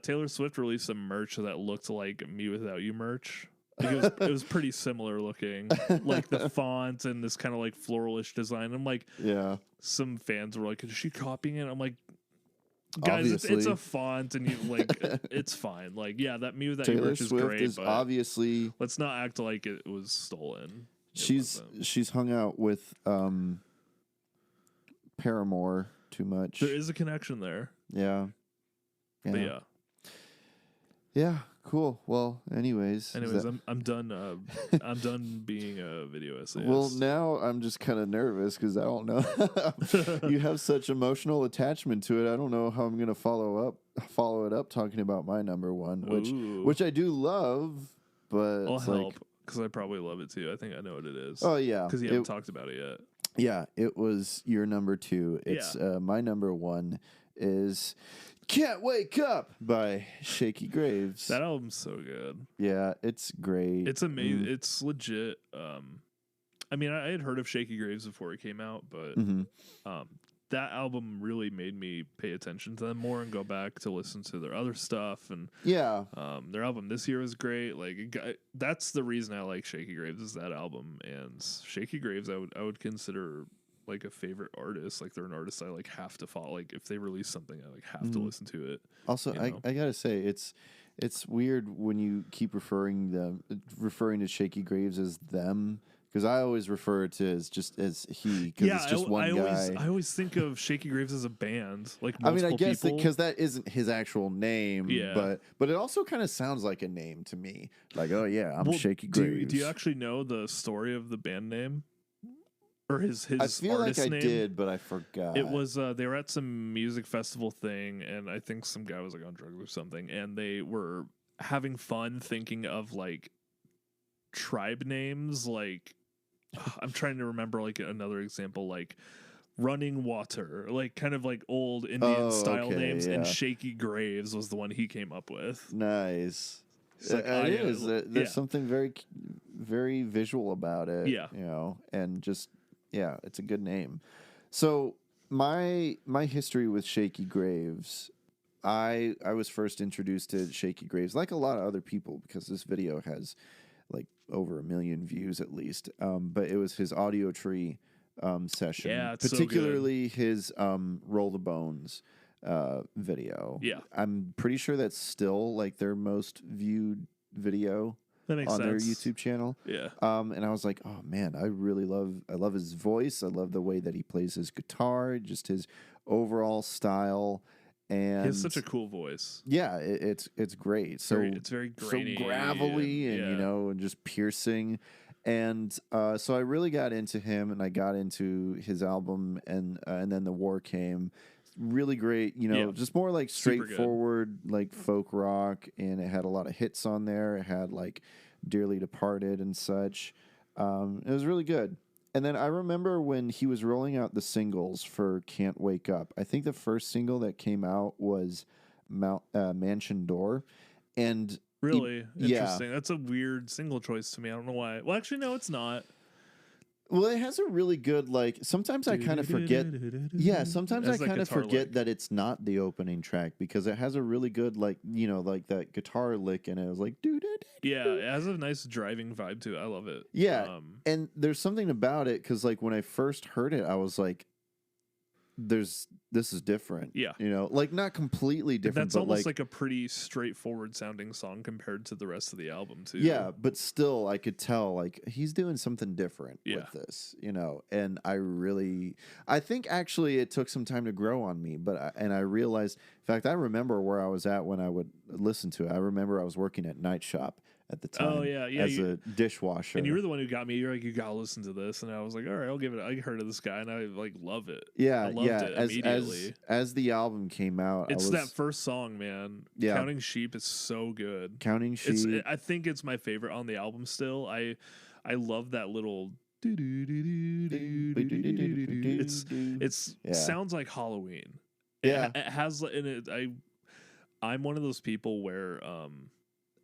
Speaker 1: Taylor Swift released some merch that looked like Me Without You merch. Like it was pretty similar looking, like the font and this kind of like floralish design. I'm like,
Speaker 3: yeah.
Speaker 1: Some fans were like, "Is she copying it?" I'm like, guys, it's a font, and you like, it's fine. Like, yeah, that Me Without You
Speaker 3: Taylor
Speaker 1: merch is
Speaker 3: Swift
Speaker 1: great,
Speaker 3: is
Speaker 1: but
Speaker 3: obviously
Speaker 1: let's not act like it was stolen.
Speaker 3: She's hung out with Paramore too much.
Speaker 1: There is a connection there.
Speaker 3: Yeah.
Speaker 1: But yeah.
Speaker 3: Yeah, cool. Well, anyways,
Speaker 1: I'm done. I'm done being a video essayist.
Speaker 3: Well, now I'm just kind of nervous because I don't know. You have such emotional attachment to it. I don't know how I'm gonna follow it up talking about my number one, which I do love, but
Speaker 1: I'll
Speaker 3: it's
Speaker 1: help because I probably love it too. I think I know what it is.
Speaker 3: Oh yeah,
Speaker 1: because you haven't talked about it yet.
Speaker 3: Yeah, it was your number two. It's my number one is Can't Wake Up by Shaky Graves.
Speaker 1: That album's so good.
Speaker 3: Yeah, it's great.
Speaker 1: It's amazing. It's legit. I mean, I had heard of Shaky Graves before it came out, but that album really made me pay attention to them more and go back to listen to their other stuff. And their album this year was great. Like that's the reason I like Shaky Graves is that album. And Shaky Graves, I would consider like a favorite artist. Like they're an artist I like have to follow. Like if they release something, I like have to listen to it.
Speaker 3: Also, I gotta say it's weird when you keep referring to Shaky Graves as them. Because I always refer to it as he, because it's just one guy.
Speaker 1: I always think of Shaky Graves as a band. Like
Speaker 3: I mean, I
Speaker 1: multiple
Speaker 3: guess
Speaker 1: people.
Speaker 3: because that isn't his actual name.
Speaker 1: Yeah.
Speaker 3: But it also kind of sounds like a name to me. Like, oh yeah, I'm Shaky Graves.
Speaker 1: Do you actually know the story of the band name? or his
Speaker 3: I feel like
Speaker 1: artist
Speaker 3: I
Speaker 1: name.
Speaker 3: did, but I forgot.
Speaker 1: It was they were at some music festival thing, and I think some guy was like on drugs or something, and they were having fun thinking of like tribe names. Like I'm trying to remember like another example, like Running Water, like kind of like old Indian style names, and Shaky Graves was the one he came up with.
Speaker 3: Nice.
Speaker 1: Like,
Speaker 3: it is. There's something very, very visual about it.
Speaker 1: Yeah.
Speaker 3: You know, and just it's a good name. So my history with Shaky Graves, I was first introduced to Shaky Graves like a lot of other people because this video has like over 1 million views at least. But it was his Audio Tree session,
Speaker 1: it's
Speaker 3: particularly his Roll the Bones video.
Speaker 1: Yeah,
Speaker 3: I'm pretty sure that's still like their most viewed video
Speaker 1: that makes
Speaker 3: on
Speaker 1: sense.
Speaker 3: their YouTube channel.
Speaker 1: Yeah.
Speaker 3: And I was like, oh man, I love his voice. I love the way that he plays his guitar, just his overall style. And
Speaker 1: he has such a cool voice.
Speaker 3: Yeah, it's great. So
Speaker 1: it's very grainy,
Speaker 3: so gravelly, and you know, and just piercing. And so I really got into him, and I got into his album, and then The War came. Really great, you know, just more like straightforward, like folk rock, and it had a lot of hits on there. It had like Dearly Departed and such. It was really good. And then I remember when he was rolling out the singles for Can't Wake Up. I think the first single that came out was Mansion Door, and
Speaker 1: really interesting. That's a weird single choice to me. I don't know why. Well, actually, no, it's not.
Speaker 3: Well, it has a really good, like, sometimes I kind of forget. Yeah, sometimes I kind of forget that it's not the opening track because it has a really good, like, you know, like that guitar lick, and it was like,
Speaker 1: yeah, it has a nice driving vibe to it. I love it.
Speaker 3: Yeah, and there's something about it because, like, when I first heard it, I was like, this is different.
Speaker 1: Yeah.
Speaker 3: You know, like not completely different.
Speaker 1: That's
Speaker 3: but
Speaker 1: almost like a pretty straightforward sounding song compared to the rest of the album too.
Speaker 3: Yeah, but still I could tell like he's doing something different with this, you know, and I think actually it took some time to grow on me, but I realized, in fact, I remember where I was at when I would listen to it. I remember I was working at Night Shop at the time as a dishwasher.
Speaker 1: And you were the one who got me. You're like, you gotta listen to this, and I was like, all right, I'll give it. I heard of this guy, and I like love it.
Speaker 3: Yeah,
Speaker 1: I loved it immediately.
Speaker 3: As the album came out,
Speaker 1: it's that first song, man.
Speaker 3: Yeah.
Speaker 1: Counting Sheep is so good.
Speaker 3: Counting Sheep.
Speaker 1: I think it's my favorite on the album still. I love that little. It sounds like Halloween.
Speaker 3: Yeah,
Speaker 1: it has in it. I'm one of those people where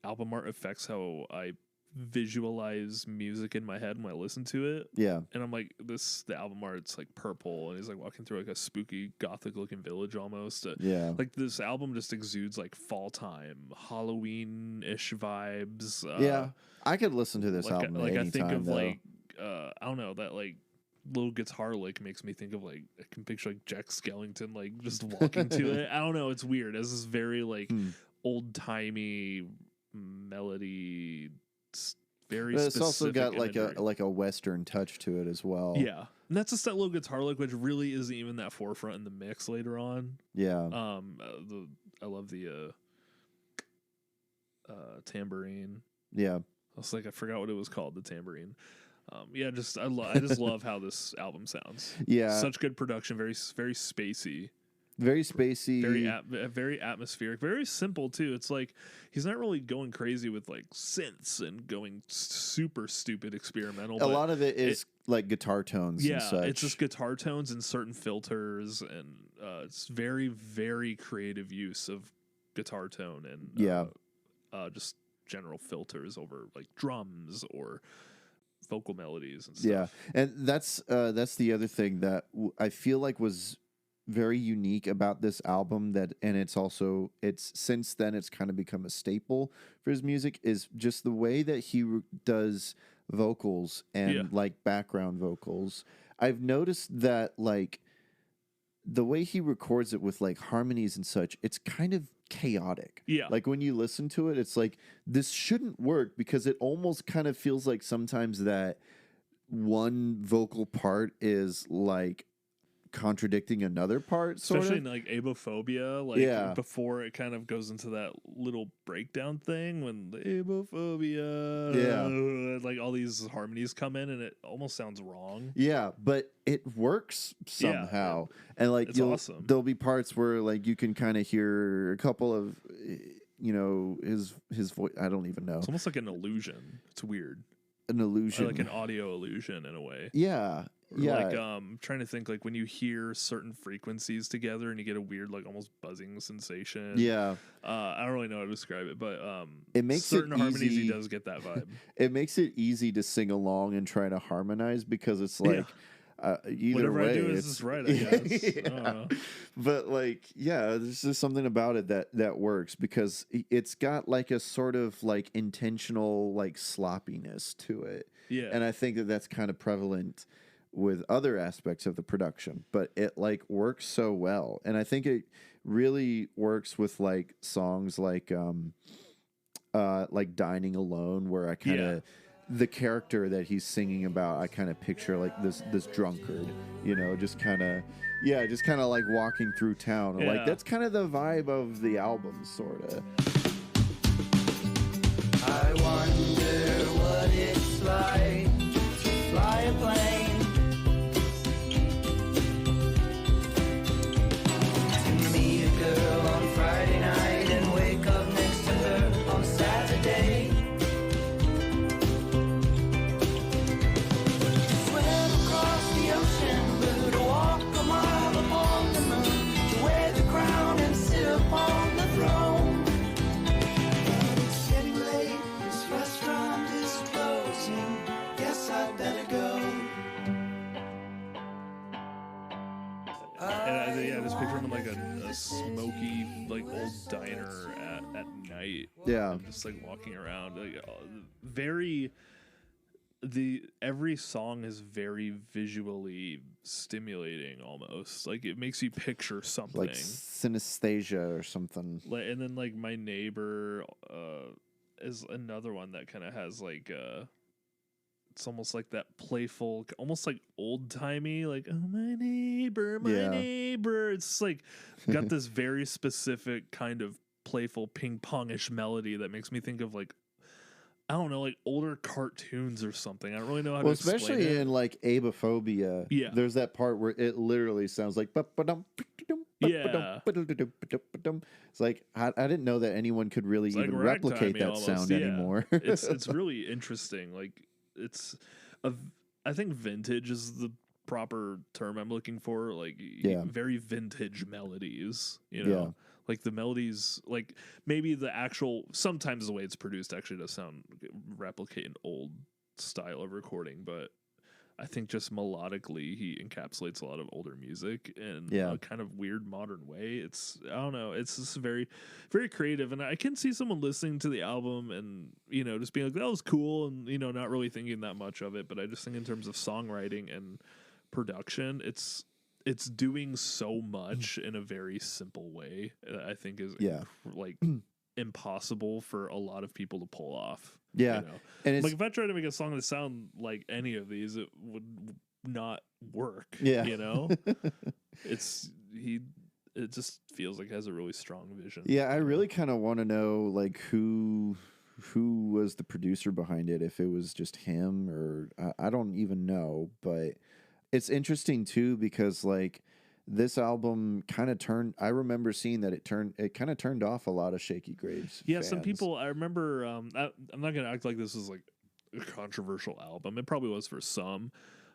Speaker 1: album art affects how I visualize music in my head when I listen to it.
Speaker 3: Yeah.
Speaker 1: And I'm like, the album art's like purple, and he's like walking through like a spooky gothic looking village almost.
Speaker 3: Yeah.
Speaker 1: Like this album just exudes like fall time, Halloween-ish vibes.
Speaker 3: Yeah. I could listen to this
Speaker 1: like,
Speaker 3: album
Speaker 1: like
Speaker 3: anytime,
Speaker 1: I think of
Speaker 3: though.
Speaker 1: like I don't know, that like little guitar lick makes me think of like I can picture like Jack Skellington like just walking to it. I don't know, it's weird. It's this very like old timey melody, very
Speaker 3: but it's
Speaker 1: specific
Speaker 3: also got
Speaker 1: imagery.
Speaker 3: like a western touch to it as well.
Speaker 1: Yeah, and that's just that little guitar lick, which really isn't even that forefront in the mix later on.
Speaker 3: Yeah.
Speaker 1: I love the tambourine.
Speaker 3: Yeah.
Speaker 1: I was like, I forgot what it was called, the tambourine. I just love how this album sounds.
Speaker 3: Yeah,
Speaker 1: such good production, very spacey.
Speaker 3: Very spacey,
Speaker 1: very atmospheric, very simple too. It's like he's not really going crazy with like synths and going super stupid experimental.
Speaker 3: A lot of it is like guitar tones.
Speaker 1: Yeah,
Speaker 3: and such.
Speaker 1: It's just guitar tones and certain filters, and it's very very creative use of guitar tone and just general filters over like drums or vocal melodies and stuff.
Speaker 3: Yeah, and that's the other thing that I feel like was very unique about this album, and it's since then it's kind of become a staple for his music, is just the way that he does vocals and like background vocals. I've noticed that like the way he records it with like harmonies and such, it's kind of chaotic.
Speaker 1: Yeah.
Speaker 3: Like when you listen to it, it's like this shouldn't work because it almost kind of feels like sometimes that one vocal part is like contradicting another part, sort
Speaker 1: especially
Speaker 3: of.
Speaker 1: in like abophobia, like before it kind of goes into that little breakdown thing when the abophobia, like all these harmonies come in and it almost sounds wrong.
Speaker 3: Yeah, but it works somehow. And like
Speaker 1: it's awesome.
Speaker 3: There'll be parts where like you can kind of hear a couple of his voice. I don't even know.
Speaker 1: It's almost like an illusion. It's weird.
Speaker 3: An illusion,
Speaker 1: or like an audio illusion in a way.
Speaker 3: Yeah.
Speaker 1: Or
Speaker 3: yeah.
Speaker 1: Like trying to think like when you hear certain frequencies together and you get a weird like almost buzzing sensation.
Speaker 3: Yeah.
Speaker 1: I don't really know how to describe it, but
Speaker 3: it makes
Speaker 1: certain
Speaker 3: it
Speaker 1: harmonies
Speaker 3: easy.
Speaker 1: he does get that vibe.
Speaker 3: It makes it easy to sing along and try to harmonize because it's like either
Speaker 1: whatever
Speaker 3: way,
Speaker 1: I do
Speaker 3: it's
Speaker 1: is right, I guess. I don't know.
Speaker 3: But like, yeah, there's just something about it that works because it's got like a sort of like intentional like sloppiness to it.
Speaker 1: Yeah.
Speaker 3: And I think that's kind of prevalent with other aspects of the production, but it like works so well. And I think it really works with like songs like Dining Alone, where I kind of the character that he's singing about, I kind of picture like this drunkard, just kind of like walking through town.
Speaker 1: Yeah.
Speaker 3: Like that's kind of the vibe of the album, sort of.
Speaker 9: I wonder what it's like to fly a plane. To meet a girl on Friday night and wake up next to her on Saturday. Swim across the ocean blue to walk a mile upon the moon, to wear the crown and sit upon the throne. It's getting late, this restaurant is closing. Guess I'd better go.
Speaker 1: And I just picture him in like a smoky, like old diner at night.
Speaker 3: Yeah.
Speaker 1: And just like walking around, like every song is very visually stimulating, almost like it makes you picture something,
Speaker 3: Like synesthesia or something.
Speaker 1: And then like My Neighbor is another one that kind of has like it's almost like that playful, almost like old timey, like, oh, my neighbor, my neighbor. It's like got this very specific kind of playful ping pongish melody that makes me think of like, I don't know, like older cartoons or something. I don't really know how to explain
Speaker 3: especially
Speaker 1: it.
Speaker 3: in like Abophobia.
Speaker 1: Yeah.
Speaker 3: There's that part where it literally sounds like
Speaker 1: yeah.
Speaker 3: It's like I didn't know that anyone could really
Speaker 1: It's
Speaker 3: even
Speaker 1: like
Speaker 3: replicate
Speaker 1: ragtimey
Speaker 3: that
Speaker 1: almost,
Speaker 3: sound
Speaker 1: yeah.
Speaker 3: anymore.
Speaker 1: it's really interesting. Like I think vintage is the proper term I'm looking for. Like very vintage melodies,
Speaker 3: Yeah.
Speaker 1: like the melodies, like maybe the actual, sometimes the way it's produced actually does replicate an old style of recording, but I think just melodically he encapsulates a lot of older music in a kind of weird modern way. It's, I don't know, it's just very, very creative. And I can see someone listening to the album and, just being like, that was cool. And, not really thinking that much of it. But I just think in terms of songwriting and production, it's doing so much in a very simple way that I think is like impossible for a lot of people to pull off.
Speaker 3: Yeah.
Speaker 1: And like if I tried to make a song that sound like any of these, it would not work.
Speaker 3: Yeah.
Speaker 1: It just feels like it has a really strong vision.
Speaker 3: Yeah, I really kind of want to know like who was the producer behind it, if it was just him or I don't even know, but it's interesting too because like this album kind of I remember seeing that it kind of turned off a lot of Shaky Graves.
Speaker 1: Yeah,
Speaker 3: fans.
Speaker 1: some people, I remember, I'm not going to act like this is like a controversial album. It probably was for some.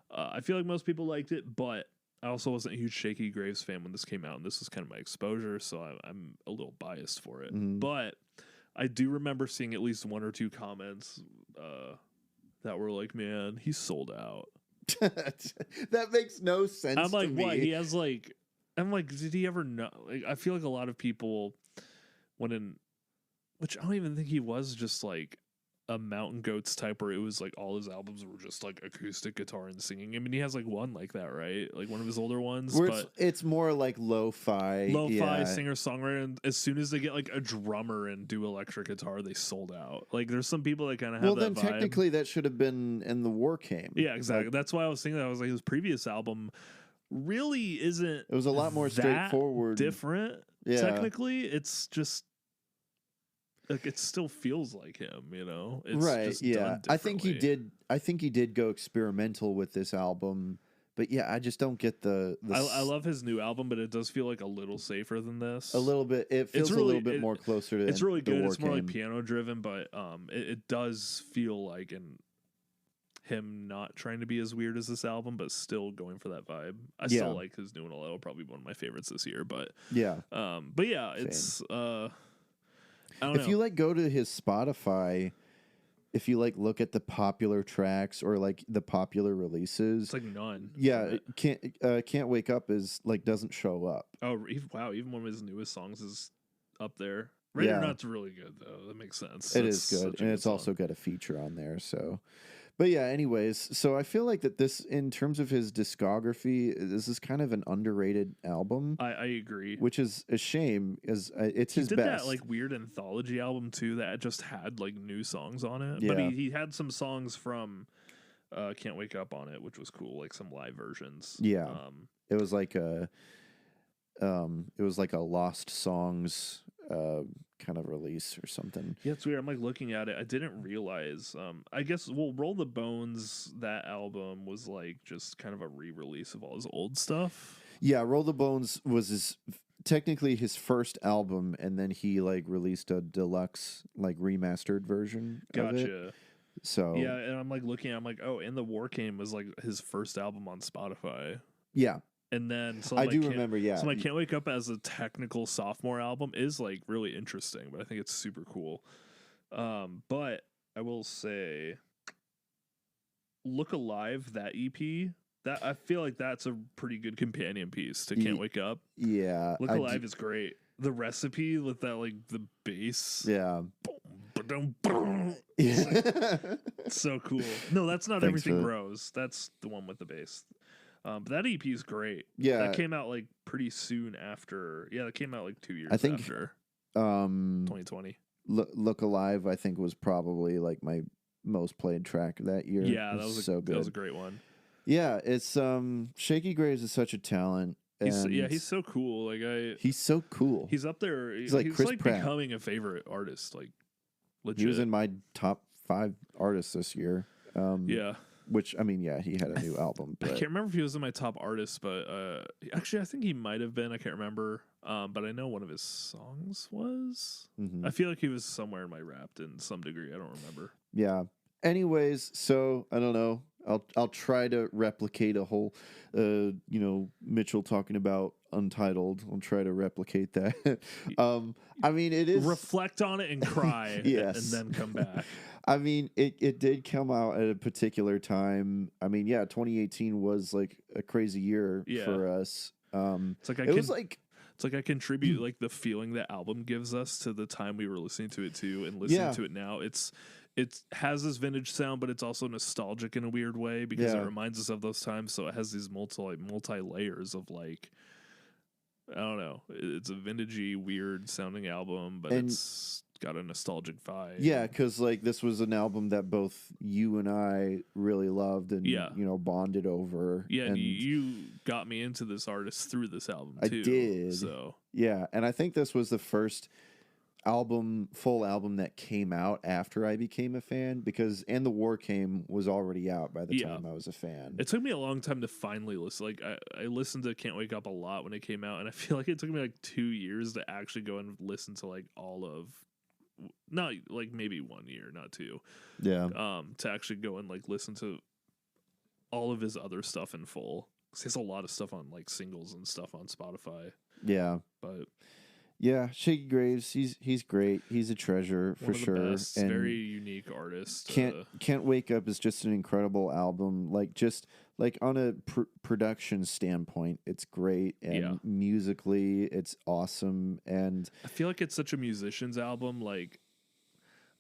Speaker 1: I feel like most people liked it, but I also wasn't a huge Shaky Graves fan when this came out, and this was kind of my exposure, so I'm a little biased for it.
Speaker 3: Mm-hmm.
Speaker 1: But I do remember seeing at least one or two comments that were like, man, he's sold out.
Speaker 3: That makes no sense.
Speaker 1: I'm like,
Speaker 3: to me.
Speaker 1: what? He has like, I'm like, did he ever know? Like, I feel like a lot of people which I don't even think he was just like a Mountain Goats type where it was like all his albums were just like acoustic guitar and singing. I mean, he has like one like that, right? Like one of his older ones,
Speaker 3: Where
Speaker 1: but
Speaker 3: it's more like lo-fi
Speaker 1: singer songwriter. And as soon as they get like a drummer and do electric guitar, they sold out. Like there's some people that kind of have that vibe.
Speaker 3: Technically that should have been in The War Came.
Speaker 1: Yeah, exactly. That's why I was thinking that. I was like, his previous album really isn't.
Speaker 3: It was a lot more
Speaker 1: that
Speaker 3: straightforward.
Speaker 1: different.
Speaker 3: Yeah.
Speaker 1: Technically, it's just like it still feels like him. It's
Speaker 3: Right.
Speaker 1: just
Speaker 3: Yeah.
Speaker 1: done
Speaker 3: I think he
Speaker 1: differently.
Speaker 3: did. I think he did go experimental with this album. But yeah, I just don't get the
Speaker 1: I love his new album, but it does feel like a little safer than this.
Speaker 3: a little bit. It feels a little bit more closer to.
Speaker 1: It's really
Speaker 3: the
Speaker 1: good.
Speaker 3: War
Speaker 1: It's more like
Speaker 3: Came.
Speaker 1: piano driven, but it does feel like him not trying to be as weird as this album, but still going for that vibe. I still like his new one a little. Probably one of my favorites this year. But
Speaker 3: Yeah.
Speaker 1: but yeah, it's I don't know.
Speaker 3: If you like go to his Spotify, if you like look at the popular tracks or like the popular releases,
Speaker 1: it's like none.
Speaker 3: yeah, can't wake up is like doesn't show up.
Speaker 1: Oh wow! Even one of his newest songs is up there. Ready or
Speaker 3: Yeah.
Speaker 1: Not's really good though. That makes sense.
Speaker 3: It
Speaker 1: It's
Speaker 3: is good,
Speaker 1: such a
Speaker 3: and it's
Speaker 1: song.
Speaker 3: also got a feature on there. So, but yeah. Anyways, so I feel like that this, in terms of his discography, this is kind of an underrated album.
Speaker 1: I agree.
Speaker 3: Which is a shame, as it's
Speaker 1: He
Speaker 3: his
Speaker 1: did
Speaker 3: best.
Speaker 1: that like weird anthology album too that just had like new songs on it.
Speaker 3: Yeah.
Speaker 1: But he had some songs from Can't Wake Up on it, which was cool, like some live versions.
Speaker 3: Yeah, it was like a Lost Songs kind of release or something.
Speaker 1: Yeah, it's weird. I'm like looking at it. I didn't realize. I guess Roll the Bones, that album was like just kind of a re-release of all his old stuff.
Speaker 3: Yeah, Roll the Bones was technically his first album, and then he like released a deluxe like remastered version of it.
Speaker 1: Gotcha.
Speaker 3: So
Speaker 1: Yeah, and I'm like looking. I'm like, oh, and the War Came was like his first album on Spotify.
Speaker 3: yeah,
Speaker 1: And then so
Speaker 3: I
Speaker 1: like,
Speaker 3: do remember. Yeah,
Speaker 1: So I Can't Wake Up as a technical sophomore album is like really interesting, but I think it's super cool. But I will say, Look Alive, that EP, that I feel like that's a pretty good companion piece to Can't Wake Up.
Speaker 3: Yeah,
Speaker 1: Look Alive is great. The recipe with that like the bass.
Speaker 3: Yeah.
Speaker 1: It's so cool. No, that's not
Speaker 3: Thanks
Speaker 1: Everything
Speaker 3: for-
Speaker 1: Grows. That's the one with the bass. But that EP is great.
Speaker 3: Yeah.
Speaker 1: That came out like pretty soon after. Yeah, that came out like 2 years
Speaker 3: I think
Speaker 1: after
Speaker 3: 2020. Look Alive, I think, was probably like my most played track that year.
Speaker 1: Yeah,
Speaker 3: It
Speaker 1: that was
Speaker 3: so good.
Speaker 1: That was a great one.
Speaker 3: Yeah, it's Shaky Graves is such a talent.
Speaker 1: He's so cool. Like
Speaker 3: he's so cool.
Speaker 1: He's up there.
Speaker 3: He's like Chris Pratt.
Speaker 1: becoming a favorite artist. Like legit.
Speaker 3: He was in my top 5 artists this year.
Speaker 1: Yeah.
Speaker 3: Which, I mean, yeah, he had a new album.
Speaker 1: I
Speaker 3: But
Speaker 1: can't remember if he was in my top artists, but actually, I think he might have been. I can't remember. But I know one of his songs was.
Speaker 3: Mhm.
Speaker 1: I feel like he was somewhere in my Wrapped in some degree. I don't remember.
Speaker 3: yeah. Anyways, so I don't know. I'll try to replicate a whole, Mitchell talking about Untitled. I'll try to replicate that. I mean, it is
Speaker 1: Reflect on it and cry,
Speaker 3: Yes.
Speaker 1: and then come back.
Speaker 3: I mean, it did come out at a particular time. I mean, yeah, 2018 was like a crazy year
Speaker 1: Yeah.
Speaker 3: for us.
Speaker 1: It's like it's like I contribute like the feeling that album gives us to the time we were listening to it too, and listening
Speaker 3: Yeah.
Speaker 1: to it now. It has this vintage sound, but it's also nostalgic in a weird way because it
Speaker 3: Yeah.
Speaker 1: reminds us of those times. So it has these multi layers of like, I don't know. It's a vintagey, weird sounding album, but
Speaker 3: And-
Speaker 1: it's got a nostalgic vibe.
Speaker 3: Yeah, because like this was an album that both you and I really loved and
Speaker 1: Yeah.
Speaker 3: bonded over.
Speaker 1: Yeah, and you got me into this artist through this album
Speaker 3: I
Speaker 1: too.
Speaker 3: did.
Speaker 1: So
Speaker 3: Yeah, and I think this was the first full album that came out after I became a fan, because And the War Came was already out by the
Speaker 1: Yeah.
Speaker 3: time I was a fan.
Speaker 1: it took me a long time to finally listen. Like I listened to Can't Wake Up a lot when it came out, and I feel like it took me like 2 years to actually go and listen to like all of, not like maybe 1 year, not 2.
Speaker 3: Yeah.
Speaker 1: To actually go and like listen to all of his other stuff in full. 'Cause he has a lot of stuff on like singles and stuff on Spotify.
Speaker 3: Yeah.
Speaker 1: But
Speaker 3: Yeah, Shaky Graves, he's great. He's a treasure for
Speaker 1: one of the
Speaker 3: sure.
Speaker 1: best, very unique artist.
Speaker 3: Can't Wake Up is just an incredible album. Like just like on a production standpoint, it's great, and
Speaker 1: Yeah.
Speaker 3: musically, it's awesome. And
Speaker 1: I feel like it's such a musician's album. Like,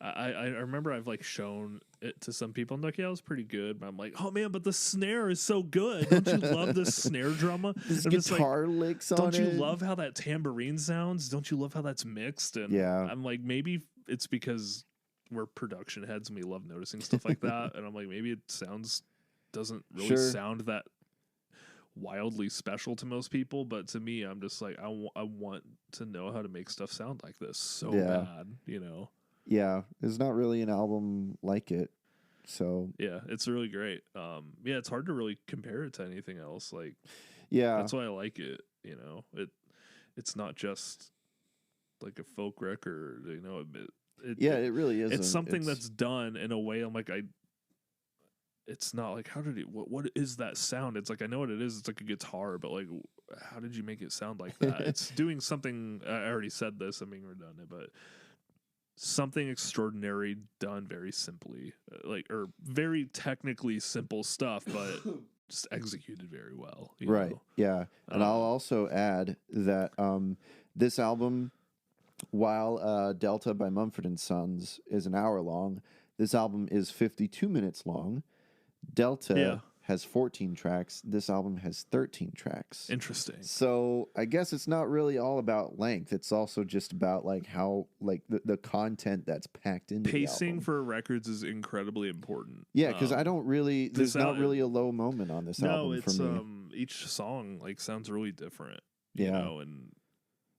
Speaker 1: I remember I've like shown it to some people. I'm like, yeah, it was pretty good. But I'm like, oh man, but the snare is so good. Don't you love the snare drama?
Speaker 3: This
Speaker 1: I'm just like,
Speaker 3: guitar licks on
Speaker 1: don't you
Speaker 3: it.
Speaker 1: love how that tambourine sounds? Don't you love how that's mixed? And
Speaker 3: Yeah.
Speaker 1: I'm like, maybe it's because we're production heads and we love noticing stuff like that. And I'm like, maybe it doesn't really
Speaker 3: Sure.
Speaker 1: sound that wildly special to most people, but to me, I'm just like, I want to know how to make stuff sound like this so bad, you know?
Speaker 3: Yeah, there's not really an album like it. So
Speaker 1: yeah, it's really great. Yeah, it's hard to really compare it to anything else. Like,
Speaker 3: yeah,
Speaker 1: that's why I like it. You know, it's not just like a folk record. You know,
Speaker 3: it really is.
Speaker 1: It's something that's done in a way. I'm like, it's not like, how did it? What is that sound? It's like, I know what it is. It's like a guitar, but like, how did you make it sound like that? It's doing something. I already said this. I'm being redundant, but something extraordinary done very simply, or very technically simple stuff, but just executed very well. You know?
Speaker 3: Yeah. And I'll also add that this album, while Delta by Mumford & Sons is an hour long, this album is 52 minutes long. Delta has 14 tracks. This album has 13 tracks.
Speaker 1: Interesting.
Speaker 3: So I guess it's not really all about length. It's also just about like how like the content that's packed into
Speaker 1: pacing
Speaker 3: the album.
Speaker 1: for records is incredibly important.
Speaker 3: Yeah, because I don't really. There's not really a low moment on this album for me.
Speaker 1: No, it's each song like sounds really different. You know, and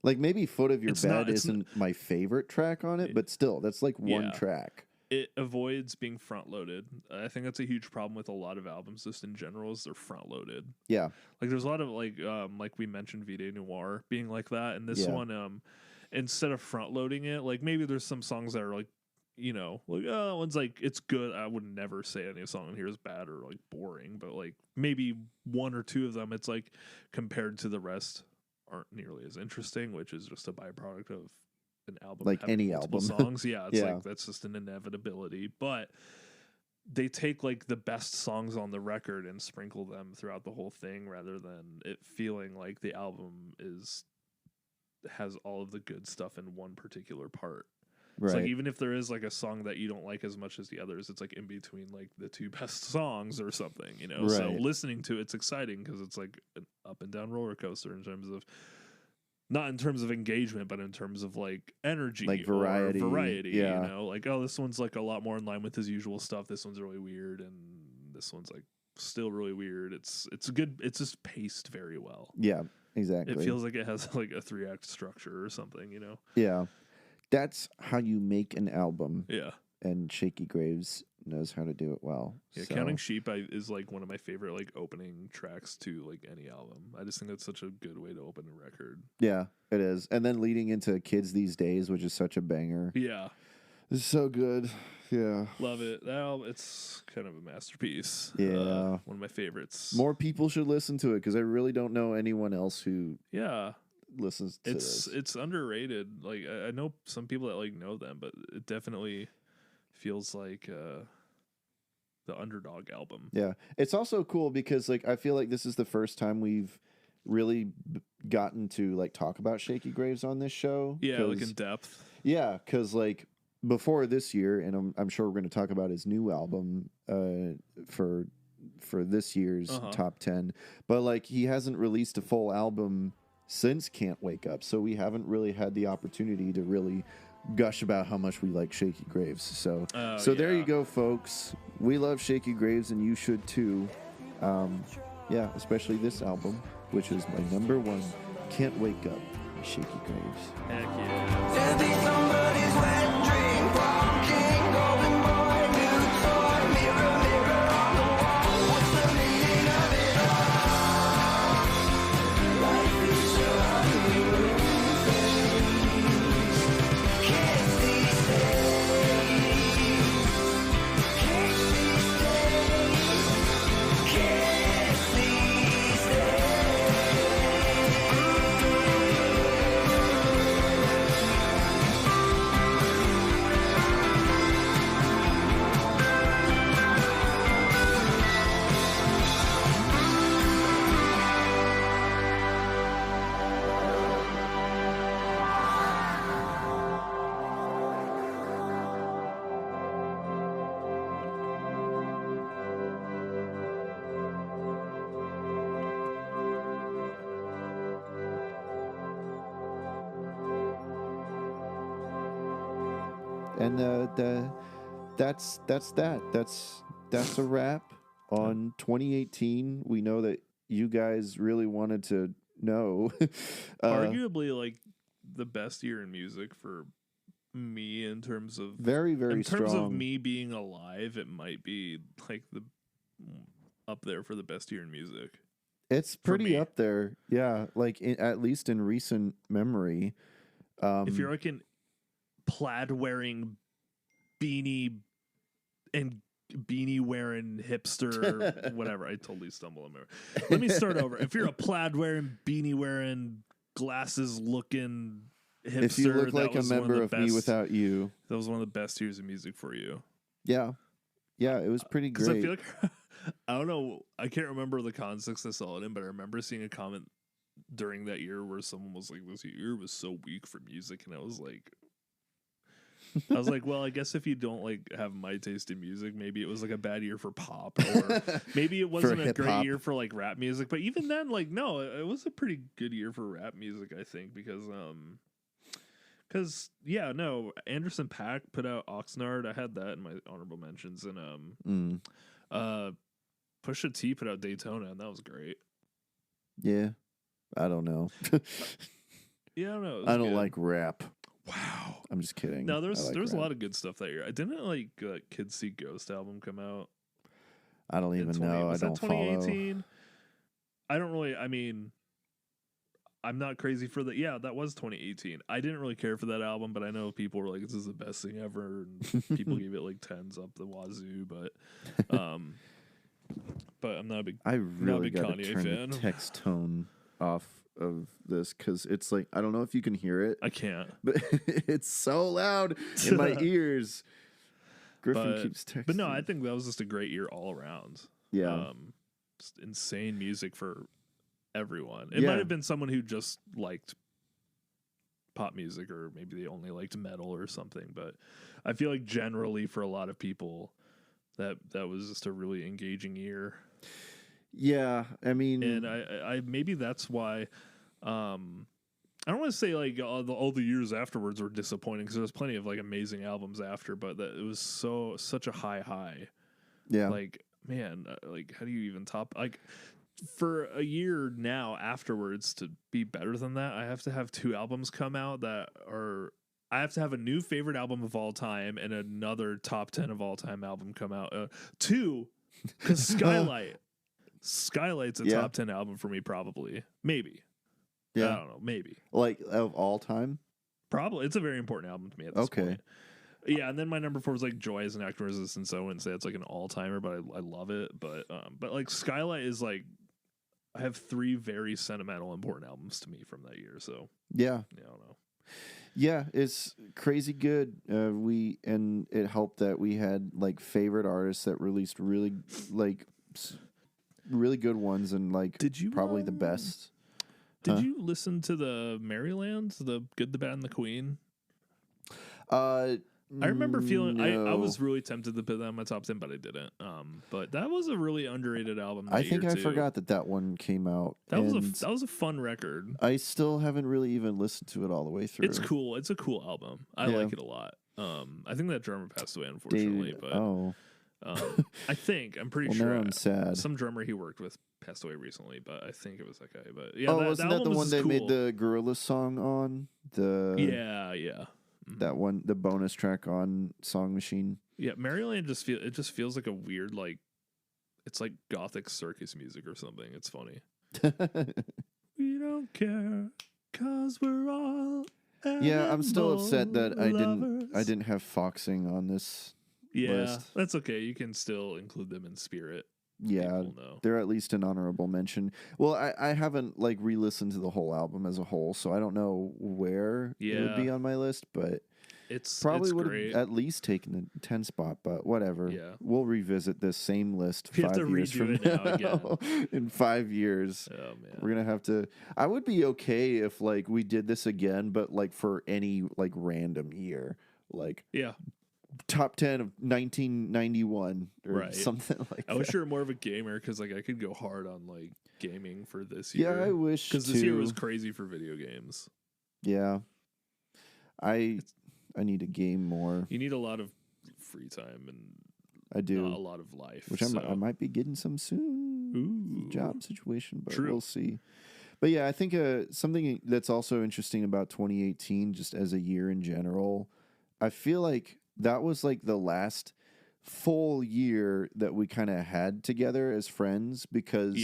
Speaker 3: like maybe "Foot of Your Bed" isn't my favorite track on it, but still, that's like one track.
Speaker 1: It avoids being front loaded. I think that's a huge problem with a lot of albums just in general is they're front loaded.
Speaker 3: Yeah.
Speaker 1: Like there's a lot of like we mentioned Vide Noir being like that. And this one, instead of front loading it, like maybe there's some songs that are like, you know, like that one's like, it's good. I would never say any song in here is bad or like boring, but like maybe one or two of them, it's like compared to the rest aren't nearly as interesting, which is just a byproduct of an album,
Speaker 3: like any
Speaker 1: multiple
Speaker 3: album
Speaker 1: songs. It's like that's just an inevitability, but they take like the best songs on the record and sprinkle them throughout the whole thing rather than it feeling like the album has all of the good stuff in one particular part. It's like even if there is like a song that you don't like as much as the others, it's like in between like the two best songs or something, you know. So listening to it's exciting because it's like an up and down roller coaster in terms of not in terms of engagement, but in terms of like energy,
Speaker 3: like variety,
Speaker 1: you know, like, oh, this one's like a lot more in line with his usual stuff. This one's really weird. And this one's like still really weird. It's good. It's just paced very well.
Speaker 3: Yeah, exactly.
Speaker 1: It feels like it has like a 3-act structure or something, you know?
Speaker 3: Yeah. That's how you make an album.
Speaker 1: Yeah.
Speaker 3: And Shaky Graves knows how to do it well.
Speaker 1: Yeah,
Speaker 3: so.
Speaker 1: Counting Sheep is like one of my favorite like opening tracks to like any album. I just think that's such a good way to open a record.
Speaker 3: Yeah, it is. And then leading into Kids These Days, which is such a banger.
Speaker 1: Yeah.
Speaker 3: It's so good. Yeah.
Speaker 1: Love it. That album, it's kind of a masterpiece.
Speaker 3: Yeah.
Speaker 1: One of my favorites.
Speaker 3: More people should listen to it because I really don't know anyone else who listens to this.
Speaker 1: It's underrated. Like I know some people that like know them, but it definitely feels like the underdog album.
Speaker 3: Yeah. It's also cool because like I feel like this is the first time we've really gotten to like talk about Shaky Graves on this show.
Speaker 1: Yeah, like in depth.
Speaker 3: Yeah, because like before this year, and I'm sure we're going to talk about his new album for this year's top 10, but like he hasn't released a full album since Can't Wake Up, so we haven't really had the opportunity to really gush about how much we like Shaky Graves. So there you go, folks. We love Shaky Graves, and you should too. Yeah, especially this album, which is my number one. Can't Wake Up, Shaky Graves.
Speaker 1: Heck yeah.
Speaker 9: Somebody's wet dream, prom king, golden boy, new toy, mirror, mirror on the wall. What's the meaning of it all? Life is so unreal. Kids these days, kids these days, kids these days.
Speaker 3: And that's a wrap on 2018. We know that you guys really wanted to know.
Speaker 1: Arguably, like the best year in music for me in terms of
Speaker 3: very, very
Speaker 1: in terms
Speaker 3: strong.
Speaker 1: of me being alive. It might be like the up there for the best year in music.
Speaker 3: It's pretty up there, yeah. Like at least in recent memory.
Speaker 1: If you're like an plaid wearing beanie wearing hipster, whatever. I totally stumbled on my. Let me start over. If you're a plaid wearing, beanie wearing, glasses looking hipster,
Speaker 3: if you look like a
Speaker 1: was one
Speaker 3: member
Speaker 1: the
Speaker 3: of
Speaker 1: best,
Speaker 3: Me Without You,
Speaker 1: that was one of the best years of music for you.
Speaker 3: Yeah, it was pretty
Speaker 1: Because
Speaker 3: great.
Speaker 1: I feel like I don't know. I can't remember the context I saw it in, but I remember seeing a comment during that year where someone was like, "This year was so weak for music," and I was like, well, I guess if you don't like have my taste in music, maybe it was like a bad year for pop, or maybe it wasn't a great
Speaker 3: hip-hop.
Speaker 1: year for like rap music. But even then, like, no, it was a pretty good year for rap music, I think, because Anderson .Paak put out Oxnard. I had that in my honorable mentions, and Pusha T put out Daytona, and that was great.
Speaker 3: Yeah, I don't know.
Speaker 1: Yeah, I don't know.
Speaker 3: I don't like rap.
Speaker 1: Wow,
Speaker 3: I'm just kidding.
Speaker 1: No, there's
Speaker 3: like
Speaker 1: a
Speaker 3: rap.
Speaker 1: lot of good stuff that year. I didn't like Kids See Ghost album come out.
Speaker 3: I don't even know. I don't follow.
Speaker 1: 2018? I don't really. I mean, I'm not crazy for that. Yeah, that was 2018. I didn't really care for that album, but I know people were like, "This is the best thing ever," and people gave it like 10s up the wazoo. But I'm not a big.
Speaker 3: I really
Speaker 1: got
Speaker 3: got to turn the text tone off of this because it's like I don't know if you can hear it.
Speaker 1: I can't,
Speaker 3: but it's so loud in my ears. Griffin keeps texting.
Speaker 1: But no, I think that was just a great year all around.
Speaker 3: Yeah,
Speaker 1: just insane music for everyone. It might have been someone who just liked pop music, or maybe they only liked metal or something. But I feel like generally for a lot of people, that was just a really engaging year.
Speaker 3: Yeah, I mean,
Speaker 1: and I maybe that's why. I don't want to say like all the years afterwards were disappointing, because there was plenty of like amazing albums after, but that it was such a high.
Speaker 3: Yeah,
Speaker 1: like man, like how do you even top like for a year now afterwards to be better than that? I have to have 2 albums come out that are. I have to have a new favorite album of all time and another top 10 of all time album come out. 2, because Skylight's a top 10 album for me, probably. Maybe.
Speaker 3: Yeah.
Speaker 1: I don't know. Maybe.
Speaker 3: Like of all time?
Speaker 1: Probably. It's a very important album to me at this point. Yeah, and then my number 4 was like Joy as an Act of Resistance. I wouldn't say it's like an all-timer, but I love it. But like Skylight is like, I have 3 very sentimental, important albums to me from that year. So
Speaker 3: yeah,
Speaker 1: I don't know.
Speaker 3: Yeah, it's crazy good. And it helped that we had like favorite artists that released really good ones, and like probably the best.
Speaker 1: Did you listen to the Maryland, the Good, the Bad, and the Queen? I remember feeling I was really tempted to put that on my top 10, but I didn't. But that was a really underrated album.
Speaker 3: I think I forgot that one came out.
Speaker 1: That was a fun record.
Speaker 3: I still haven't really even listened to it all the way through.
Speaker 1: It's cool. It's a cool album. I like it a lot. I think that drummer passed away, unfortunately. I'm pretty sure.
Speaker 3: Now I'm sad.
Speaker 1: Some drummer he worked with passed away recently, but I think it was that guy. But yeah,
Speaker 3: wasn't that the one they made the Gorillaz song on?
Speaker 1: Yeah.
Speaker 3: That one, the bonus track on Song Machine.
Speaker 1: Yeah, Maryland just feels like a weird, like, it's like gothic circus music or something. It's funny. We don't care, 'cause we're all
Speaker 3: Yeah, I'm still upset that I
Speaker 1: lovers.
Speaker 3: didn't have Foxing on this list.
Speaker 1: That's okay. You can still include them in spirit.
Speaker 3: Yeah, they're at least an honorable mention. Well, I haven't like re-listened to the whole album as a whole, so I don't know where it would be on my list, but
Speaker 1: it's
Speaker 3: probably
Speaker 1: it's
Speaker 3: would
Speaker 1: great.
Speaker 3: have at least taken the 10 spot, but whatever.
Speaker 1: Yeah.
Speaker 3: We'll revisit this same list
Speaker 1: We have
Speaker 3: 5
Speaker 1: to
Speaker 3: years
Speaker 1: redo
Speaker 3: from
Speaker 1: it now
Speaker 3: now.
Speaker 1: again.
Speaker 3: In 5 years.
Speaker 1: Oh man.
Speaker 3: We're going to have to I would be okay if like we did this again, but like for any like random year. Like top 10 of 1991 or something like that.
Speaker 1: I wish you were more of a gamer, because like I could go hard on like gaming for this year.
Speaker 3: Yeah, I wish
Speaker 1: because this year
Speaker 3: too.
Speaker 1: was crazy for video games.
Speaker 3: Yeah, I need to game more.
Speaker 1: You need a lot of free time, and
Speaker 3: I do
Speaker 1: not a lot of life.
Speaker 3: which I might be getting some soon. job situation, but
Speaker 1: True.
Speaker 3: we'll see. But yeah, I think something that's also interesting about 2018, just as a year in general, I feel like that was like the last full year that we kind of had together as friends, because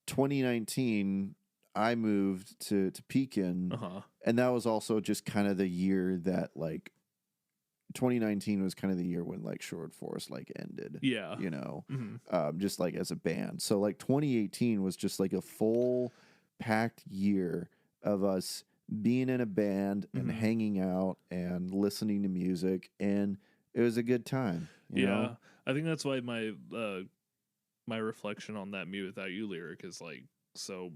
Speaker 3: 2019 I moved to Pekin, and that was also just kind of the year that like 2019 was kind of the year when like Short Forest like ended.
Speaker 1: Yeah.
Speaker 3: You know, just like as a band. So like 2018 was just like a full packed year of us being in a band and hanging out and listening to music, and it was a good time. You know?
Speaker 1: I think that's why my my reflection on that "Me Without You" lyric is like so.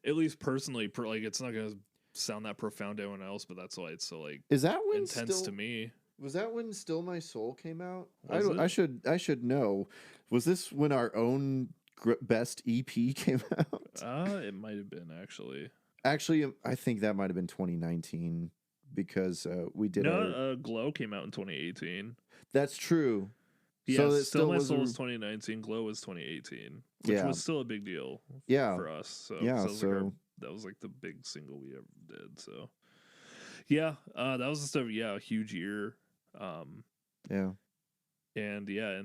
Speaker 1: At least personally, like it's not gonna sound that profound to anyone else, but that's why it's so like
Speaker 3: Is that when
Speaker 1: intense to me.
Speaker 3: Was that when "Still My Soul" came out?
Speaker 1: Was it?
Speaker 3: I should know. Was this when our own best EP came out?
Speaker 1: It might have been actually.
Speaker 3: Actually, I think that might have been 2019 because we did.
Speaker 1: Glow came out in 2018.
Speaker 3: That's true.
Speaker 1: Yeah,
Speaker 3: so it
Speaker 1: Still My
Speaker 3: was
Speaker 1: Soul was 2019. Glow was 2018, which was still a big deal. For us. So that was like the big single we ever did. So yeah, that was just a huge year. And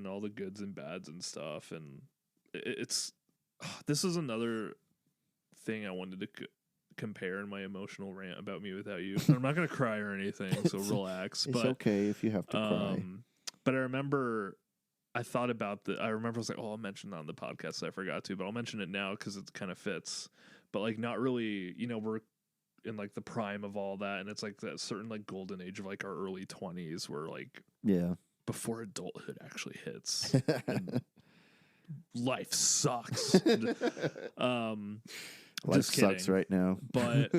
Speaker 1: all the goods and bads and stuff, and it's this is another thing I wanted to compare in my emotional rant about "Me Without You." I'm not gonna cry or anything, so relax.
Speaker 3: It's okay if you have to cry.
Speaker 1: But I remember I thought about I remember I was like, I'll mention that on the podcast. I forgot to, but I'll mention it now because it kind of fits. But like, not really. You know, we're in like the prime of all that, and it's like that certain like golden age of like our early 20s, where like before adulthood actually hits. And life sucks.
Speaker 3: Life sucks right now.
Speaker 1: But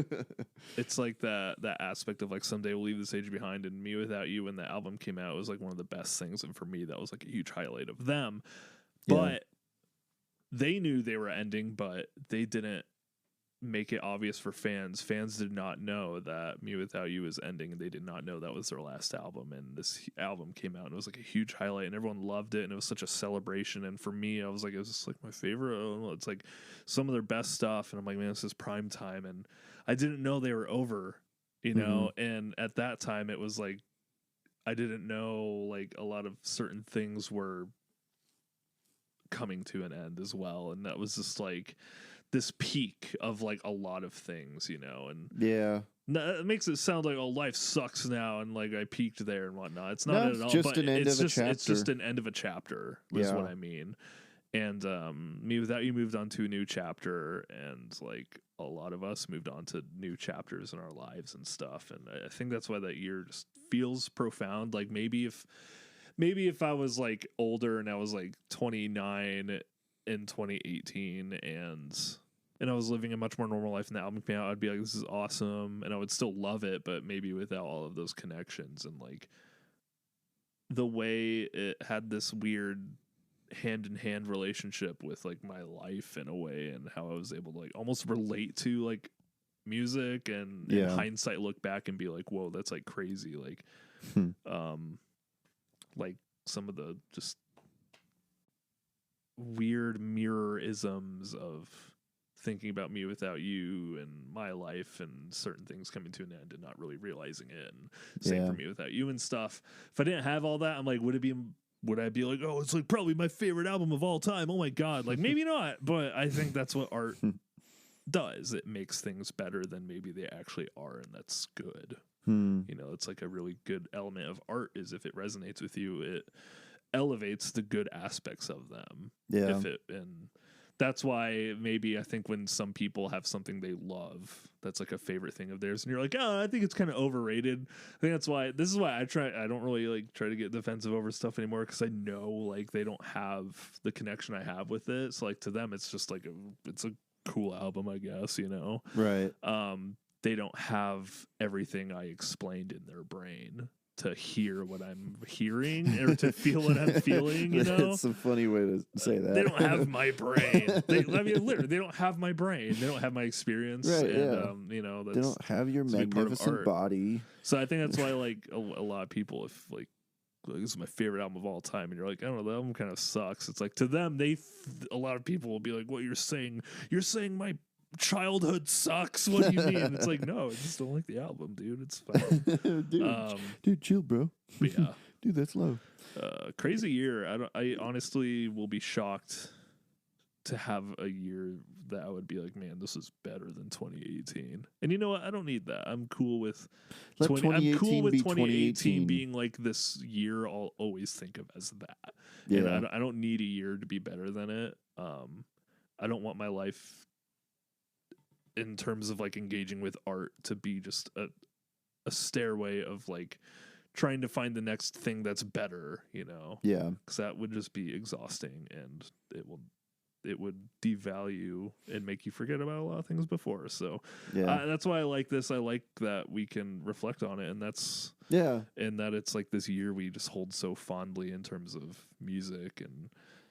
Speaker 1: it's like that aspect of like someday we'll leave this age behind, and "Me Without You" when the album came out, it was like one of the best things, and for me that was like a huge highlight of them. But they knew they were ending, but they didn't make it obvious for fans. Fans did not know that "Me Without You" was ending, and they did not know that was their last album. And this album came out, and it was like a huge highlight, and everyone loved it, and it was such a celebration. And for me, I was like, it was just like my favorite. It's like some of their best stuff, and I'm like, man, this is prime time. And I didn't know they were over, you know. And at that time, it was like I didn't know like a lot of certain things were coming to an end as well, and that was just like this peak of like a lot of things, you know. And it makes it sound like, oh, life sucks now, and like I peaked there and whatnot. It's not at all.
Speaker 3: Just an end of a chapter.
Speaker 1: It's just an end of a chapter is what I mean. And "Me Without You" moved on to a new chapter, and like a lot of us moved on to new chapters in our lives and stuff. And I think that's why that year just feels profound. Like maybe if I was like older and I was like 29 in 2018 and I was living a much more normal life and the album came out, I'd be like, this is awesome, and I would still love it, but maybe without all of those connections and like the way it had this weird hand-in-hand relationship with like my life in a way, and how I was able to like almost relate to like music and in hindsight look back and be like, whoa, that's like crazy. Like like some of the just weird mirror-isms of thinking about "Me Without You" and my life and certain things coming to an end and not really realizing it, and same for "Me Without You" and stuff. If I didn't have all that, I'm like, would I be like, oh, it's like probably my favorite album of all time? Oh my God. Like maybe not, but I think that's what art does. It makes things better than maybe they actually are, and that's good. You know, it's like a really good element of art is if it resonates with you, it elevates the good aspects of them. And that's why maybe I think when some people have something they love that's like a favorite thing of theirs, and you're like, oh, I think it's kind of overrated. I think that's why this is why I don't really like try to get defensive over stuff anymore, because I know like they don't have the connection I have with it. So like to them it's just like it's a cool album, I guess, you know.
Speaker 3: Right.
Speaker 1: They don't have everything I explained in their brain to hear what I'm hearing or to feel what I'm feeling, you know?
Speaker 3: It's a funny way to say that.
Speaker 1: They don't have my brain. I mean, literally, they don't have my brain. They don't have my experience.
Speaker 3: Right,
Speaker 1: and, you know,
Speaker 3: they don't have your magnificent body.
Speaker 1: So I think that's why, like, a lot of people, if, like, this is my favorite album of all time, and you're like, I don't know, the album kind of sucks. It's like to them, a lot of people will be like, what you're saying my childhood sucks. What do you mean? It's like, no, I just don't like the album, dude. It's fine.
Speaker 3: Dude, chill, bro.
Speaker 1: Yeah.
Speaker 3: Dude, that's low.
Speaker 1: Crazy year. I honestly will be shocked to have a year that I would be like, man, this is better than 2018. And you know what? I don't need that. I'm cool with
Speaker 3: Let
Speaker 1: 2018 I'm cool with
Speaker 3: be
Speaker 1: 2018 being like this year I'll always think of as that.
Speaker 3: Yeah.
Speaker 1: And I don't need a year to be better than it. I don't want my life in terms of like engaging with art to be just a stairway of like trying to find the next thing that's better, you know?
Speaker 3: Yeah.
Speaker 1: Because that would just be exhausting, and it would devalue and make you forget about a lot of things before. So that's why I like this. I like that we can reflect on it, and and that it's like this year we just hold so fondly in terms of music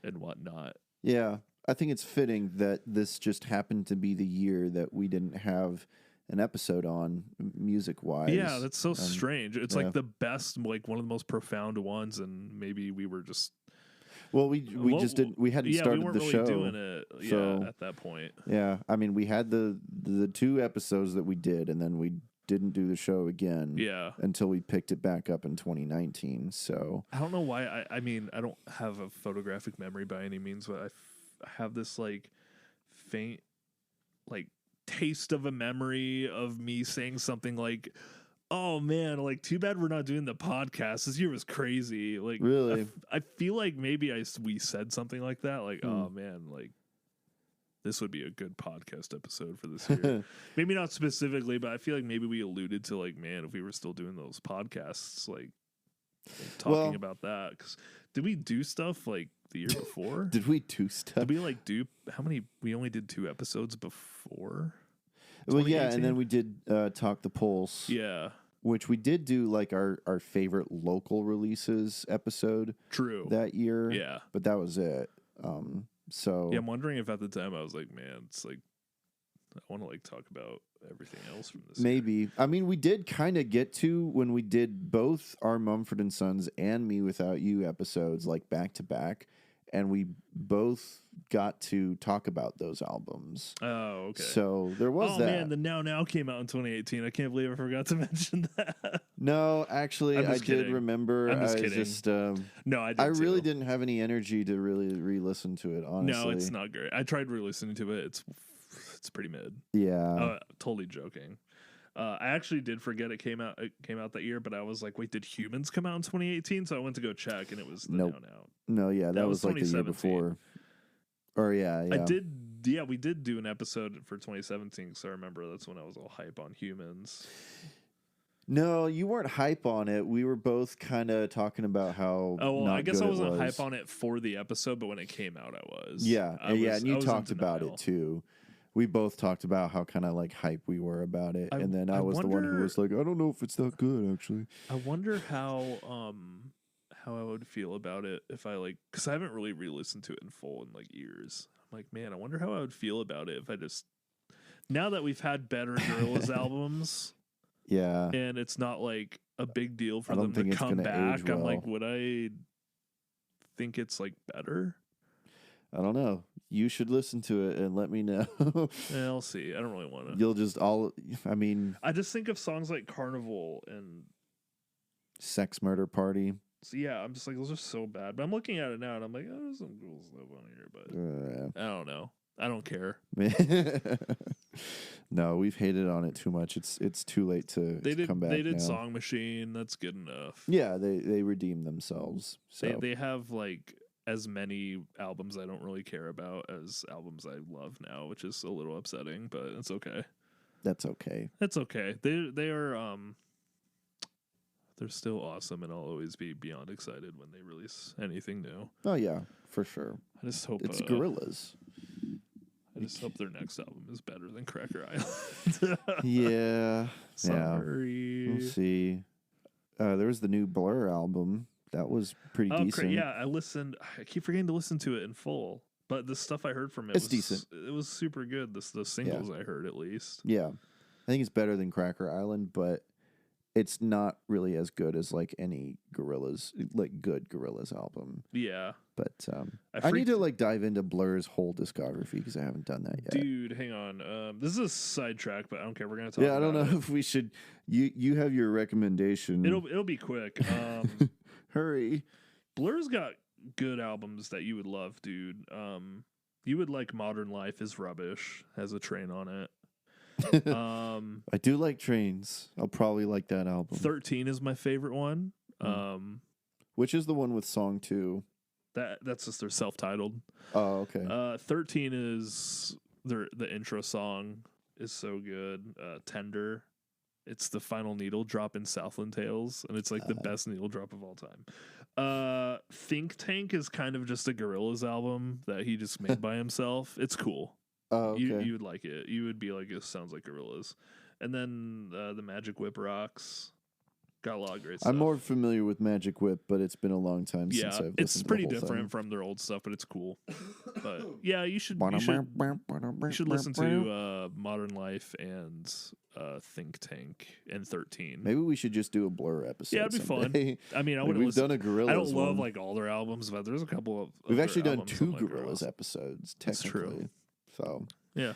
Speaker 1: and whatnot.
Speaker 3: Yeah. I think it's fitting that this just happened to be the year that we didn't have an episode on music wise.
Speaker 1: Yeah, that's so strange. It's like the best, like one of the most profound ones, and maybe we were just
Speaker 3: we just didn't. We hadn't started
Speaker 1: we weren't
Speaker 3: the
Speaker 1: really
Speaker 3: show
Speaker 1: doing it.
Speaker 3: so,
Speaker 1: at that point.
Speaker 3: Yeah, I mean, we had the 2 episodes that we did, and then we didn't do the show again.
Speaker 1: Yeah,
Speaker 3: until we picked it back up in 2019. So
Speaker 1: I don't know why. I mean, I don't have a photographic memory by any means, but I have this like faint like taste of a memory of me saying something like, oh man, like too bad we're not doing the podcast. This year was crazy. Like
Speaker 3: really,
Speaker 1: I feel like maybe we said something like that. Like, oh man, like this would be a good podcast episode for this year. Maybe not specifically, but I feel like maybe we alluded to like, man, if we were still doing those podcasts, like talking about that. Because did we do stuff like the year before?
Speaker 3: Did we do stuff?
Speaker 1: Did we like do how many? We only did 2 episodes before.
Speaker 3: Well, yeah, and then we did Talk the Pulse.
Speaker 1: Yeah.
Speaker 3: Which we did do like our favorite local releases episode.
Speaker 1: True.
Speaker 3: That year.
Speaker 1: Yeah.
Speaker 3: But that was it. So
Speaker 1: yeah, I'm wondering if at the time I was like, man, it's like I want to like talk about everything else from this.
Speaker 3: Maybe.
Speaker 1: year.
Speaker 3: I mean, we did kind of get to when we did both our Mumford and Sons and Me Without You episodes like back to back, and we both got to talk about those albums.
Speaker 1: Oh, okay.
Speaker 3: So there was that.
Speaker 1: Oh man, the Now came out in 2018. I can't believe I forgot to mention that.
Speaker 3: No, actually, I
Speaker 1: kidding.
Speaker 3: did remember.
Speaker 1: I'm just
Speaker 3: I
Speaker 1: kidding.
Speaker 3: just
Speaker 1: no, I
Speaker 3: really didn't have any energy to really re-listen to it. Honestly,
Speaker 1: No, it's not great. I tried re-listening to it. It's pretty mid.
Speaker 3: Yeah.
Speaker 1: Totally joking. I actually did forget it came out that year, but I was like, wait, did Humans come out in 2018? So I went to go check, and it was the
Speaker 3: Nope.
Speaker 1: Now.
Speaker 3: No, yeah, that was like the year
Speaker 1: 2017.
Speaker 3: before. Or yeah.
Speaker 1: We did do an episode for 2017, because I remember that's when I was all hype on Humans.
Speaker 3: No, you weren't hype on it. We were both kind of talking about how.
Speaker 1: Oh, well,
Speaker 3: not
Speaker 1: I guess
Speaker 3: good
Speaker 1: I
Speaker 3: it
Speaker 1: wasn't
Speaker 3: was.
Speaker 1: hype on it for the episode, but when it came out, I was.
Speaker 3: Yeah, and you
Speaker 1: I was
Speaker 3: talked
Speaker 1: in
Speaker 3: about
Speaker 1: denial.
Speaker 3: it too. We both talked about how kind of like hype we were about it, and then I was the one who was like, I don't know if it's that good actually.
Speaker 1: I wonder how I would feel about it if I like, because I haven't really re-listened to it in full in like years. I'm like, man, I wonder how I would feel about it if I just, now that we've had better Gorillaz albums,
Speaker 3: Yeah,
Speaker 1: and it's not like a big deal for
Speaker 3: I don't
Speaker 1: them
Speaker 3: think
Speaker 1: to
Speaker 3: it's
Speaker 1: come
Speaker 3: gonna
Speaker 1: back.
Speaker 3: age
Speaker 1: I'm like,
Speaker 3: well.
Speaker 1: would I think it's like better?
Speaker 3: I don't know. You should listen to it and let me know.
Speaker 1: Yeah, I'll see. I don't really want to.
Speaker 3: You'll just I mean,
Speaker 1: I just think of songs like Carnival and
Speaker 3: Sex Murder Party.
Speaker 1: so yeah, I'm just like, those are so bad. But I'm looking at it now and I'm like, oh, there's some cool stuff on here, but I don't know. I don't care.
Speaker 3: No, we've hated on it too much. It's too late to come back.
Speaker 1: They did
Speaker 3: now.
Speaker 1: Song Machine. That's good enough.
Speaker 3: Yeah, they redeemed themselves. So
Speaker 1: They have like as many albums I don't really care about as albums I love now, which is a little upsetting, but it's okay.
Speaker 3: that's okay.
Speaker 1: It's okay. They are they're still awesome, and I'll always be beyond excited when they release anything new.
Speaker 3: Oh yeah, for sure.
Speaker 1: I just hope
Speaker 3: It's Gorillaz.
Speaker 1: I just hope their next album is better than Cracker Island.
Speaker 3: Yeah.
Speaker 1: Sorry.
Speaker 3: We'll see. There was the new Blur album. That was pretty decent.
Speaker 1: Yeah, I listened. I keep forgetting to listen to it in full, but the stuff I heard from it
Speaker 3: It's
Speaker 1: was
Speaker 3: decent.
Speaker 1: It was super good. The singles I heard, at least.
Speaker 3: Yeah. I think it's better than Cracker Island, but it's not really as good as like any good Gorillaz album.
Speaker 1: Yeah.
Speaker 3: But
Speaker 1: I
Speaker 3: I need
Speaker 1: freaked-
Speaker 3: to like dive into Blur's whole discography because I haven't done that yet.
Speaker 1: Dude, hang on. This is a sidetrack, but I don't care. We're gonna talk.
Speaker 3: Yeah, I don't
Speaker 1: about
Speaker 3: know
Speaker 1: it.
Speaker 3: if we should. You have your recommendation.
Speaker 1: It'll be quick.
Speaker 3: Hurry.
Speaker 1: Blur's got good albums that you would love, dude. You would like Modern Life is Rubbish, has a train on it.
Speaker 3: I do like trains. I'll probably like that album.
Speaker 1: 13 is my favorite one.
Speaker 3: Which is the one with song 2?
Speaker 1: That's just their self-titled.
Speaker 3: Oh, okay.
Speaker 1: 13 is the intro song is so good. Tender. It's the final needle drop in Southland Tales, and it's like the best needle drop of all time. Think Tank is kind of just a Gorillaz album that he just made by himself. It's cool.
Speaker 3: Oh, okay.
Speaker 1: You would like it. You would be like, it sounds like Gorillaz. And then the Magic Whip rocks. Got a lot of great stuff.
Speaker 3: I'm more familiar with Magic Whip, but it's been a long time
Speaker 1: Yeah,
Speaker 3: since I've listened
Speaker 1: it's
Speaker 3: to the
Speaker 1: pretty
Speaker 3: whole
Speaker 1: different
Speaker 3: thing.
Speaker 1: from their old stuff, but it's cool. But yeah, you should listen to Modern Life and Think Tank and 13.
Speaker 3: Maybe we should just do a Blur episode.
Speaker 1: Yeah, it'd be
Speaker 3: someday.
Speaker 1: fun. I mean, I
Speaker 3: Like,
Speaker 1: would.
Speaker 3: we've done a Gorillaz.
Speaker 1: I don't love
Speaker 3: one.
Speaker 1: like all their albums, but there's a couple of.
Speaker 3: We've
Speaker 1: their
Speaker 3: actually done
Speaker 1: albums
Speaker 3: 2
Speaker 1: I'm like,
Speaker 3: Gorillaz
Speaker 1: "Oh."
Speaker 3: episodes,
Speaker 1: That's
Speaker 3: technically.
Speaker 1: true.
Speaker 3: So
Speaker 1: Yeah.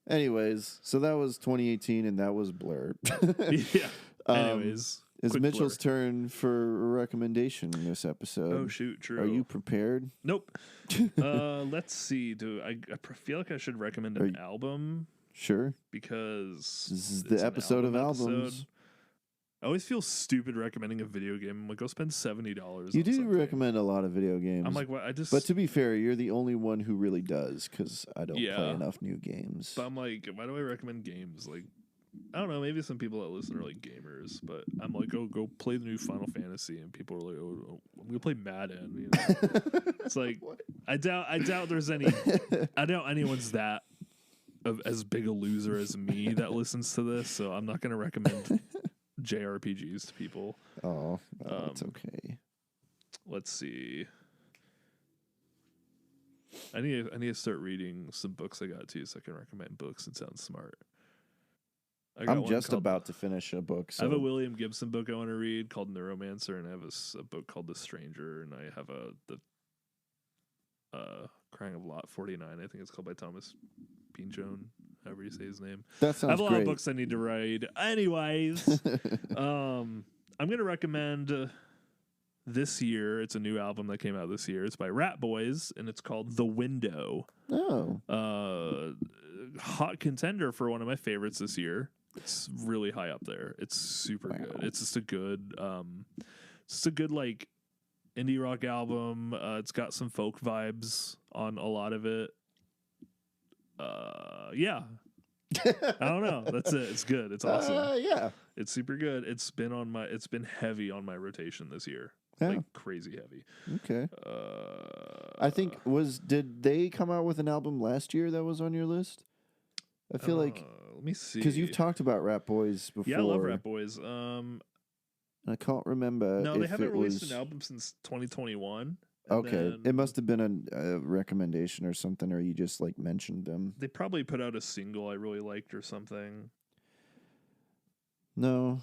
Speaker 3: Anyways, so that was 2018, and that was Blur.
Speaker 1: Yeah. Anyways,
Speaker 3: it's
Speaker 1: quick
Speaker 3: Mitchell's
Speaker 1: Blur.
Speaker 3: turn for a recommendation this episode.
Speaker 1: Oh shoot! True.
Speaker 3: Are you prepared?
Speaker 1: Nope. Let's see. I feel like I should recommend an album
Speaker 3: Sure.
Speaker 1: because
Speaker 3: This is
Speaker 1: it's
Speaker 3: the
Speaker 1: an
Speaker 3: episode of
Speaker 1: episode.
Speaker 3: albums.
Speaker 1: I always feel stupid recommending a video game. I'm like, go spend $70.
Speaker 3: You do recommend a lot of video games.
Speaker 1: I'm like, what?
Speaker 3: But to be fair, you're the only one who really does because I don't
Speaker 1: Yeah.
Speaker 3: play enough new games.
Speaker 1: But I'm like, why do I recommend games? Like, I don't know. Maybe some people that listen are like gamers, but I'm like, oh, go play the new Final Fantasy, and people are like, oh, I'm gonna play Madden. You know? It's like, I doubt there's any. I doubt anyone's that of as big a loser as me that listens to this. So I'm not gonna recommend JRPGs to people.
Speaker 3: Oh, it's okay.
Speaker 1: Let's see. I need to start reading some books I got too, so I can recommend books and sound smart. I got
Speaker 3: I'm
Speaker 1: one
Speaker 3: just
Speaker 1: called-
Speaker 3: about to finish a book. So
Speaker 1: I have a William Gibson book I want to read called Neuromancer, and I have a book called The Stranger, and I have the Crying of Lot 49. I think it's called by Thomas Pynchon, however you say his name.
Speaker 3: That sounds
Speaker 1: I have a lot
Speaker 3: great.
Speaker 1: of books I need to read. Anyways, I'm gonna recommend this year. It's a new album that came out this year. It's by Rat Boys, and it's called The Window.
Speaker 3: Oh.
Speaker 1: Hot contender for one of my favorites this year. It's really high up there. It's super good. It's just a good like indie rock album. It's got some folk vibes on a lot of it. Yeah. I don't know. That's it. It's good. It's awesome.
Speaker 3: Yeah.
Speaker 1: It's super good. It's been heavy on my rotation this year.
Speaker 3: Yeah.
Speaker 1: Like crazy heavy.
Speaker 3: Okay. I think did they come out with an album last year that was on your list? I feel like
Speaker 1: let me see.
Speaker 3: because you've talked about Rat Boys before.
Speaker 1: Yeah, I love Rat Boys.
Speaker 3: I can't remember.
Speaker 1: No, they
Speaker 3: if
Speaker 1: haven't
Speaker 3: it
Speaker 1: released
Speaker 3: was...
Speaker 1: an album since 2021.
Speaker 3: Okay, it must have been a recommendation or something, or you just like mentioned them.
Speaker 1: They probably put out a single I really liked or something.
Speaker 3: No.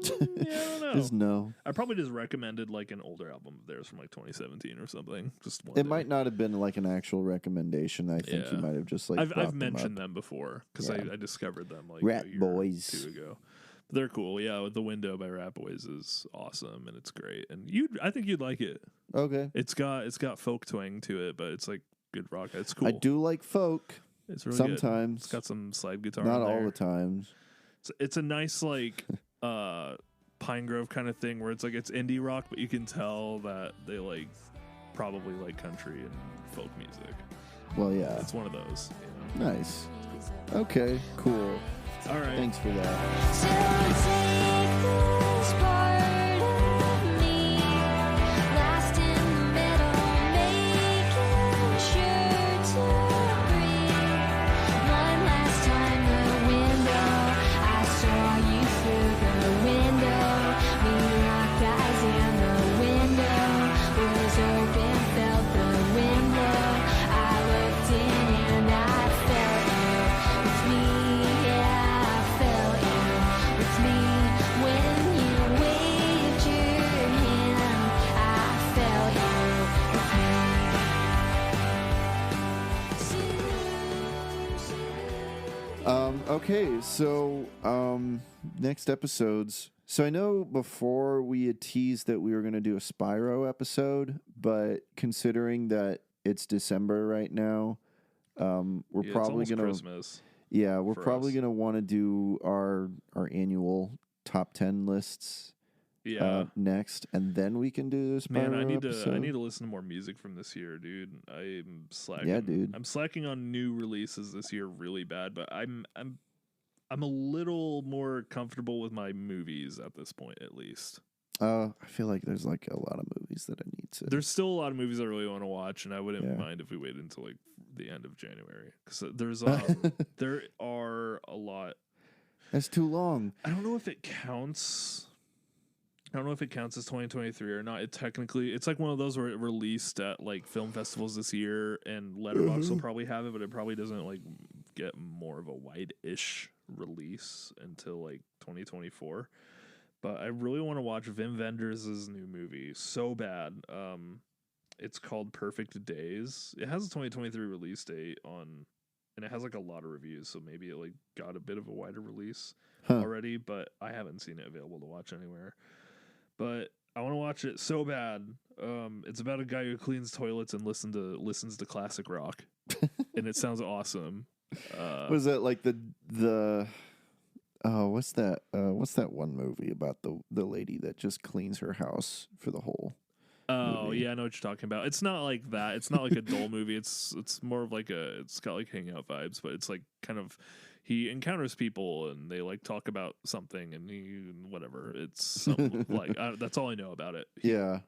Speaker 1: Yeah, I don't know.
Speaker 3: Just no.
Speaker 1: I probably just recommended like an older album of theirs from like 2017 or something. Just one
Speaker 3: It
Speaker 1: day.
Speaker 3: might not have been like an actual recommendation. I think you
Speaker 1: Yeah.
Speaker 3: might have just like.
Speaker 1: I've
Speaker 3: brought them
Speaker 1: mentioned
Speaker 3: up.
Speaker 1: them before because
Speaker 3: Yeah.
Speaker 1: I discovered them like
Speaker 3: Rat
Speaker 1: a year
Speaker 3: Boys.
Speaker 1: or 2 ago. They're cool. Yeah, The Window by Rat Boys is awesome and it's great. And I think you'd like it.
Speaker 3: Okay.
Speaker 1: It's got folk twang to it, but it's like good rock. It's cool.
Speaker 3: I do like folk.
Speaker 1: It's really good.
Speaker 3: sometimes.
Speaker 1: It's got some slide guitar.
Speaker 3: Not
Speaker 1: in
Speaker 3: all
Speaker 1: there.
Speaker 3: the times.
Speaker 1: It's a nice like Pinegrove kind of thing where it's like it's indie rock, but you can tell that they like probably like country and folk music.
Speaker 3: Well, yeah.
Speaker 1: It's one of those. You know?
Speaker 3: Nice. Okay. Cool.
Speaker 1: All right.
Speaker 3: Thanks for that.
Speaker 6: I felt you with me, yeah, I felt you.
Speaker 3: Okay, so next episodes. So I know before we had teased that we were going to do a Spyro episode, but considering that it's December right now, we're probably going to
Speaker 1: Christmas.
Speaker 3: Yeah, we're
Speaker 1: for
Speaker 3: probably
Speaker 1: us.
Speaker 3: going to want to do our annual top 10 lists.
Speaker 1: Yeah.
Speaker 3: Next, and then we can do this.
Speaker 1: Man, I
Speaker 3: episode.
Speaker 1: need to listen to more music from this year, dude. I'm slacking.
Speaker 3: Yeah, dude.
Speaker 1: I'm slacking on new releases this year really bad, but I'm a little more comfortable with my movies at this point, at least.
Speaker 3: I feel like there's like a lot of movies that I need to.
Speaker 1: There's still a lot of movies I really want to watch, and I wouldn't mind if we waited until like the end of January, because there's there are a lot.
Speaker 3: That's too long.
Speaker 1: I don't know if it counts. I don't know if it counts as 2023 or not. It's like one of those where it released at like film festivals this year, and Letterboxd will probably have it, but it probably doesn't like get more of a wide-ish release until like 2024. But I really want to watch Wim Wenders' new movie so bad. It's called Perfect Days. It has a 2023 release date on, and it has like a lot of reviews, so maybe it like got a bit of a wider release already, but I haven't seen it available to watch anywhere. But I want to watch it so bad. It's about a guy who cleans toilets and listens to classic rock, and it sounds awesome.
Speaker 3: Was that like the what's that one movie about the lady that just cleans her house for the whole movie?
Speaker 1: Yeah, I know what you're talking about. It's not like that. It's not like a dull movie. It's more of like it's got like hangout vibes, but it's like kind of he encounters people and they like talk about something and whatever. It's some, like that's all I know about it.
Speaker 3: Yeah.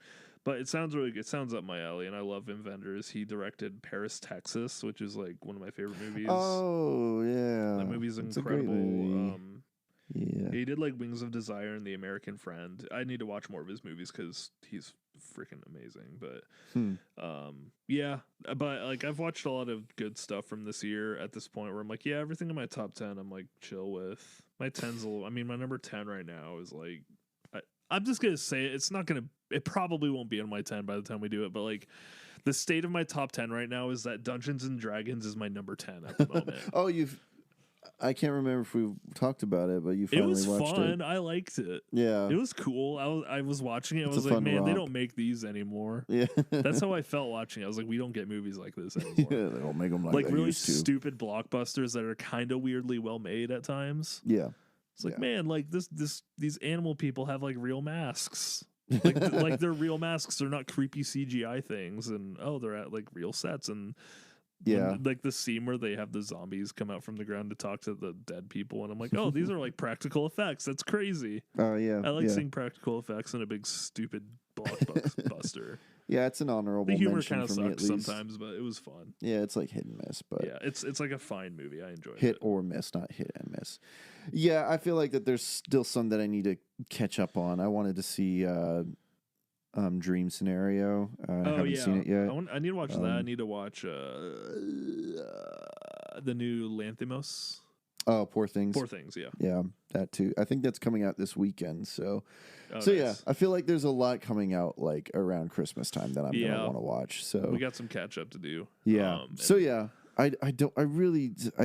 Speaker 1: But it sounds up my alley, and I love Wim Wenders. He directed Paris, Texas, which is like one of my favorite movies.
Speaker 3: Oh yeah,
Speaker 1: that movie's
Speaker 3: it's a great
Speaker 1: incredible.
Speaker 3: movie. Yeah,
Speaker 1: he did like Wings of Desire and The American Friend. I need to watch more of his movies because he's freaking amazing. But yeah, but like I've watched a lot of good stuff from this year at this point where I'm like, yeah, everything in my top 10 I'm like chill with. My 10's my number 10 right now is like, I'm just gonna say it probably won't be in my 10 by the time we do it, but like the state of my top 10 right now is that Dungeons and Dragons is my number 10 at the moment.
Speaker 3: I can't remember if we talked about it, but you finally watched it.
Speaker 1: It was fun. I liked it.
Speaker 3: Yeah.
Speaker 1: It was cool. I was watching it. I
Speaker 3: It's
Speaker 1: was
Speaker 3: a
Speaker 1: like,
Speaker 3: fun
Speaker 1: man, they
Speaker 3: romp.
Speaker 1: don't make these anymore.
Speaker 3: Yeah.
Speaker 1: That's how I felt watching it. I was like, we don't get movies like this anymore.
Speaker 3: Yeah, they don't make them like they
Speaker 1: really
Speaker 3: used to.
Speaker 1: stupid blockbusters that are kind of weirdly well made at times.
Speaker 3: Yeah.
Speaker 1: It's like, man, like these animal people have like real masks. like they're real masks. They're not creepy CGI things. And they're at like real sets. And like the scene where they have the zombies come out from the ground to talk to the dead people, and I'm like, oh, these are like practical effects. That's crazy.
Speaker 3: Oh yeah,
Speaker 1: I like seeing practical effects in a big stupid blockbuster.
Speaker 3: Yeah, it's an honorable.
Speaker 1: The humor
Speaker 3: mention
Speaker 1: kind of
Speaker 3: for me, at
Speaker 1: sucks
Speaker 3: least.
Speaker 1: sometimes, but it was fun.
Speaker 3: Yeah, it's like hit and miss, but
Speaker 1: yeah, it's like a fine movie. I enjoyed
Speaker 3: hit
Speaker 1: it.
Speaker 3: or miss, not hit and miss. Yeah, I feel like that there's still some that I need to catch up on. I wanted to see Dream Scenario. I haven't seen it yet.
Speaker 1: I need to watch that. I need to watch the new Lanthimos.
Speaker 3: Oh, Poor Things.
Speaker 1: Poor Things, yeah.
Speaker 3: Yeah, that too. I think that's coming out this weekend. So
Speaker 1: nice.
Speaker 3: Yeah, I feel like there's a lot coming out like around Christmas time that I'm gonna want to watch. So
Speaker 1: we got some catch up to do.
Speaker 3: Yeah. I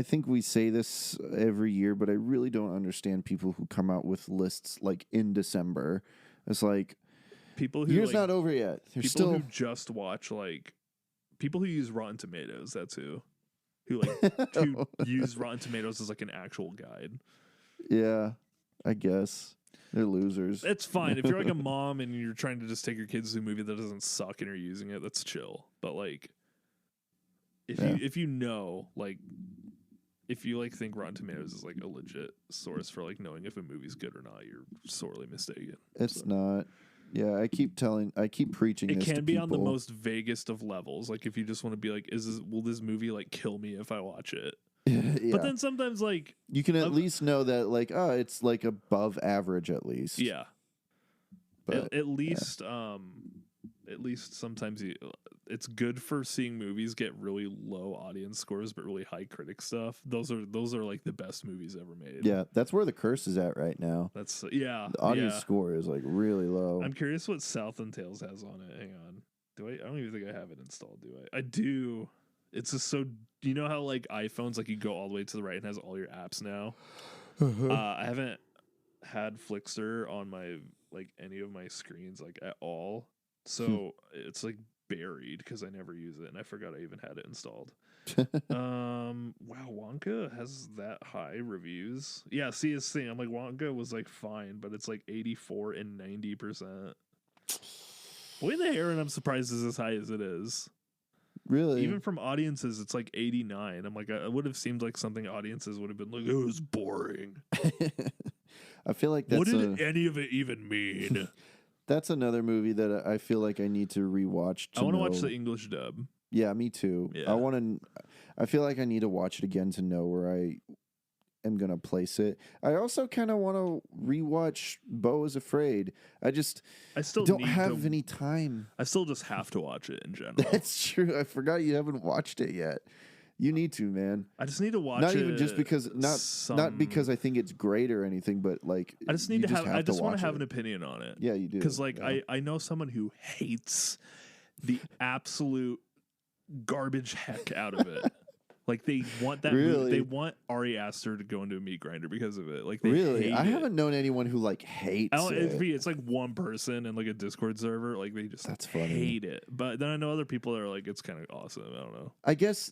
Speaker 3: think we say this every year, but I really don't understand people who come out with lists like in December. It's like
Speaker 1: people who
Speaker 3: year's not over yet. There's
Speaker 1: people
Speaker 3: still
Speaker 1: who just watch like people who use Rotten Tomatoes. That's who who use Rotten Tomatoes as like an actual guide.
Speaker 3: Yeah, I guess they're losers.
Speaker 1: It's fine if you're like a mom and you're trying to just take your kids to a movie that doesn't suck and you're using it. That's chill. But like, if you know, like, if you like think Rotten Tomatoes is like a legit source for like knowing if a movie's good or not, you're sorely mistaken.
Speaker 3: It's not. Yeah, I keep preaching.
Speaker 1: It
Speaker 3: this to
Speaker 1: can be on the
Speaker 3: people.
Speaker 1: most vaguest of levels. Like if you just want to be like, will this movie like kill me if I watch it?
Speaker 3: Yeah.
Speaker 1: But then sometimes like
Speaker 3: you can at least know that like it's like above average at least.
Speaker 1: Yeah.
Speaker 3: But
Speaker 1: at least sometimes it's good for seeing movies get really low audience scores but really high critic stuff. Those are like the best movies ever made.
Speaker 3: Yeah, that's where the curse is at right now.
Speaker 1: That's
Speaker 3: the audience score is like really low.
Speaker 1: I'm curious what Southland Tales has on it. Hang on. I don't even think I have it installed, do I? I do. It's just so. You know how like iPhones, like you go all the way to the right and has all your apps now. I haven't had Flickster on my like any of my screens like at all, so it's like buried because I never use it and I forgot I even had it installed. Wow, Wonka has that high reviews. Yeah, see, it's thing. I'm like Wonka was like fine, but it's like 84 and 90%. Boy in the Heron, I'm surprised is as high as it is.
Speaker 3: Really?
Speaker 1: Even from audiences, it's like 89. I'm like, it would have seemed like something audiences would have been like, it was boring.
Speaker 3: I feel like that's
Speaker 1: what did any of it even mean?
Speaker 3: That's another movie that I feel like I need to rewatch.
Speaker 1: I want to watch the English dub.
Speaker 3: Yeah, me too.
Speaker 1: Yeah.
Speaker 3: I feel like I need to watch it again to know where I am gonna place it. I also kind of want to rewatch Beau is Afraid. I still don't have any time.
Speaker 1: I still just have to watch it in general.
Speaker 3: That's true. I forgot you haven't watched it yet. You need to, man.
Speaker 1: I just need to watch
Speaker 3: not
Speaker 1: it.
Speaker 3: Not even just because not because I think it's great or anything, but like
Speaker 1: I just need to have. I just want to have an opinion on it.
Speaker 3: Yeah, you do.
Speaker 1: Because like I know someone who hates the absolute garbage heck out of it. Like they want that.
Speaker 3: Really?
Speaker 1: They want Ari Aster to go into a meat grinder because of it. Like they
Speaker 3: really,
Speaker 1: hate
Speaker 3: I
Speaker 1: it.
Speaker 3: haven't known anyone who like hates it.
Speaker 1: It's like one person in like a Discord server. Like they just hate it. But then I know other people that are like, it's kind of awesome. I don't know.
Speaker 3: I guess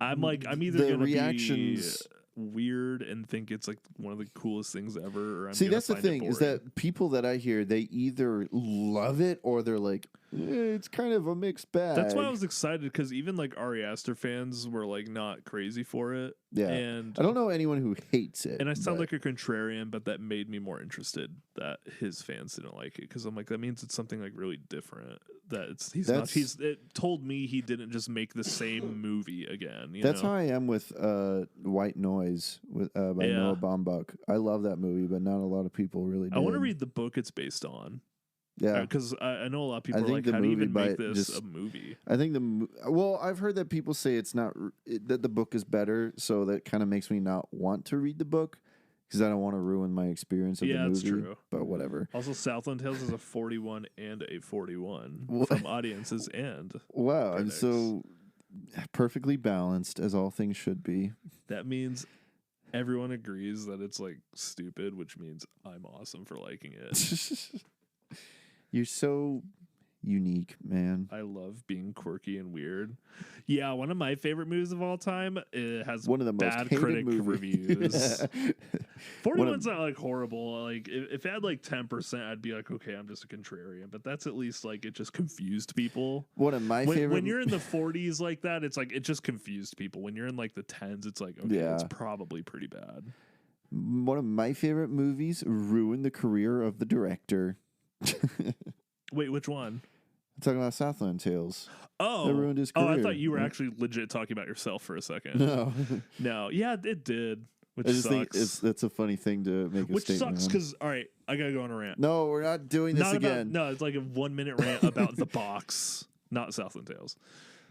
Speaker 1: I'm either
Speaker 3: the
Speaker 1: gonna
Speaker 3: reactions.
Speaker 1: be weird and think it's like one of the coolest things ever. Or
Speaker 3: See, that's the thing is that people that I hear, they either love it or they're like, it's kind of a mixed bag.
Speaker 1: That's why I was excited because even like Ari Aster fans were like not crazy for it.
Speaker 3: Yeah,
Speaker 1: and
Speaker 3: I don't know anyone who hates it.
Speaker 1: And I sound like a contrarian, but that made me more interested that his fans didn't like it because I'm like, that means it's something like really different. That it told me he didn't just make the same movie again.
Speaker 3: That's how I am with White Noise by Noah Baumbach. I love that movie, but not a lot of people really do.
Speaker 1: I want to read the book it's based on.
Speaker 3: Yeah,
Speaker 1: because I know a lot of people are like, how do you even make this a movie?
Speaker 3: I think I've heard that people say it's not that the book is better, so that kind of makes me not want to read the book because I don't want to ruin my experience of the movie. Yeah, that's true. But whatever.
Speaker 1: Also, Southland Tales is a 41 and a 41 from audiences and
Speaker 3: wow,
Speaker 1: critics.
Speaker 3: And so perfectly balanced as all things should be.
Speaker 1: That means everyone agrees that it's like stupid, which means I'm awesome for liking it.
Speaker 3: You're so unique, man.
Speaker 1: I love being quirky and weird. Yeah, one of my favorite movies of all time. It has
Speaker 3: one of the
Speaker 1: bad
Speaker 3: most
Speaker 1: critic reviews. 41's not like horrible. Like if it had like 10%, I'd be like, okay, I'm just a contrarian. But that's at least like it just confused people.
Speaker 3: One of my favorite.
Speaker 1: When you're in the 40s like that, it's like it just confused people. When you're in like the 10s, it's like okay, it's probably pretty bad.
Speaker 3: One of my favorite movies ruined the career of the director.
Speaker 1: Wait, which one?
Speaker 3: I'm talking about Southland Tales.
Speaker 1: Oh,
Speaker 3: that ruined his career.
Speaker 1: I thought you were actually legit talking about yourself for a second. No, yeah, it did. Which sucks.
Speaker 3: That's a funny thing to make.
Speaker 1: Which sucks because all right, I gotta go on a rant.
Speaker 3: No, we're not doing this again.
Speaker 1: No, it's like a 1 minute rant about The Box, not Southland Tales.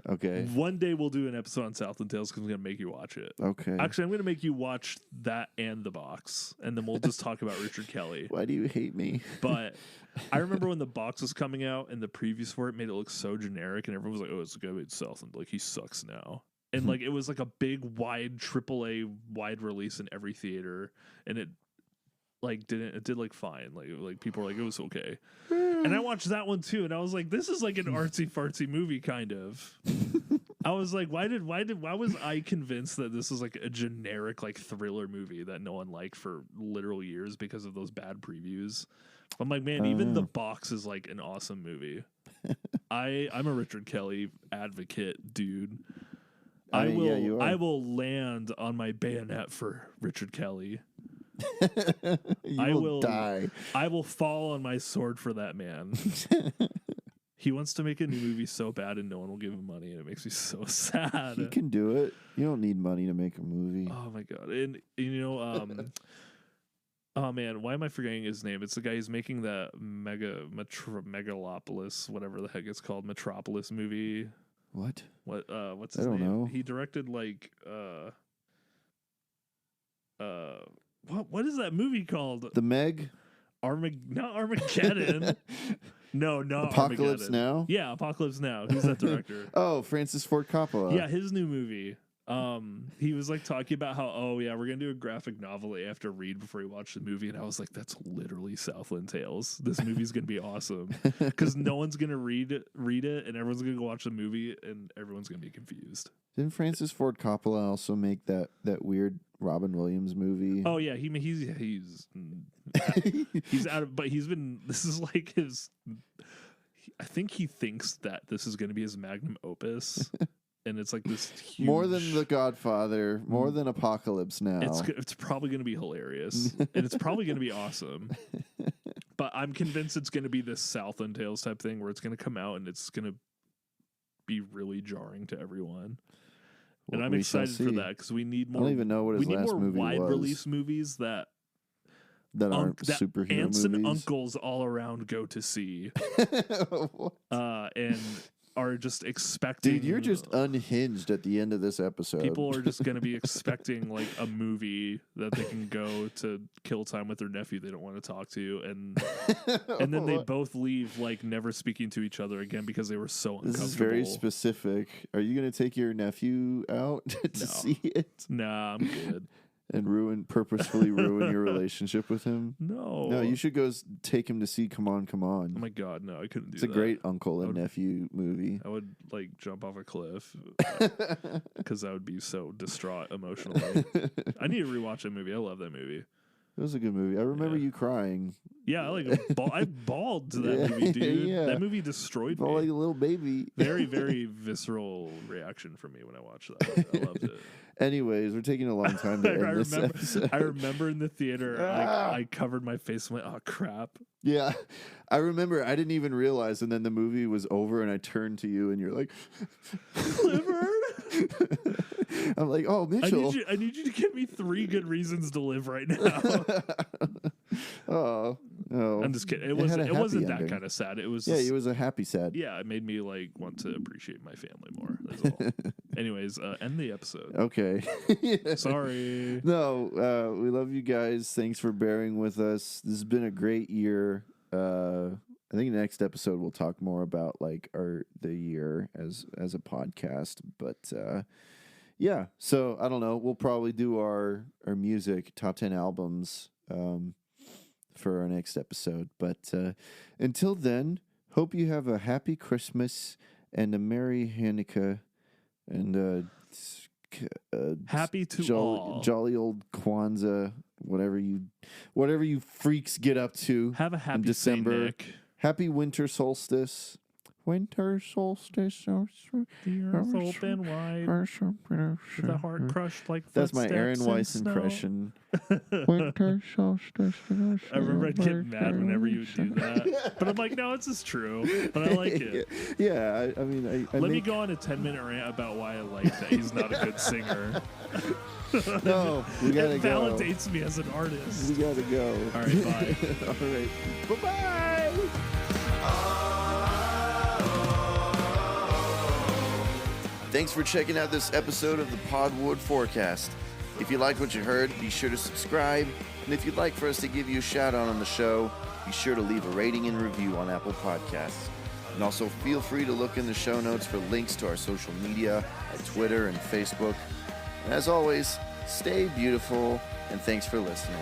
Speaker 3: Okay.
Speaker 1: One day we'll do an episode on Southland Tales because I'm gonna make you watch it.
Speaker 3: Okay.
Speaker 1: Actually, I'm gonna make you watch that and The Box, and then we'll just talk about Richard Kelly.
Speaker 3: Why do you hate me?
Speaker 1: But I remember when The Box was coming out, and the previews for it made it look so generic, and everyone was like, "Oh, it's gonna be Southland. Like he sucks now." And like it was like a big wide AAA wide release in every theater, and it did like fine. Like people were like, it was okay. And I watched that one too, and I was like, this is like an artsy fartsy movie kind of. I was like, why was I convinced that this was like a generic like thriller movie that no one liked for literal years because of those bad previews? I'm like, man, even The Box is like an awesome movie. I'm a Richard Kelly advocate, dude. I will land on my bayonet for Richard Kelly.
Speaker 3: I will die.
Speaker 1: I will fall on my sword for that man. He wants to make a new movie so bad and no one will give him money, and it makes me so sad.
Speaker 3: He can do it. You don't need money to make a movie.
Speaker 1: Oh my god. And you know, oh man, why am I forgetting his name? It's the guy who's making that Megalopolis, whatever the heck it's called, Metropolis movie.
Speaker 3: What?
Speaker 1: What's his name?
Speaker 3: I don't know.
Speaker 1: He directed like what is that movie called?
Speaker 3: The Meg?
Speaker 1: Not Armageddon. No,
Speaker 3: Apocalypse
Speaker 1: Armageddon.
Speaker 3: Now?
Speaker 1: Yeah, Apocalypse Now. Who's that director?
Speaker 3: Oh, Francis Ford Coppola.
Speaker 1: Yeah, his new movie. He was like talking about how, oh yeah, we're gonna do a graphic novel that you have to read before you watch the movie, and I was like, that's literally Southland Tales. This movie's gonna be awesome because no one's gonna read it, and everyone's gonna go watch the movie, and everyone's gonna be confused.
Speaker 3: Didn't Francis Ford Coppola also make that weird Robin Williams movie?
Speaker 1: Oh yeah, he's out of, but he's been. This is like his. I think he thinks that this is gonna be his magnum opus. And it's like this huge...
Speaker 3: More than The Godfather, more than Apocalypse Now.
Speaker 1: It's probably going to be hilarious. And it's probably going to be awesome. But I'm convinced it's going to be this Southland Tales type thing where it's going to come out and it's going to be really jarring to everyone. And I'm excited for that because we need more...
Speaker 3: I don't even know what his last movie was.
Speaker 1: We need more wide-release movies that
Speaker 3: aren't superhero
Speaker 1: aunts
Speaker 3: movies.
Speaker 1: and uncles all around go to see. And... are just expecting...
Speaker 3: Dude, you're just unhinged at the end of this episode.
Speaker 1: People are just going to be expecting like a movie that they can go to kill time with their nephew they don't want to talk to, and then they both leave like never speaking to each other again because they were so uncomfortable.
Speaker 3: This is very specific. Are you going to take your nephew out to see it?
Speaker 1: Nah, I'm good.
Speaker 3: And purposefully ruin your relationship with him?
Speaker 1: No,
Speaker 3: you should go take him to see Come On, Come On.
Speaker 1: Oh my God, no, I couldn't do that.
Speaker 3: It's a great uncle and nephew movie.
Speaker 1: I would like jump off a cliff because I would be so distraught emotionally. I need to rewatch that movie. I love that movie.
Speaker 3: It was a good movie. I remember you crying.
Speaker 1: Yeah, I bawled to that movie, dude.
Speaker 3: Yeah.
Speaker 1: That movie destroyed me.
Speaker 3: Like a little baby.
Speaker 1: Very, very visceral reaction from me when I watched that. I loved it.
Speaker 3: Anyways, we're taking a long time to end this episode.
Speaker 1: I remember in the theater, I covered my face and went, oh, crap.
Speaker 3: Yeah. I remember I didn't even realize, and then the movie was over, and I turned to you, and you're like...
Speaker 1: Liver?
Speaker 3: I'm like, oh, Mitchell.
Speaker 1: I need you to give me 3 good reasons to live right now.
Speaker 3: Oh, no.
Speaker 1: I'm just kidding. It wasn't that kind of sad. It was
Speaker 3: it was a happy sad.
Speaker 1: Yeah, it made me like want to appreciate my family more. That's all. Anyways, end the episode.
Speaker 3: Okay.
Speaker 1: Sorry.
Speaker 3: No, we love you guys. Thanks for bearing with us. This has been a great year. I think next episode we'll talk more about like the year as a podcast. But yeah, so I don't know. We'll probably do our music top 10 albums for our next episode. But until then, hope you have a happy Christmas and a Merry Hanukkah and
Speaker 1: happy to all.
Speaker 3: Jolly old Kwanzaa, whatever you freaks get up to.
Speaker 1: Have a happy
Speaker 3: in December.
Speaker 1: Saint Nick.
Speaker 3: Happy winter solstice. Winter solstice.
Speaker 1: The earth open wide. With a heart crushed like
Speaker 3: That's my
Speaker 1: footsteps
Speaker 3: Aaron
Speaker 1: in
Speaker 3: Weiss
Speaker 1: snow.
Speaker 3: impression. Winter solstice.
Speaker 1: I remember I'd get mad whenever you would do that. But I'm like, no, it's just true. But I like it.
Speaker 3: Yeah, I mean,
Speaker 1: Let me go on a 10-minute rant about why I like that he's not a good singer.
Speaker 3: No, we gotta
Speaker 1: it
Speaker 3: go.
Speaker 1: It validates me as an artist.
Speaker 3: We gotta go.
Speaker 1: All right, bye.
Speaker 3: All right, bye-bye. Thanks for checking out this episode of the Podwood Forecast. If you liked what you heard, be sure to subscribe. And if you'd like for us to give you a shout out on the show, be sure to leave a rating and review on Apple Podcasts. And also feel free to look in the show notes for links to our social media at Twitter and Facebook. And as always, stay beautiful, and thanks for listening.